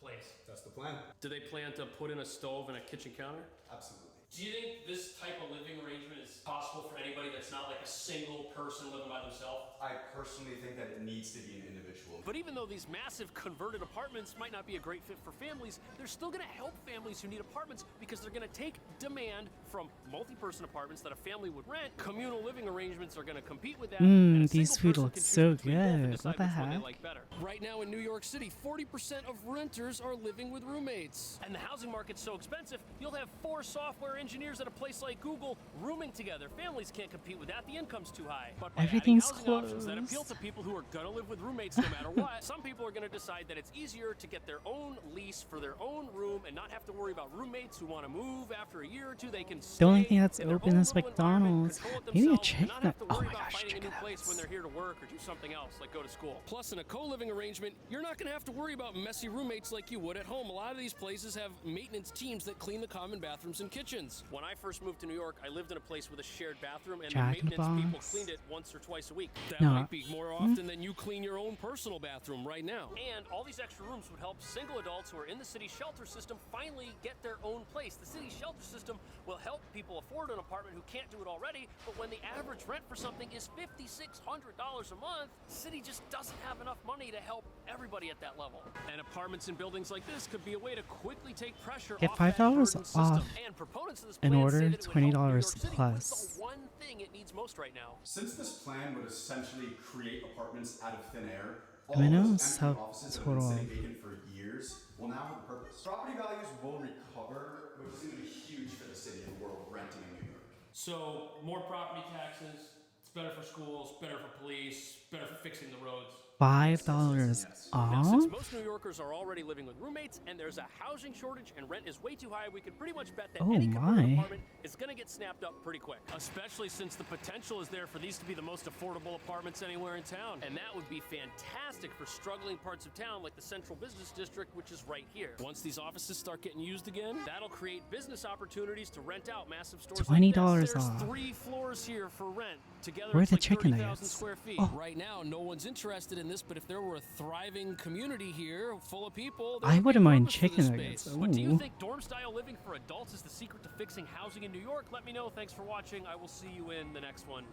place. That's the plan. Do they plan to put in a stove and a kitchen counter? Absolutely. Do you think this type of living arrangement is possible for anybody that's not like a single person living by themselves? I personally think that it needs to be an individual. But even though these massive converted apartments might not be a great fit for families, they're still going to help families who need apartments because they're going to take demand from multi-person apartments that a family would rent. Communal living arrangements are going to compete with that. and a These single food person looks can so choose between both and good. decide What the which one they heck? like better. Right now in New York City, 40% of renters are living with roommates. And the housing market's so expensive, you'll have 4 software engineers at a place like Google rooming together. Families can't compete with that. The income's too high. But by Everything's adding housing options that closed. appeal to people who are going to live with roommates no matter what, some people are going to decide that it's easier to get their own lease for their own room and not have to worry about roommates who want to move after a year or two. They can The only stay thing that's in their open own is little environment, McDonald's. control it Maybe a themselves, and chicken. not have to Oh worry my about gosh, finding a chicken new place when they're here to work or do something else, like go to school. Plus, in a co-living arrangement, you're not going to have to worry about messy roommates like you would at home. A lot of these places have maintenance teams that clean the common bathrooms and kitchens. When I first moved to New York, I lived in a place with a shared bathroom, and Jack the in the maintenance people Box. cleaned it once or twice a week. That No. might be more often than you clean your own personal bathroom right now. And all these extra rooms would help single adults who are in the city shelter system finally get their own place. The city shelter system will help people afford an apartment who can't do it already, but when the average rent for something is $5,600 a month, the city just doesn't have enough money to help everybody at that level. And apartments in buildings like this could be a way to quickly take pressure Get off that $5 burden system. off And proponents of this in plan order say that it would help New $20 York City with plus. the one thing it needs most right now. Since this plan would essentially create apartments out of thin air, all Minimum those empty sub offices that have been total. sitting vacant for years will now have a purpose. Property values will recover, which is going to be huge for the city and the world renting in New York. So more property taxes. It's better for schools, better for police, better for fixing the roads. $5 Now, since off? most New Yorkers are already living with roommates and there's a housing shortage and rent is way too high, we can pretty much bet that Oh any converted my. apartment is going to get snapped up pretty quick. Especially since the potential is there for these to be the most affordable apartments anywhere in town. And that would be fantastic for struggling parts of town like the Central Business District, which is right here. Once these offices start getting used again, that'll create business opportunities to rent out massive stores $20 like this. There's off. 3 floors here for rent. Together, Where are it's the like chicken 30,000 nuggets? square feet. Oh. Right now, no one's interested in this, but if there were a thriving community here full of people, I wouldn't mind purpose for chicken this nuggets. space. But do you Ooh. think dorm-style living for adults is the secret to fixing housing in New York? Let me know. Thanks for watching. I will see you in the next one.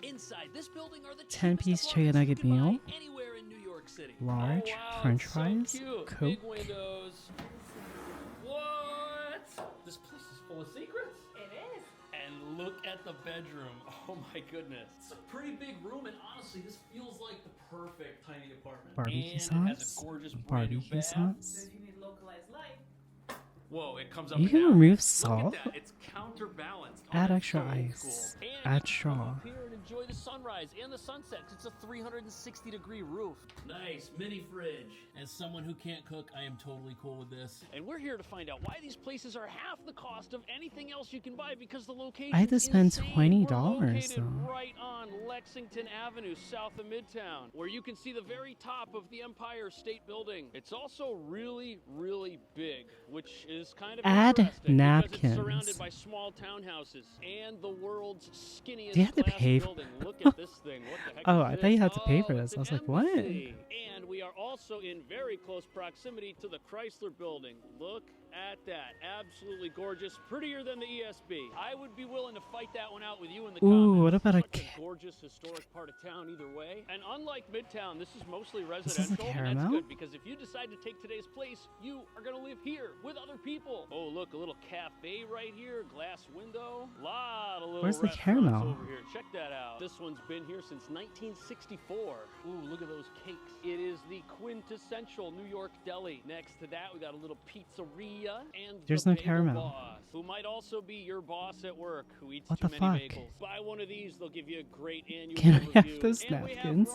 Inside this building are the 10-piece chicken nugget meal. anywhere in New York City. Large wow, French it's so fries. cute. Coke. Big windows. What? This place is full of secrets. It is. And look at the bedroom. Oh my goodness. It's a pretty big room, and honestly, this feels like the perfect tiny apartment. Barbecue and it has sauce. a gorgeous brand new Barbecue bath. sauce. If you need localized light. Whoa, it comes up You and can down. remove Look salt. at that. It's counterbalanced. Oh, Add that's extra so ice. cool. And Add you can straw. come up here and enjoy the sunrise and the sunset. It's a 360-degree roof. Nice mini fridge. As someone who can't cook, I am totally cool with this. And we're here to find out why these places are half the cost of anything else you can buy because the location. I had to spend $20 located though. right on Lexington Avenue, south of Midtown, where you can see the very top of the Empire State Building. It's also really, really big, which which is kind of Add interesting because it's napkins. surrounded by small townhouses and the world's skinniest Do you have to glass pay building. Look at this thing. What the heck Oh, is I this? thought you had to pay for Oh, this. it's I was an like, what? embassy. And we are also in very close proximity to the Chrysler building. Look at that. Absolutely gorgeous. Prettier than the ESB. I would be willing to fight that one out with you in the comments. Ooh, what about a Such a gorgeous historic part of town either way. And unlike Midtown, this is mostly This is a residential. And that's caramel? good because if you decide to take today's place, you are going to live here with other people. Oh, look, a little cafe right here, glass window. Lot of little Where's the restaurants caramel? over here. Check that out. This one's been here since 1964. Ooh, look at those cakes. It is the quintessential New York deli. Next to that, we got a little pizzeria and There's the no bagel caramel. boss, who might also be your boss at work, who eats What too the many fuck? bagels. Buy one of these, they'll give you a great annual Can I have review. those And we have napkins?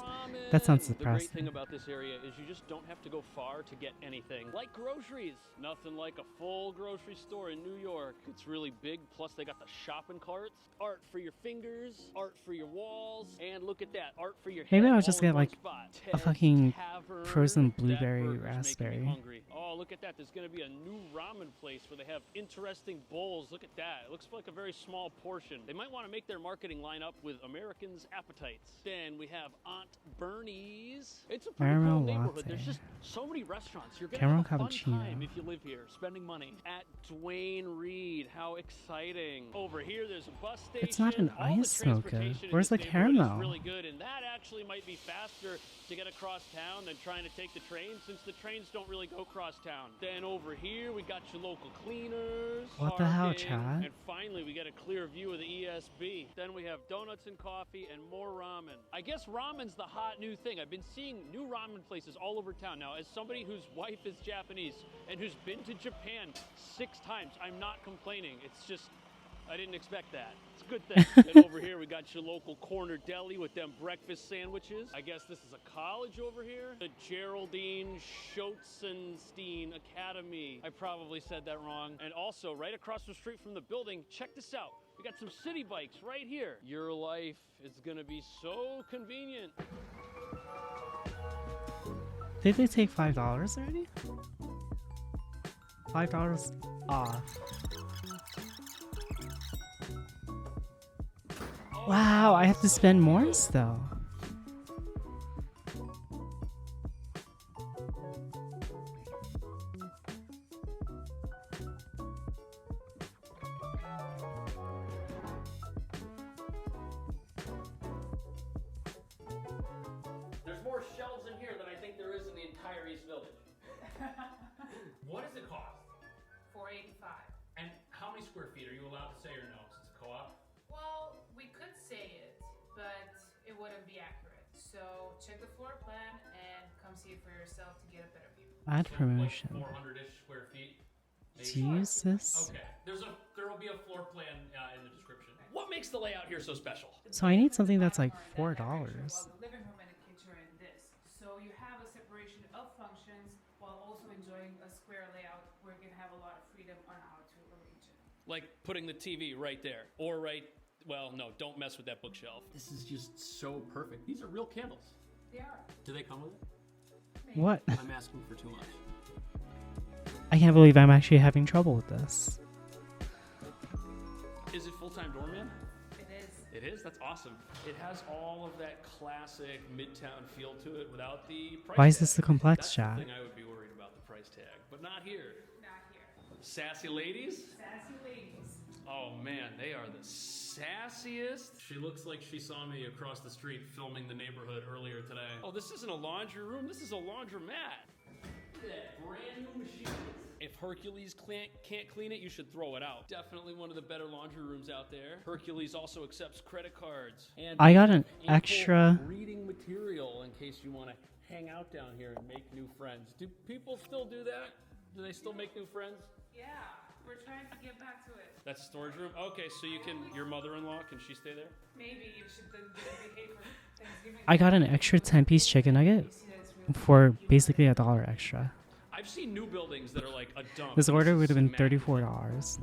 That sounds the great thing depressing. about this area is you just don't have to go far to get anything. Like groceries. Nothing like a full grocery store in New York. It's really big, plus they got the shopping carts. Art for your fingers, art for your walls, and look at that, art for your head. Maybe I'll all just in get one like spot. a Ted's fucking Tavern. frozen That blueberry burger's making me raspberry. hungry. Oh, look at that. There's going to be a new ramen place where they have interesting bowls. Look at that. It looks like a very small portion. They might want to make their marketing line up with Americans' appetites. Then we have Aunt Bernie's. It's a pretty Caramel cool neighborhood. latte. There's just so many restaurants. You're going to Caramel have a fun cappuccino. time if you live here, spending money. At Dwayne Reed. How exciting. Over here, there's a bus station. It's not an All the ice soca. transportation in Where's this the neighborhood is caramel? really good, and that actually might be faster to get across town than trying to take the train, since the trains don't really go cross town. Then over here, we got your local cleaners. What the hell, parking, Chad? And finally, we get a clear view of the ESB. Then we have donuts and coffee and more ramen. I guess ramen's the hot new thing. I've been seeing new ramen places all over town now. As somebody whose wife is Japanese and who's been to Japan 6 times, I'm not complaining. It's just, I didn't expect that. It's a good thing. And over here, we got your local corner deli with them breakfast sandwiches. I guess this is a college over here. The Geraldine Schotzenstein Academy. I probably said that wrong. And also, right across the street from the building, check this out. We got some city bikes right here. Your life is gonna be so convenient. Did they take $5 already? $5 off. Wow, I have to spend more still. There's more shelves in here than I think there is in the entire East Village. What does it cost? $485. And how many square feet are you allowed to say or no, since it's a co-op? Well, we could say it, but it wouldn't be accurate. So check the floor plan and come see it for yourself to get a better view. Add promotion. Like 400-ish square feet. To use this? Okay. There'll be a floor plan in the description. What makes the layout here so special? So I need something that's like $4. Well, the living room and the kitchen are in this. So you have a separation of functions while also enjoying a square layout where you can have a lot of freedom on how to arrange it. Like putting the TV right there, or well, no, don't mess with that bookshelf. This is just so perfect. These are real candles. They are. Do they come with it? What? I'm asking for too much. I can't believe I'm actually having trouble with this. Is it full-time doorman? It is. It is? That's awesome. It has all of that classic Midtown feel to it without the price Why is tag. this the complex That's shot? the thing I would be worried about, the price tag. But not here. Not here. Sassy ladies? Sassy ladies. Oh man, they are the sassiest. She looks like she saw me across the street filming the neighborhood earlier today. Oh, this isn't a laundry room, this is a laundromat. Look at that brand new machine. If Hercules can't clean it, you should throw it out. Definitely one of the better laundry rooms out there. Hercules also accepts credit cards. And I got an ample extra- reading material in case you want to hang out down here and make new friends. Do people still do that? Do they still make new friends? Yeah, we're trying to get back to it. That's storage room? Okay, so your mother-in-law, can she stay there? Maybe if she didn't behave for Thanksgiving. I got an extra 10-piece chicken nugget for basically $1 extra. I've seen new buildings that are like a dump. This order would have been massive. $34.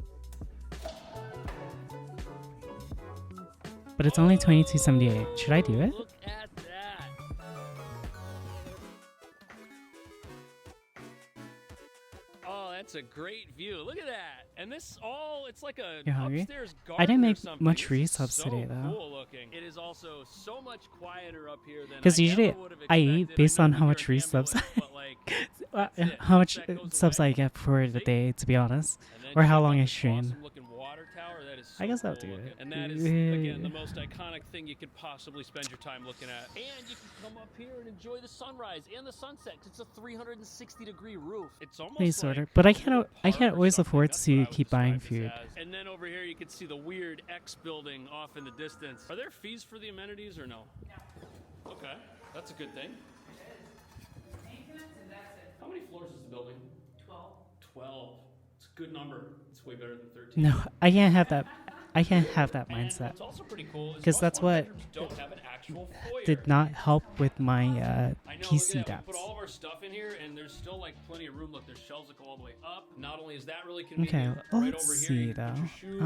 But it's only $22.78. Should I do it? Look at that. Oh, that's a great view. Look at that. And this it's like a You're hungry? upstairs garden I didn't or make something. much This is resubs so today though. cool looking. It is also so much quieter up here than Because I usually ever would have I expected. eat based know on we how hear much an resubs ambulance, but like that's it. how Once much that goes subs away, I get for the day, to be honest, and then or check how out long I this stream. awesome looking water tower. That is so I guess I'll cool do looking. it. And that is again the most iconic thing you could possibly spend your time looking at. And you can come up here and enjoy the sunrise and the sunset. It's a 360-degree roof. It's almost Please like order, but I a little can't park or always something. afford That's to what I would keep buying describe this food. as. And then over here you can see the weird X building off in the distance. Are there fees for the amenities or no? No. Okay, that's a good thing. Maintenance and that's it. How many floors is the building? 12. 12. It's a good number. It's way better than 13. No, I can't have that. I can't have that And mindset. what's also pretty cool is Because most that's one what bedrooms don't have an actual foyer. did not help with my I know, PC look at that. We depths. put all of our stuff in here, and there's still like plenty of room. Look, there's shelves that go all the way up. Not only is that really convenient, Okay, right let's over here see you can though. put your shoes.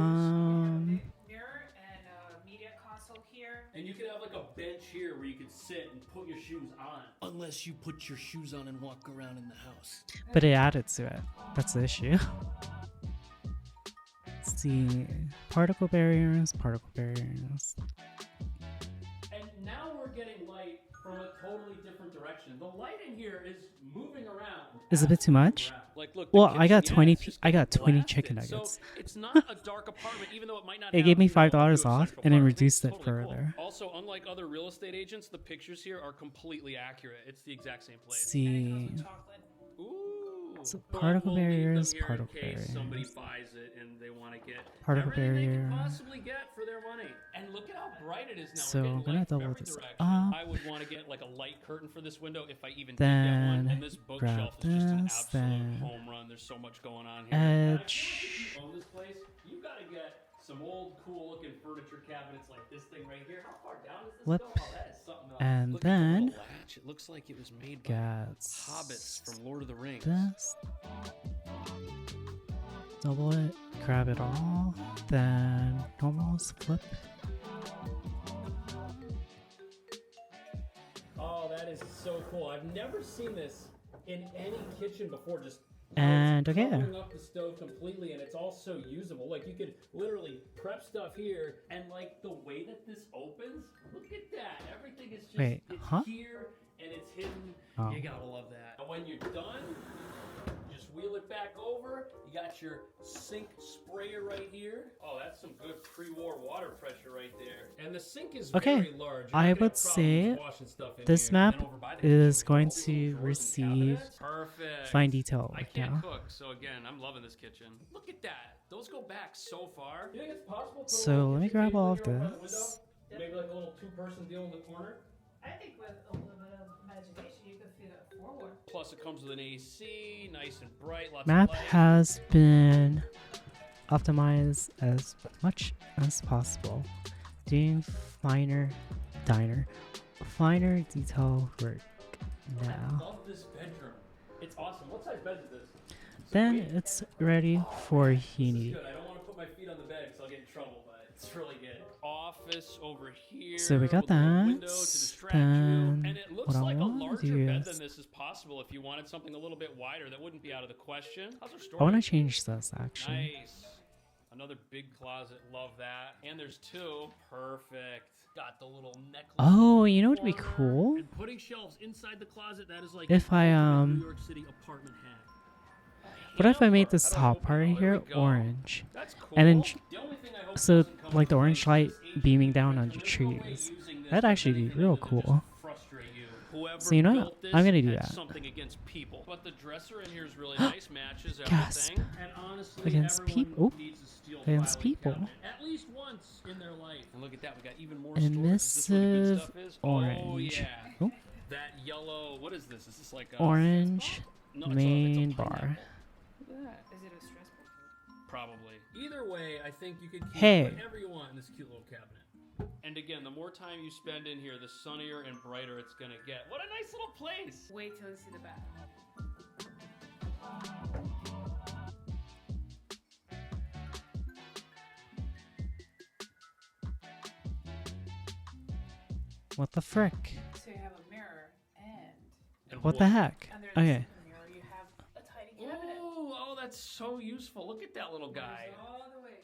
Mirror and a media console here. And you could have like a bench here where you could sit and put your shoes on. Unless you put your shoes on and walk around in the house. But it added to it. That's the issue. Let's see. Particle barriers. And now we're getting light from a totally different direction. The light in here is moving around. Is it a bit too much? Like, look, the Well, I got kitchen, 20. it's just I got 20 blasted. chicken So nuggets. it's not a dark apartment, even though it might not. It have, gave me you know, $5 a off, central and then park. reduced It's it totally cool. further. Also, unlike other real estate agents, the pictures here are completely accurate. It's the exact same place. See. Ooh. So But particle we'll leave them barriers, here particle in case somebody barriers. buys it and they want to get Particle everything they barrier. can possibly get for their money. And look at how bright it is now. So We're I'm getting gonna light from double every this direction. up. I would want to get like a light curtain for this window if I even did get one. Then And this grab bookshelf is just an this. absolute Then home run. There's so much going on here. And I feel like if edge. you own this place, you gotta get some old, cool-looking furniture cabinets like this thing right here. How far down does this Flip. go? Oh, that is something else. And Look at the then little latch. It looks like it was made by got hobbits from Lord of the Rings. this. Double it. Grab it all. Then normal flip. Oh, that is so cool. I've never seen this in any kitchen before. Just And okay. covering up the stove completely, and it's all so usable. Like you could literally prep stuff here, and like the way that this opens, look at that. Everything is just Wait, it's huh? here and it's hidden. Oh. You gotta love that. And when you're done, just wheel it back over. You got your sink sprayer right here. Oh, that's some good pre-war water pressure right there. And the sink is Okay, very large. You're I not gonna would have problems say washing stuff in this here. map And over by the is kitchen, going all these little to drawers and receive cabinets. Perfect. fine detail I right can't now. cook, so again, I'm loving this kitchen. Look at that. Those go back so far. You think it's possible to put a So little let me kitchen grab table all here of over by the window? this. Maybe like a little two-person deal in the corner. I think with a little bit of imagination, you could fit it forward. Plus, it comes with an AC, nice and bright, lots Map of light. has been optimized as much as possible. Doing finer detail work I now. love this bedroom. It's awesome. What size bed is this? Then it's ready for This is heating. good. I don't want to put my feet on the bed because I'll get in trouble, but it's really good. Office over here. So we got with a little window to that. distract you. Then And it looks what I like a want to larger do bed than is this is possible. If you wanted something a little bit wider, that wouldn't be out of the question. How's our storage? I want to change this actually. Nice. Another big closet. Love that. And there's two. Perfect. Got the little necklace. Oh, you know what would be corner. cool? And putting shelves inside the closet. That is like If I, ultimate New York City apartment hack. What if I made this top part right here orange? And then, so like the orange light beaming down on your trees. That'd actually be real cool. So you know what? I'm gonna do that. Something against people. But the dresser in here is really nice, matches Gasp. everything. And honestly, Against everyone people. needs a steel Against filing people. cabinet at least once in their life. And look at that, we got even more And storage. this where the good is stuff is? orange. Oh yeah. Oh. That yellow. What is this? Is this like a Orange No, it's main a bar. pineapple. Look at that. Is it a stress ball? Probably. Either way, I think you could keep Hey. whatever you want in this cute little cabinet. And again, the more time you spend in here, the sunnier and brighter it's gonna get. What a nice little place! Wait till you see the bathroom. What the frick? So you have a mirror and What the heck? under Okay. the mirror you have a tiny cabinet. Oh, that's so useful. Look at that little guy.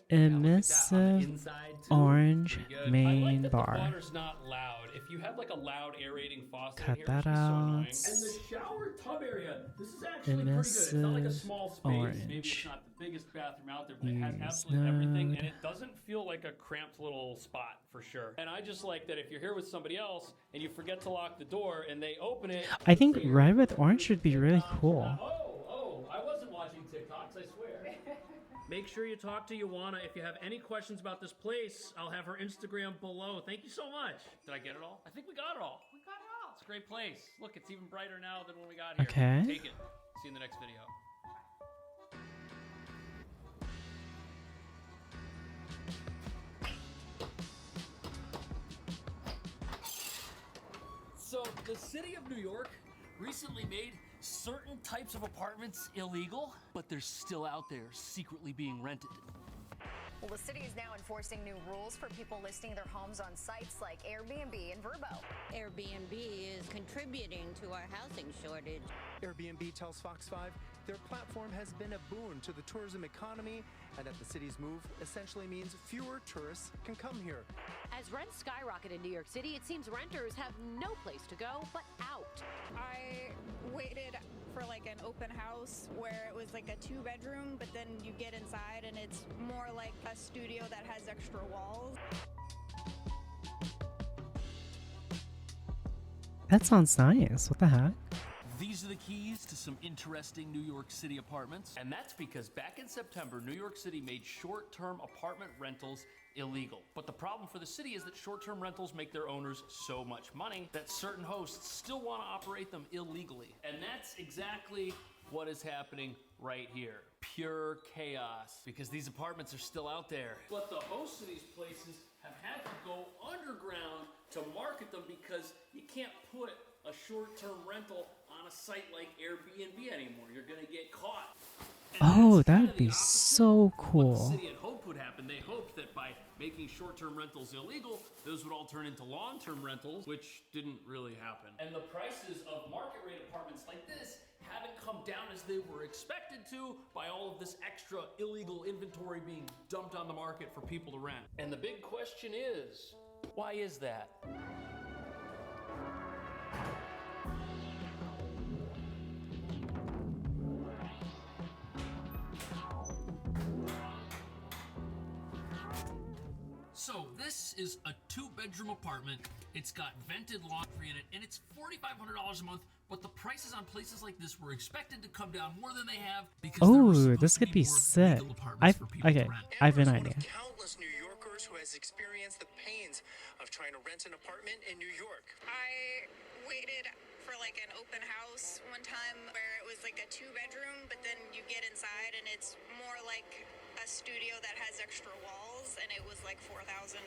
Emissive orange main The bar. water's not loud. If you had like a loud aerating faucet Cut in here, that it'd be so out. annoying. And the shower tub area, this is actually pretty good. It's not like a small space. Orange. Maybe it's not the biggest bathroom out there, but it has Use absolutely everything, node. and it doesn't feel like a cramped little spot for sure. And I just like that if you're here with somebody else and you forget to lock the door and they open it. I think red with orange would be really cool. Oh, I wasn't watching TikToks, I swear. Make sure you talk to Ioana if you have any questions about this place. I'll have her Instagram below. Thank you so much. Did I get it all? I think we got it all. We got it all. It's a great place. Look, it's even brighter now than when we got here. Okay. Take it. See you in the next video. So, the city of New York recently made certain types of apartments illegal, but they're still out there secretly being rented. Well, the city is now enforcing new rules for people listing their homes on sites like Airbnb and Vrbo. Airbnb is contributing to our housing shortage. Airbnb tells Fox 5 their platform has been a boon to the tourism economy and that the city's move essentially means fewer tourists can come here. As rents skyrocket in New York City, it seems renters have no place to go but out. I waited for like an open house where it was like a 2-bedroom, but then you get inside and it's more like a studio that has extra walls. That sounds nice. What the heck? These are the keys to some interesting New York City apartments. And that's because back in September, New York City made short-term apartment rentals illegal. But the problem for the city is that short-term rentals make their owners so much money that certain hosts still want to operate them illegally. And that's exactly what is happening right here. Pure chaos, because these apartments are still out there. But the hosts of these places have had to go underground to market them because you can't put a short-term rental on a site like Airbnb anymore. You're gonna get caught. Oh, that would be so What the cool. city had hoped would happen. They hoped that by making short-term rentals illegal, those would all turn into long-term rentals, which didn't really happen. And the prices of market-rate apartments like this haven't come down as they were expected to by all of this extra illegal inventory being dumped on the market for people to rent. And the big question is, why is that? So this is a 2-bedroom apartment. It's got vented laundry in it, and it's $4,500 a month. But the prices on places like this were expected to come down more than they have because there were Oh, supposed this to could be more sick. legal apartments for people to rent. I have an idea. Countless New Yorkers who has experienced the pains of trying to rent an apartment in New York. I waited for like an open house one time where it was like a 2-bedroom, but then you get inside and it's more like a studio that has extra walls, and it was like $4,000.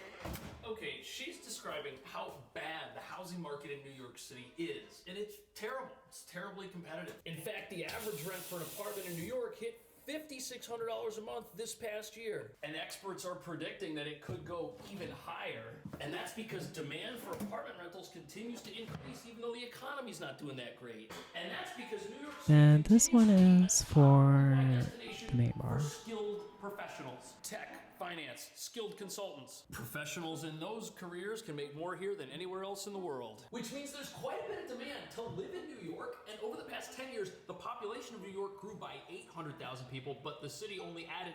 Okay, she's describing how bad the housing market in New York City is, and it's terrible. It's terribly competitive. In fact, the average rent for an apartment in New York hit $5,600 a month this past year. And experts are predicting that it could go even higher. And that's because demand for apartment rentals continues to increase even though the economy's not doing that great. And that's because New York City And this one is for the main bar. skilled professionals, tech, finance, skilled consultants. Professionals in those careers can make more here than anywhere else in the world. Which means there's quite a bit of demand to live in New York, and over the past 10 years, the population of New York grew by 800,000 people, but the city only added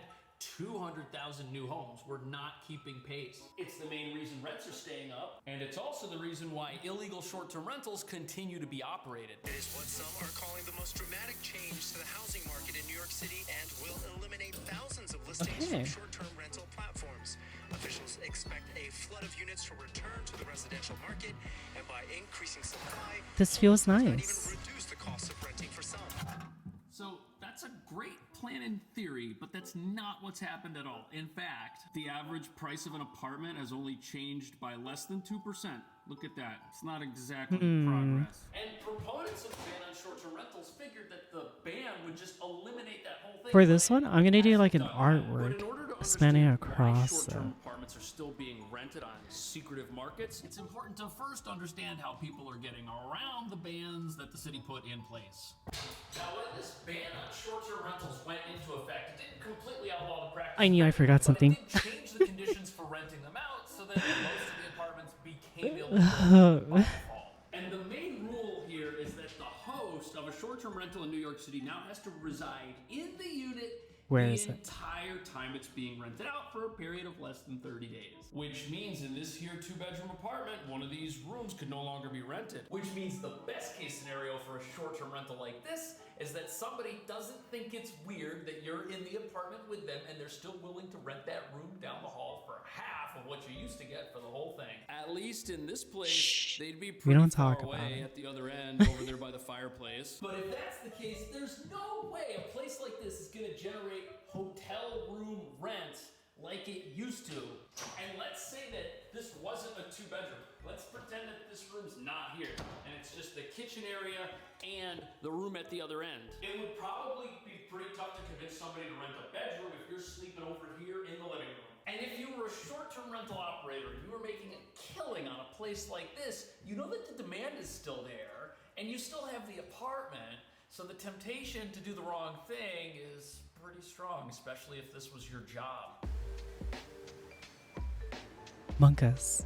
200,000 new homes. We're not keeping pace. It's the main reason rents are staying up, and it's also the reason why illegal short-term rentals continue to be operated. It is what some are calling the most dramatic change to the housing market in New York City and will eliminate thousands of listings from short-term rental platforms. Officials expect a flood of units to return to the residential market, and by increasing supply, This feels might even nice. reduce the cost of renting for some. So that's a great plan in theory, but that's not what's happened at all. In fact, the average price of an apartment has only changed by less than 2%. Look at that. It's not exactly progress. And proponents of the ban on short-term rentals figured that the ban would just eliminate that whole thing. For this one, I'm gonna do like an But in artwork order to spanning understand why across. short-term apartments are still being rented on secretive markets, it's important to first understand how people are getting around the bans that the city put in place. Now, when this ban on short-term rentals went into effect, it didn't completely outlaw the practice. I knew I forgot something. But it did change the conditions for renting them out so that most of the apartments became illegal by default. And the main rule here is that the host of a short-term rental in New York City now has to reside in the unit Where the is it? entire time it's being rented out for a period of less than 30 days. Which means in this here 2-bedroom apartment, one of these rooms could no longer be rented. Which means the best case scenario for a short-term rental like this is that somebody doesn't think it's weird that you're in the apartment with them and they're still willing to rent that room down the hall for half of what you used to get for the whole thing. At least in this place, they'd be pretty don't far talk about away it. at the other end over there by the fireplace. But if that's the case, there's no way a place like this is gonna generate hotel room rent like it used to. And let's say that this wasn't a 2-bedroom. Let's pretend that this room's not here and it's just the kitchen area and the room at the other end. It would probably be pretty tough to convince somebody to rent a bedroom if you're sleeping over here in the living room. And if you were a short-term rental operator and you were making a killing on a place like this, you know that the demand is still there and you still have the apartment, so the temptation to do the wrong thing is pretty strong, especially if this was your job. Monkas.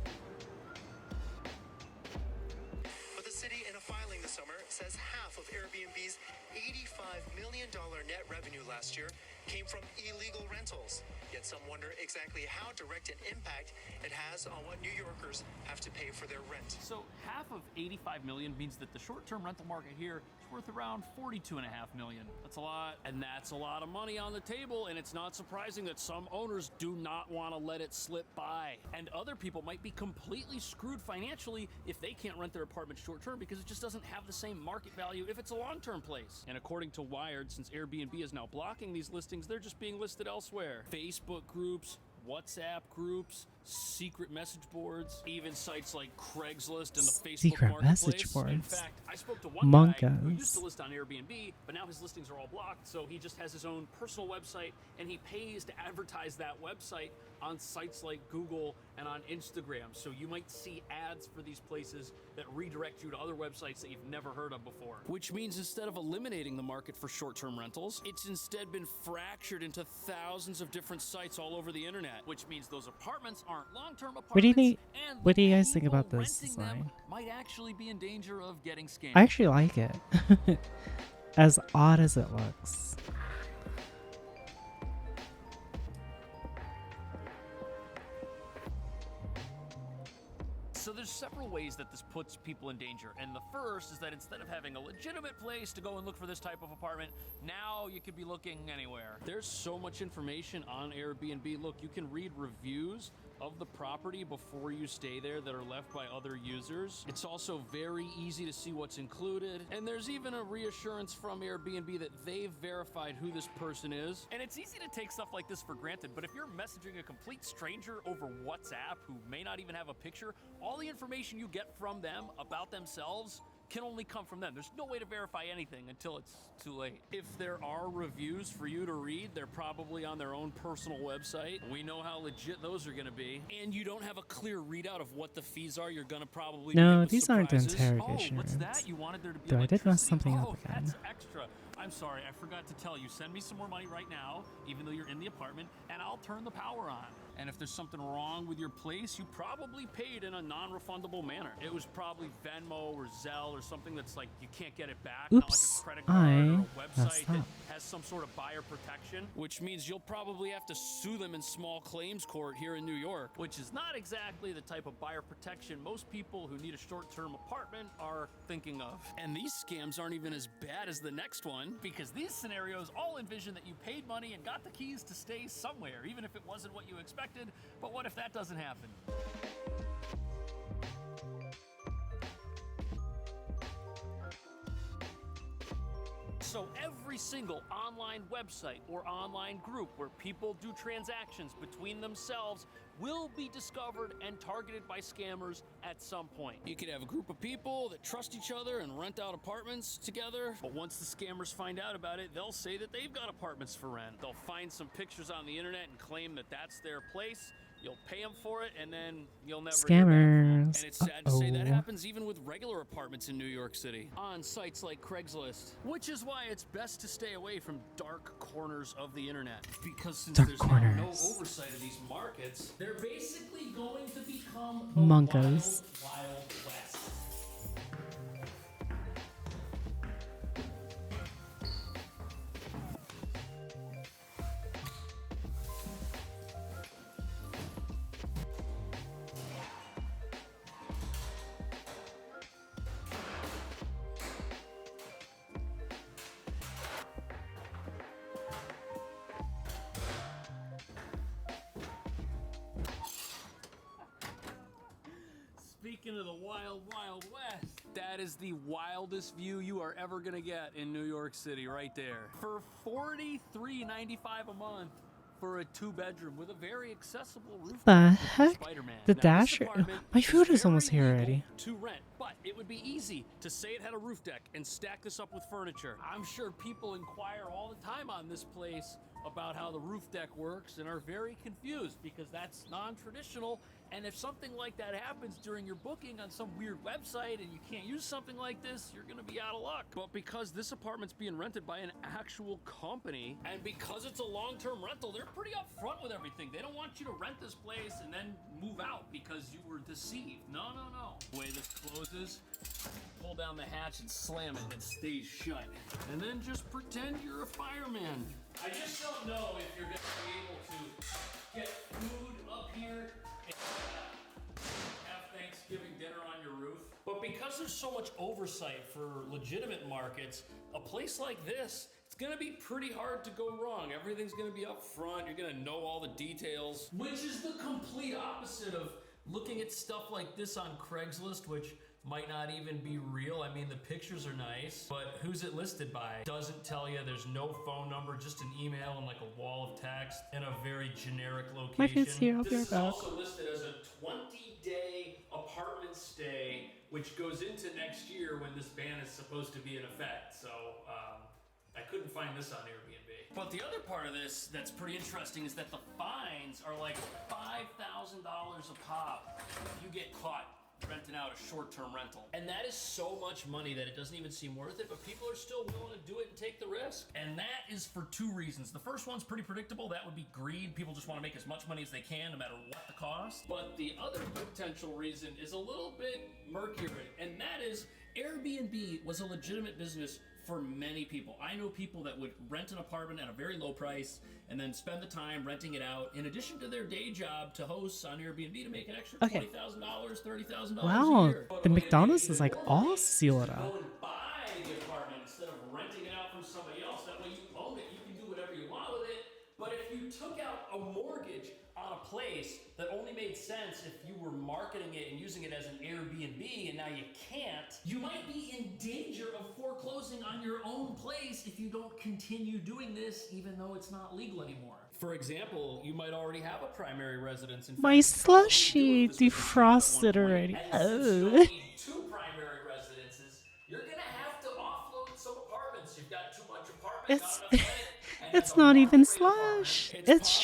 But the city, in a filing this summer, says half of Airbnb's $85 million net revenue last year came from illegal rentals. Yet some wonder exactly how direct an impact it has on what New Yorkers have to pay for their rent. So half of 85 million means that the short-term rental market here is worth around 42.5 million. That's a lot, and that's a lot of money on the table, and it's not surprising that some owners do not want to let it slip by. And other people might be completely screwed financially if they can't rent their apartment short-term because it just doesn't have the same market value if it's a long-term place. And according to Wired, since Airbnb is now blocking these listings, they're just being listed elsewhere. Facebook groups, WhatsApp groups, secret message boards, even sites like Craigslist and the Facebook Secret Marketplace. message boards. In fact, I spoke to one guy who Monkas. used to list on Airbnb, but now his listings are all blocked, so he just has his own personal website, and he pays to advertise that website on sites like Google and on Instagram. So you might see ads for these places that redirect you to other websites that you've never heard of before. Which means instead of eliminating the market for short-term rentals, it's instead been fractured into thousands of different sites all over the internet, which means those apartments aren't long-term apartments. What do you guys think about this design? Might actually be in danger of getting scammed. I actually like it. As odd as it looks. So there's several ways that this puts people in danger, and the first is that instead of having a legitimate place to go and look for this type of apartment, now you could be looking anywhere. There's so much information on Airbnb. Look, you can read reviews of the property before you stay there that are left by other users. It's also very easy to see what's included, and there's even a reassurance from Airbnb that they've verified who this person is. And it's easy to take stuff like this for granted, but if you're messaging a complete stranger over WhatsApp who may not even have a picture, all the information you get from them about themselves can only come from them. There's no way to verify anything until it's too late. If there are reviews for you to read, they're probably on their own personal website. We know how legit those are gonna be. And you don't have a clear readout of what the fees are, you're gonna probably be hit No, with these aren't surprises. interrogation what's rooms. that? You wanted there to be Though I did mess electricity? something up Oh, again. that's extra. I'm sorry, I forgot to tell you. Send me some more money right now, even though you're in the apartment, and I'll turn the power on. And if there's something wrong with your place, you probably paid in a non-refundable manner. It was probably Venmo or Zelle or something that's like you can't get it back. Not like Oops, a credit card or a messed website that up. has some sort of buyer protection, which means you'll probably have to sue them in small claims court here in New York, which is not exactly the type of buyer protection most people who need a short-term apartment are thinking of. And these scams aren't even as bad as the next one, because these scenarios all envision that you paid money and got the keys to stay somewhere, even if it wasn't what you expected. But what if that doesn't happen? So every every single online website or online group where people do transactions between themselves will be discovered and targeted by scammers at some point. You could have a group of people that trust each other and rent out apartments together, but once the scammers find out about it, they'll say that they've got apartments for rent. They'll find some pictures on the internet and claim that that's their place. You'll pay them for it, and then you'll never hear back from them. Scammers. And it's sad to say that happens even with regular apartments in New York City, on sites like Craigslist, which is why it's best to stay away from dark corners of the internet. Because since there's now no oversight of these markets, they're basically going to become the Monkos. wild west. Speaking of the wild, wild west, that is the wildest view you are ever gonna get in New York City, right there. For $43.95 a month for a 2-bedroom with a very accessible roof. The heck? Spider-Man. The Now, this Dasher. apartment My food is almost very here legal already. to rent, but it would be easy to say it had a roof deck and stack this up with furniture. I'm sure people inquire all the time on this place about how the roof deck works and are very confused because that's non-traditional. And if something like that happens during your booking on some weird website and you can't use something like this, you're gonna be out of luck. But because this apartment's being rented by an actual company, and because it's a long-term rental, they're pretty upfront with everything. They don't want you to rent this place and then move out because you were deceived. No, no, no. The way this closes, pull down the hatch and slam it and it stays shut. And then just pretend you're a fireman. I just don't know if you're gonna be able to get food up here and have Thanksgiving dinner on your roof. But because there's so much oversight for legitimate markets, a place like this, it's gonna be pretty hard to go wrong. Everything's gonna be up front, you're gonna know all the details, which is the complete opposite of looking at stuff like this on Craigslist, which might not even be real. I mean, the pictures are nice, but who's it listed by? Doesn't tell you. There's no phone number, just an email and like a wall of text and a very generic location. My food's here, I'll be This is right back. also listed as a 20-day apartment stay, which goes into next year when this ban is supposed to be in effect. So I couldn't find this on Airbnb. But the other part of this that's pretty interesting is that the fines are like $5,000 a pop if you get caught renting out a short-term rental. And that is so much money that it doesn't even seem worth it, but people are still willing to do it and take the risk. And that is for 2 reasons. The first one's pretty predictable. That would be greed. People just want to make as much money as they can, no matter what the cost. But the other potential reason is a little bit murkier, and that is Airbnb was a legitimate business for many people. I know people that would rent an apartment at a very low price and then spend the time renting it out in addition to their day job to host on Airbnb to make an extra $20,000, $30,000 a Wow, year. the McDonald's is like all sealed Go up. and buy the apartment instead of renting it out from somebody else. That way you own it. You can do whatever you want with it. But if you took out a mortgage on a place that only made sense if you were marketing it and using it as an Airbnb and now you can't, you might be in danger of foreclosing on your own place if you don't continue doing this even though it's not legal anymore. For example, you might already have a primary residence. In My fact, slushy defrosted already. and since you Oh. still need 2 primary residences, you're gonna have to offload some apartments. You've got too much apartment, It's not enough land. it's not even slush. It's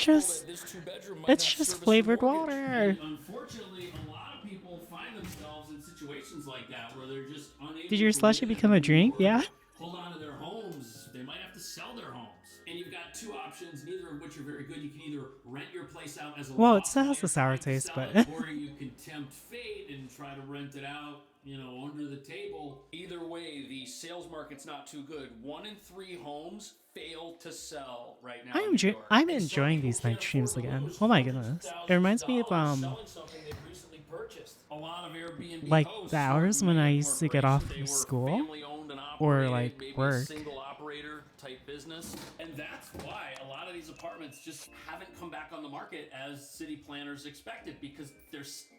just flavored water. Unfortunately, a lot of people find themselves in situations like that where they're just unable Did your to slushy live become a drink? or Yeah. hold on to their homes. They might have to sell their homes. And you've got 2 options, neither of which are very good. You can either rent your place out as a Well, it loft still has while a you're sour trying to taste, sell but it, or you can tempt fate and try to rent it out, you know, under the table. Either way, the sales market's not too good. 1 in 3 homes fail to sell right now. I'm enjoying these night streams again. Oh my goodness. It reminds me of selling something they've recently purchased. A lot of Airbnb like hosts the hours when I used to get off they from were school family-owned and or operated, like maybe work. single operator type business, and that's why a lot of these apartments just haven't come back on the market as city planners expected, because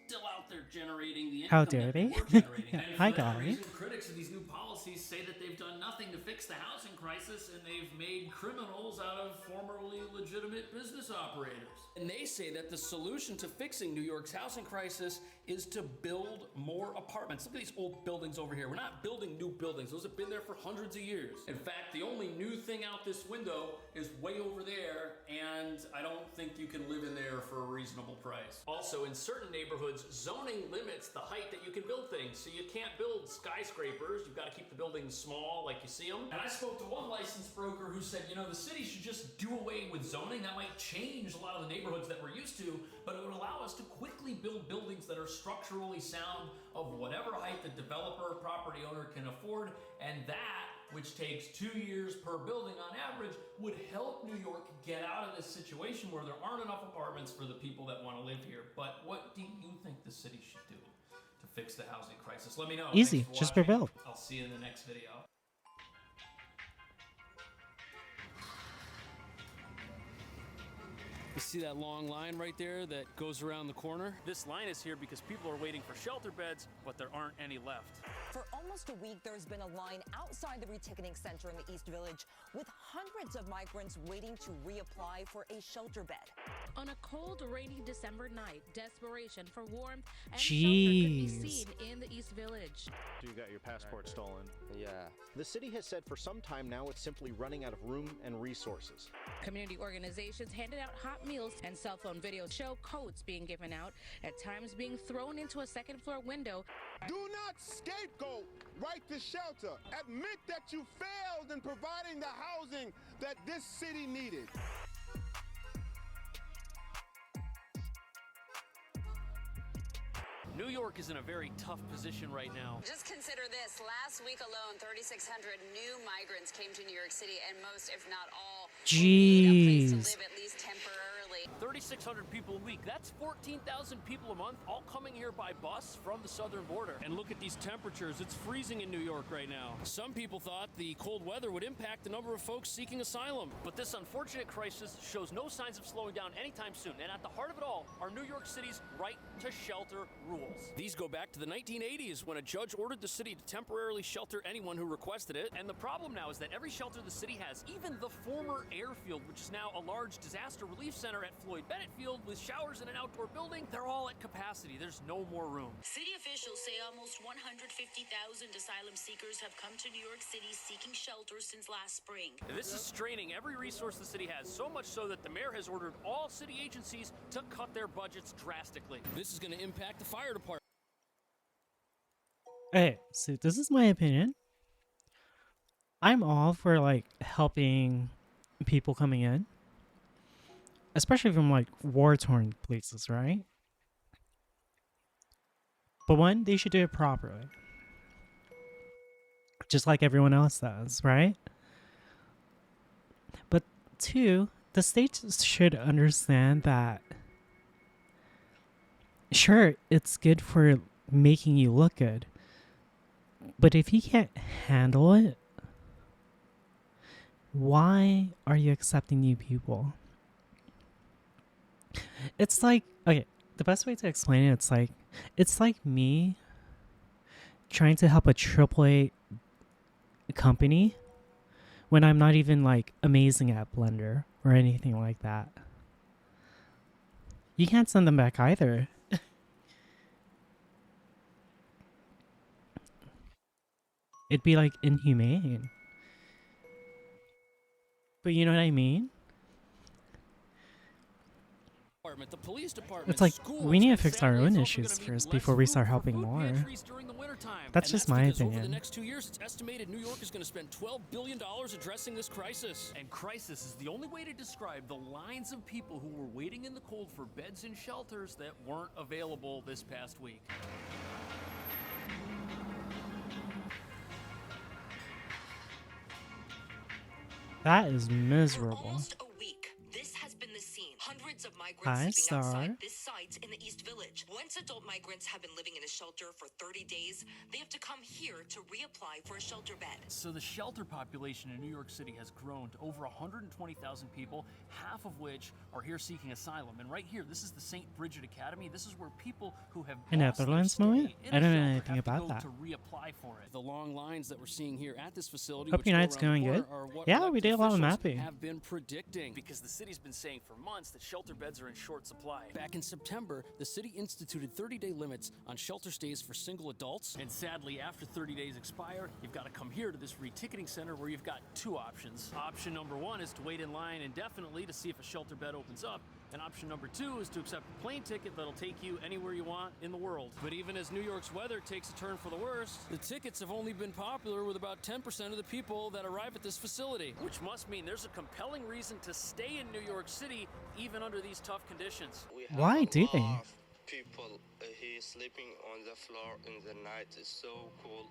still out there generating the How income dare that they? were generating. And Hi, for that guy. reason, critics of these new policies say that they've done nothing to fix the housing crisis, and they've made criminals out of formerly legitimate business operators. And they say that the solution to fixing New York's housing crisis is to build more apartments. Look at these old buildings over here. We're not building new buildings. Those have been there for hundreds of years. In fact, the only new thing out this window is way over there, and I don't think you can live in there for a reasonable price. Also, in certain neighborhoods, zoning limits the height that you can build things, so you can't build skyscrapers. You've got to keep the buildings small like you see them. And I spoke to one licensed broker who said, the city should just do away with zoning. That might change a lot of the neighborhoods that we're used to, but it would allow us to quickly build buildings that are structurally sound of whatever height the developer or property owner can afford, and that, which takes 2 years per building on average, would help New York get out of this situation where there aren't enough apartments for the people that want to live here. But what do you think the city should do to fix the housing crisis? Let me know. Easy, Thanks for just watching. rebuild. I'll see you in the next video. You see that long line right there that goes around the corner? This line is here because people are waiting for shelter beds, but there aren't any left. For almost a week, there's been a line outside the reticketing center in the East Village with hundreds of migrants waiting to reapply for a shelter bed. On a cold, rainy December night, desperation for warmth and shelter could be seen in the East Village. You got your passport stolen. Yeah. The city has said for some time now it's simply running out of room and resources. Community organizations handed out hot meals, and cell phone videos show coats being given out, at times being thrown into a second-floor window. Do not scapegoat right to shelter. Admit that you failed in providing the housing that this city needed. New York is in a very tough position right now. Just consider this. Last week alone, 3,600 new migrants came to New York City, and most, if not all, need a place to live, at least temporarily. 3,600 people a week. That's 14,000 people a month, all coming here by bus from the southern border. And look at these temperatures. It's freezing in New York right now. Some people thought the cold weather would impact the number of folks seeking asylum. But this unfortunate crisis shows no signs of slowing down anytime soon. And at the heart of it all are New York City's right to shelter rules. These go back to the 1980s when a judge ordered the city to temporarily shelter anyone who requested it. And the problem now is that every shelter the city has, even the former airfield, which is now a large disaster relief center at Floyd Bennett Field with showers and an outdoor building, they're all at capacity. There's no more room. City officials say almost 150,000 asylum seekers have come to New York City seeking shelter since last spring. This is straining every resource the city has, so much so that the mayor has ordered all city agencies to cut their budgets drastically. This is going to impact the fire department. Okay, so this is my opinion. I'm all for helping people coming in, especially from war-torn places, right? But one, they should do it properly, just like everyone else does, right? But two, the state should understand that, sure, it's good for making you look good, but if you can't handle it, why are you accepting new people? It's like, okay, the best way to explain it, it's like me trying to help a AAA company when I'm not even amazing at Blender or anything like that. You can't send them back either. It'd be inhumane. But you know what I mean? The police department, It's like, we need to fix our own issues first before we start helping more. That's just my Over the opinion. next 2 years, it's estimated New York is going to spend $12 billion addressing this crisis. And crisis is the only way to describe the lines of people who were waiting in the cold for beds and shelters that weren't available this past week. That is miserable. Almost a week. This has been the scene. Hundreds of migrants Hi, sleeping outside Star. this site in the East Village. Once adult migrants have been living in a shelter for 30 days, they have to come here to reapply for a shelter bed. So the shelter population in New York City has grown to over 120,000 people, half of which are here seeking asylum. And right here, this is the St. Bridget Academy. This is where people who have A lost their Netherlands stay movie? in I a don't know shelter anything have to about go that. to reapply for it. The long lines that we're seeing here at this facility, Hope which your go night's around the going corner, good. are what Yeah, we elected did a lot of officials mapping. have been predicting, because the city's been saying for months that shelter beds are in short supply. Back in September, the city instituted 30-day limits on shelter stays for single adults. And sadly, after 30 days expire, you've got to come here to this reticketing center where you've got two options. Option number one is to wait in line indefinitely to see if a shelter bed opens up. And option number two is to accept a plane ticket that'll take you anywhere you want in the world. But even as New York's weather takes a turn for the worse, the tickets have only been popular with about 10% of the people that arrive at this facility. Which must mean there's a compelling reason to stay in New York City, even under these tough conditions. Why do they? People here sleeping on the floor in the night. Is so cold.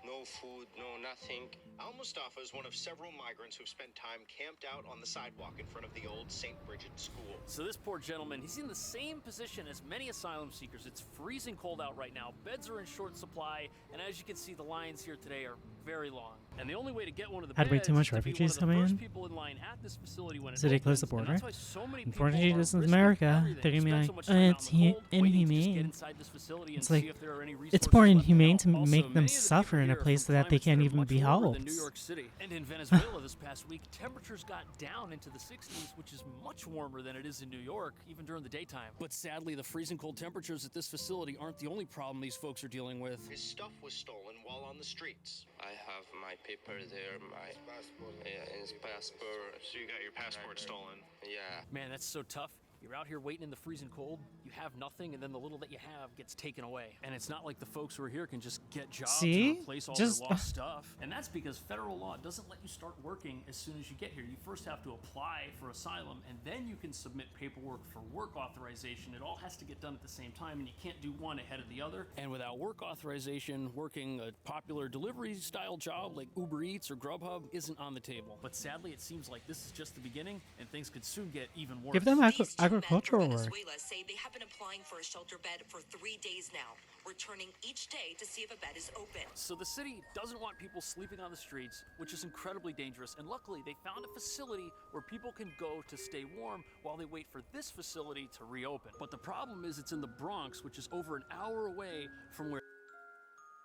No food, no nothing. Al-Mustafa is one of several migrants who've spent time camped out on the sidewalk in front of the old St. Bridget School. So this poor gentleman, he's in the same position as many asylum seekers. It's freezing cold out right now. Beds are in short supply, and as you can see, the lines here today are very long. And the only way to get one of the Had way beds too much is to be one refugees of the coming first in. people in line at this facility when it So they close the opens, and border. that's why so many people Unfortunately, are this is risking America. everything They're to gonna be spend like, so much oh, time out it's in the cold, waiting to just get inhumane. inside this facility and It's see like, if there are any it's resources more left inhumane to out. make Also, them many of the suffer people in a here place from that they climates can't that are even much be warmer helped. than New York City. And in Venezuela this past week, temperatures got down into the 60s, which is much warmer than it is in New York, even during the daytime. But sadly, the freezing cold temperatures at this facility aren't the only problem these folks are dealing with. His stuff was stolen while on the streets. I have my paper there, my passport. Yeah, his passport. So you got your passport stolen? Yeah. Man, that's so tough. You're out here waiting in the freezing cold, you have nothing, and then the little that you have gets taken away. And it's not like the folks who are here can just get jobs See? and replace all Just- their lost stuff. And that's because federal law doesn't let you start working as soon as you get here. You first have to apply for asylum, and then you can submit paperwork for work authorization. It all has to get done at the same time, and you can't do one ahead of the other. And without work authorization, working a popular delivery style job like Uber Eats or Grubhub isn't on the table. But sadly, it seems like this is just the beginning, and things could soon get even worse. Give them These two men agricultural from work. Venezuela say they have been applying for a shelter bed for 3 days now, returning each day to see if a bed is open. So the city doesn't want people sleeping on the streets, which is incredibly dangerous. And luckily, they found a facility where people can go to stay warm while they wait for this facility to reopen. But the problem is it's in the Bronx, which is over an hour away from where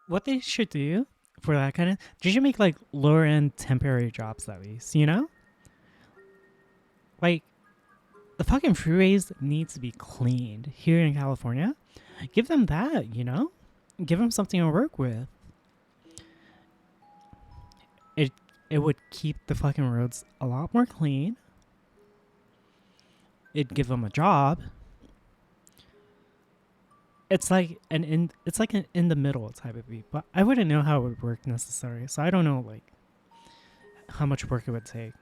What they should do for that kind of, they should make like lower end temporary jobs at least, you know? Like, the fucking freeways need to be cleaned here in California. Give them that, you know? Give them something to work with. It would keep the fucking roads a lot more clean. It'd give them a job. It's like an in the middle type of beat, but I wouldn't know how it would work necessarily. So I don't know like how much work it would take.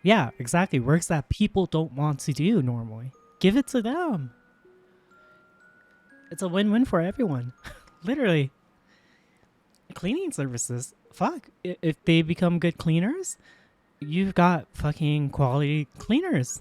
Yeah, exactly. Works that people don't want to do normally. Give it to them. It's a win-win for everyone. Literally. Cleaning services. Fuck. If they become good cleaners, you've got fucking quality cleaners.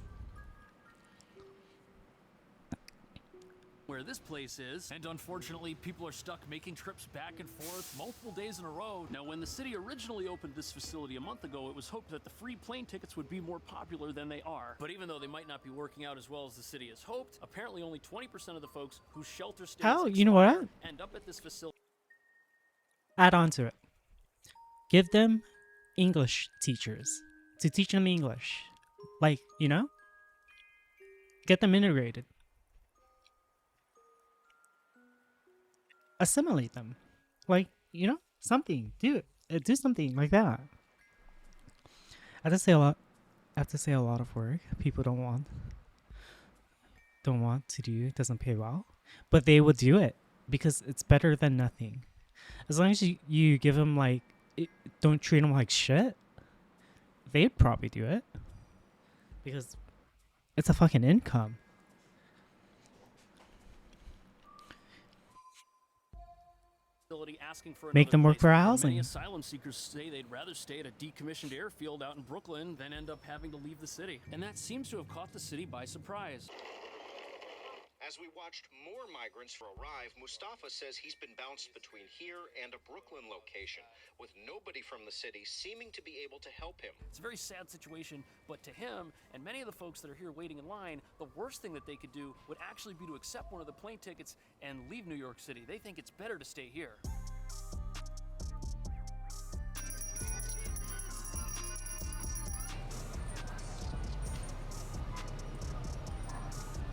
this place is. And unfortunately, people are stuck making trips back and forth multiple days in a row. Now, when the city originally opened this facility a month ago, it was hoped that the free plane tickets would be more popular than they are. But even though they might not be working out as well as the city has hoped, apparently only 20% of the folks whose shelter stays You know what? end up at this facility. Add on to it. Give them English teachers to teach them English. Like, you know? Get them integrated. Assimilate them. Like, you know? Something. Do it. Do something like that. I have to say a lot of work people don't want to do. It doesn't pay well. But they would do it because it's better than nothing. As long as you give them like, don't treat them like shit, they'd probably do it. Because it's a fucking income. asking for Make them work for Many housing. asylum seekers say they'd rather stay at a decommissioned airfield out in Brooklyn than end up having to leave the city. And that seems to have caught the city by surprise. As we watched more migrants arrive, Mustafa says he's been bounced between here and a Brooklyn location, with nobody from the city seeming to be able to help him. It's a very sad situation, but to him and many of the folks that are here waiting in line, the worst thing that they could do would actually be to accept one of the plane tickets and leave New York City. They think it's better to stay here.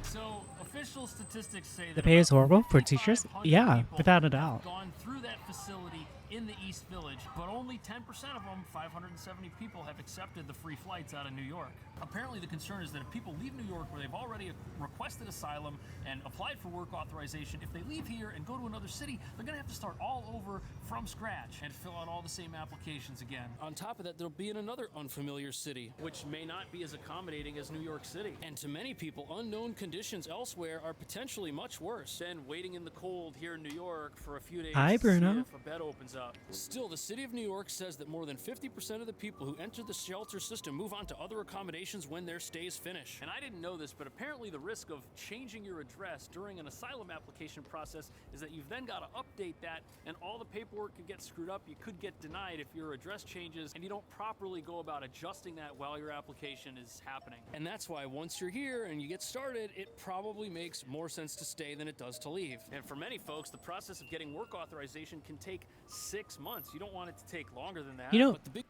So, official statistics say The that pay is about horrible for teachers? 5,500 Yeah, people without a have doubt. gone through that facility in the East Village, but only 10% of them, 570 people, have accepted the free flights out of New York. Apparently, the concern is that if people leave New York where they've already requested asylum and applied for work authorization, if they leave here and go to another city, they're going to have to start all over from scratch and fill out all the same applications again. On top of that, they'll be in another unfamiliar city, Which may not be as accommodating as New York City. and to many people, unknown conditions elsewhere are potentially much worse. Then waiting in the cold here in New York for a few days Hi, to see Bruno. if a bed opens up. Still, the city of New York says that more than 50% of the people who enter the shelter system move on to other accommodations when their stays finish. And I didn't know this, but apparently the risk of changing your address during an asylum application process is that you've then got to update that, and all the paperwork could get screwed up. You could get denied if your address changes, and you don't properly go about adjusting that while your application is happening. And that's why once you're here and you get started, it probably makes more sense to stay than it does to leave. And for many folks, the process of getting work authorization can take 6 months. You don't want it to take longer than that. You know, But the big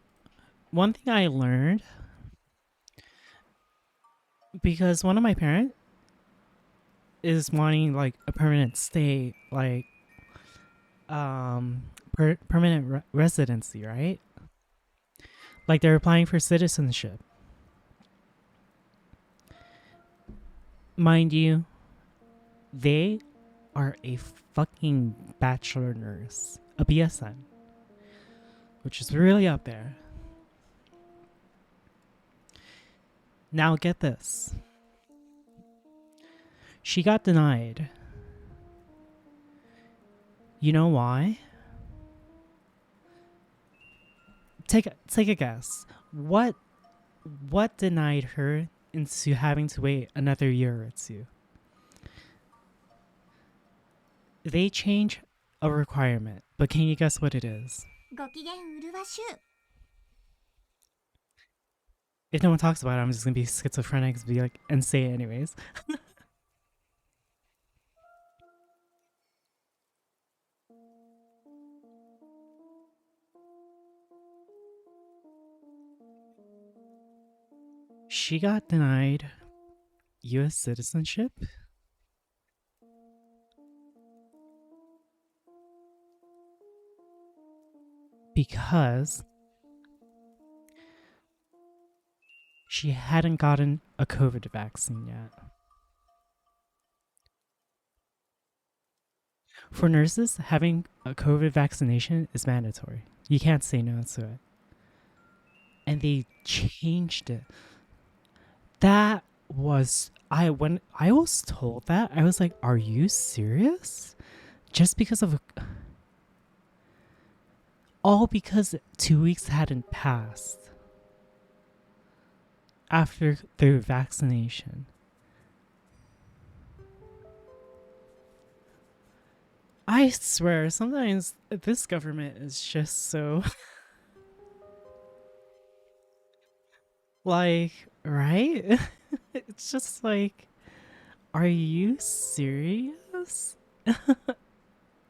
one thing I learned, because one of my parents is wanting like a permanent stay, like permanent residency, right? Like they're applying for citizenship. Mind you, they are a fucking bachelor nurse, a BSN, which is really up there. Now get this. She got denied. You know why? Take a guess. What denied her into having to wait another year or two? They change a requirement, but can you guess what it is? If no one talks about it, I'm just gonna be schizophrenic and be like and say it anyways. She got denied US citizenship because she hadn't gotten a COVID vaccine yet. For nurses, having a COVID vaccination is mandatory. You can't say no to it. And they changed it. That was when I was told that, I was like, are you serious? Just because of all because 2 weeks hadn't passed after their vaccination. I swear, sometimes this government is just so like, right? It's just like, are you serious?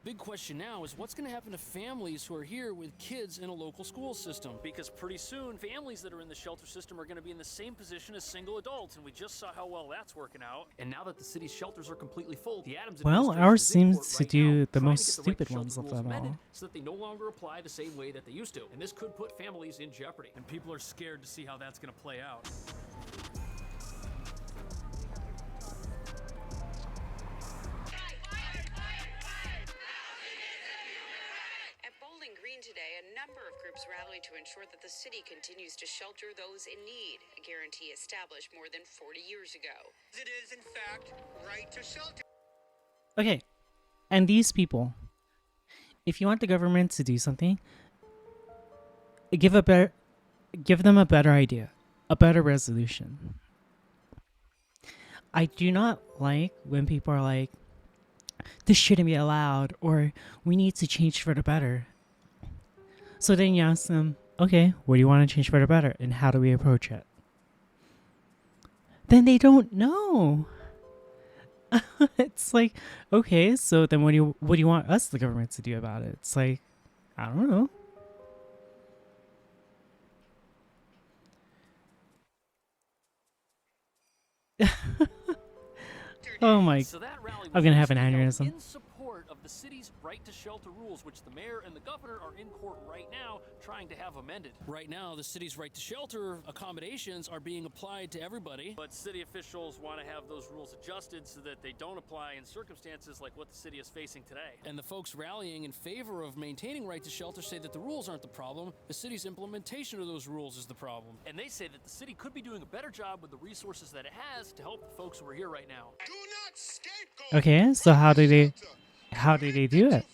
Big question now is what's going to happen to families who are here with kids in a local school system? Because pretty soon, families that are in the shelter system are going to be in the same position as single adults, and we just saw how well that's working out. And now that the city's shelters are completely full, the Adams Well, administration ours is in court seems to right do now the trying most to get the right stupid to shelter ones of rules them amended all. so that they no longer apply the same way that they used to. And this could put families in jeopardy. And people are scared to see how that's going to play out. Today, a number of groups rallied to ensure that the city continues to shelter those in need, a guarantee established more than 40 years ago. It is, in fact, right to shelter. Okay, and these people, if you want the government to do something, give them a better idea, a better resolution. I do not like when people are like, this shouldn't be allowed, or we need to change for the better. So then you ask them, okay, what do you want to change for the better, and how do we approach it? Then they don't know. It's like, okay, so then what do you want us, the government, to do about it? It's like, I don't know. Oh my! So that rally I'm gonna have an aneurysm. in support of the city's right to shelter rules, which the mayor and the governor are in court right now trying to have amended. Right now, the city's right to shelter accommodations are being applied to everybody. But city officials want to have those rules adjusted so that they don't apply in circumstances like what the city is facing today. And the folks rallying in favor of maintaining right to shelter say that the rules aren't the problem. The city's implementation of those rules is the problem. And they say that the city could be doing a better job with the resources that it has to help the folks who are here right now. Okay, so how do they do it?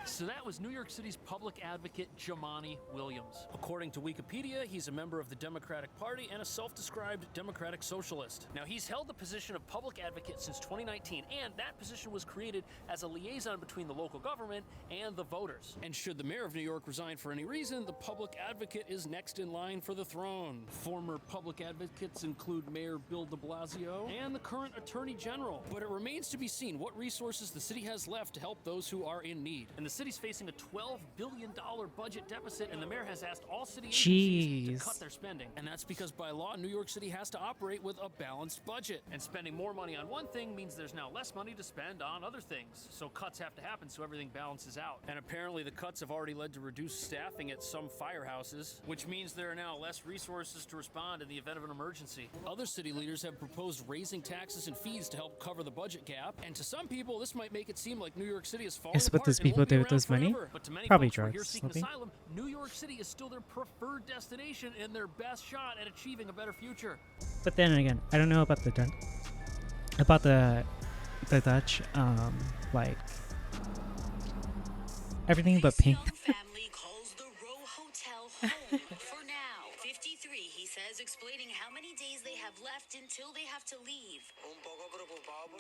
So that was New York City's public advocate, Jamani Williams. According to Wikipedia, he's a member of the Democratic Party and a self-described democratic socialist. Now, he's held the position of public advocate since 2019, and that position was created as a liaison between the local government and the voters. And should the mayor of New York resign for any reason, the public advocate is next in line for the throne. Former public advocates include Mayor Bill de Blasio and the current Attorney General. But it remains to be seen what resources the city has left to help those who are in need. And the city's facing a $12 billion budget deficit, and the mayor has asked all city agencies to cut their spending. And that's because by law, New York City has to operate with a balanced budget. And spending more money on one thing means there's now less money to spend on other things. So cuts have to happen so everything balances out. And apparently the cuts have already led to reduced staffing at some firehouses, which means there are now less resources to respond in the event of an emergency. Other city leaders have proposed raising taxes and fees to help cover the budget gap. And to some people, this might make it seem like New York City is falling Guess what apart those and people won't be do with around this money? forever. But to many Probably folks who are here drugs. seeking Nothing. asylum, New York City is still their preferred destination and their best shot at achieving a better future. But then again, I don't know about the Dutch, like everything but pink. Family calls the Row Hotel home for now. 53, he says, explaining how many days they have left until they have to leave.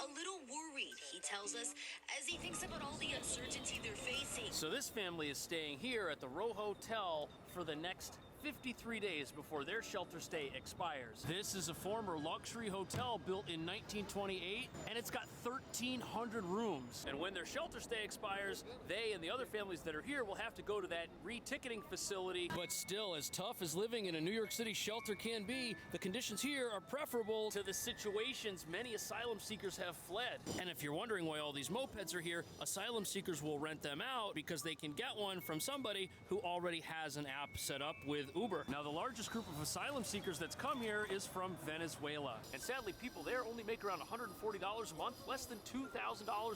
A little worried, he tells us, as he thinks about all the uncertainty they're facing. So this family is staying here at the Row Hotel for the next 53 days before their shelter stay expires. This is a former luxury hotel built in 1928, and it's got 1,300 rooms. And when their shelter stay expires, they and the other families that are here will have to go to that re-ticketing facility. But still, as tough as living in a New York City shelter can be, the conditions here are preferable to the situations many asylum seekers have fled. And if you're wondering why all these mopeds are here, asylum seekers will rent them out because they can get one from somebody who already has an app set up with Uber. Now, the largest group of asylum seekers that's come here is from Venezuela. And sadly, people there only make around $140 a month, less than $2,000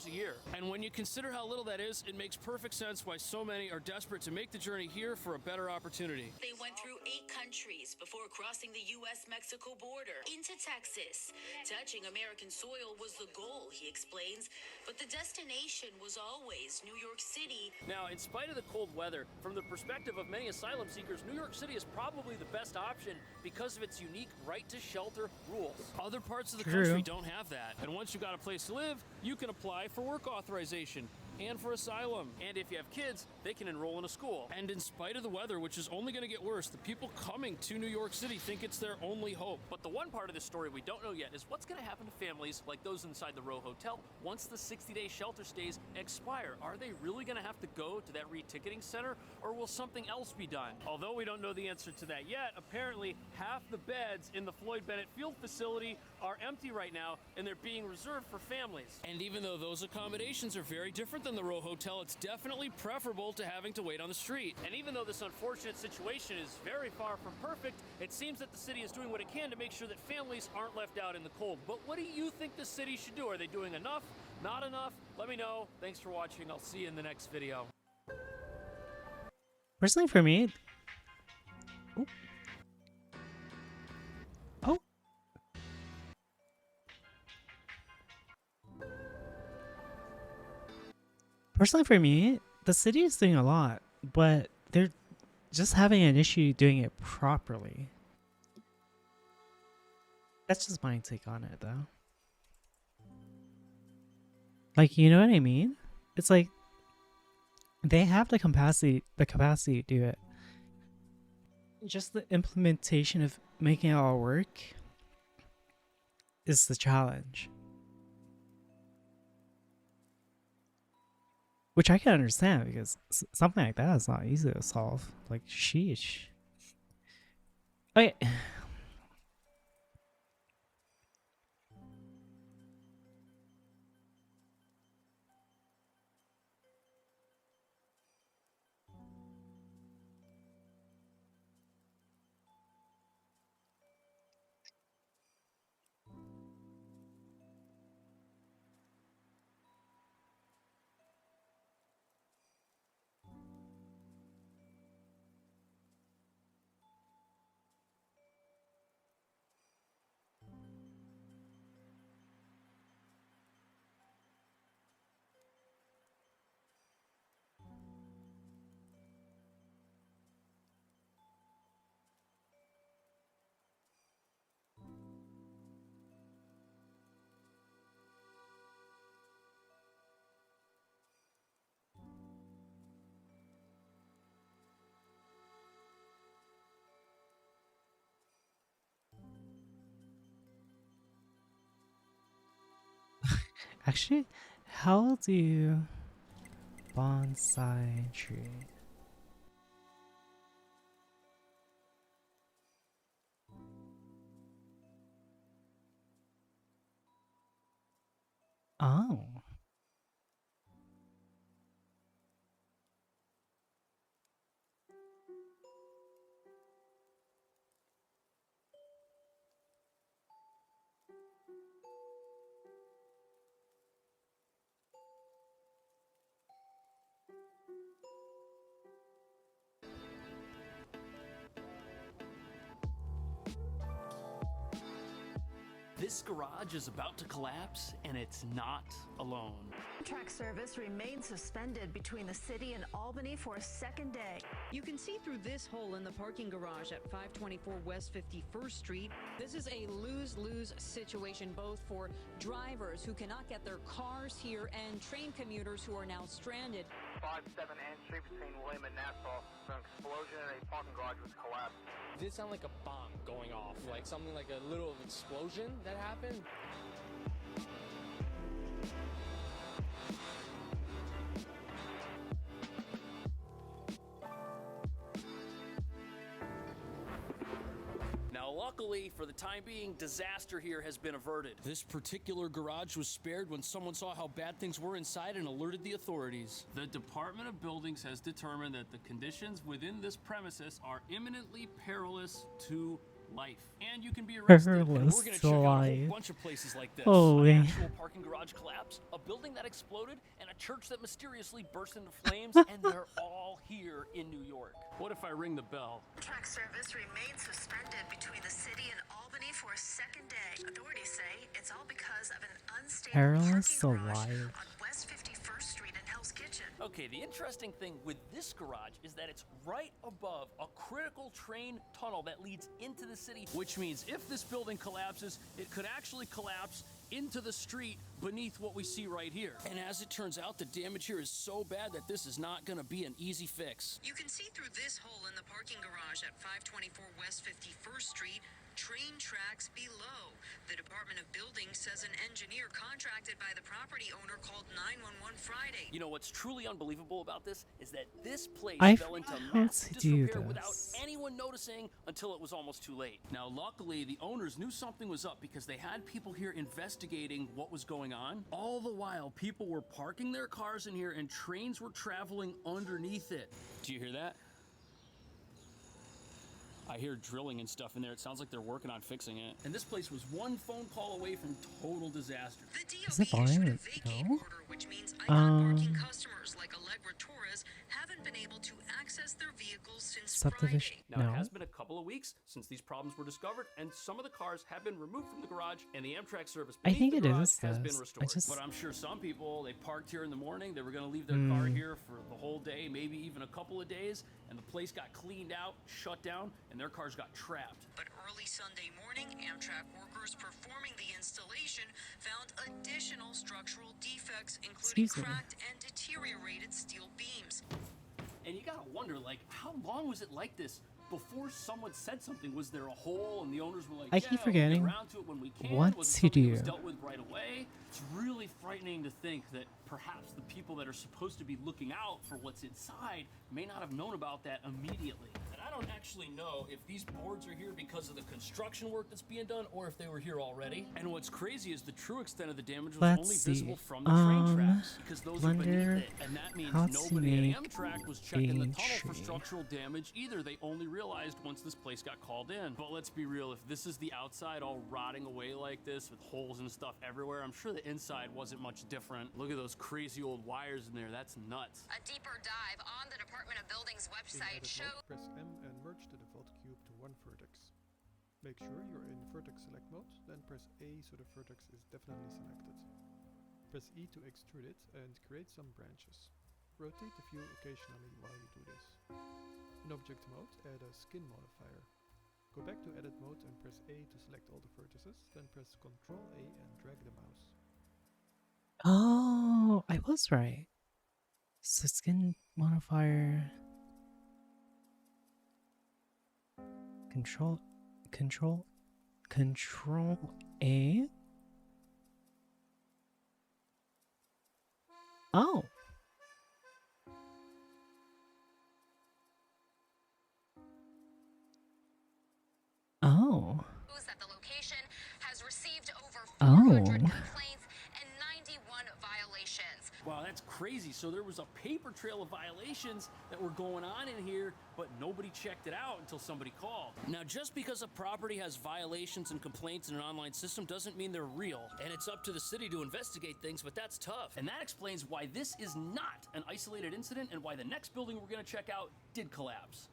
a year. And when you consider how little that is, it makes perfect sense why so many are desperate to make the journey here for a better opportunity. They went through 8 countries before crossing the U.S.-Mexico border into Texas. Touching American soil was the goal, he explains, but the destination was always New York City. Now, in spite of the cold weather, from the perspective of many asylum seekers, New York City is probably the best option because of its unique right to shelter rules. Other parts of the country don't have that. And once you've got a place to live, you can apply for work authorization and for asylum. And if you have kids, they can enroll in a school. And in spite of the weather, which is only going to get worse, the people coming to New York City think it's their only hope. But the one part of this story we don't know yet is what's going to happen to families like those inside the Row Hotel once the 60-day shelter stays expire. Are they really going to have to go to that re-ticketing center, or will something else be done? Although we don't know the answer to that yet, apparently half the beds in the Floyd Bennett Field facility are empty right now, and they're being reserved for families. And even though those accommodations are very different than the Row Hotel, it's definitely preferable to having to wait on the street. And even though this unfortunate situation is very far from perfect, it seems that the city is doing what it can to make sure that families aren't left out in the cold. But what do you think the city should do? Are they doing enough? Not enough? Let me know. Thanks for watching. I'll see you in the next video. Personally, for me, Personally, for me, the city is doing a lot, but they're just having an issue doing it properly. That's just my take on it, though. Like, you know what I mean? It's like they have the capacity to do it. Just the implementation of making it all work is the challenge. Which I can understand, because something like that is not easy to solve. Like, sheesh. Okay. Actually, how do you bonsai tree? Oh. This garage is about to collapse, and it's not alone. Track service remains suspended between the city and Albany for a second day. You can see through this hole in the parking garage at 524 West 51st Street. This is a lose-lose situation, both for drivers who cannot get their cars here and train commuters who are now stranded. 57 N Street between William and Nassau. An explosion in a parking garage was collapsed. Did it sound like a bomb going off? Like something like a little explosion that happened? Now, luckily, for the time being, disaster here has been averted. This particular garage was spared when someone saw how bad things were inside and alerted the authorities. The Department of Buildings has determined that the conditions within this premises are imminently perilous to life, and you can be arrested. And we're going to check out a whole bunch of places like this. An actual parking garage collapse, a building that exploded, and a church that mysteriously burst into flames, and they're all here in New York. What if I ring the bell? Track service remains suspended between the city and Albany for a second day. Authorities say it's all because of an unstable parking garage on West 51st Street in Hell's Kitchen. Okay, the interesting thing with this garage is that it's right above a critical train tunnel that leads into the city, which means if this building collapses, it could actually collapse into the street beneath what we see right here. And as it turns out, the damage here is so bad that this is not gonna be an easy fix. You can see through this hole in the parking garage at 524 West 51st Street. Train tracks below. The Department of Buildings says an engineer contracted by the property owner called 911 Friday. You know what's truly unbelievable about this is that this place I fell into forgot how massive to do disrepair without this. anyone noticing until it was almost too late. Now, luckily, the owners knew something was up because they had people here investigating what was going on. All the while, people were parking their cars in here and trains were traveling underneath it. Do you hear that? I hear drilling and stuff in there. It sounds like they're working on fixing it. And this place was one phone call away from total disaster. Is it fine? No. Which means icon parking customers like Allegra Torres haven't been able to access access their vehicles since Subdivision. Friday. Now, No. it has been a couple of weeks since these problems were discovered, and some of the cars have been removed from the garage, and the Amtrak service I beneath think the it garage is has been this. I restored. just- But I'm sure some people, they parked here in the morning, they were going to leave their car here for the whole day, maybe even a couple of days, and the place got cleaned out, shut down, and their cars got trapped. But early Sunday morning, Amtrak workers performing the installation found additional structural defects, including Excuse me. cracked and deteriorated steel beams. And you gotta wonder, like, how long was it like this before someone said something? Was there a hole and the owners were like, I keep yeah, we'll forgetting get around to it when we can? what was it to something that do. was dealt with right away? It's really frightening to think that perhaps the people that are supposed to be looking out for what's inside may not have known about that immediately. And I don't actually know if these boards are here because of the construction work that's being done or if they were here already. And what's crazy is the true extent of the damage was Let's only see. visible from the train tracks because those are beneath Wonder it. And that means how to nobody at make Amtrak was checking the a tunnel for tree. structural damage either. They only realized once this place got called in. But let's be real, if this is the outside all rotting away like this with holes and stuff everywhere, I'm sure the inside wasn't much different. Look at those crazy old wires in there. That's nuts. A deeper dive on the Department of Buildings website shows. Press M and merge the default cube to one vertex. Make sure you're in vertex select mode, then press A so the vertex is definitely selected. Press E to extrude it and create some branches. Rotate the view occasionally while you do this. In object mode, add a skin modifier. Go back to edit mode and press A to select all the vertices, then press Ctrl A and drag the mouse. Oh, I was right. So skin modifier. Control A. Oh. Oh. That the location has received over Oh. 400 complaints and 91 violations. Wow, that's crazy. So there was a paper trail of violations that were going on in here, but nobody checked it out until somebody called. Now, just because a property has violations and complaints in an online system doesn't mean they're real. And it's up to the city to investigate things, but that's tough. And that explains why this is not an isolated incident and why the next building we're going to check out did collapse.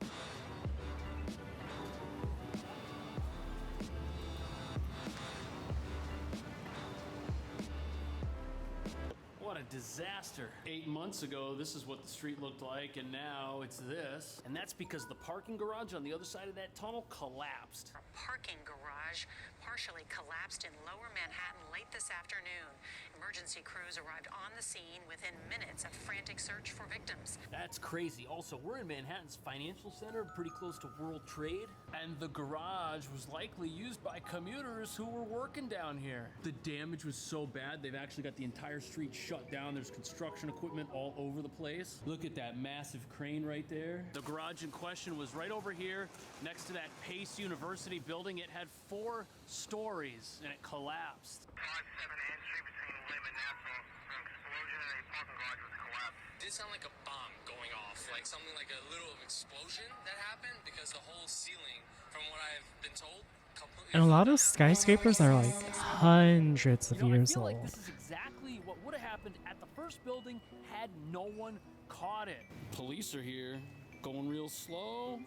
What a disaster. 8 months ago, this is what the street looked like, and now it's this. And that's because the parking garage on the other side of that tunnel collapsed. A parking garage partially collapsed in lower Manhattan late this afternoon. Emergency crews arrived on the scene within minutes of frantic search for victims. That's crazy. Also, we're in Manhattan's financial center, pretty close to World Trade, and the garage was likely used by commuters who were working down here. The damage was so bad, they've actually got the entire street shut down. There's construction equipment all over the place. Look at that massive crane right there. The garage in question was right over here, next to that Pace University building. It had 4 stories, and it collapsed. Did sound like a bomb going off, like something like a little explosion that happened, because the whole ceiling, from what I've been told, completely. And a lot of skyscrapers are like hundreds of years I feel old. like this is exactly what would have happened at the first building had no one caught it. Police are here, going real slow.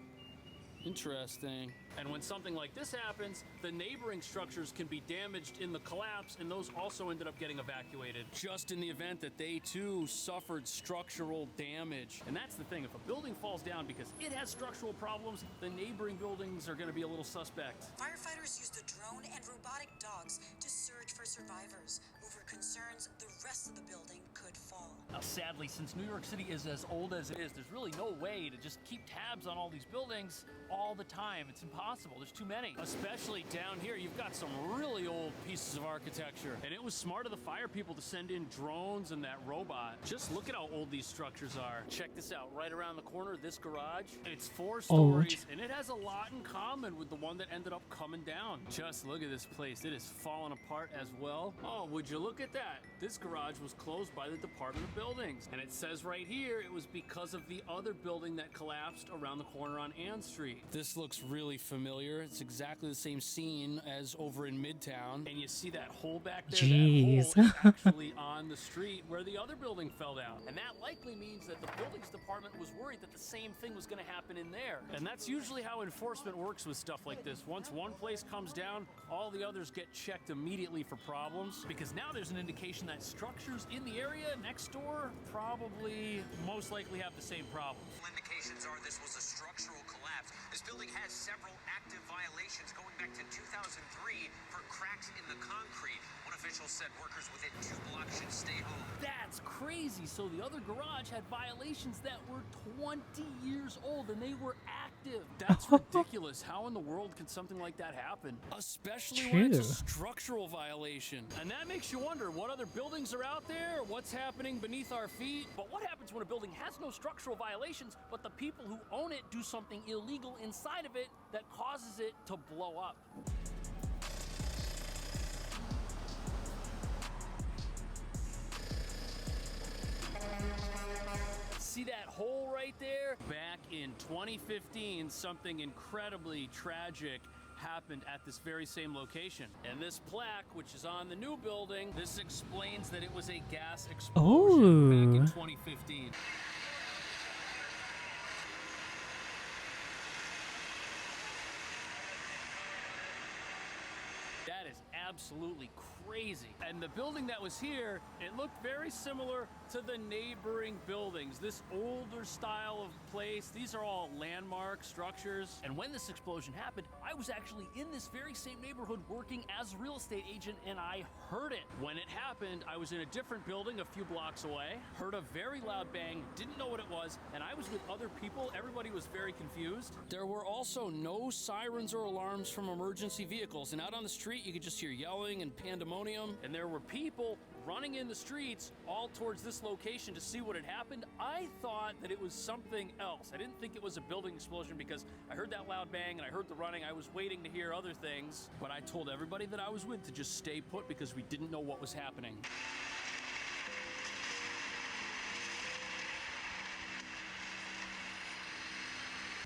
Interesting. And when something like this happens, the neighboring structures can be damaged in the collapse, and those also ended up getting evacuated. Just in the event that they too suffered structural damage. And that's the thing, if a building falls down because it has structural problems, the neighboring buildings are going to be a little suspect. Firefighters used a drone and robotic dogs to search for survivors over concerns the rest of the building could fall. Now, sadly, since New York City is as old as it is, there's really no way to just keep tabs on all these buildings all the time. It's impossible. There's too many. Especially down here, you've got some really old pieces of architecture. And it was smart of the fire people to send in drones and that robot. Just look at how old these structures are. Check this out. Right around the corner, this garage, it's 4 stories, and it has a lot in common with the one that ended up coming down. Just look at this place. It is falling apart as well. Oh, would you look at that? This garage was closed by the Department of Buildings. And it says right here, it was because of the other building that collapsed around the corner on Ann Street. Street. This looks really familiar. It's exactly the same scene as over in Midtown. And you see that hole back there? Jeez. That hole is actually on the street where the other building fell down. And that likely means that the buildings department was worried that the same thing was going to happen in there. And that's usually how enforcement works with stuff like this. Once one place comes down, all the others get checked immediately for problems, because now there's an indication that structures in the area next door probably most likely have the same problems. Indications are this was a structural collapse. This building has several active violations going back to 2003 for cracks in the concrete. One official said workers within 2 blocks should stay home. That's crazy. So the other garage had violations that were 20 years old and they were active. That's ridiculous. How in the world can something like that happen? Especially when it's a structural violation. And that makes you wonder what other buildings are out there, what's happening beneath our feet. But what happens when a building has no structural violations, but the people who own it do something illegal inside of it that causes it to blow up? See that hole right there? Back in 2015, something incredibly tragic happened at this very same location. And this plaque, which is on the new building, this explains that it was a gas explosion back in 2015. That is absolutely crazy. And the building that was here, it looked very similar to the neighboring buildings. This older style of place, these are all landmark structures. And when this explosion happened, I was actually in this very same neighborhood working as a real estate agent, and I heard it. When it happened, I was in a different building a few blocks away, heard a very loud bang, didn't know what it was, and I was with other people. Everybody was very confused. There were also no sirens or alarms from emergency vehicles, and out on the street, you could just hear yelling and pandemonium, and there were people running in the streets all towards this location to see what had happened. I thought that it was something else. I didn't think it was a building explosion because I heard that loud bang and I heard the running. I was waiting to hear other things, but I told everybody that I was with to just stay put because we didn't know what was happening.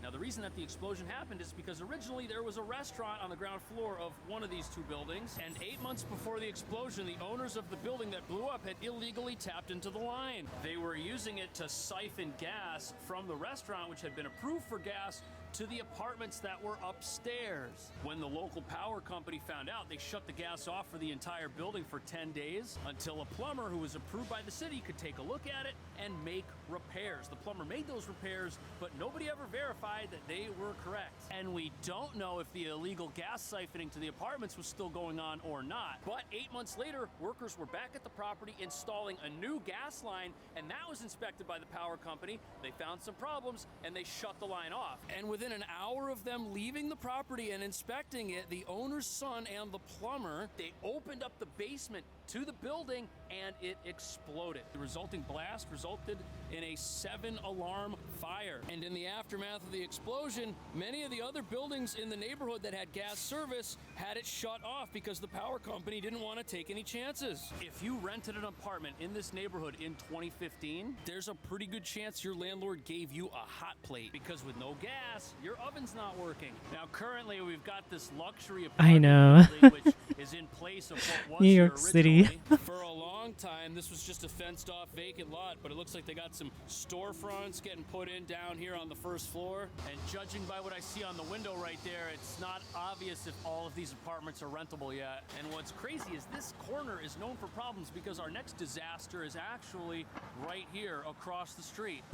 Now, the reason that the explosion happened is because originally there was a restaurant on the ground floor of one of these two buildings, and 8 months before the explosion, the owners of the building that blew up had illegally tapped into the line. They were using it to siphon gas from the restaurant, which had been approved for gas, to the apartments that were upstairs. When the local power company found out, they shut the gas off for the entire building for 10 days until a plumber who was approved by the city could take a look at it and make repairs. The plumber made those repairs, but nobody ever verified that they were correct. And we don't know if the illegal gas siphoning to the apartments was still going on or not. But 8 months later, workers were back at the property installing a new gas line, and that was inspected by the power company. They found some problems and they shut the line off. And within an hour of them leaving the property and inspecting it, the owner's son and the plumber, they opened up the basement to the building and it exploded. The resulting blast resulted in a 7-alarm fire. And in the aftermath of the explosion, many of the other buildings in the neighborhood that had gas service had it shut off because the power company didn't want to take any chances. If you rented an apartment in this neighborhood in 2015, there's a pretty good chance your landlord gave you a hot plate, because with no gas, your oven's not working. Now, currently, we've got this luxury apartment building, which is in place of what was New York City. For a long time, this was just a fenced-off vacant lot, but it looks like they got some storefronts getting put in down here on the first floor. And judging by what I see on the window right there, it's not obvious if all of these apartments are rentable yet. And what's crazy is this corner is known for problems because our next disaster is actually right here across the street.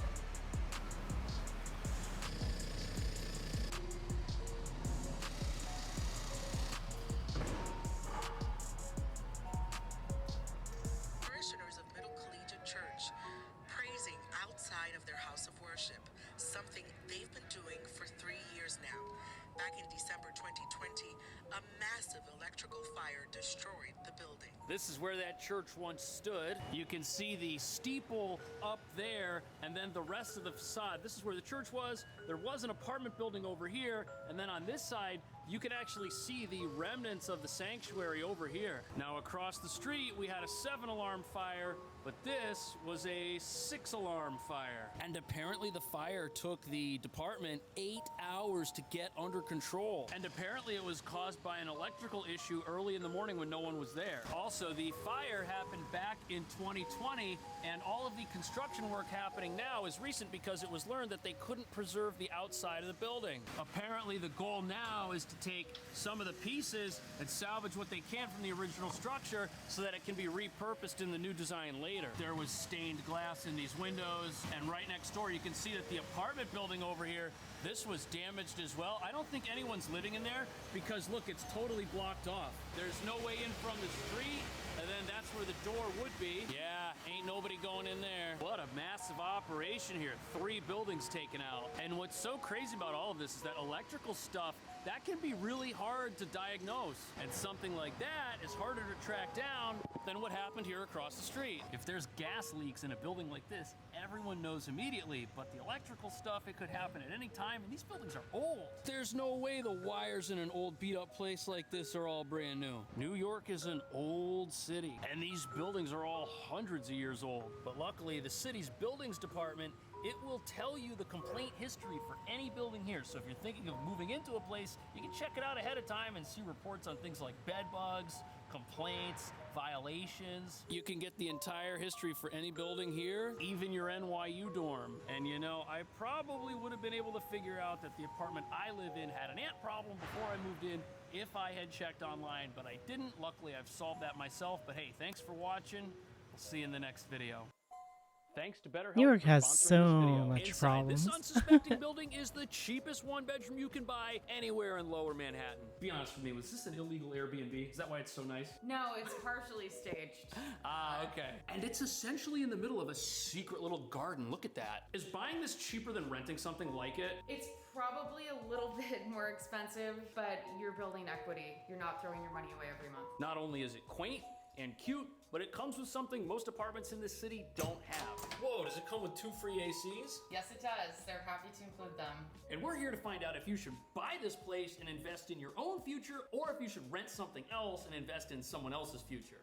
Something they've been doing for 3 years now. Back in December 2020, a massive electrical fire destroyed the building. This is where that church once stood. You can see the steeple up there, and then the rest of the facade. This is where the church was. There was an apartment building over here, and then on this side, you can actually see the remnants of the sanctuary over here. Now, across the street, we had a 7-alarm fire, But this was a 6-alarm fire. And apparently the fire took the department 8 hours to get under control. And apparently it was caused by an electrical issue early in the morning when no one was there. Also, the fire happened back in 2020, and all of the construction work happening now is recent because it was learned that they couldn't preserve the outside of the building. Apparently the goal now is to take some of the pieces and salvage what they can from the original structure so that it can be repurposed in the new design later. There was stained glass in these windows, and right next door you can see that the apartment building over here, this was damaged as well. I don't think anyone's living in there because look, it's totally blocked off. There's no way in from the street, and then that's where the door would be. Yeah, ain't nobody going in there. What a massive operation here. 3 buildings taken out. And what's so crazy about all of this is that electrical stuff, that can be really hard to diagnose. And something like that is harder to track down than what happened here across the street. If there's gas leaks in a building like this, everyone knows immediately, but the electrical stuff, it could happen at any time, and these buildings are old. There's no way the wires in an old beat-up place like this are all brand new. New York is an old city, and these buildings are all hundreds of years old. But luckily, the city's buildings department, it will tell you the complaint history for any building here. So if you're thinking of moving into a place, you can check it out ahead of time and see reports on things like bed bugs, complaints, violations. You can get the entire history for any building here, even your NYU dorm. And you know, I probably would have been able to figure out that the apartment I live in had an ant problem before I moved in if I had checked online, but I didn't. Luckily, I've solved that myself. But hey, thanks for watching. We'll see you in the next video. Thanks to BetterHelp. New York for has sponsoring so this video. much Inside problems. this unsuspecting building is the cheapest 1-bedroom you can buy anywhere in Lower Manhattan. Be honest with me, was this an illegal Airbnb? Is that why it's so nice? No, it's partially staged. Ah, okay. And it's essentially in the middle of a secret little garden. Look at that. Is buying this cheaper than renting something like it? It's probably a little bit more expensive, but you're building equity. You're not throwing your money away every month. Not only is it quaint and cute, but it comes with something most apartments in this city don't have. Whoa, does it come with 2 free ACs? Yes, it does. They're happy to include them. And we're here to find out if you should buy this place and invest in your own future, or if you should rent something else and invest in someone else's future.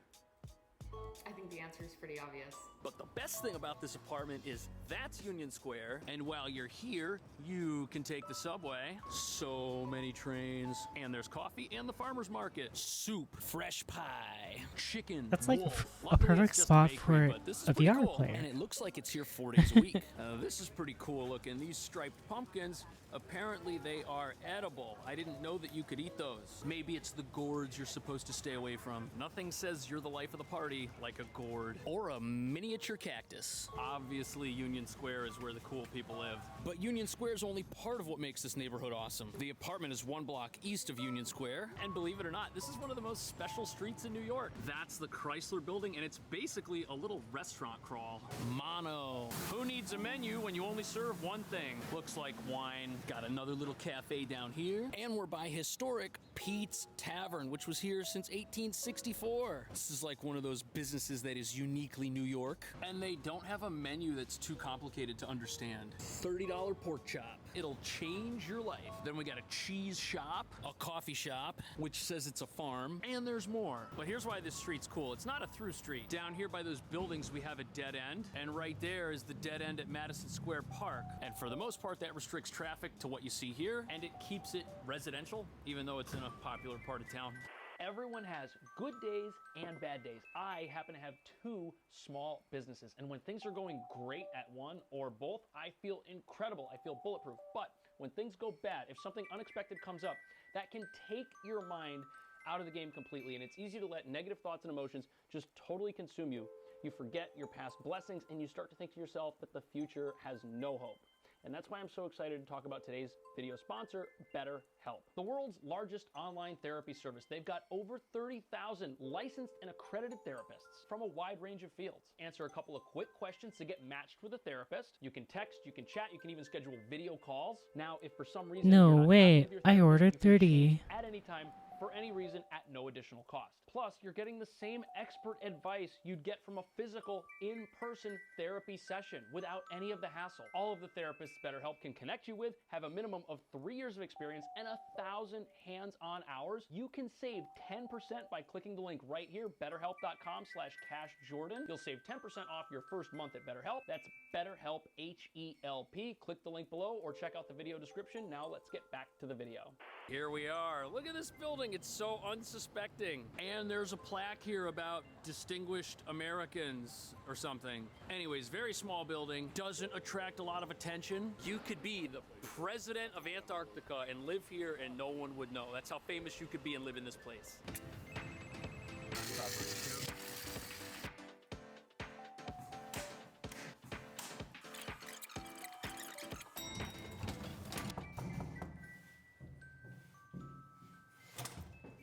I think the answer is pretty obvious. But the best thing about this apartment is that's Union Square, and while you're here, you can take the subway. So many trains, and there's coffee and the farmer's market. Soup, fresh pie, chicken, That's like wolf. a Luckily, perfect it's just spot bakery, for but this is a pretty VR cool. player. And it looks like it's here 4 days a week. This is pretty cool looking. These striped pumpkins, apparently they are edible. I didn't know that you could eat those. Maybe it's the gourds you're supposed to stay away from. Nothing says you're the life of the party like a gourd or a miniature cactus. Obviously, Union Square is where the cool people live. But Union Square is only part of what makes this neighborhood awesome. The apartment is 1 block east of Union Square, and believe it or not, this is one of the most special streets in New York. That's the Chrysler Building, and it's basically a little restaurant crawl. Mono. Who needs a menu when you only serve one thing? Looks like wine. Got another little cafe down here, and we're by historic Pete's Tavern, which was here since 1864. This is like one of those businesses that is uniquely New York, and they don't have a menu that's too complicated to understand. $30 pork chop. It'll change your life. Then we got a cheese shop, a coffee shop, which says it's a farm, and there's more. But here's why this street's cool. It's not a through street. Down here by those buildings, we have a dead end, and right there is the dead end at Madison Square Park. And for the most part, that restricts traffic to what you see here, and it keeps it residential, even though it's in a popular part of town. Everyone has good days and bad days. I happen to have 2 small businesses, and when things are going great at one or both, I feel incredible. I feel bulletproof. But when things go bad, if something unexpected comes up, that can take your mind out of the game completely, and it's easy to let negative thoughts and emotions just totally consume you. You forget your past blessings, and you start to think to yourself that the future has no hope. And that's why I'm so excited to talk about today's video sponsor, BetterHelp. The world's largest online therapy service. They've got over 30,000 licensed and accredited therapists from a wide range of fields. Answer a couple of quick questions to get matched with a therapist. You can text, you can chat, you can even schedule video calls. Now, if for some reason No you're not happy way, with your I therapist, ordered you can 30. change at any time for any reason at no additional cost. Plus, you're getting the same expert advice you'd get from a physical, in-person therapy session without any of the hassle. All of the therapists BetterHelp can connect you with have a minimum of 3 years of experience and 1,000 hands-on hours. You can save 10% by clicking the link right here, betterhelp.com/CashJordan. You'll save 10% off your first month at BetterHelp. That's BetterHelp, H-E-L-P. Click the link below or check out the video description. Now let's get back to the video. Here we are. Look at this building. It's so unsuspecting. And there's a plaque here about distinguished Americans or something. Anyways, very small building. Doesn't attract a lot of attention. You could be the president of Antarctica and live here and no one would know. That's how famous you could be and live in this place.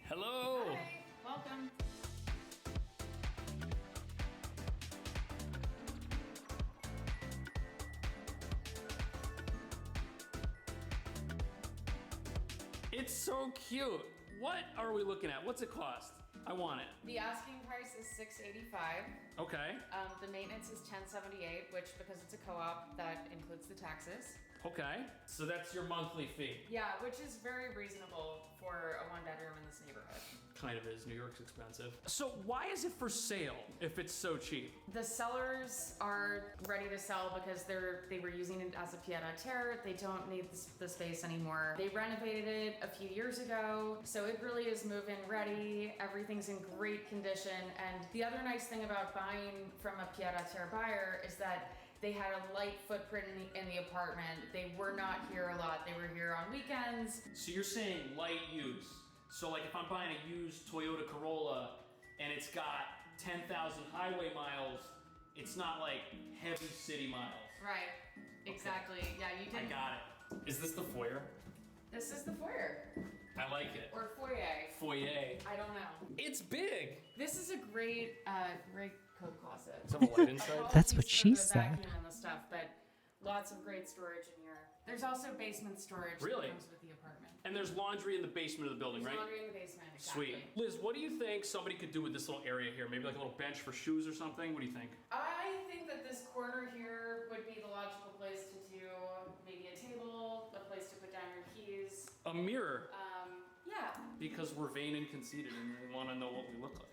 Hello. Hi, welcome. It's so cute. What are we looking at? What's it cost? I want it. The asking price is $685. Okay. The maintenance is $1078, which because it's a co-op, that includes the taxes. Okay. So that's your monthly fee. Yeah, which is very reasonable for a one-bedroom in this neighborhood. Kind of is. New York's expensive. So why is it for sale if it's so cheap? The sellers are ready to sell because they were using it as a pied-à-terre. They don't need the space anymore. They renovated it a few years ago, so it really is move-in ready. Everything's in great condition. And the other nice thing about buying from a pied-à-terre buyer is that they had a light footprint in the apartment. They were not here a lot. They were here on weekends. So you're saying light use. So like if I'm buying a used Toyota Corolla and it's got 10,000 highway miles, it's not like heavy city miles. Right, exactly. Okay. Yeah, you did. I got it. Is this the foyer? This is the foyer. I like it. Or foyer. Foyer. I don't know. It's big. This is a great coat closet. Does it have a light inside? That's what she said. And the stuff, but lots of great storage in here. There's also basement storage that comes with the apartment. And there's laundry in the basement of the building, There's right? laundry in the basement, exactly. Sweet. Liz, what do you think somebody could do with this little area here? Maybe like a little bench for shoes or something? What do you think? I think that this corner here would be the logical place to do maybe a table, a place to put down your keys. A mirror. Yeah. Because we're vain and conceited and we want to know what we look like.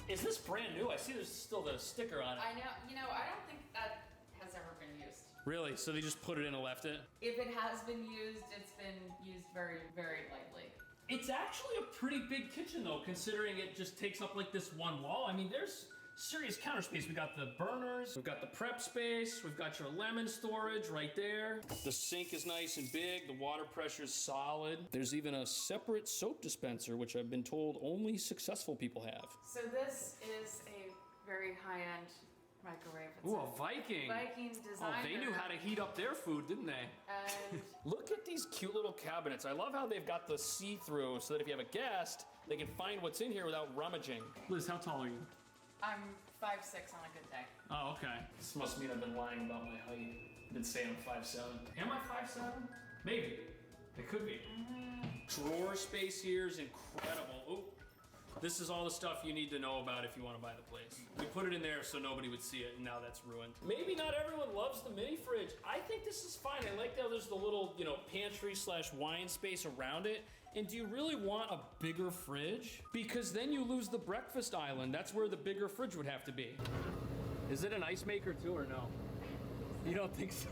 Is this brand new? I see there's still the sticker on it. I know. You know, I don't think that has ever been used. Really? So they just put it in and left it? If it has been used, it's been used very, very lightly. It's actually a pretty big kitchen though, considering it just takes up like this one wall. I mean, there's serious counter space. We got the burners, we've got the prep space, we've got your lemon storage right there. The sink is nice and big, the water pressure is solid. There's even a separate soap dispenser, which I've been told only successful people have. So this is a very high-end microwave. It's Ooh, a Viking. Viking designer. Oh, they knew how to heat up their food, didn't they? And look at these cute little cabinets. I love how they've got the see-through so that if you have a guest, they can find what's in here without rummaging. Liz, how tall are you? I'm 5'6" on a good day. Oh, okay. This must mean I've been lying about my height. I've been saying I'm 5'7". Am I 5'7"? Maybe. It could be. Drawer space here is incredible. Oh, this is all the stuff you need to know about if you want to buy the place. We put it in there so nobody would see it, and now that's ruined. Maybe not everyone loves the mini fridge. I think this is fine. I like how there's the little, pantry / wine space around it. And do you really want a bigger fridge? Because then you lose the breakfast island. That's where the bigger fridge would have to be. Is it an ice maker too or no? You don't think so?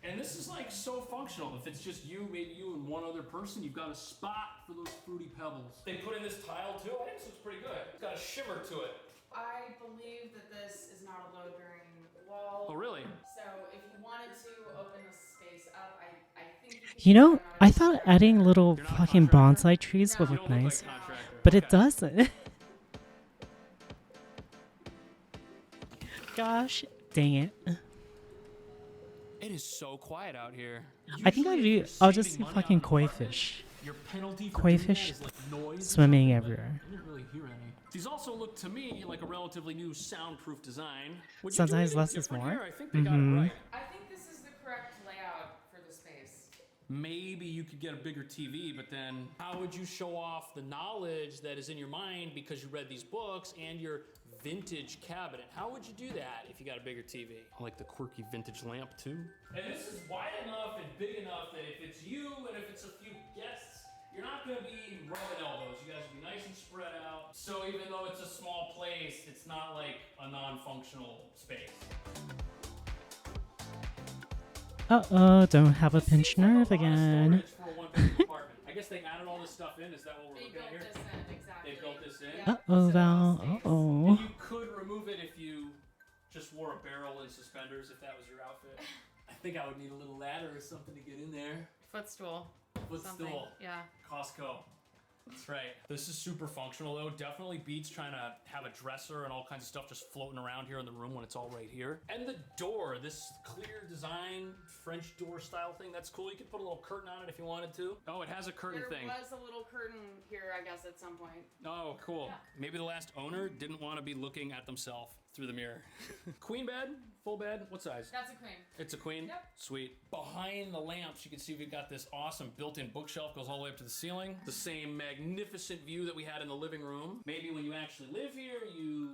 And this is like so functional. If it's just you, maybe you and one other person, you've got a spot for those fruity pebbles. They put in this tile too. I think this looks pretty good. It's got a shimmer to it. I believe that this is not a load-bearing wall. Oh, really? So if you wanted to open this space up, I think You know, I thought adding little fucking bonsai trees would look nice, but it doesn't. Gosh, dang it. It is so quiet out here. I think I'll just do fucking koi fish. Your penalty for Koi doing that fish? is like noise. Swimming everywhere. I didn't really hear any. These also look to me like a relatively new soundproof design. Would you do Sometimes anything less is different more. here? I think they got it right. I think this is the correct layout for the space. Maybe you could get a bigger TV, but then how would you show off the knowledge that is in your mind because you read these books and your vintage cabinet? How would you do that if you got a bigger TV? I like the quirky vintage lamp too. And this is wide enough and big enough that if it's you and if it's a few guests, you're not gonna be rubbing elbows. You guys will be nice and spread out. So even though it's a small place, it's not like a non-functional space. Uh-oh, don't have a pinched nerve again. I guess they added all this stuff in. Is that what we're looking at here? Exactly. They built this in? Uh-oh, Val. Uh-oh. And you could remove it if you just wore a barrel and suspenders, if that was your outfit. I think I would need a little ladder or something to get in there. Footstool. Footstool. Yeah. Costco. That's right. This is super functional though. Definitely beats trying to have a dresser and all kinds of stuff just floating around here in the room when it's all right here. And the door, this clear design, French door style thing, that's cool. You could put a little curtain on it if you wanted to. Oh, it has a curtain thing. There was a little curtain here, I guess, at some point. Oh, cool. Yeah. Maybe the last owner didn't want to be looking at themselves through the mirror. Queen bed? Full bed? What size? That's a queen. It's a queen? Yep. Sweet. Behind the lamps, you can see we've got this awesome built-in bookshelf, goes all the way up to the ceiling. The same magnificent view that we had in the living room. Maybe when you actually live here, you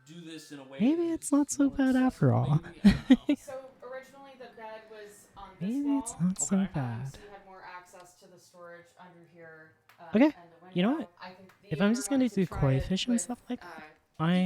do this in a way. Maybe it's not so bad after all. So originally the bed was on this Maybe wall. it's not so bad. So you had more access to the storage under here. Okay, And the window. you know what? I think If they I'm were just going gonna to do try it coefficient with, stuff like that,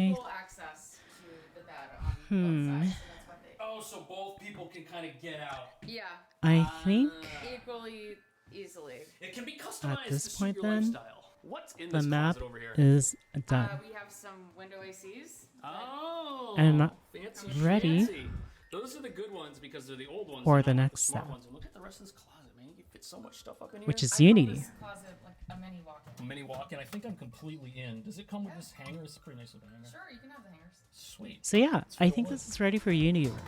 equal access to the bed on both sides. So that's what they. Oh, so both people can kind of get out. Yeah. I think Equally easily. It can be customized at this to suit point your then, lifestyle. What's in the this map closet over here? is done. We have some window ACs. Oh, And fancy ready schmancy. Those are the good ones because they're the old ones. for and the not next smart step. ones. And look at the rest of this closet, man. You can fit so much stuff up in here. Which is I call Unity. this closet like a mini walk-in. A mini walk-in. I think I'm completely in. Does it come with this hanger? It's a pretty nice little hanger. Sure, you can have the hangers. Sweet. So yeah, Let's I fill think it. this is ready for Unity work.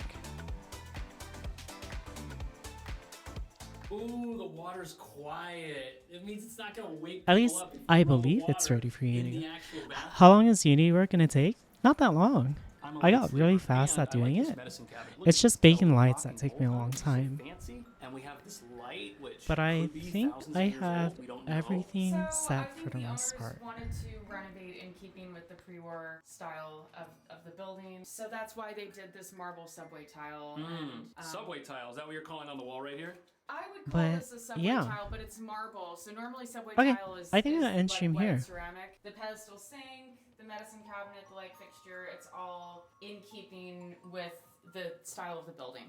Ooh, the water's quiet. It means it's not gonna wake At people least up if you I throw the believe it's water ready for in Unity. the actual bathroom. How long is Unity work gonna take? Not that long. I'm a I little got really sleeper, fast and at I like doing this it. medicine cabinet. Look It's at just this baking little lights that rocking take me a bowl. long It's so time. fancy, and we have this light, which But I could be think thousands I of years have old. We don't know. everything So I set think for the the most owners part. wanted to renovate in keeping with the pre-war style of the building. So that's why they did this marble subway tile. And, Subway tile. Is that what you're calling on the wall right here? I would call But, this a subway yeah. tile, but it's marble. So normally subway Okay, tile is I think I'm is gonna end like stream white here. ceramic. The pedestal sink, the medicine cabinet, the light fixture, it's all in keeping with the style of the building.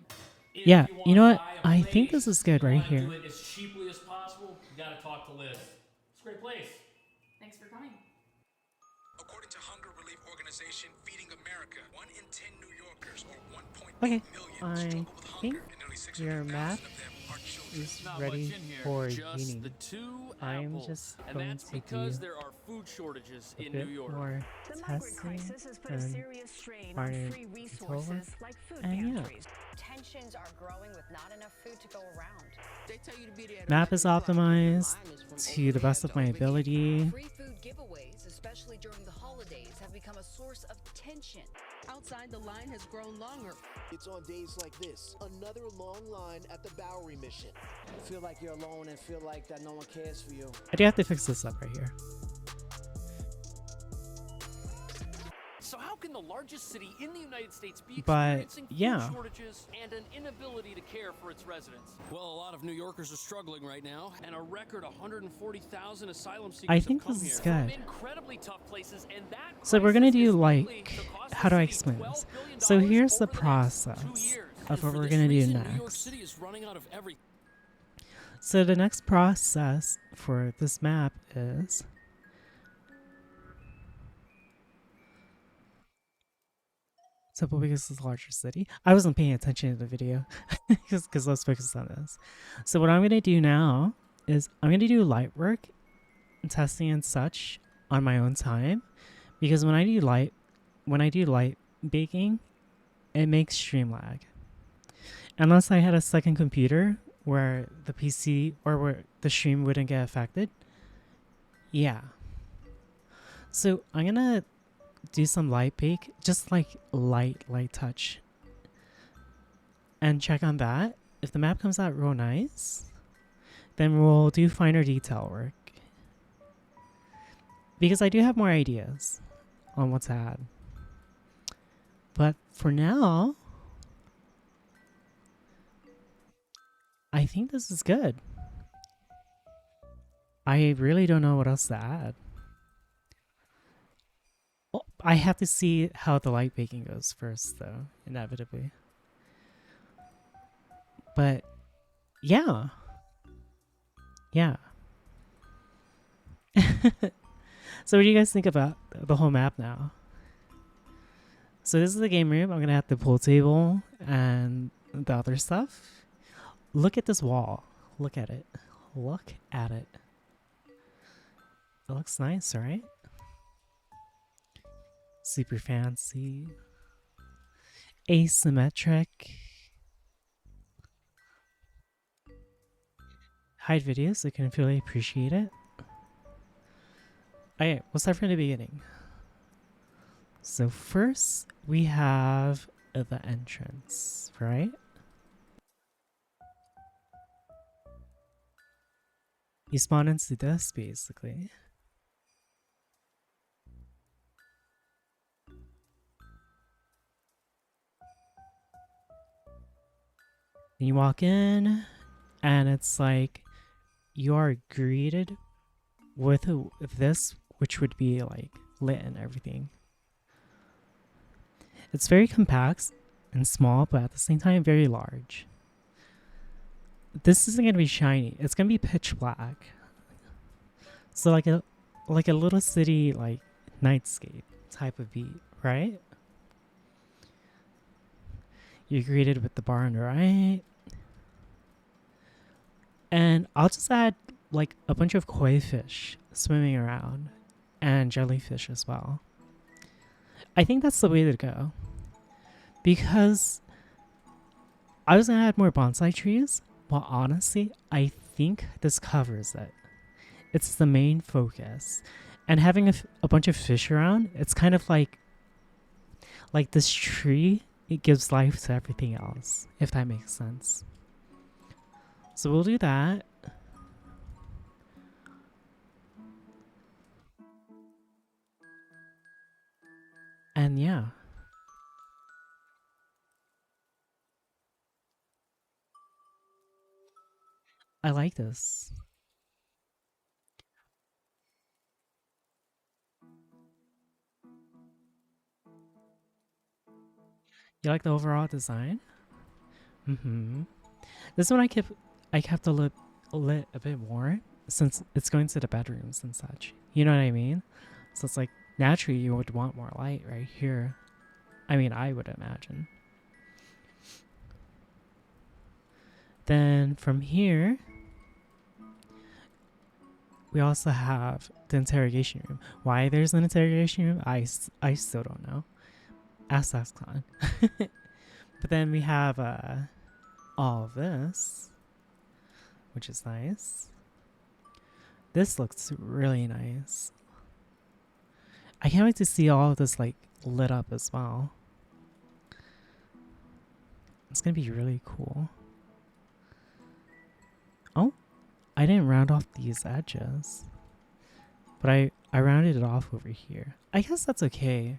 If Yeah, wanna you know what? buy a I think place, this is good you right wanna here. Do it as cheaply as possible. You gotta talk to Liz. It's a great place. Thanks for coming. According to Hunger Relief Organization Feeding America, 1 in 10 New Yorkers, or 1.8 Okay, million, I struggle with think hunger, and nearly your 600,000 map of them are children. is Not ready much in here, for just Unity. the two I'm apples. just And going that's to because do there are food shortages a in bit New York. more The migrant testing crisis has put a and serious strain on Martin free controller. resources like food And yeah. pantries. Tensions are growing with not enough food to go around. They tell you to be there. Map is optimized to the best of my ability. Free food giveaways, especially during the holidays, have become a source of tension. Outside, the line has grown longer. It's on days like this. Another long line at the Bowery Mission. Feel like you're alone and feel like that no one cares for you. I do have to fix this up right here. So how can the largest city in the United States be But, experiencing yeah. food shortages and an inability to care for its residents? Well, a lot of New Yorkers are struggling right now, and a record 140,000 asylum seekers I think have come this is here good. from incredibly tough places, and that So we're gonna crisis do is like, likely to cost how the do I city explain this? $12 billion So here's the over next 2 process years. of And what for we're this gonna do reason, New York next. City is running out of everything. So the next process for this map is simple because it's the larger city. I wasn't paying attention to the video because let's focus on this. So what I'm gonna do now is I'm gonna do light work and testing and such on my own time because when I do light baking, it makes stream lag. Unless I had a second computer where the PC or where the stream wouldn't get affected, Yeah. So I'm gonna do some light bake, just like light touch, and check on that. If the map comes out real nice, then we'll do finer detail work. Because I do have more ideas on what to add. But for now, I think this is good. I really don't know what else to add. Well, I have to see how the light baking goes first, though, inevitably. But yeah. Yeah. So what do you guys think about the whole map now? So this is the game room. I'm going to have the pool table and the other stuff. Look at this wall. Look at it. Look at it. It looks nice, right? Super fancy. Asymmetric. Hide videos so you can fully appreciate it. Okay, we'll start from the beginning. So first, we have the entrance, right? You spawn into this, basically. And you walk in, and it's like you are greeted with this, which would be like lit and everything. It's very compact and small, but at the same time very large. This isn't gonna be shiny. It's gonna be pitch black. So like a little city like nightscape type of beat, right? You're greeted with the bar on the right. And I'll just add like a bunch of koi fish swimming around and jellyfish as well. I think that's the way to go. Because I was going to add more bonsai trees, but honestly, I think this covers it. It's the main focus. And having a bunch of fish around, it's kind of like this tree, it gives life to everything else, if that makes sense. So we'll do that. And yeah. I like this. You like the overall design? Mm-hmm. This one I kept a lit a bit more since it's going to the bedrooms and such. You know what I mean? So it's like naturally you would want more light right here. I mean, I would imagine. Then from here, we also have the interrogation room. Why there's an interrogation room, I still don't know. Ask Xcon. But then we have all of this, which is nice. This looks really nice. I can't wait to see all of this like lit up as well. It's gonna be really cool. Oh, I didn't round off these edges, but I rounded it off over here. I guess that's okay.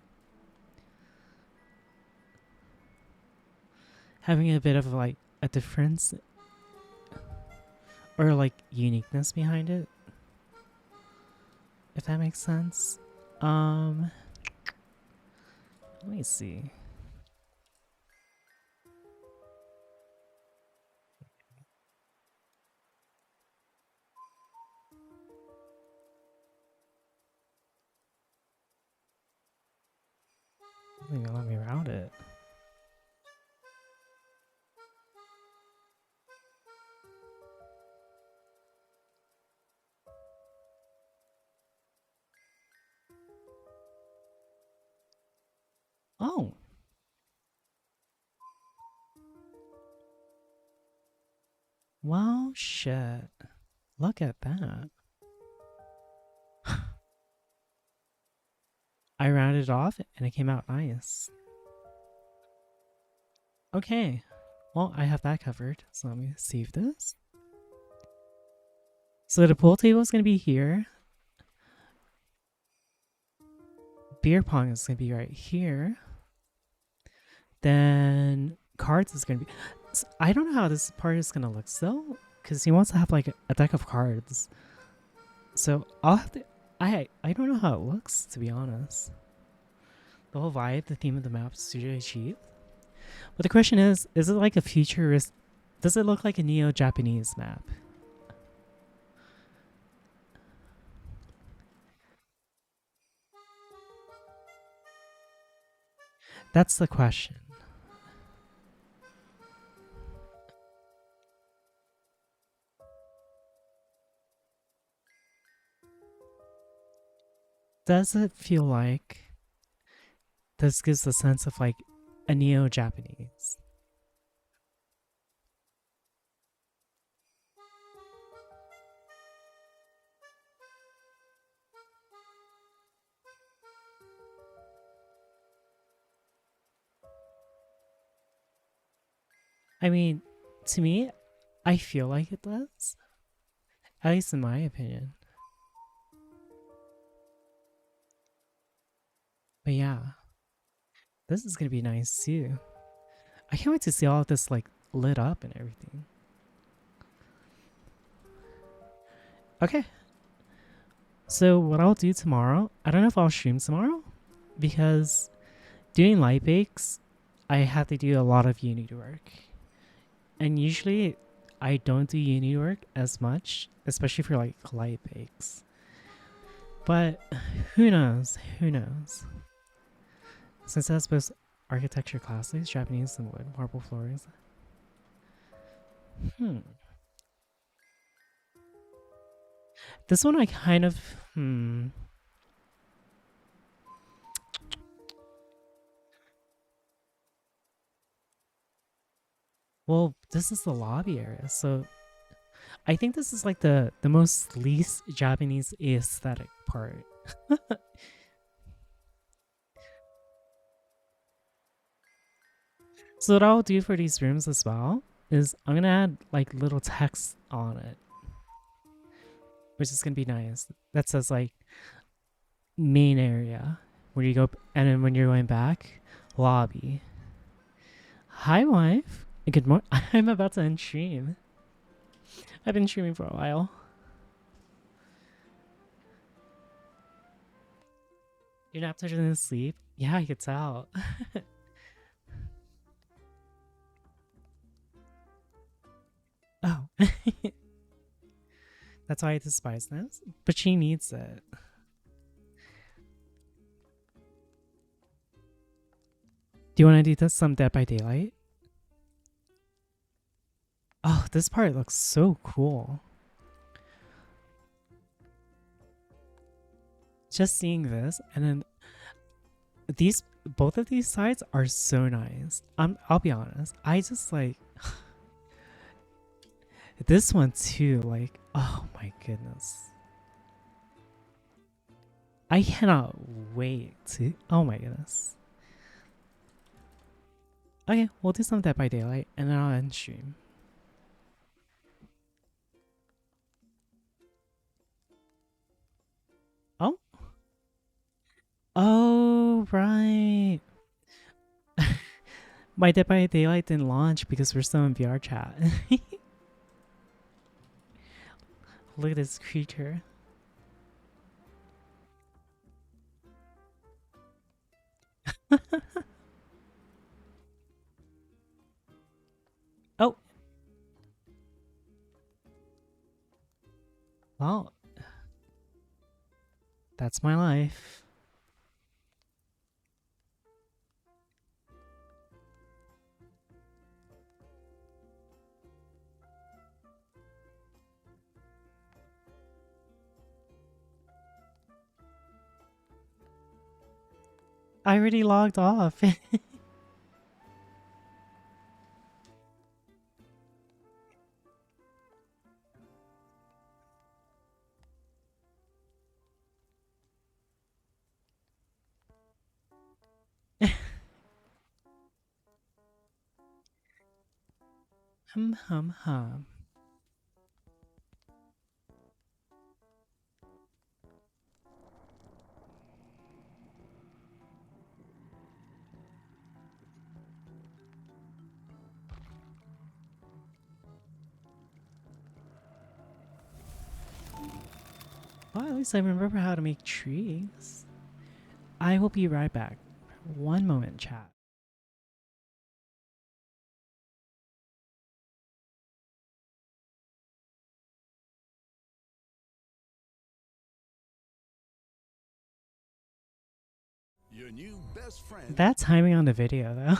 Having a bit of like a difference or like uniqueness behind it, if that makes sense. Let me see. Let me round it. Oh. Well, shit. Look at that. I rounded it off and it came out nice. Okay, well, I have that covered, so let me save this. So the pool table is going to be here. Beer pong is going to be right here. Then cards is going to be... I don't know how this part is going to look still, because he wants to have like a deck of cards. So I'll have to... I don't know how it looks, to be honest. The whole vibe, the theme of the map is really cheap. But the question is it like a futurist... Does it look like a neo-Japanese map? That's the question. Does it feel like this gives the sense of like a neo-Japanese? I mean, to me, I feel like it does. At least in my opinion. But yeah. This is gonna be nice too. I can't wait to see all of this like lit up and everything. Okay. So what I'll do tomorrow, I don't know if I'll stream tomorrow, because doing light bakes, I have to do a lot of Unity work. And usually I don't do Unity work as much, especially for like light bakes. But who knows? Who knows? Since that's both architecture classes, Japanese and wood, marble floors. This one I kind of... Well, this is the lobby area, so... I think this is like the most least Japanese aesthetic part. So what I'll do for these rooms as well is I'm gonna add like little text on it, which is gonna be nice. That says like main area where you go, and then when you're going back, lobby. Hi, wife. Good morning. I'm about to end stream. I've been streaming for a while. You're not touching to sleep? Yeah, I could tell. Oh. That's why I despise this. But she needs it. Do you want to do this some Dead by Daylight? Oh, this part looks so cool. Just seeing this, and then both of these sides are so nice. I'll be honest. I just like this one too. Like, oh my goodness. I cannot wait to. Oh my goodness. Okay, we'll do some Dead by Daylight, and then I'll end stream. Oh? Oh, right. My Dead by Daylight didn't launch because we're still in VR chat. Look at this creature. Oh. Well, that's my life. I already logged off. Hum. Well, at least I remember how to make trees. I will be right back. One moment, chat. Your new best friend. That timing on the video, though.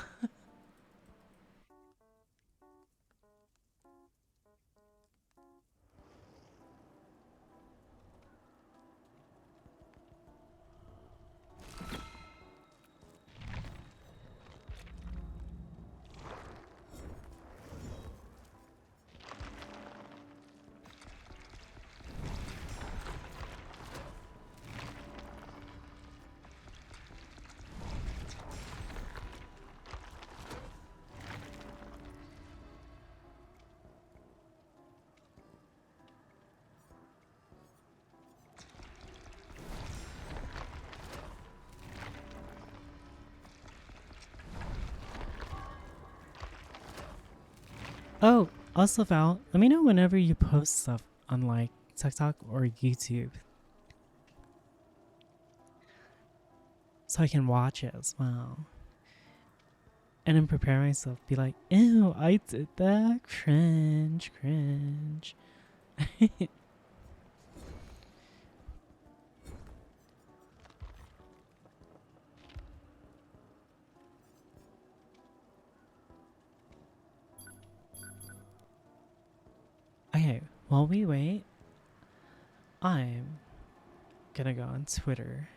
Oh, also Val, let me know whenever you post stuff on like TikTok or YouTube, so I can watch it as well. And then prepare myself, be like, ew, I did that, cringe. Okay, while we wait, I'm gonna go on Twitter.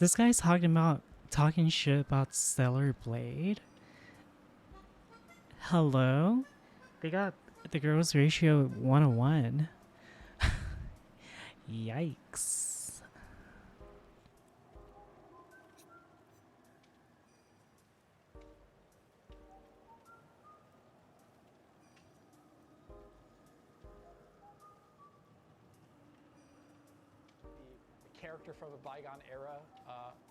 This guy's talking shit about Stellar Blade. Hello? They got the girls ratio 101. Yikes. Character from a bygone era.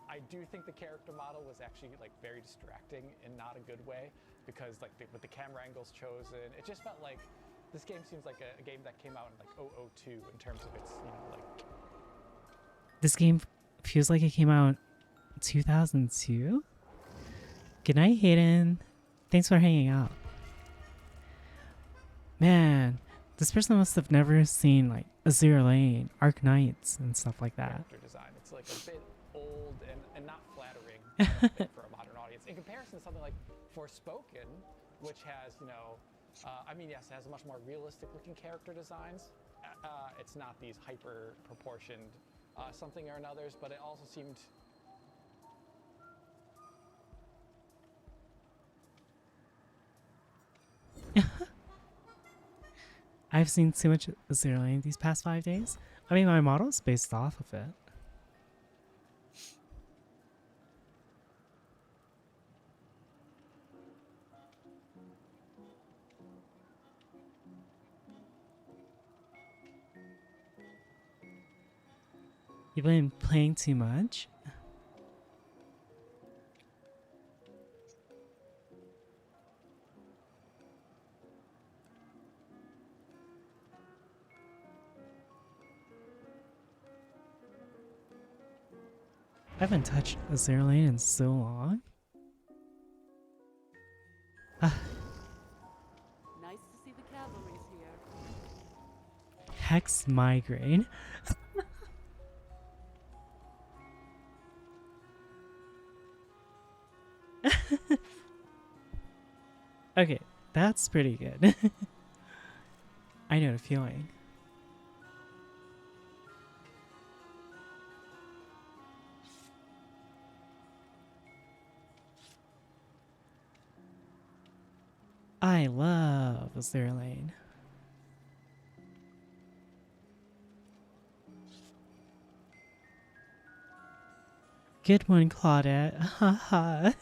I do think the character model was actually like very distracting in not a good way, because like with the camera angles chosen, it just felt like this game seems like a game that came out in like 002 in terms of its, you know, like. This game feels like it came out 2002? Good night, Hayden. Thanks for hanging out. Man, this person must have never seen like Azure Lane, Arc Knights, and stuff like that. Character design. It's like a bit old and not flattering for a modern audience. In comparison to something like Forspoken, which has, you know, I mean, yes, it has a much more realistic looking character designs. It's not these hyper proportioned something or another's, but it also seemed. I've seen too much Azure Lane these past 5 days. I mean, my model's based off of it. You've been playing too much? haven't touched a zero lane in so long. Nice to see the cavalry's here. Hex migraine. Okay, that's pretty good. I know the feeling. I love a zero lane. Good one, Claudette. Haha.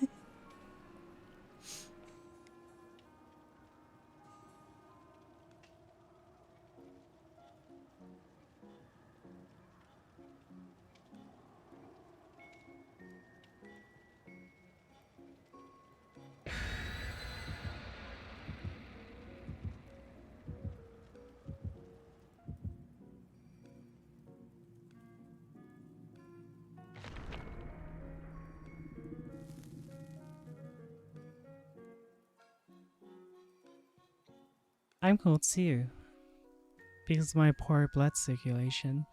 I'm cold too, because of my poor blood circulation.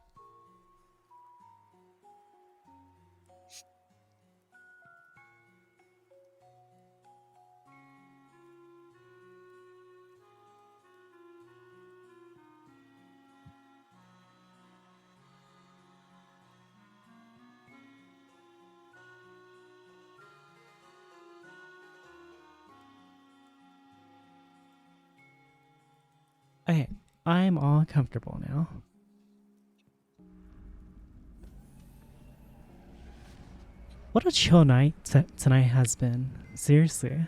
Okay, I'm all comfortable now. What a chill night tonight has been. Seriously.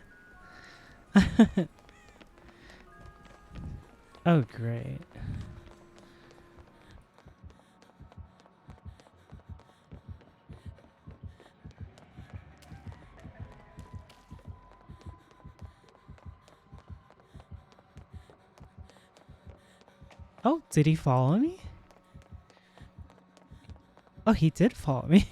Oh, great. Oh, did he follow me? Oh, he did follow me.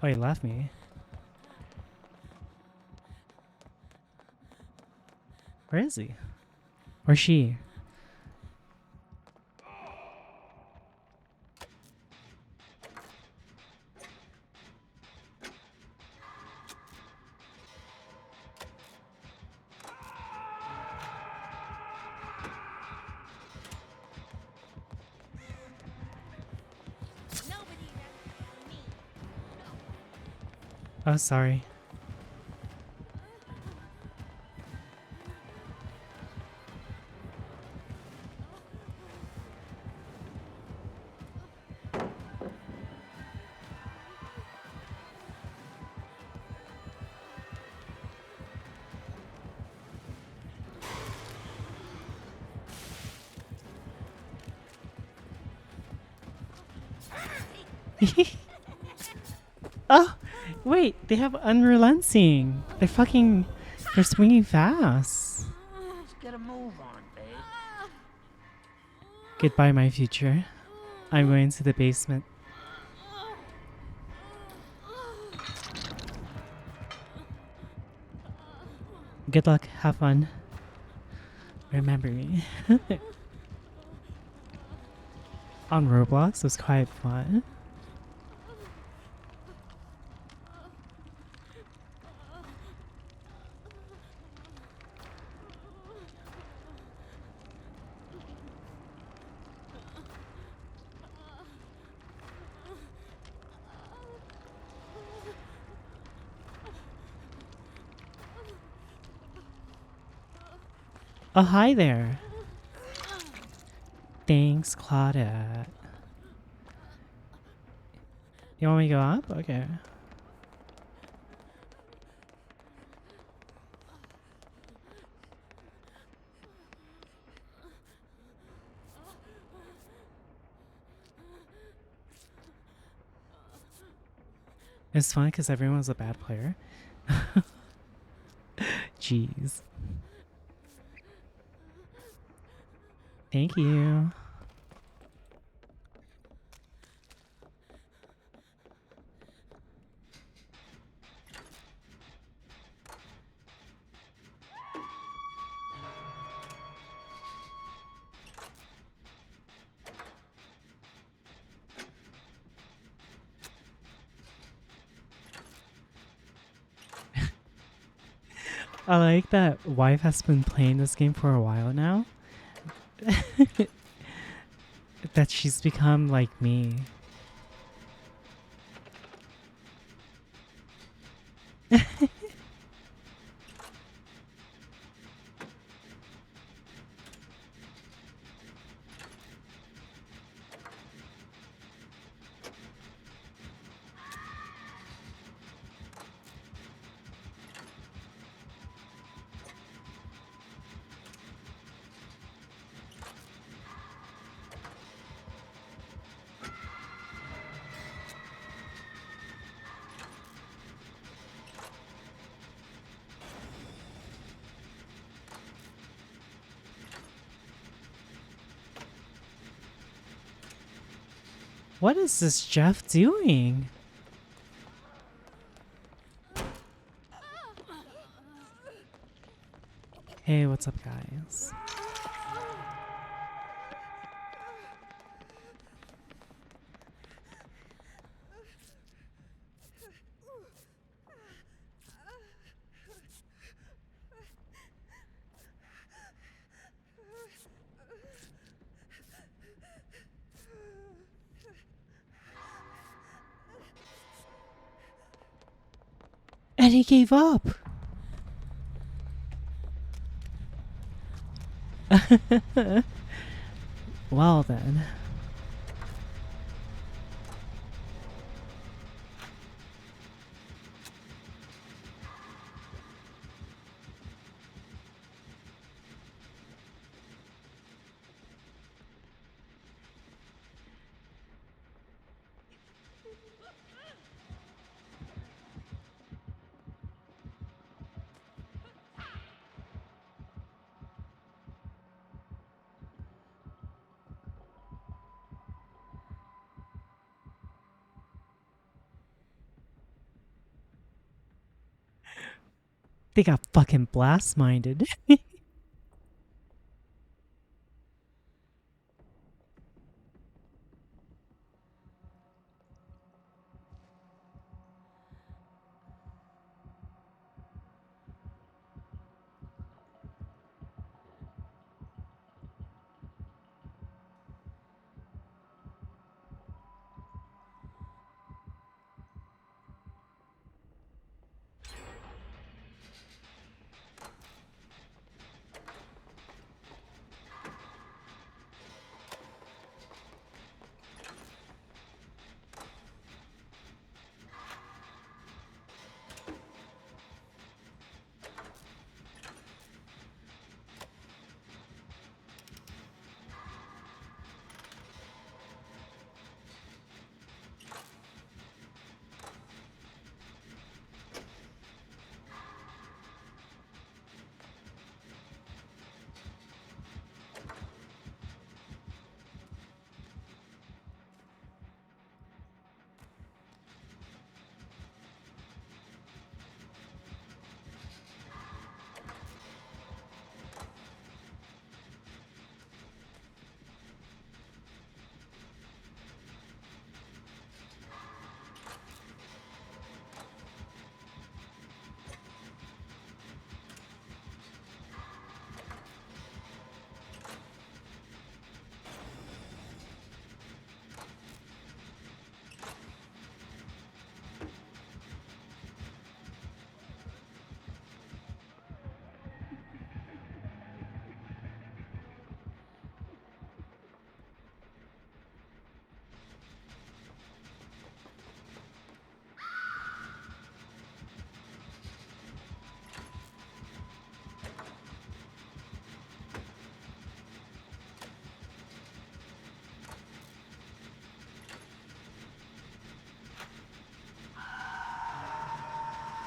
Oh, he left me. Where is he? Or she? Oh, sorry. Oh, wait, they have unrelenting. They're swinging fast. Let's get a move on, babe. Goodbye, my future. I'm going to the basement. Good luck, have fun. Remember me. On Roblox, it was quite fun. Oh, hi there. Thanks, Claudette. You want me to go up? Okay. It's fun because everyone was a bad player. Jeez. Thank you. I like that wife has been playing this game for a while now. That she's become like me. What is this Jeff doing? Hey, what's up, guys? And he gave up. Well then. They got fucking blast-minded.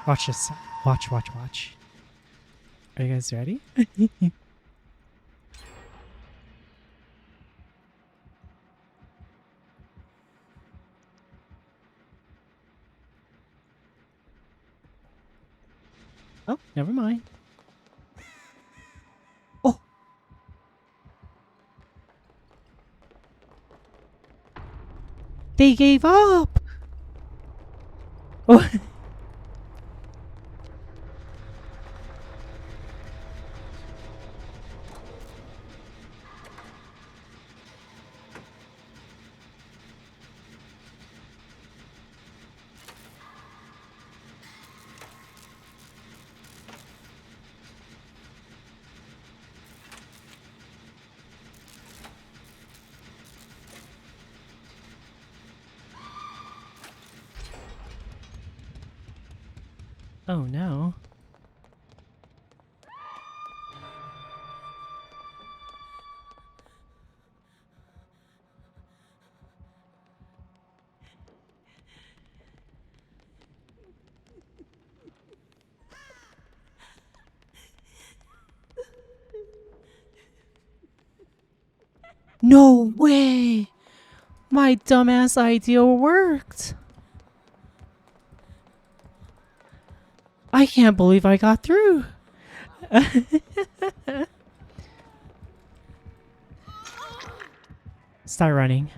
Watch this. Watch. Are you guys ready? Oh, never mind. Oh! They gave up! Oh! Oh no. No way! My dumbass idea worked! I can't believe I got through! Start running.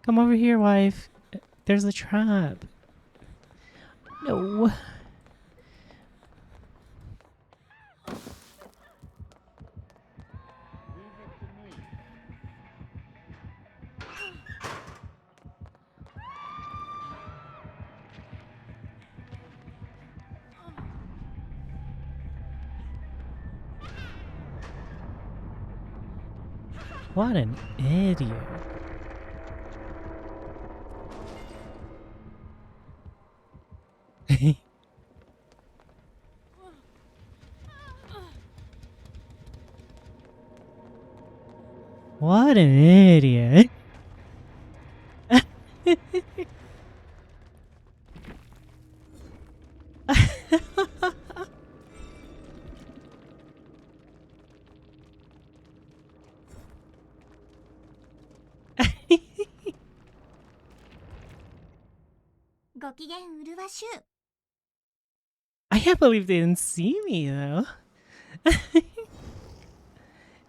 Come over here, wife. There's a trap. No. What an idiot. What an idiot. I can't believe they didn't see me though.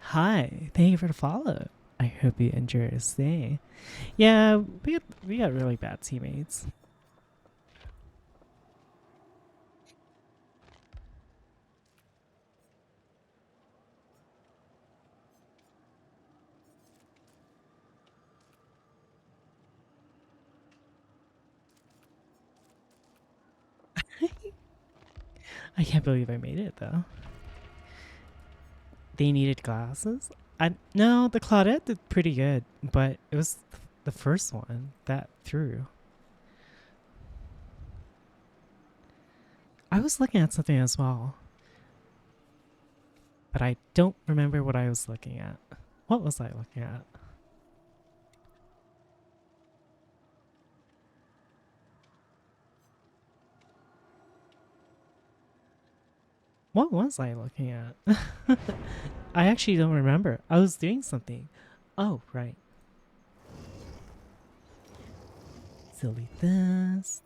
Hi, thank you for the follow. I hope you enjoy your stay. Yeah, we got really bad teammates. I can't believe I made it though. They needed glasses? No, the Claudette did pretty good, but it was the first one that threw. I was looking at something as well, but I don't remember what I was looking at. What was I looking at? What was I looking at? I actually don't remember. I was doing something. Oh, right. Silly this.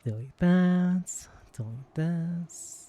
Delete that. Delete this.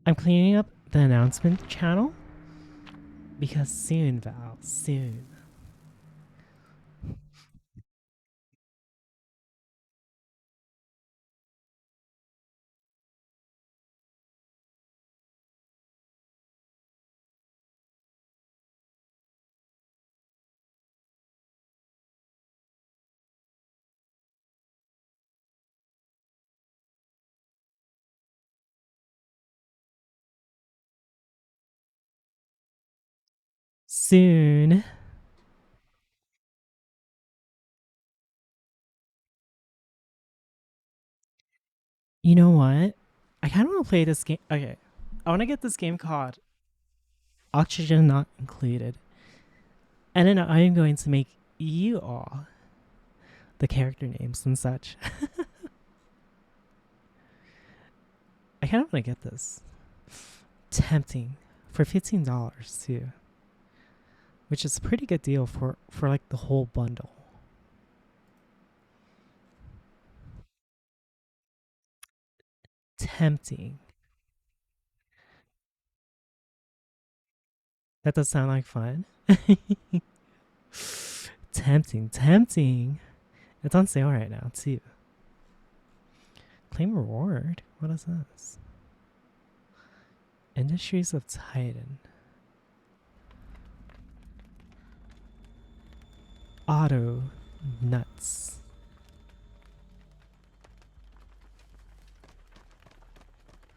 I'm cleaning up the announcement channel because soon, Val, soon. Soon. You know what? I kind of want to play this game. Okay. I want to get this game called Oxygen Not Included. And then I am going to make you all the character names and such. I kind of want to get this. Tempting. For $15 too. Which is a pretty good deal for like the whole bundle. Tempting. That does sound like fun. Tempting. It's on sale right now too. Claim reward? What is this? Industries of Titan. Auto nuts.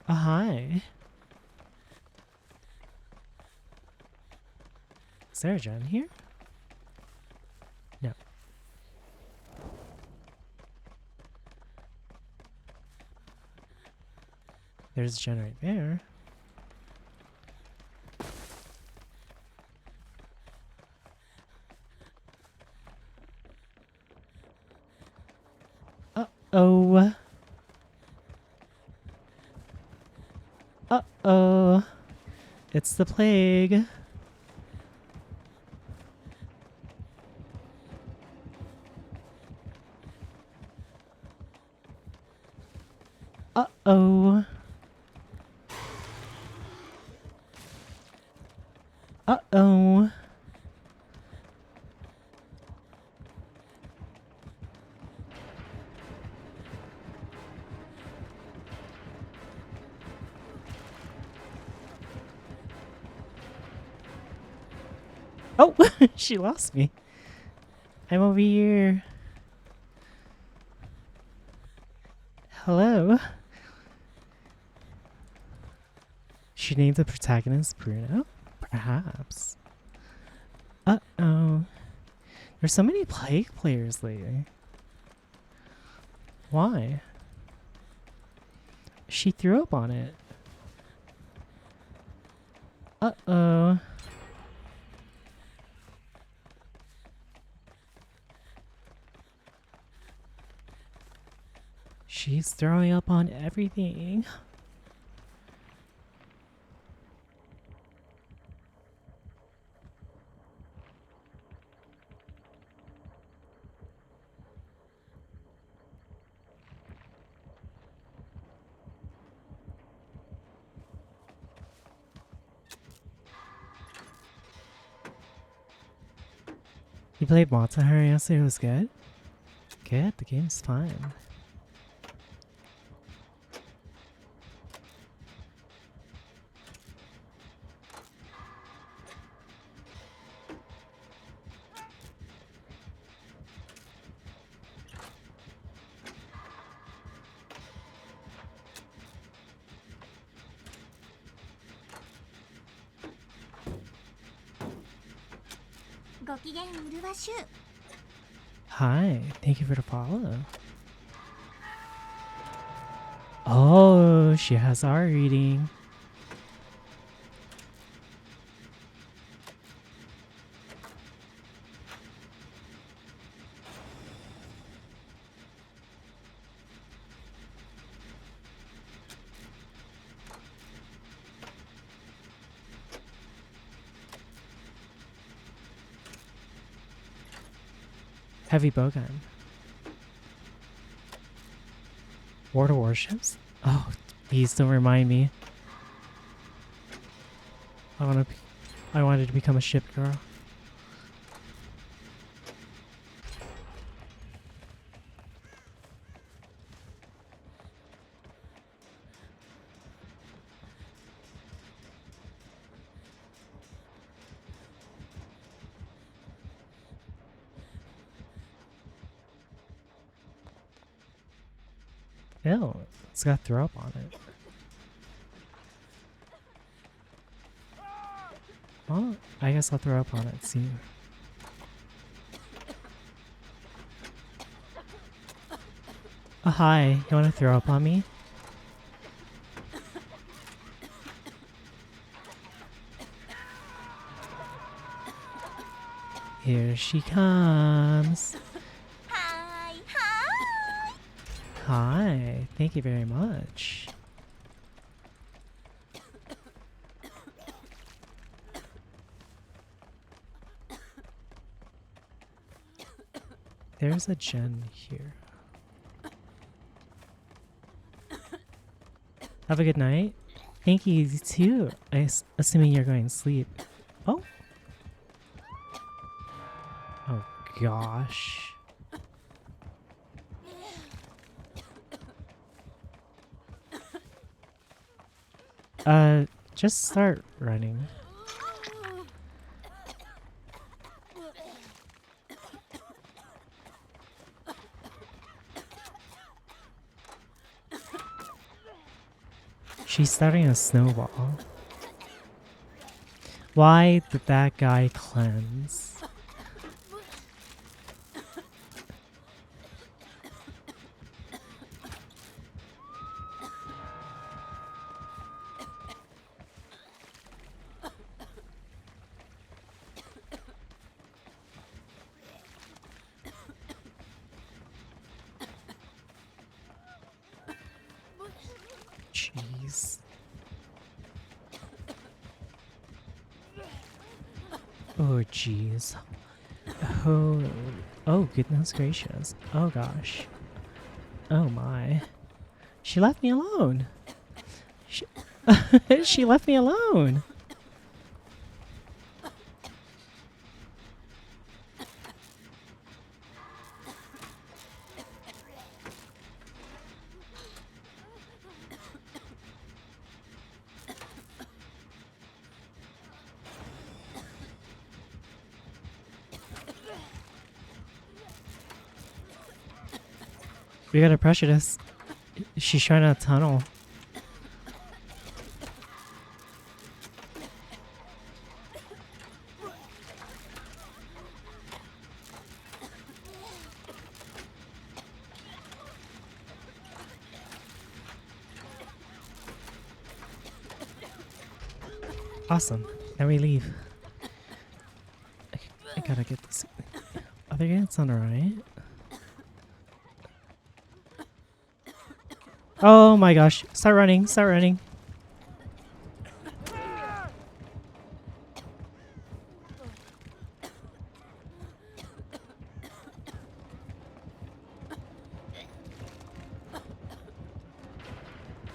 Oh, hi. Is there a gen here? No. There's a gen right there. Uh-oh. Uh-oh. It's the plague. Uh-oh. Uh-oh. Oh, she lost me. I'm over here. Hello. She named the protagonist Bruno? Perhaps. Uh-oh. There's so many Plague players lately. Why? She threw up on it. Uh-oh. She's throwing up on everything. You played Monster Hunter yesterday? It was good? Good, the game's fine. Hi, thank you for the follow. Oh, she has our reading. Heavy bowgun. War to warships? Oh, please don't remind me. I wanted to become a ship girl. Ew, it's got throw up on it. Well, I guess I'll throw up on it, see. Oh, hi, you wanna throw up on me? Here she comes. Hi, hi. Hi. Thank you very much. There's a gen here. Have a good night. Thank you too. Assuming you're going to sleep. Oh. Oh gosh. Just start running. She's starting a snowball. Why did that guy cleanse? Jeez. Oh, jeez. Oh, goodness gracious. Oh, gosh. Oh, my. She left me alone. She left me alone. We gotta pressure this. She's trying to tunnel. Awesome. Now we leave. I gotta get this. I think it's on the right. Oh my gosh. Start running. Start running.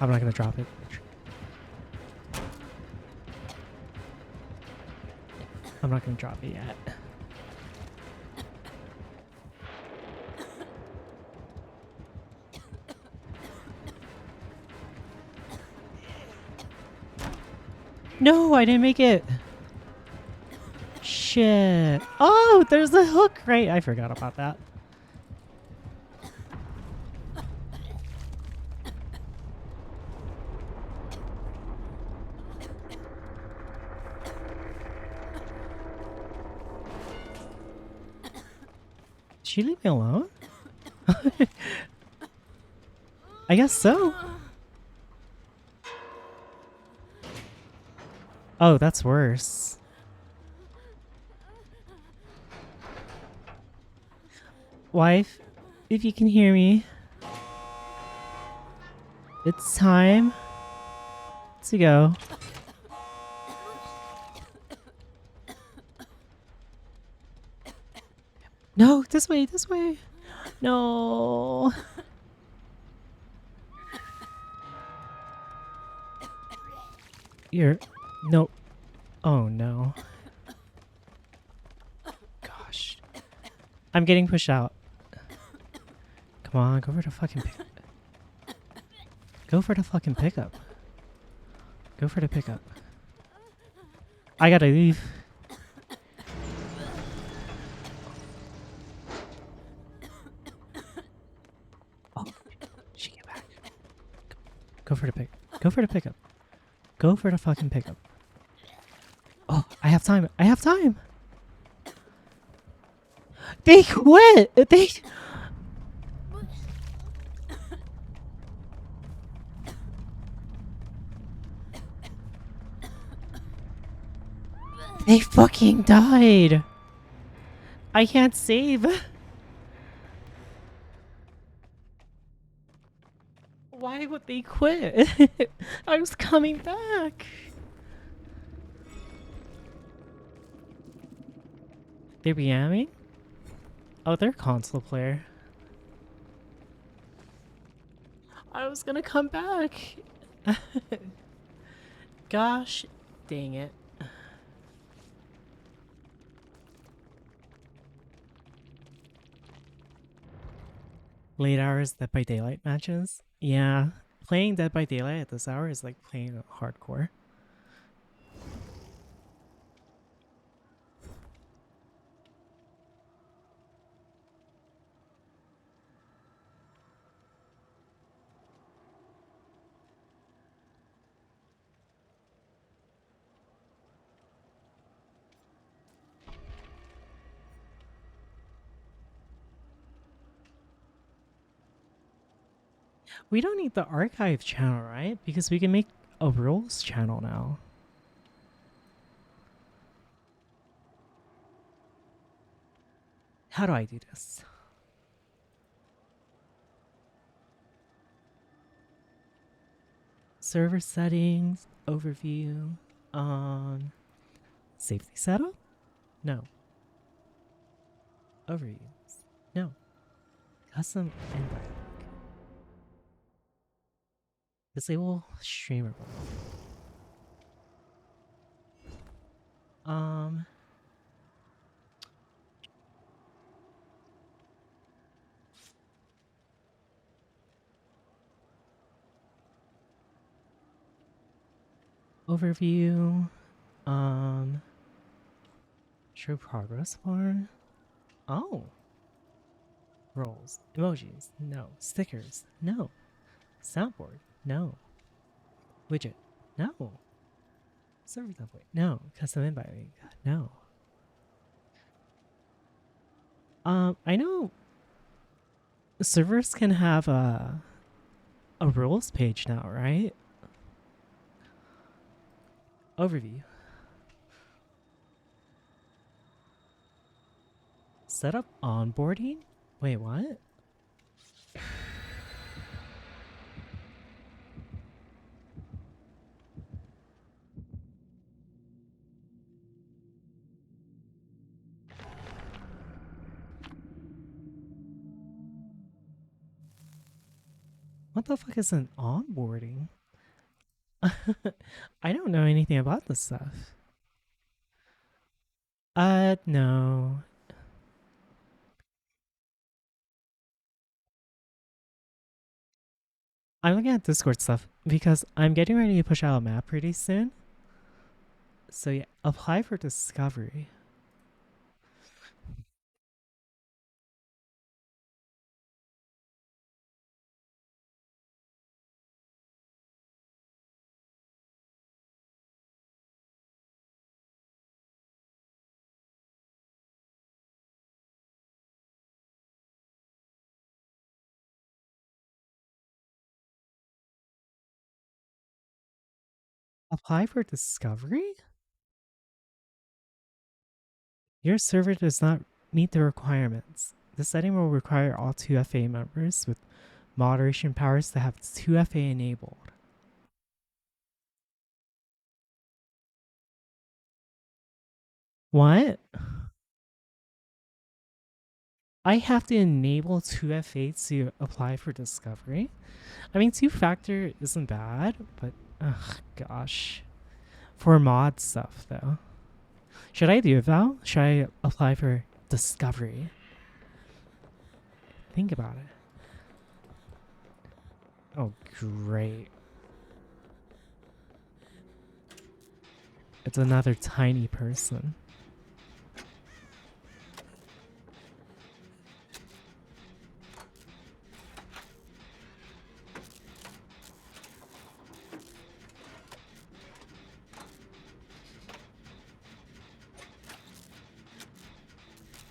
I'm not gonna drop it. I'm not gonna drop it yet. No, I didn't make it. Shit. Oh, there's a hook, right? I forgot about that. Did she leave me alone? I guess so. Oh, that's worse. Wife, if you can hear me, it's time to go. No, this way, this way. No. You're... No. Oh, no. Gosh. I'm getting pushed out. Come on, go for the fucking pickup. Go for the fucking pickup. Go for the pickup. I gotta leave. Oh, she get back. Go for the pick. Go for the pickup. Go for the fucking pickup. Oh, I have time. I have time. They quit. They fucking died. I can't save. Why would they quit? I was coming back. They're BMing? Oh, they're a console player. I was gonna come back. Gosh, dang it. Late hours Dead by Daylight matches? Yeah, playing Dead by Daylight at this hour is like playing hardcore. We don't need the archive channel, right? Because we can make a rules channel now. How do I do this? Server settings, overview, safety setup? No. Overviews? No. Custom invite. Disable streamer. Overview. Show progress bar. Oh. Roles. Emojis. No. Stickers. No. Soundboard. No. Widget. No. Server template. No. Custom invite link. No. I know servers can have a rules page now, right? Overview. Set up onboarding? Wait, what? What the fuck is an onboarding? I don't know anything about this stuff. No. I'm looking at Discord stuff because I'm getting ready to push out a map pretty soon. So yeah, apply for discovery. Apply for discovery? Your server does not meet the requirements. The setting will require all 2FA members with moderation powers to have 2FA enabled. What? I have to enable 2FA to apply for discovery? I mean, two-factor isn't bad, but ugh, gosh. For mod stuff, though. Should I do it, Val? Should I apply for discovery? Think about it. Oh, great. It's another tiny person.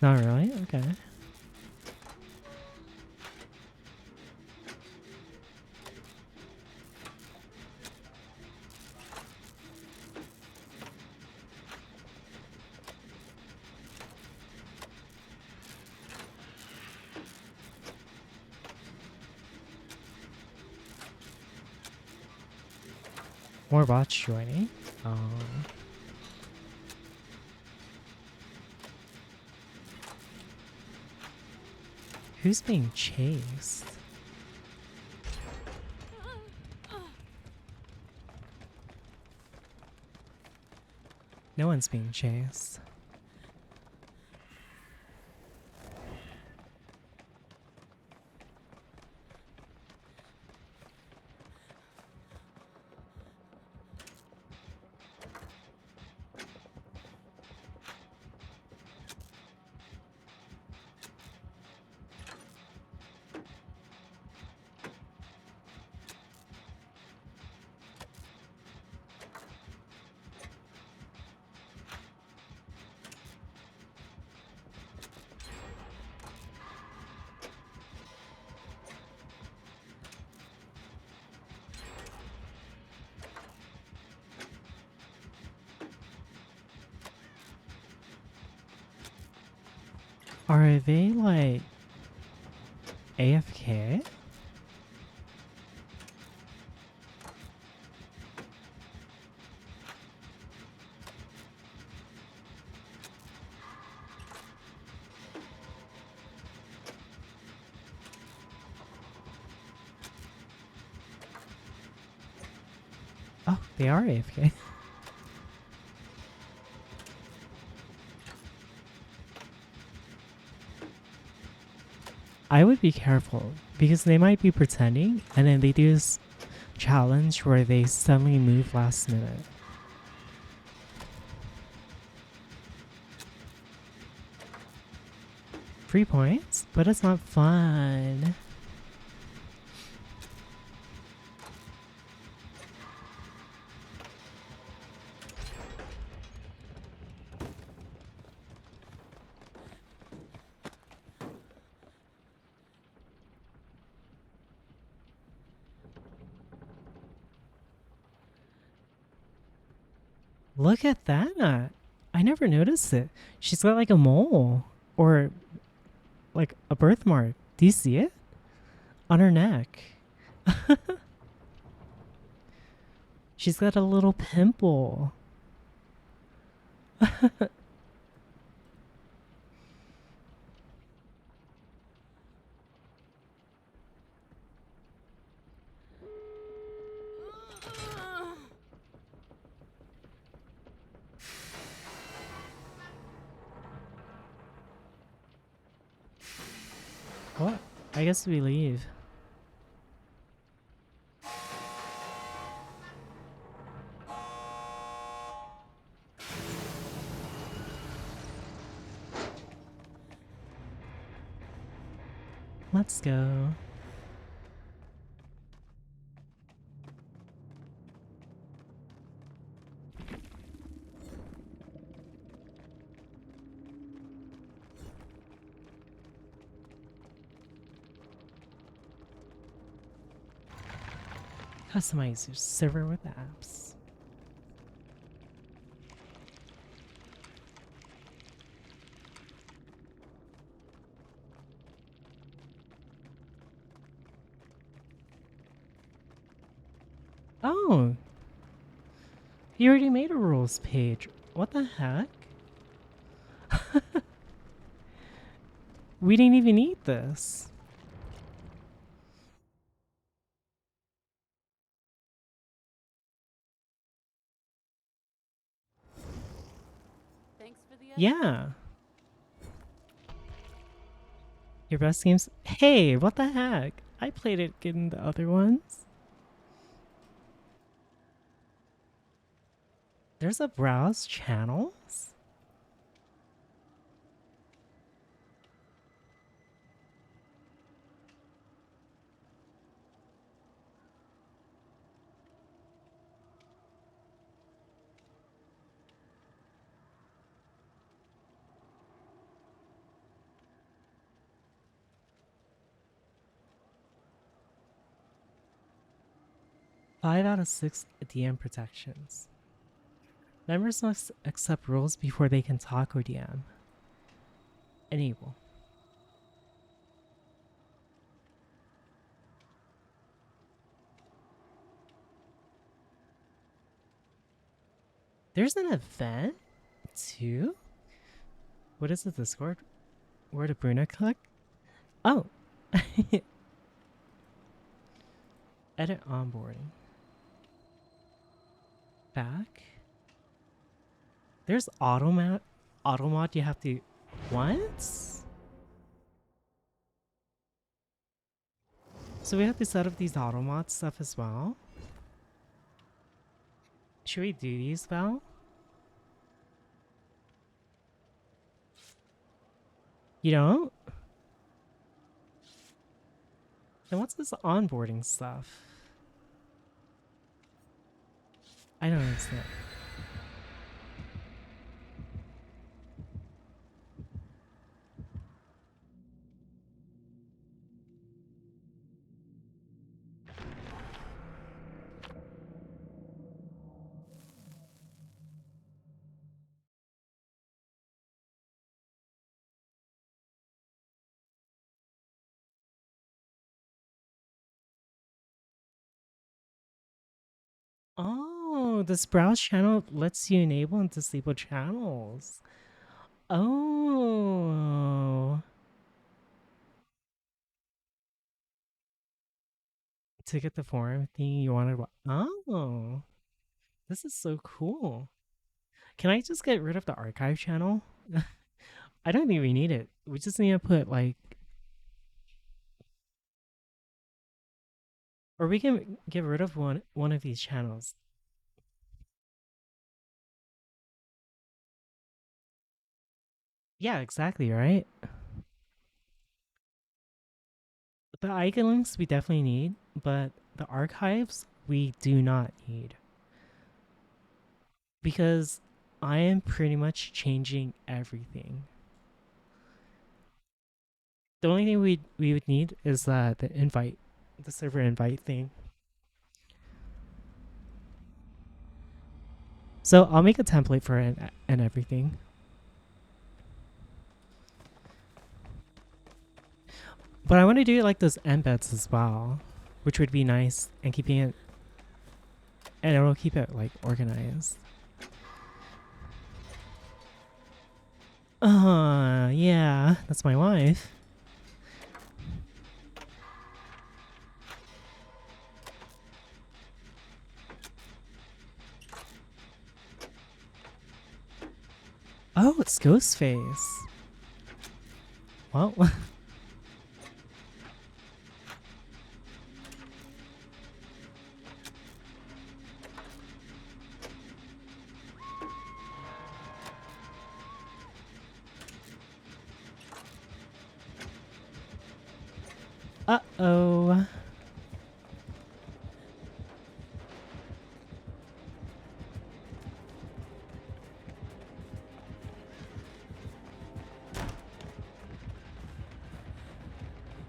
Not really? Okay. More bots joining. Who's being chased? No one's being chased. Are they like AFK? Oh, they are AFK. I would be careful because they might be pretending and then they do this challenge where they suddenly move last minute. Free points? But it's not fun. Look at that. I never noticed it. She's got like a mole or like a birthmark. Do you see it? On her neck. She's got a little pimple. What? I guess we leave. Let's go. Customize your server with apps. Oh, you already made a rules page. What the heck? We didn't even need this. Thanks for the Yeah. Your best games? Hey, what the heck? I played it in the other ones. There's a browse channels? Five out of 6 DM protections. Members must accept rules before they can talk or DM. Enable. There's an event too? What is it, Discord? Where did Bruna collect? Oh! Edit onboarding. Back? There's automod you have to... What? So we have to set up these automod stuff as well? Should we do these, Val? You don't? Then what's this onboarding stuff? I don't understand. Oh, this browse channel lets you enable and disable channels. Oh. To get the forum thing you wanted. Oh. This is so cool. Can I just get rid of the archive channel? I don't think we need it. We just need to put like... Or we can get rid of one of these channels. Yeah, exactly, right? The icon links we definitely need, but the archives we do not need. Because I am pretty much changing everything. The only thing we would need is the invite, the server invite thing. So I'll make a template for it and everything. But I want to do like those embeds as well, which would be nice, and keeping it, and it'll keep it like organized. Yeah, that's my wife. Oh, it's Ghostface. Well. Uh-oh.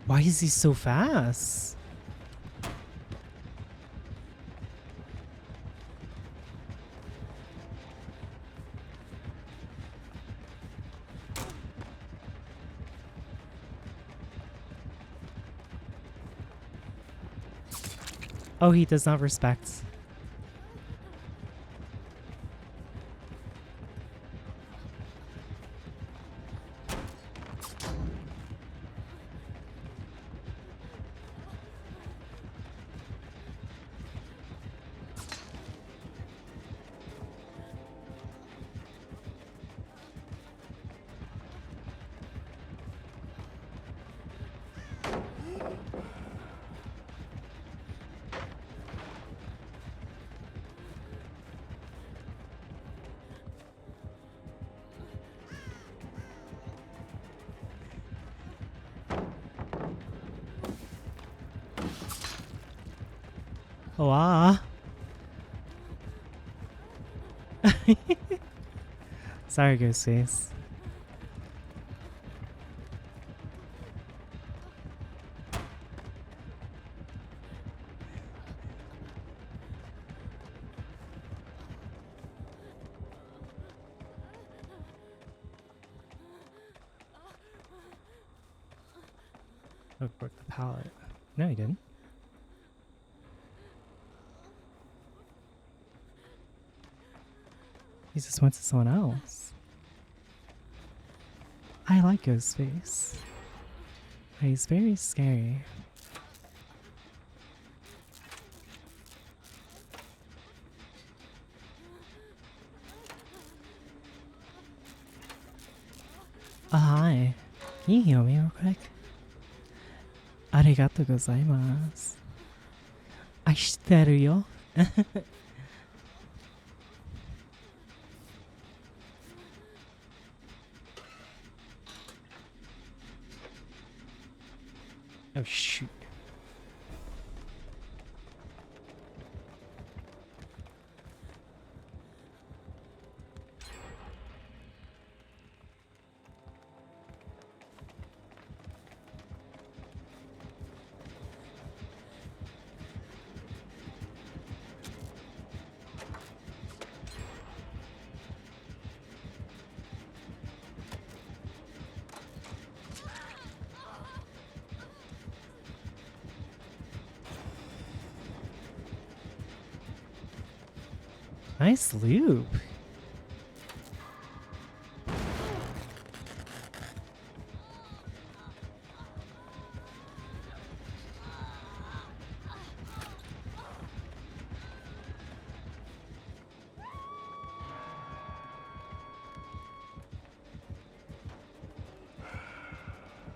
Why is he so fast? Oh, he does not respect. Wow. Sorry, Ghostface. Oh, broke the pallet. No, he didn't. He just went to someone else. I like Ghostface. He's very scary. Hi. Can you heal me real quick? Arigato gozaimasu. Aishiteru yo. Oh shoot. Nice loop.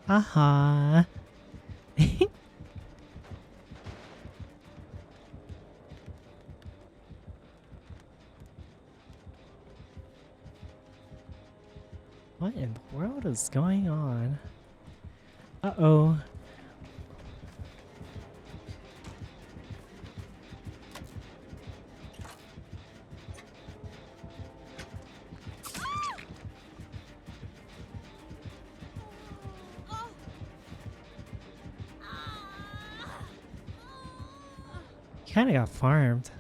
Aha. What in the world is going on? Uh-oh. Kinda got farmed.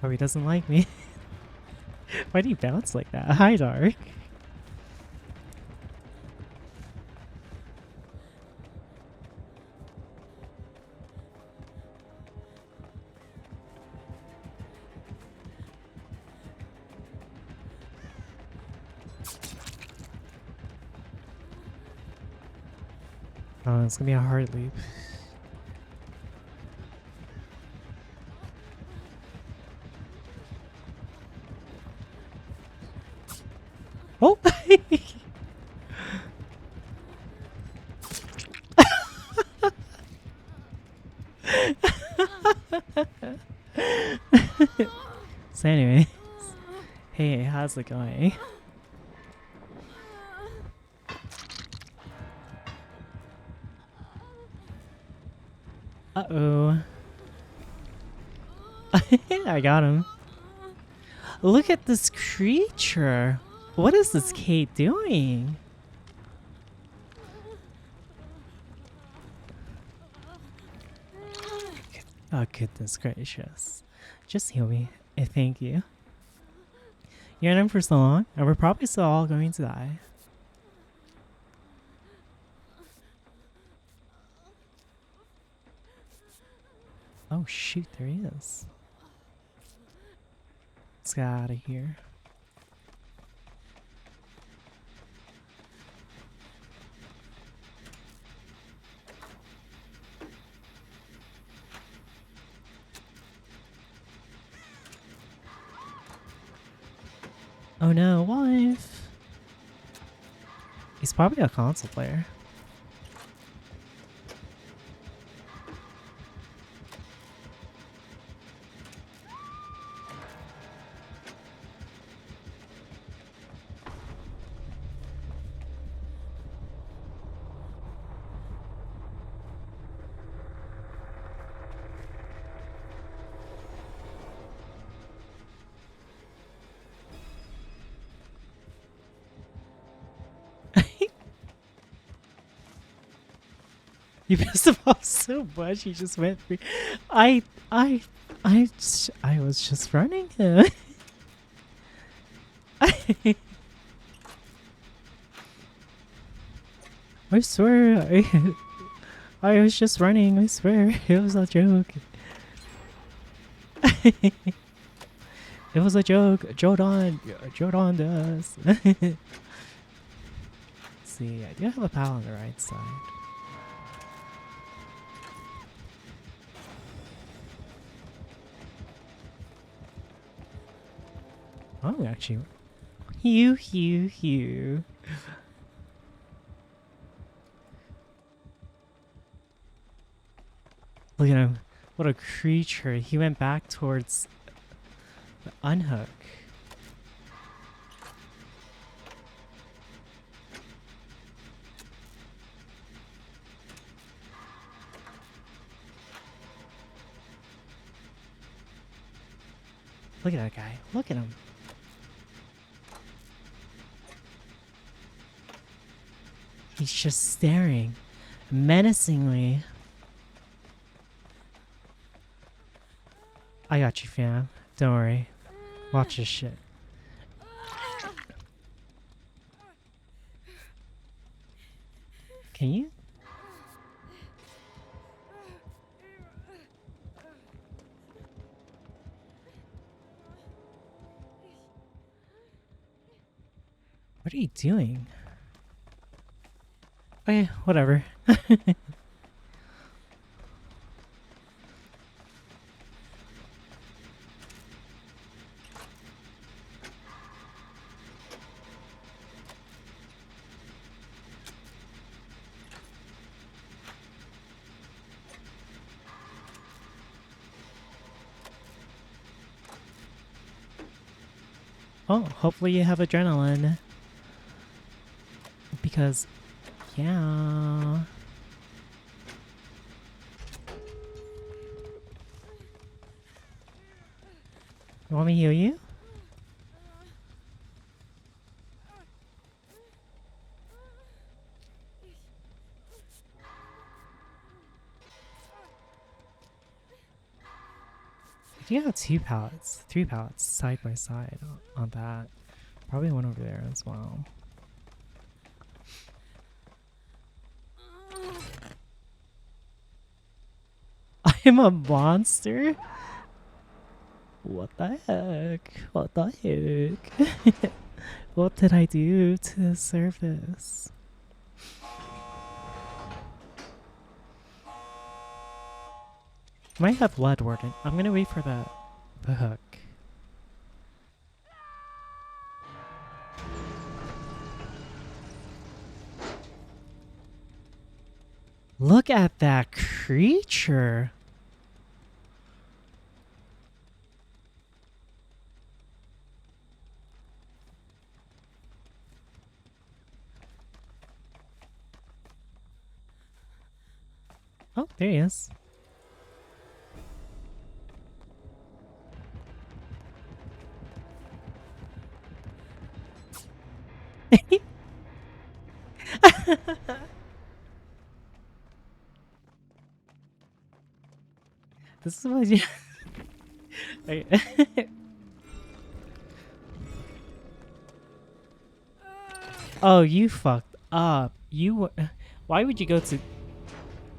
Oh, he doesn't like me. Why do you bounce like that? Hi, Dark. Oh, it's gonna be a hard leap. Oh! So anyways, hey, how's it going? Uh-oh. I got him. Look at this creature. What is this Kate doing? Oh, goodness gracious. Just heal me. Thank you. You're in him for so long, and we're probably still all going to die. Oh shoot, there he is. Let's get out of here. Oh no, wife! He's probably a console player. You pissed him off so much he just went free. I was just running him. I swear, I was just running. I swear, it was a joke. It was a joke. Jordan does. See, I do have a pal on the right side. Oh, actually, Hugh. Look at him. What a creature. He went back towards the unhook. Look at that guy. Look at him. He's just staring menacingly. I got you, fam. Don't worry. Watch this shit. Can you? What are you doing? Okay, whatever. Oh, hopefully you have adrenaline. Because, yeah. You want me to heal you? I think I have 2 pallets, 3 pallets side by side on that. Probably one over there as well. I am a monster? What the heck? What the heck? What did I do to deserve this? I might have blood warden. I'm gonna wait for the hook. Look at that creature. Oh, there he is. This is what you. Oh, you fucked up. You. Why would you go to?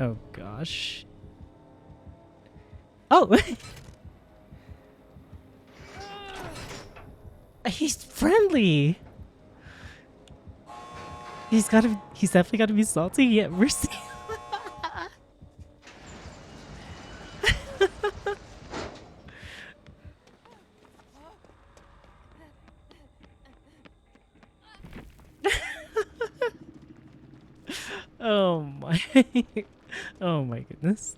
Oh gosh. Oh. He's friendly. He's definitely gotta be salty. Yeah, mercy. Oh my. Oh my goodness.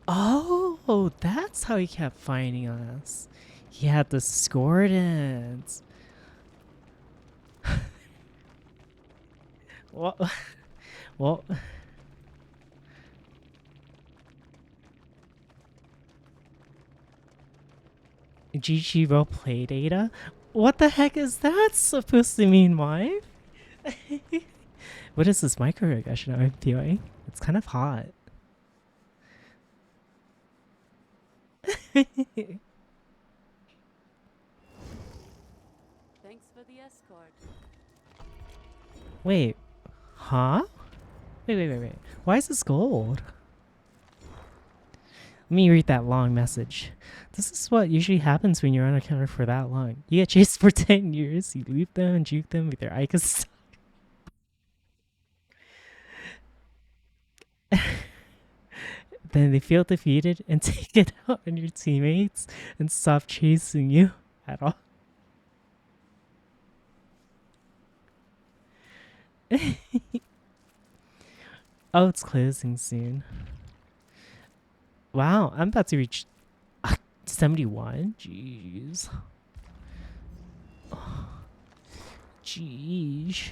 Oh, that's how he kept finding us. He had the discordance. What? Well. GG roleplay data? What the heck is that supposed to mean, wife? What is this microaggression I'm feeling? It's kind of hot. Thanks for the escort. Wait. Huh? Wait. Why is this gold? Let me read that long message. This is what usually happens when you're on a counter for that long. You get chased for 10 years, you loot them and juke them with your Ica stock. Then they feel defeated and take it out on your teammates and stop chasing you at all. Oh, it's closing soon. Wow, I'm about to reach 71. Jeez. Jeez.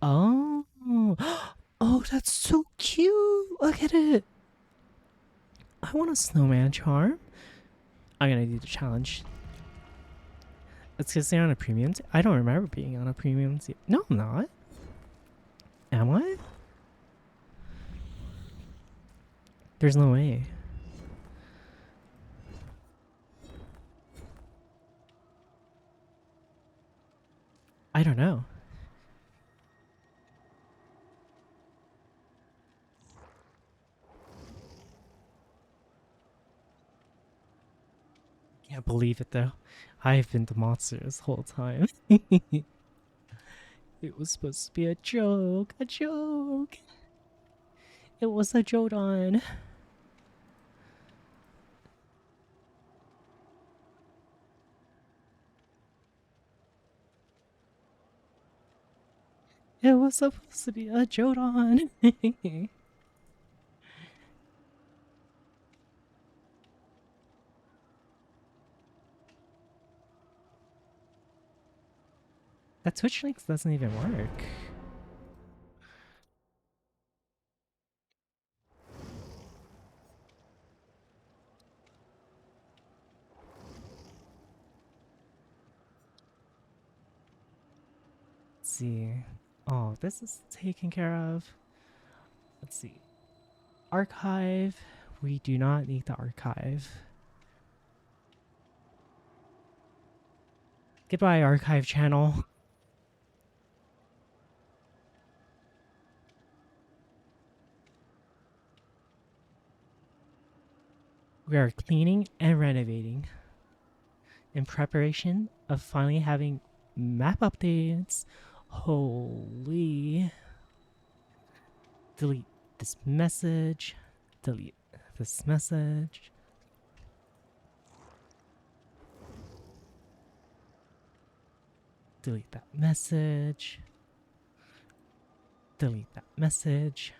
Oh. Oh, that's so cute. Look at it. I want a snowman charm. I'm gonna do the challenge. It's because they're on a premium. I don't remember being on a premium. No, I'm not. Am I? There's no way. I don't know. Can't believe it though. I've been the monster this whole time. It was supposed to be a joke. A joke. It was a Jodan. It was supposed to be a Jodan. That Twitch link doesn't even work. Let's see. Oh, this is taken care of. Let's see. Archive. We do not need the archive. Goodbye, archive channel. We are cleaning and renovating in preparation of finally having map updates. Holy. Delete this message. Delete this message. Delete that message. Delete that message.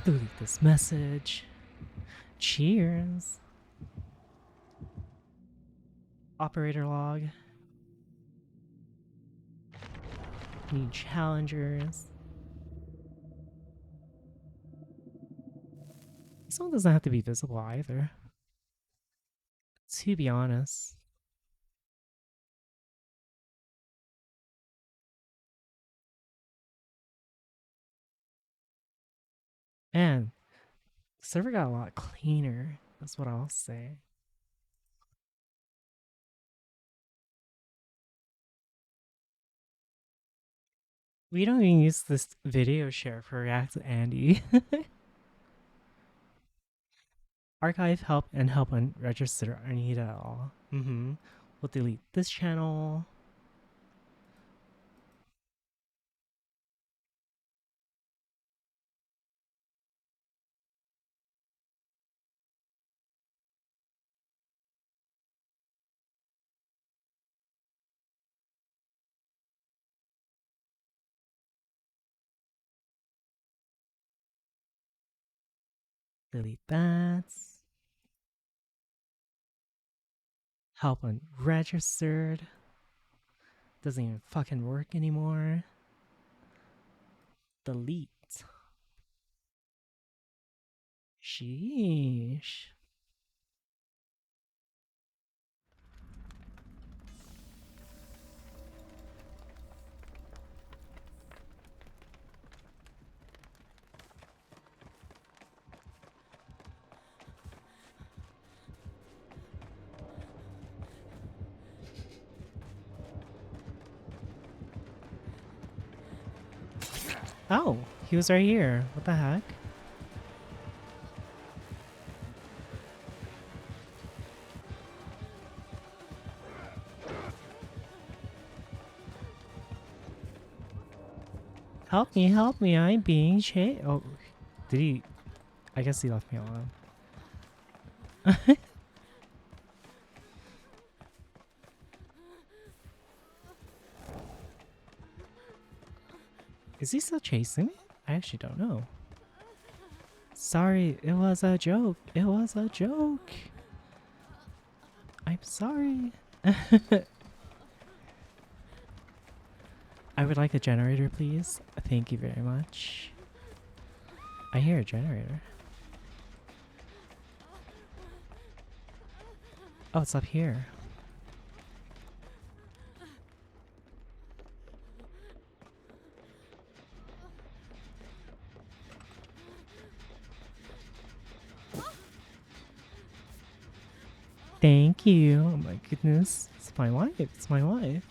Delete this message. Cheers. Operator log. Need challengers. This one doesn't have to be visible either. To be honest. Man, the server got a lot cleaner. That's what I'll say. We don't even use this video share for React to Andy. Archive, help, and help unregistered are needed at all. We'll delete this channel. Delete that. Help unregistered. Doesn't even fucking work anymore. Delete. Sheesh. Oh, he was right here. What the heck? Help me, I'm being chased. Oh, did he? I guess he left me alone. Is he still chasing me? I actually don't know. Sorry, it was a joke. It was a joke. I'm sorry. I would like a generator, please. Thank you very much. I hear a generator. Oh, it's up here. Thank you. Oh my goodness. It's my wife. It's my wife.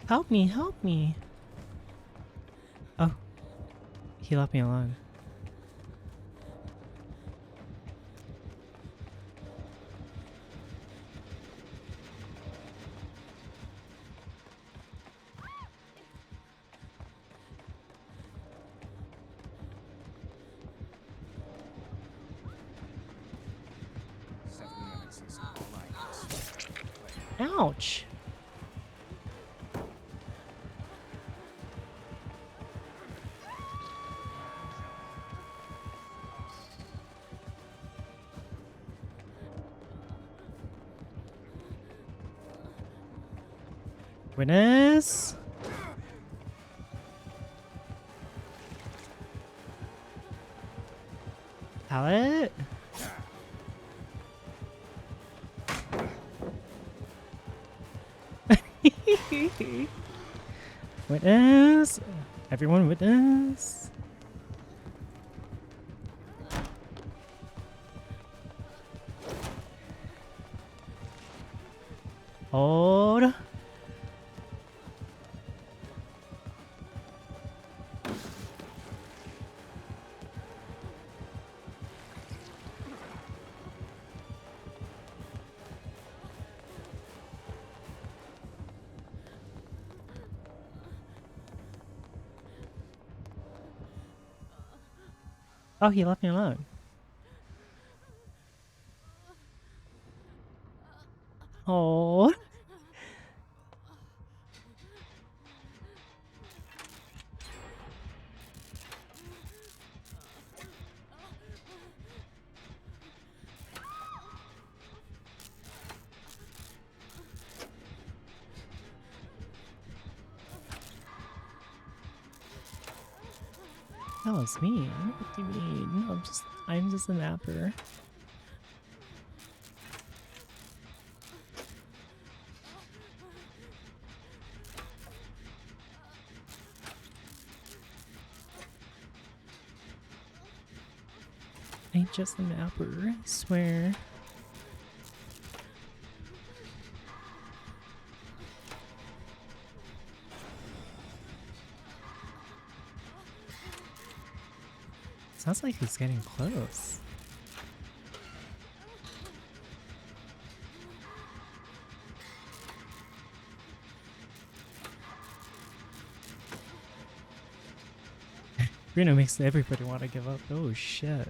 Help me, help me. Oh, he left me alone. Ouch. Witness. Pallet. Witness. Everyone witness. Hold. Oh, he left me alone. Oh. That was me. What do you mean? I'm just a mapper. I'm just a mapper, I swear. Sounds like he's getting close. Bruno makes everybody want to give up. Oh shit.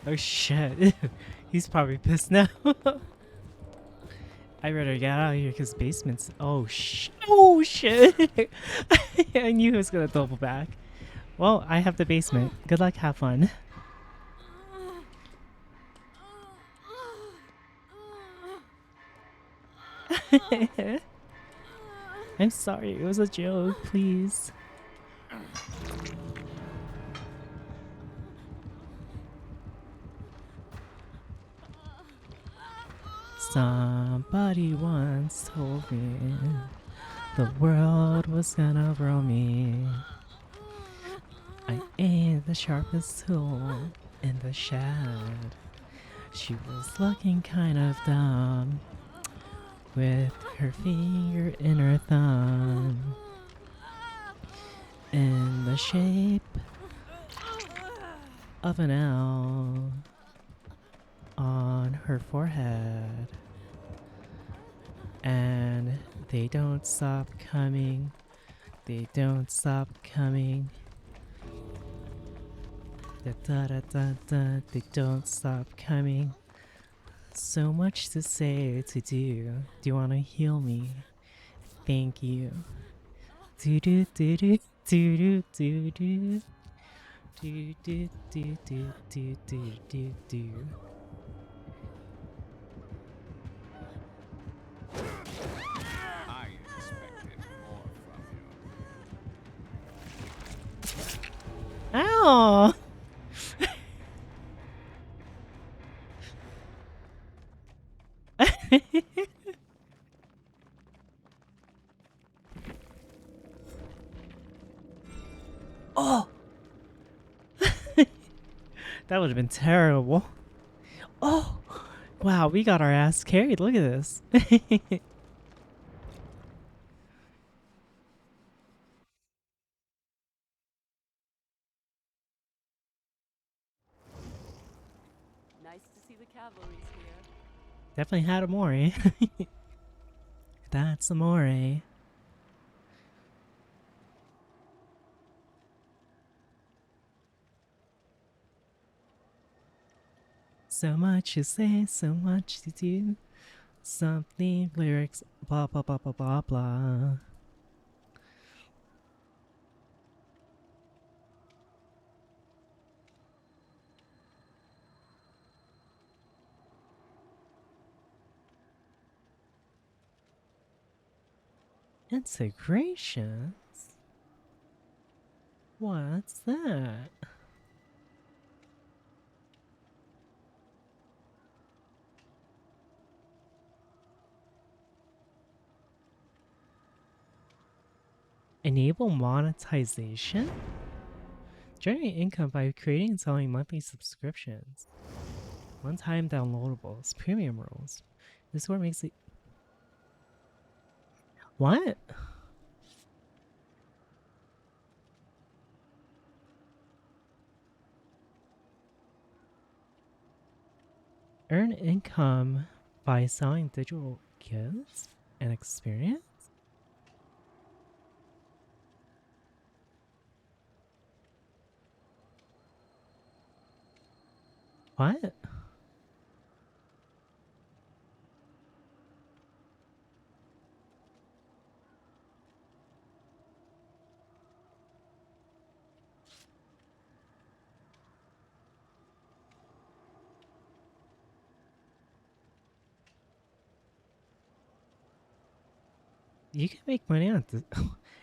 Oh shit. He's probably pissed now. I better get out of here because basement's. Oh shit. I knew he was gonna double back. Well, I have the basement. Good luck, have fun. I'm sorry, it was a joke, please. Somebody once told me the world was gonna roll me. I ain't the sharpest tool in the shed. She was looking kind of dumb with her finger in her thumb in the shape of an L on her forehead. And they don't stop coming. They don't stop coming. Da da da da da. They don't stop coming. So much to say, to do. Do you want to heal me? Thank you. Do do do do do do do do do do do do do do do do. I expected more from you. Ow! Oh! That would have been terrible. Oh! Wow, we got our ass carried. Look at this. Nice to see the cavalry's here. Definitely had amore. That's amore. So much to say, so much to do. Something, lyrics, blah blah blah blah blah blah. Integrations? What's that? Enable monetization? Generate income by creating and selling monthly subscriptions. One-time downloadables. Premium rules. This is what makes it... What? Earn income by selling digital goods and experience? What? You can make money on this.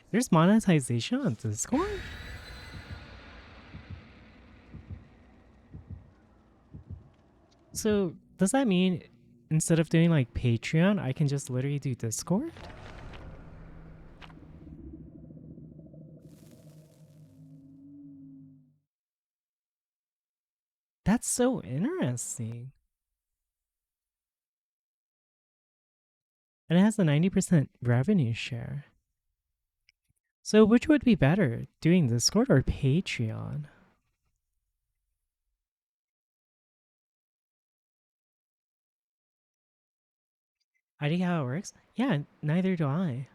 There's monetization on Discord? So, does that mean instead of doing like Patreon, I can just literally do Discord? That's so interesting. And it has a 90% revenue share. So which would be better, doing Discord or Patreon? Idea how it works? Yeah, neither do I.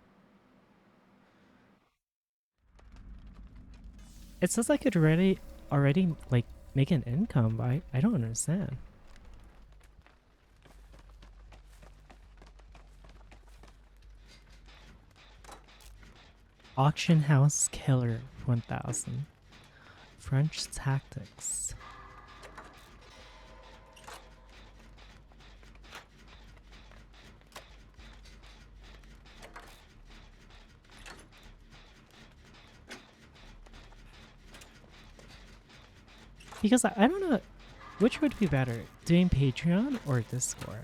It says I could already like make an income, but I don't understand. Auction House Killer 1000. French Tactics. Because I don't know which would be better, doing Patreon or Discord.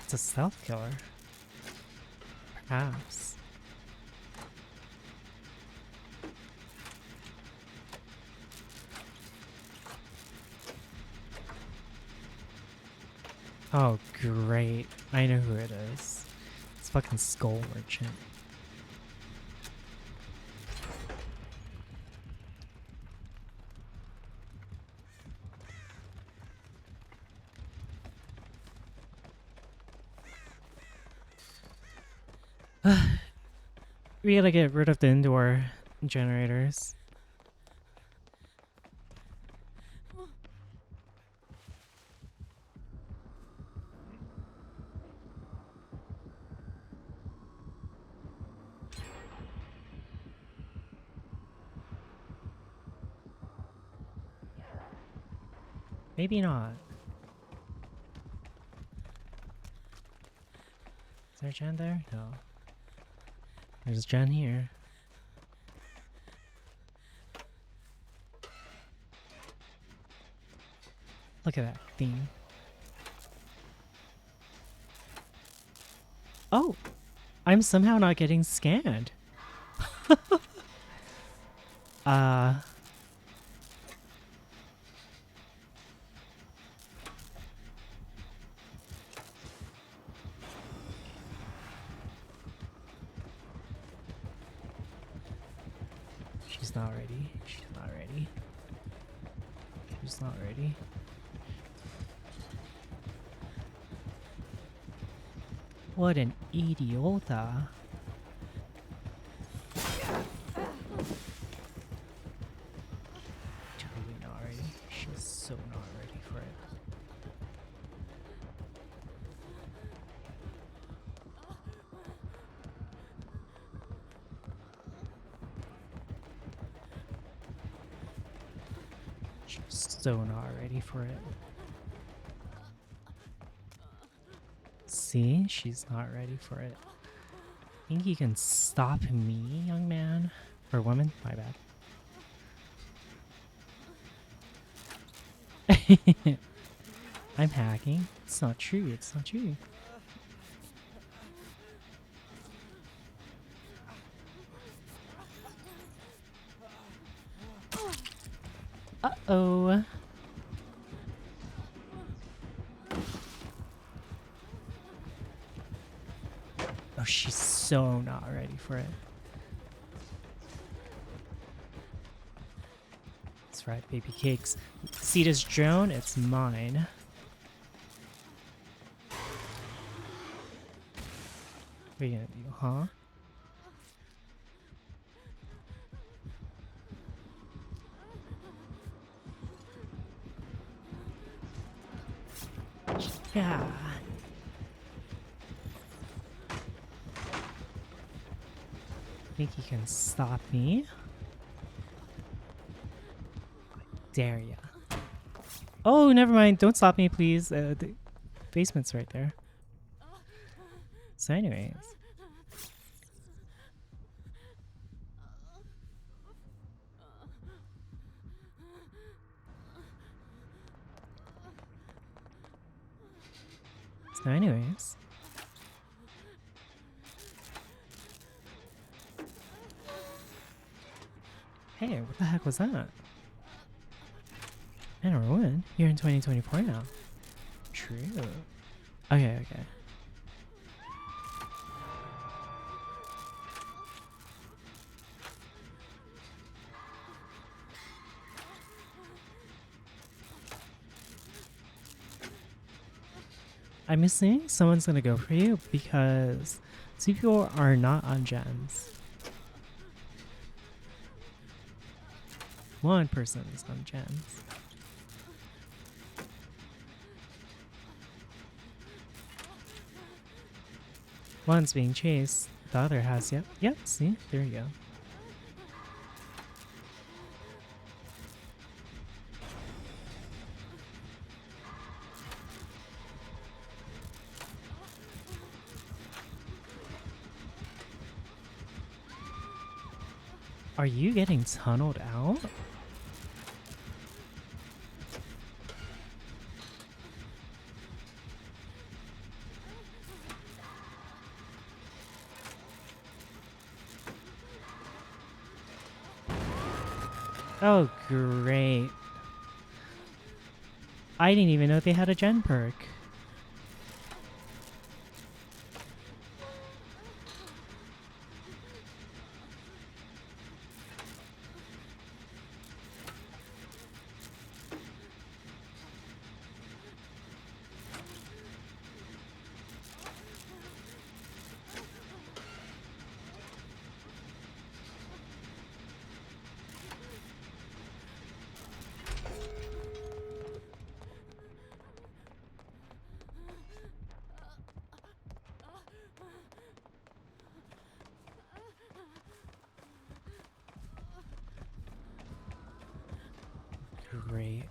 It's a stealth killer. Perhaps. Oh, great. I know who it is. It's fucking Skull Merchant. We gotta get rid of the indoor generators. Maybe not. Is there a gen there? No. There's a gen here. Look at that theme. Oh! I'm somehow not getting scanned. She's not ready. She's not ready. She's not ready. What an idiota. Totally not ready. She's so not ready for it. She's so not ready for it. See? She's not ready for it. Think you can stop me, young man? Or woman? My bad. I'm hacking. It's not true. It's not true. Uh-oh. Oh, she's so not ready for it. That's right, baby cakes. See this drone? It's mine. What are you gonna do, huh? Yeah. Think you can stop me? Dare ya. Oh, never mind. Don't stop me, please. The basement's right there. So anyways. So anyways. Hey, what the heck was that? Man, we're in. You're in 2024 now. True. Okay, okay. I'm assuming someone's gonna go for you because two people are not on gens. One person is on gens. One's being chased. The other has, yep, see? There you go. Are you getting tunneled out? Oh, great. I didn't even know they had a gen perk. Great.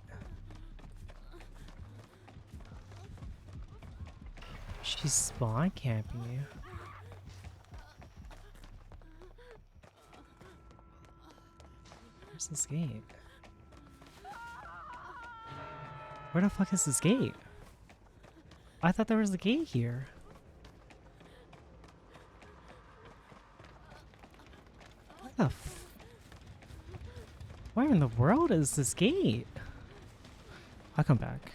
She's spawn camping you. Where's this gate? Where the fuck is this gate? I thought there was a gate here. What the Where in the world is this gate? I'll come back.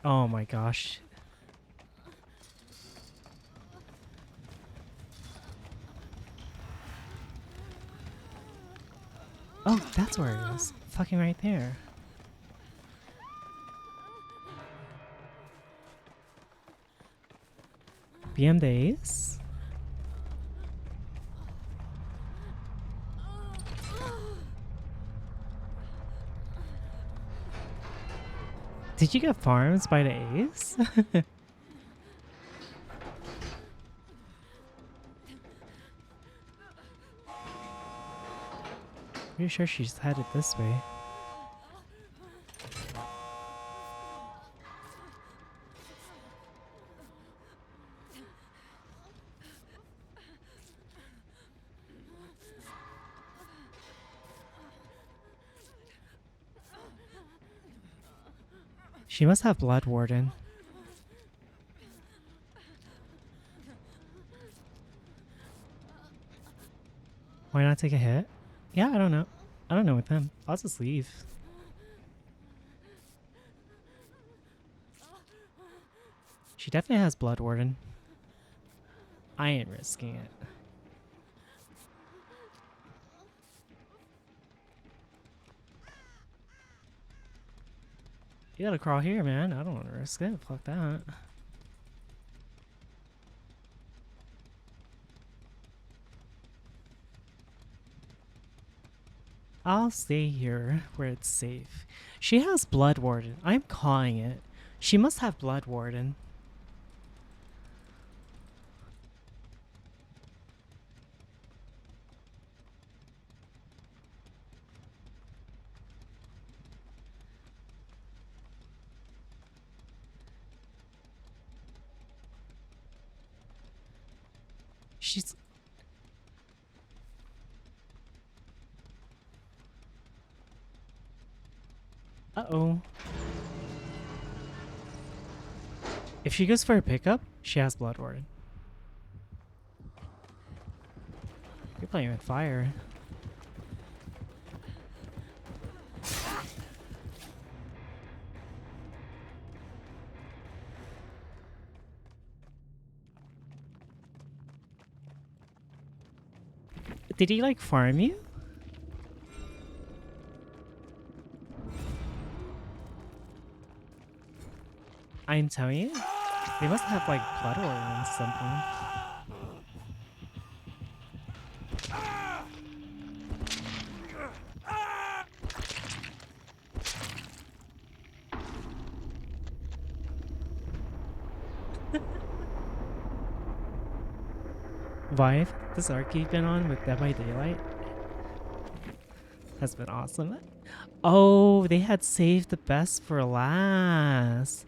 Oh my gosh. Oh, that's where it is. Fucking right there. BM days. Did you get farms by the Ace? Pretty sure she's headed this way. She must have Blood Warden. Why not take a hit? Yeah, I don't know. I don't know with them. I'll just leave. She definitely has Blood Warden. I ain't risking it. You gotta crawl here, man. I don't want to risk it. Fuck that. I'll stay here where it's safe. She has Blood Warden. I'm calling it. She must have Blood Warden. She's... Uh-oh. If she goes for a pickup, she has Blood Warden. You're playing with fire. Did he like farm you? I'm telling you, they must have like blood organs or something. Vive, this arc you've been on with Dead by Daylight has been awesome. Oh, they had saved the best for last.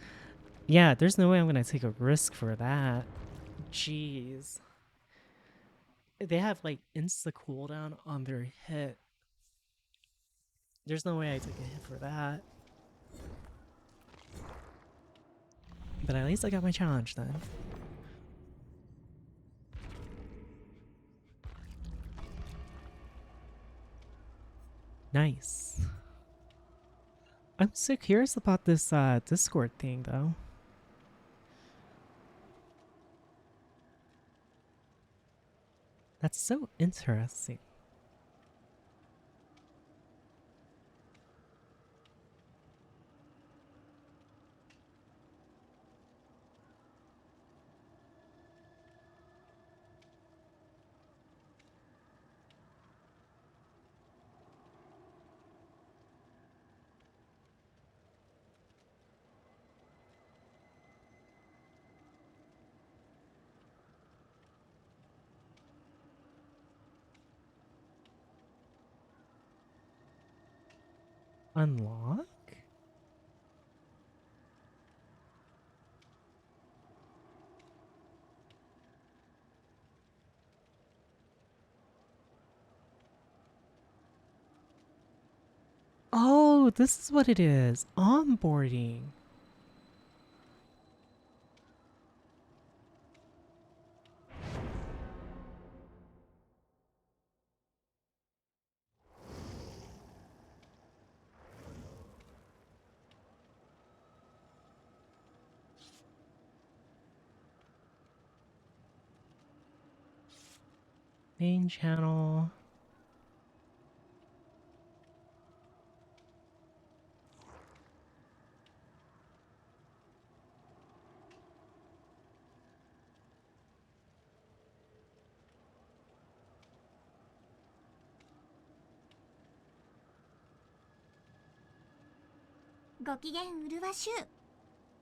Yeah, there's no way I'm gonna take a risk for that. Jeez. They have like insta cooldown on their hit. There's no way I took a hit for that. But at least I got my challenge then. Nice. I'm so curious about this Discord thing though. That's so interesting. Unlock? Oh, this is what it is. Onboarding. Main channel.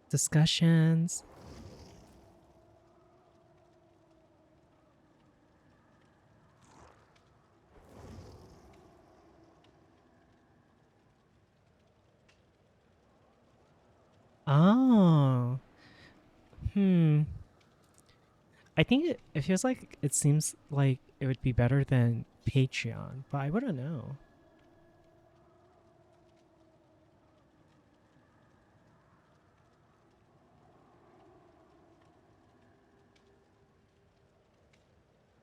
Discussions. Oh. I think it feels like it seems like it would be better than Patreon, but I wouldn't know.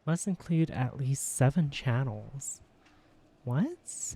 Must include at least 7 channels. What?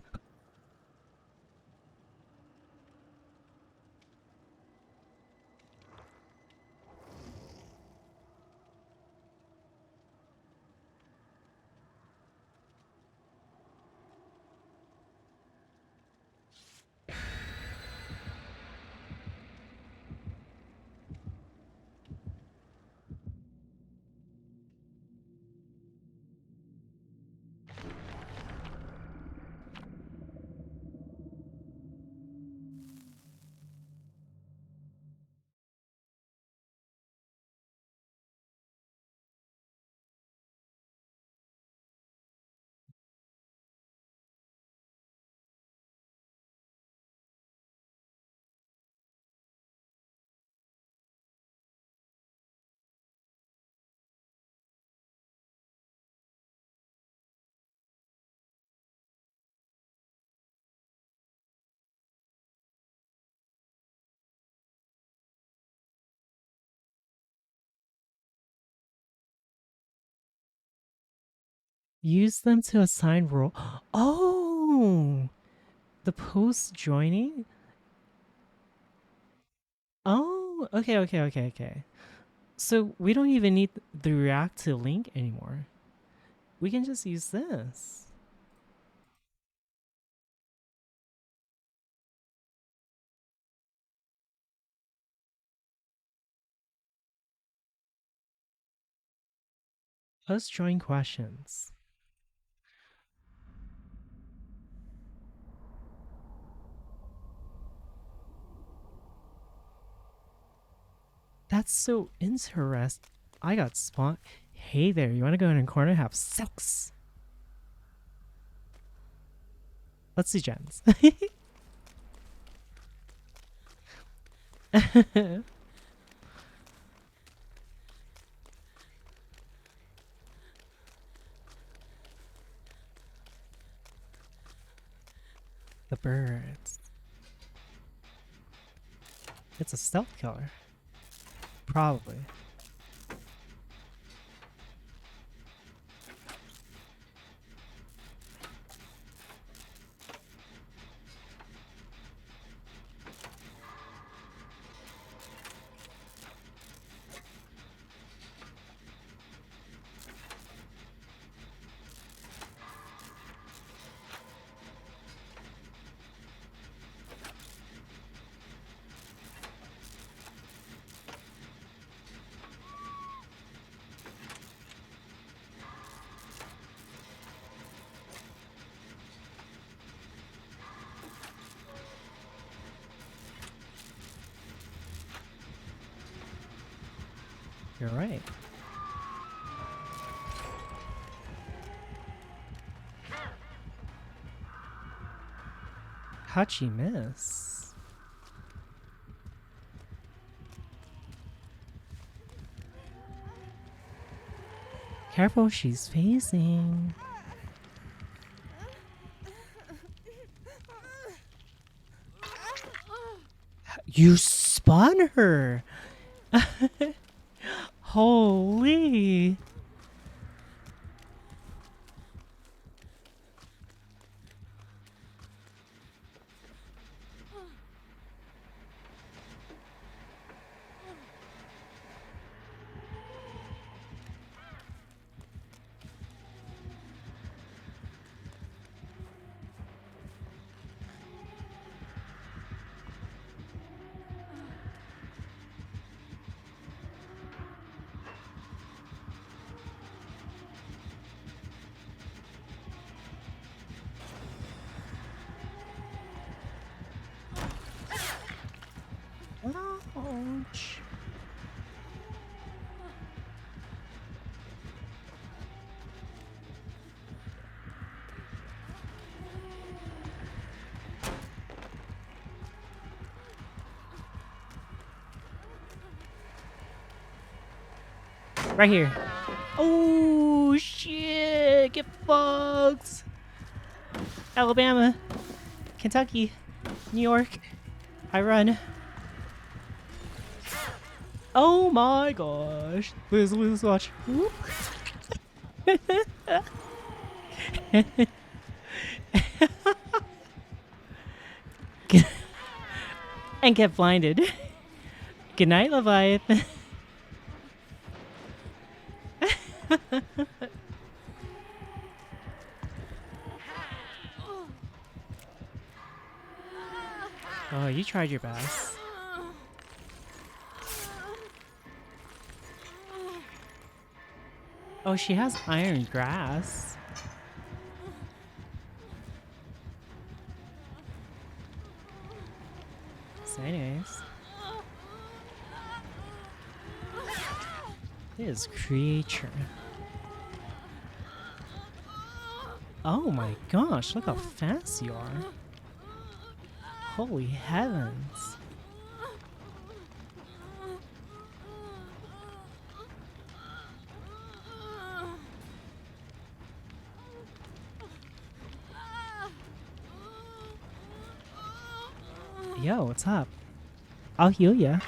Use them to assign role. Oh, the post joining. Oh, okay. So we don't even need the React to link anymore. We can just use this. Let's join questions. That's so interesting. I got spawned. Hey there, you want to go in a corner and have sex? Let's see gens. The birds. It's a stealth killer. Probably. You're right. How'd she miss? Careful, she's facing. You spun her! Holy! Ouch. Right here. Oh shit! Get fucked! Alabama, Kentucky, New York. I run. Oh my gosh! Please watch. And get blinded. Good night, Leviathan. Oh, you tried your best. Oh, she has iron grass. So anyways. This creature. Oh my gosh, look how fast you are. Holy heavens. Yo, what's up? I'll heal ya.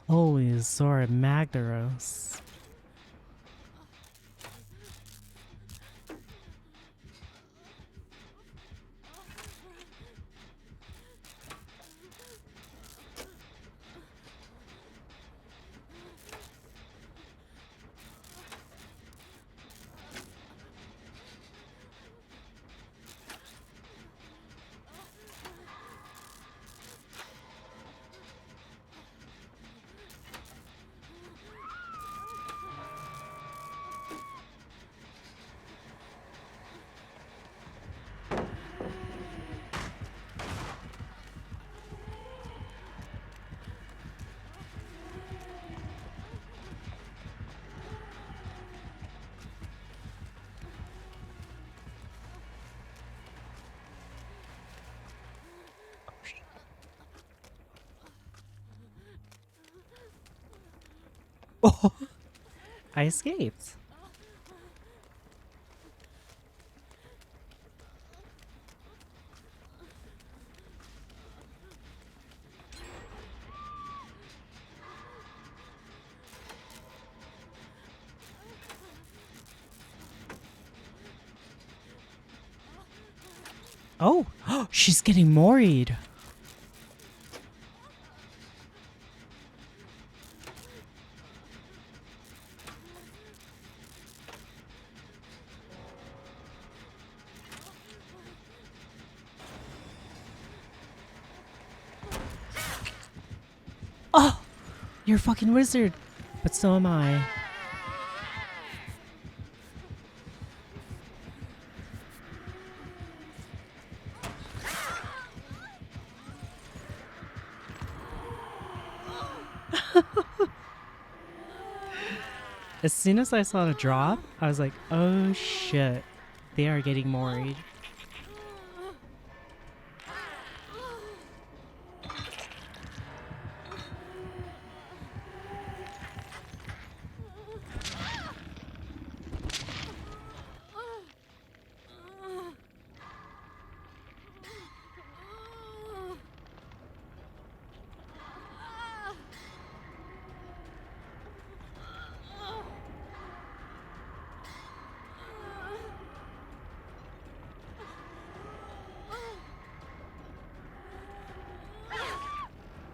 Holy Zora Magdaros. Oh, I escaped. Oh, she's getting moried. Oh, you're a fucking wizard. But so am I. As soon as I saw the drop, I was like, oh shit. They are getting moried.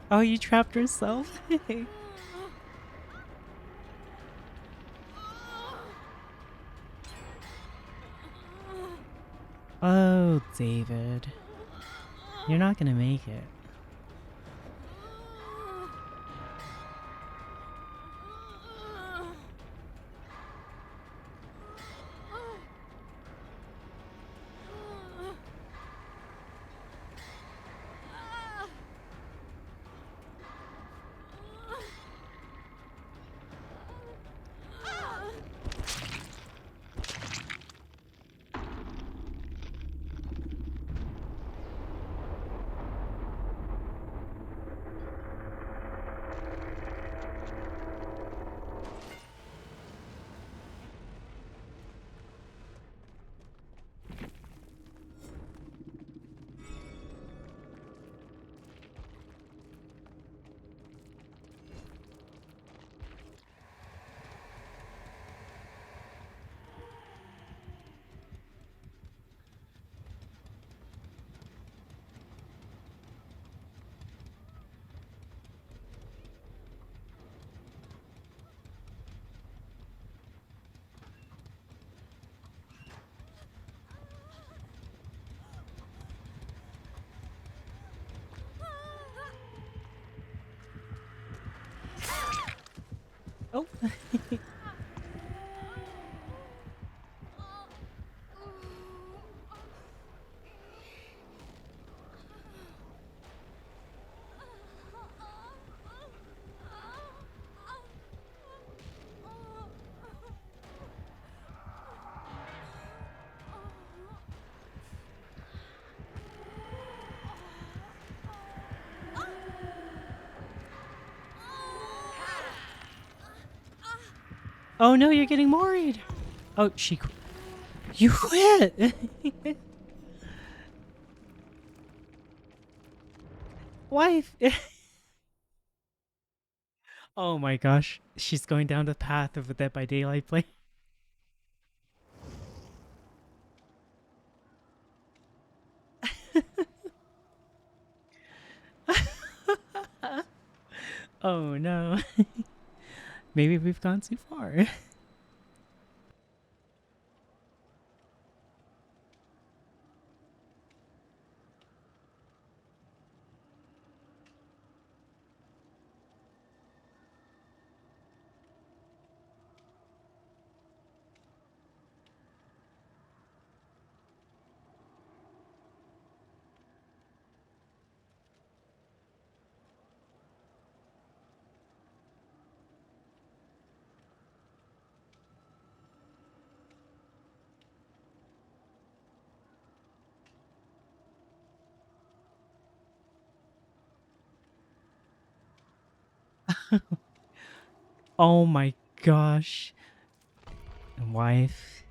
Oh, you trapped yourself? Oh, David. You're not gonna make it. Oh. Oh no, you're getting moried. Oh, you quit. Wife. Oh my gosh, she's going down the path of a Dead by Daylight play. Oh no. Maybe we've gone too far. Oh my gosh. Wife.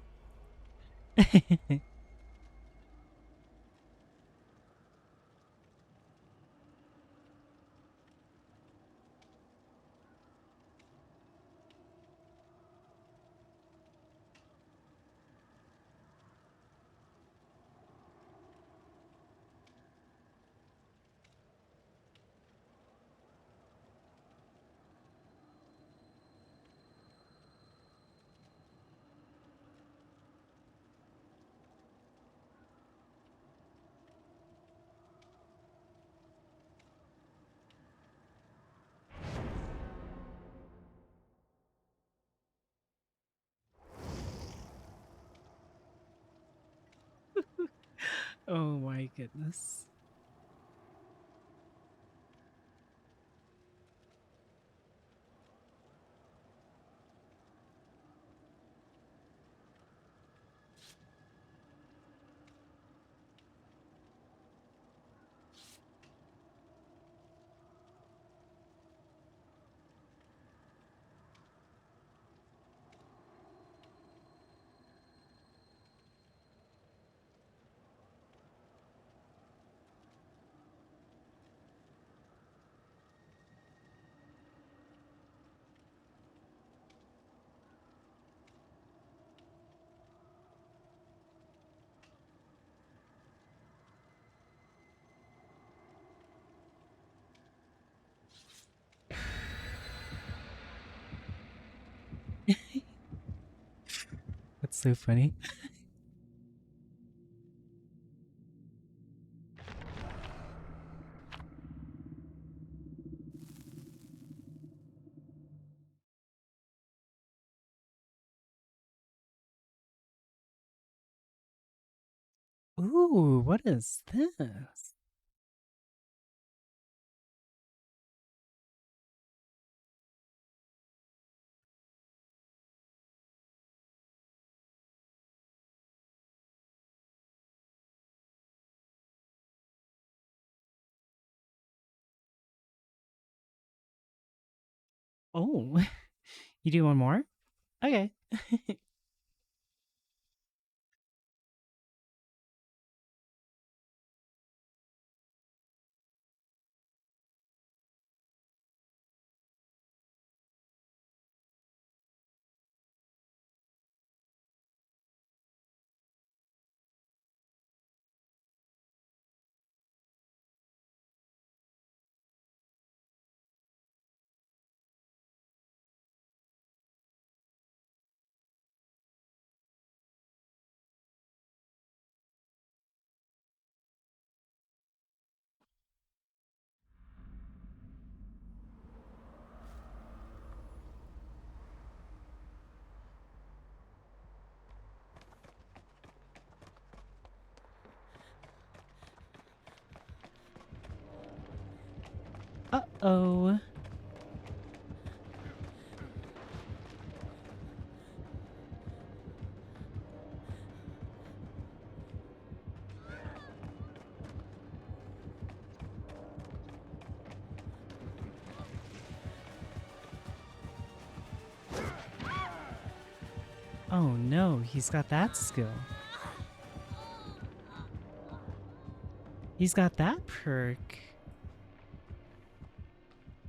Oh my goodness. That's so funny. Ooh, what is this? Oh, you do one more? Okay. Uh-oh. Oh no, he's got that skill. He's got that perk.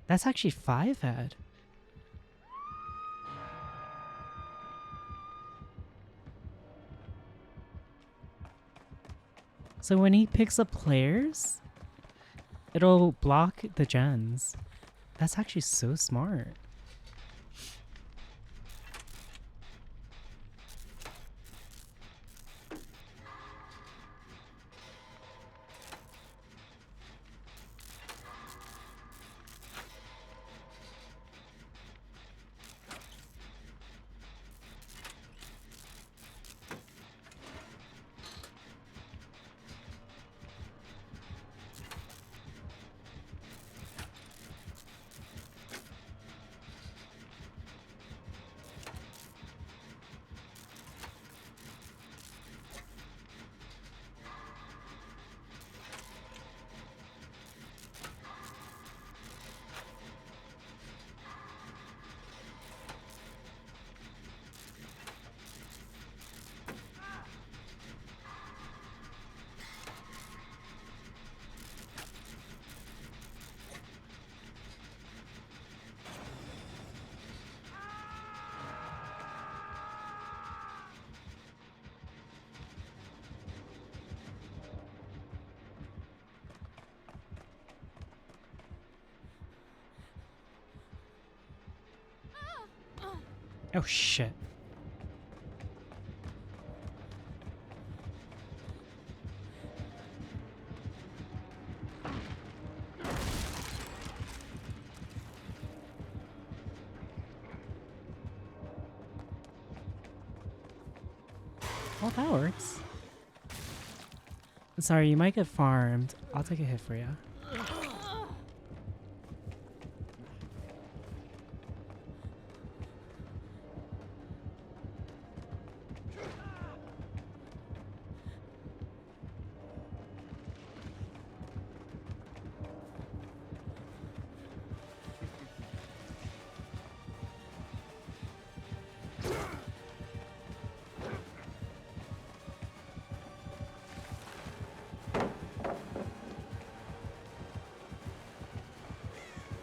That's actually 5 head. So when he picks up players, it'll block the gens. That's actually so smart. Oh shit. Well, that works. Sorry, you might get farmed. I'll take a hit for you.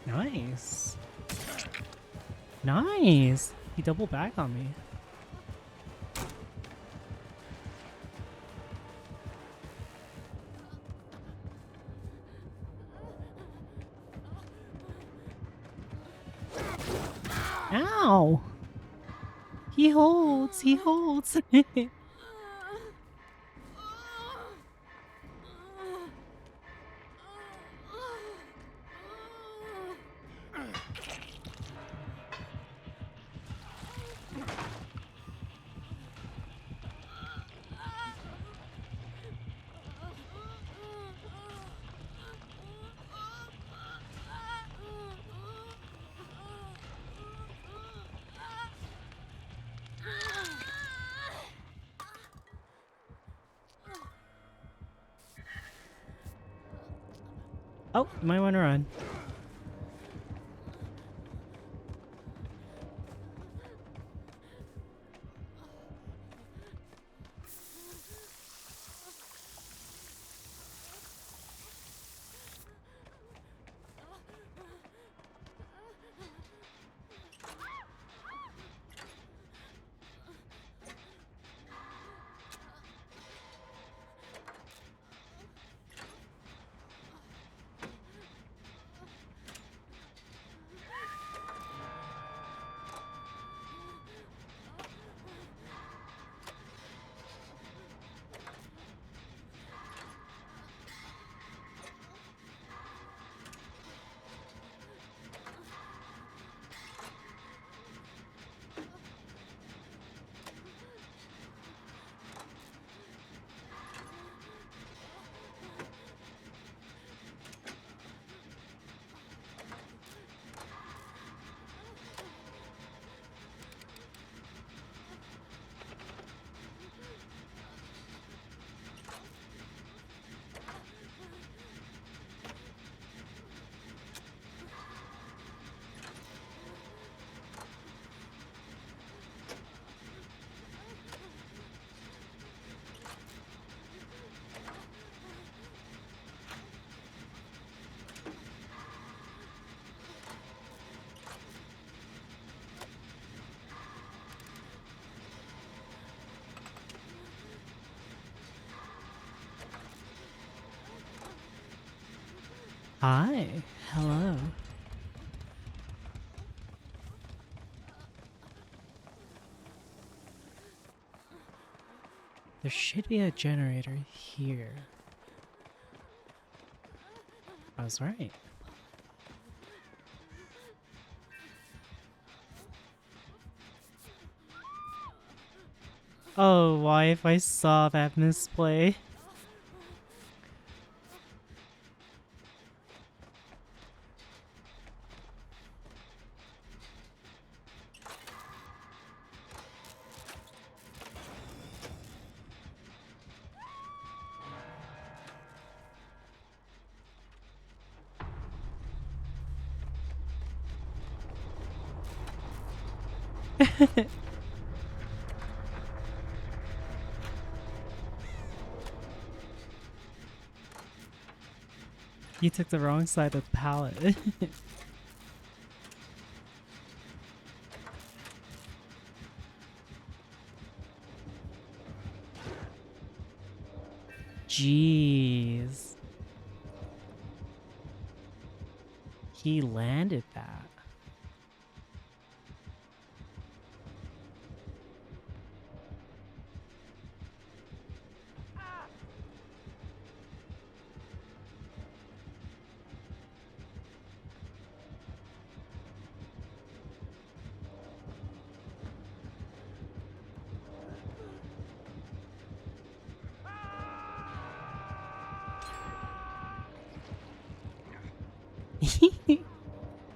Nice. Nice. He doubled back on me. Ow. He holds. He holds. Oh, you might want to run. Hi. Hello. There should be a generator here. I was right. Oh, wife, I saw that misplay. You took the wrong side of the pallet. Jeez. He landed that.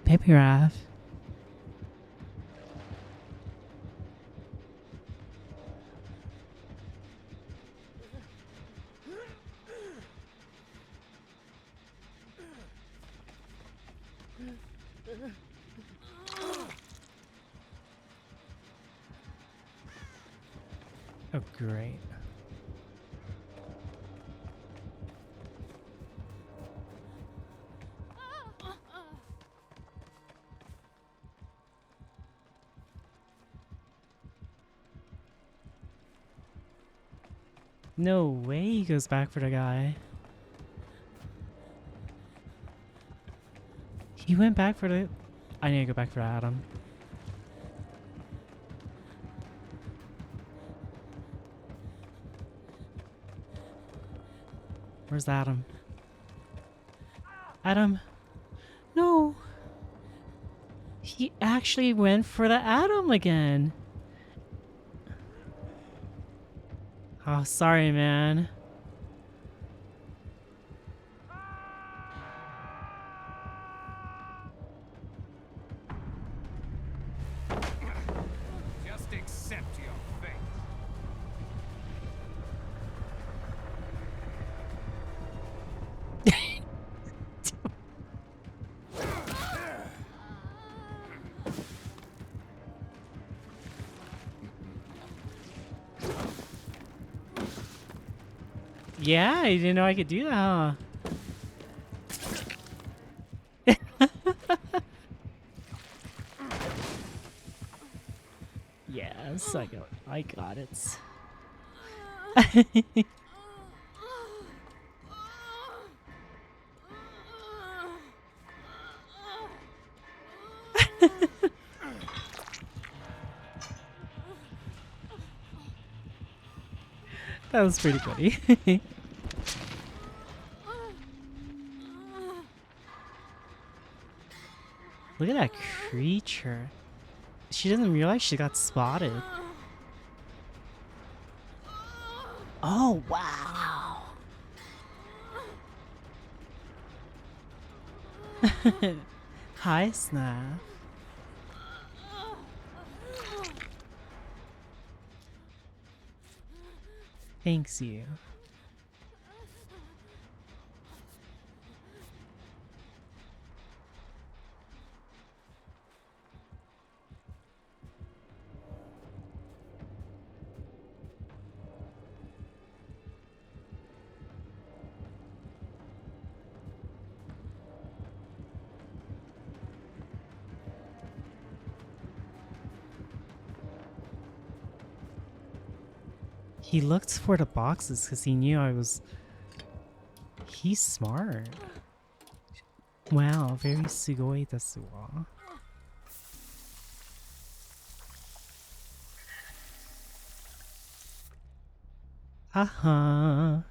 Baby Raph. Oh, great. No way he goes back for the guy. He went back for the... I need to go back for Adam. Where's Adam? Adam? No! He actually went for the Adam again! Oh, sorry, man. Just accept your fate. Yeah, I didn't know I could do that, huh? Yes, I got it. That was pretty funny. Look at that creature. She doesn't realize she got spotted. Oh, wow. Hi, Snap. Thanks, you. He looked for the boxes because he knew I was... He's smart. Wow, very sugoi desu wa. Haha.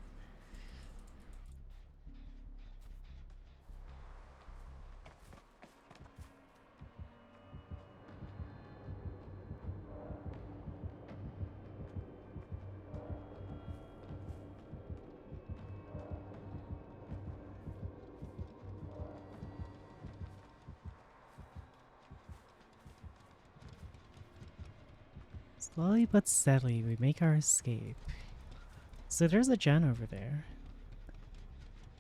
Slowly but steadily, we make our escape. So there's a gen over there.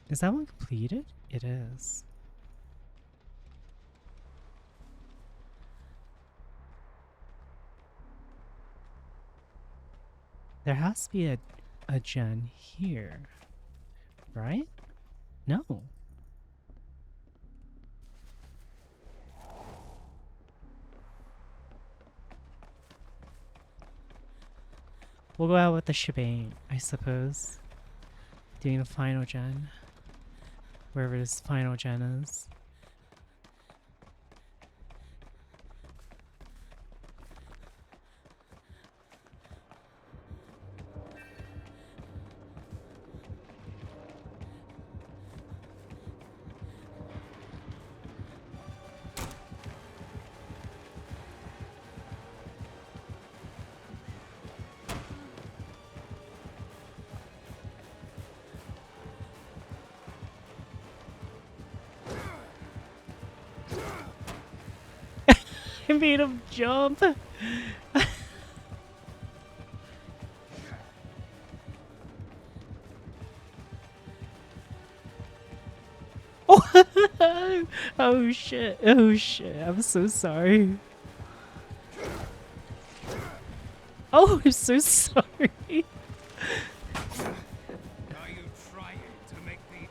Is that one completed? It is. There has to be a gen here, right? No. We'll go out with the shebang, I suppose. Doing the final gen. Wherever this final gen is. I made him jump. Oh, oh shit. Oh shit. I'm so sorry. Oh, I'm so sorry. Are you trying to make me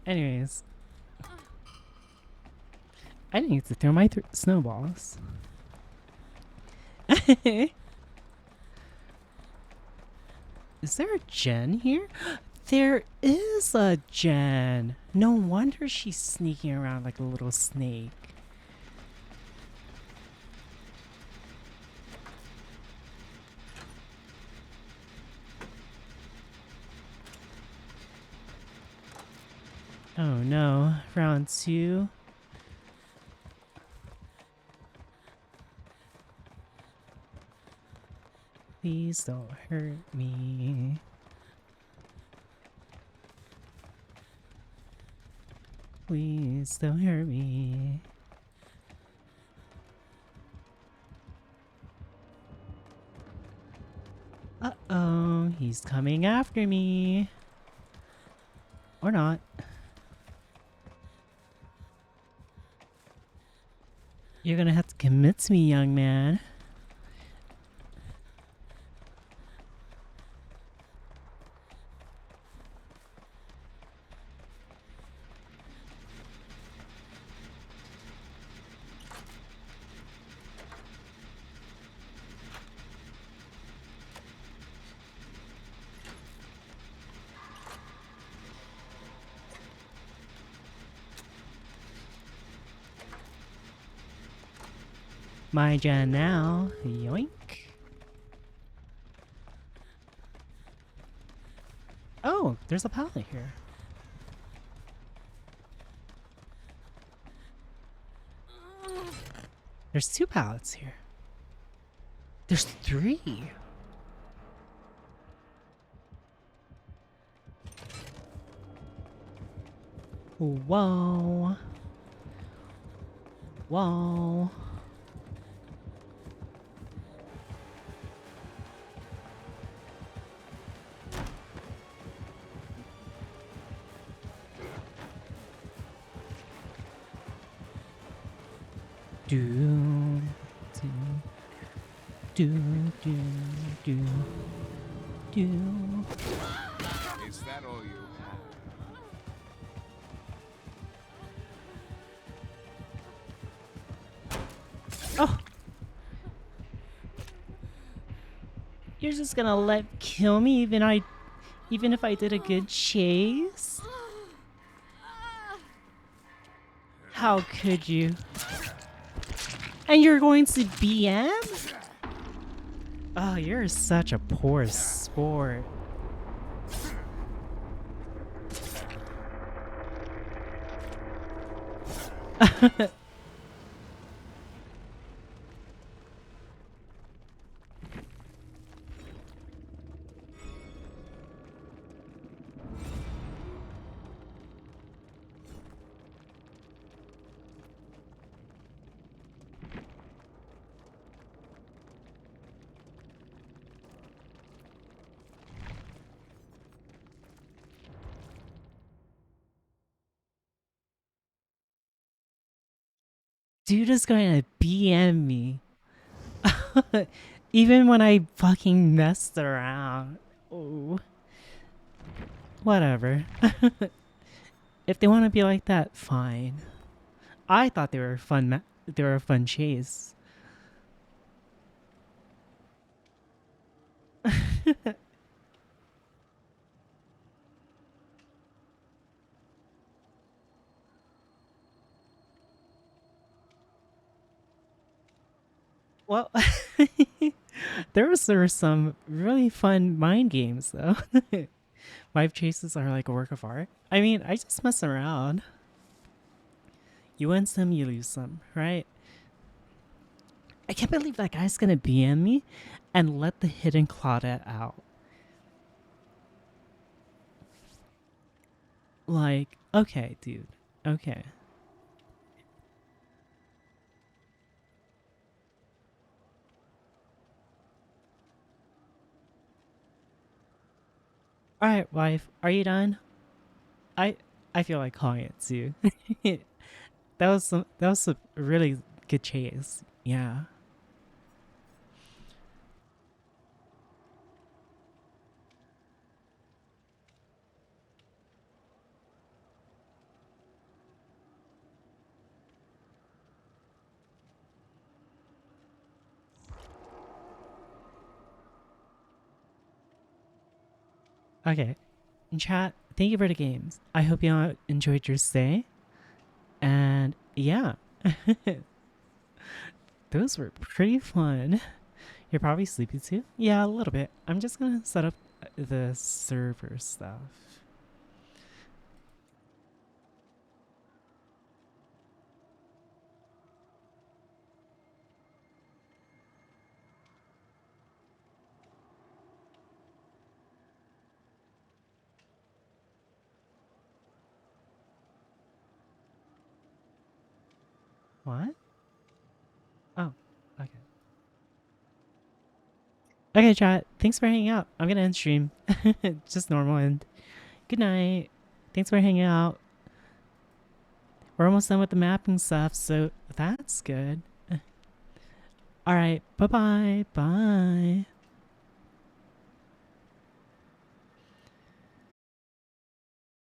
Anyways, I need to throw my snowballs. Is there a gen here? There is a gen. No wonder she's sneaking around like a little snake. Oh no, round 2. Please don't hurt me. Please don't hurt me. Uh-oh, he's coming after me. Or not. You're gonna have to commit to me, young man. My gen now. Yoink. Oh, there's a pallet here. There's 2 pallets here. There's 3. Whoa. Whoa. Do, do, do, do, do. Is that all you have? Oh! You're just gonna kill me even if I did a good chase? How could you? And you're going to BM? Oh, you're such a poor sport. Dude is going to BM me. Even when I fucking messed around. Oh. Whatever. If they want to be like that, fine. I thought they were fun. They were a fun chase. Well, there were some really fun mind games though. Vibe chases are like a work of art. I mean, I just mess around. You win some, you lose some, right? I can't believe that guy's gonna BM me and let the hidden Claudette out. Like, okay, dude. Okay. Alright, wife, are you done? I feel like calling it too. That was a really good chase. Yeah. Okay. Chat, thank you for the games. I hope you all enjoyed your stay. And yeah. Those were pretty fun. You're probably sleepy too? Yeah, a little bit. I'm just gonna set up the server stuff. What? Oh, okay. Okay, chat. Thanks for hanging out. I'm gonna end stream. Just normal end. Good night. Thanks for hanging out. We're almost done with the mapping stuff, so that's good. Alright, bye-bye. Bye.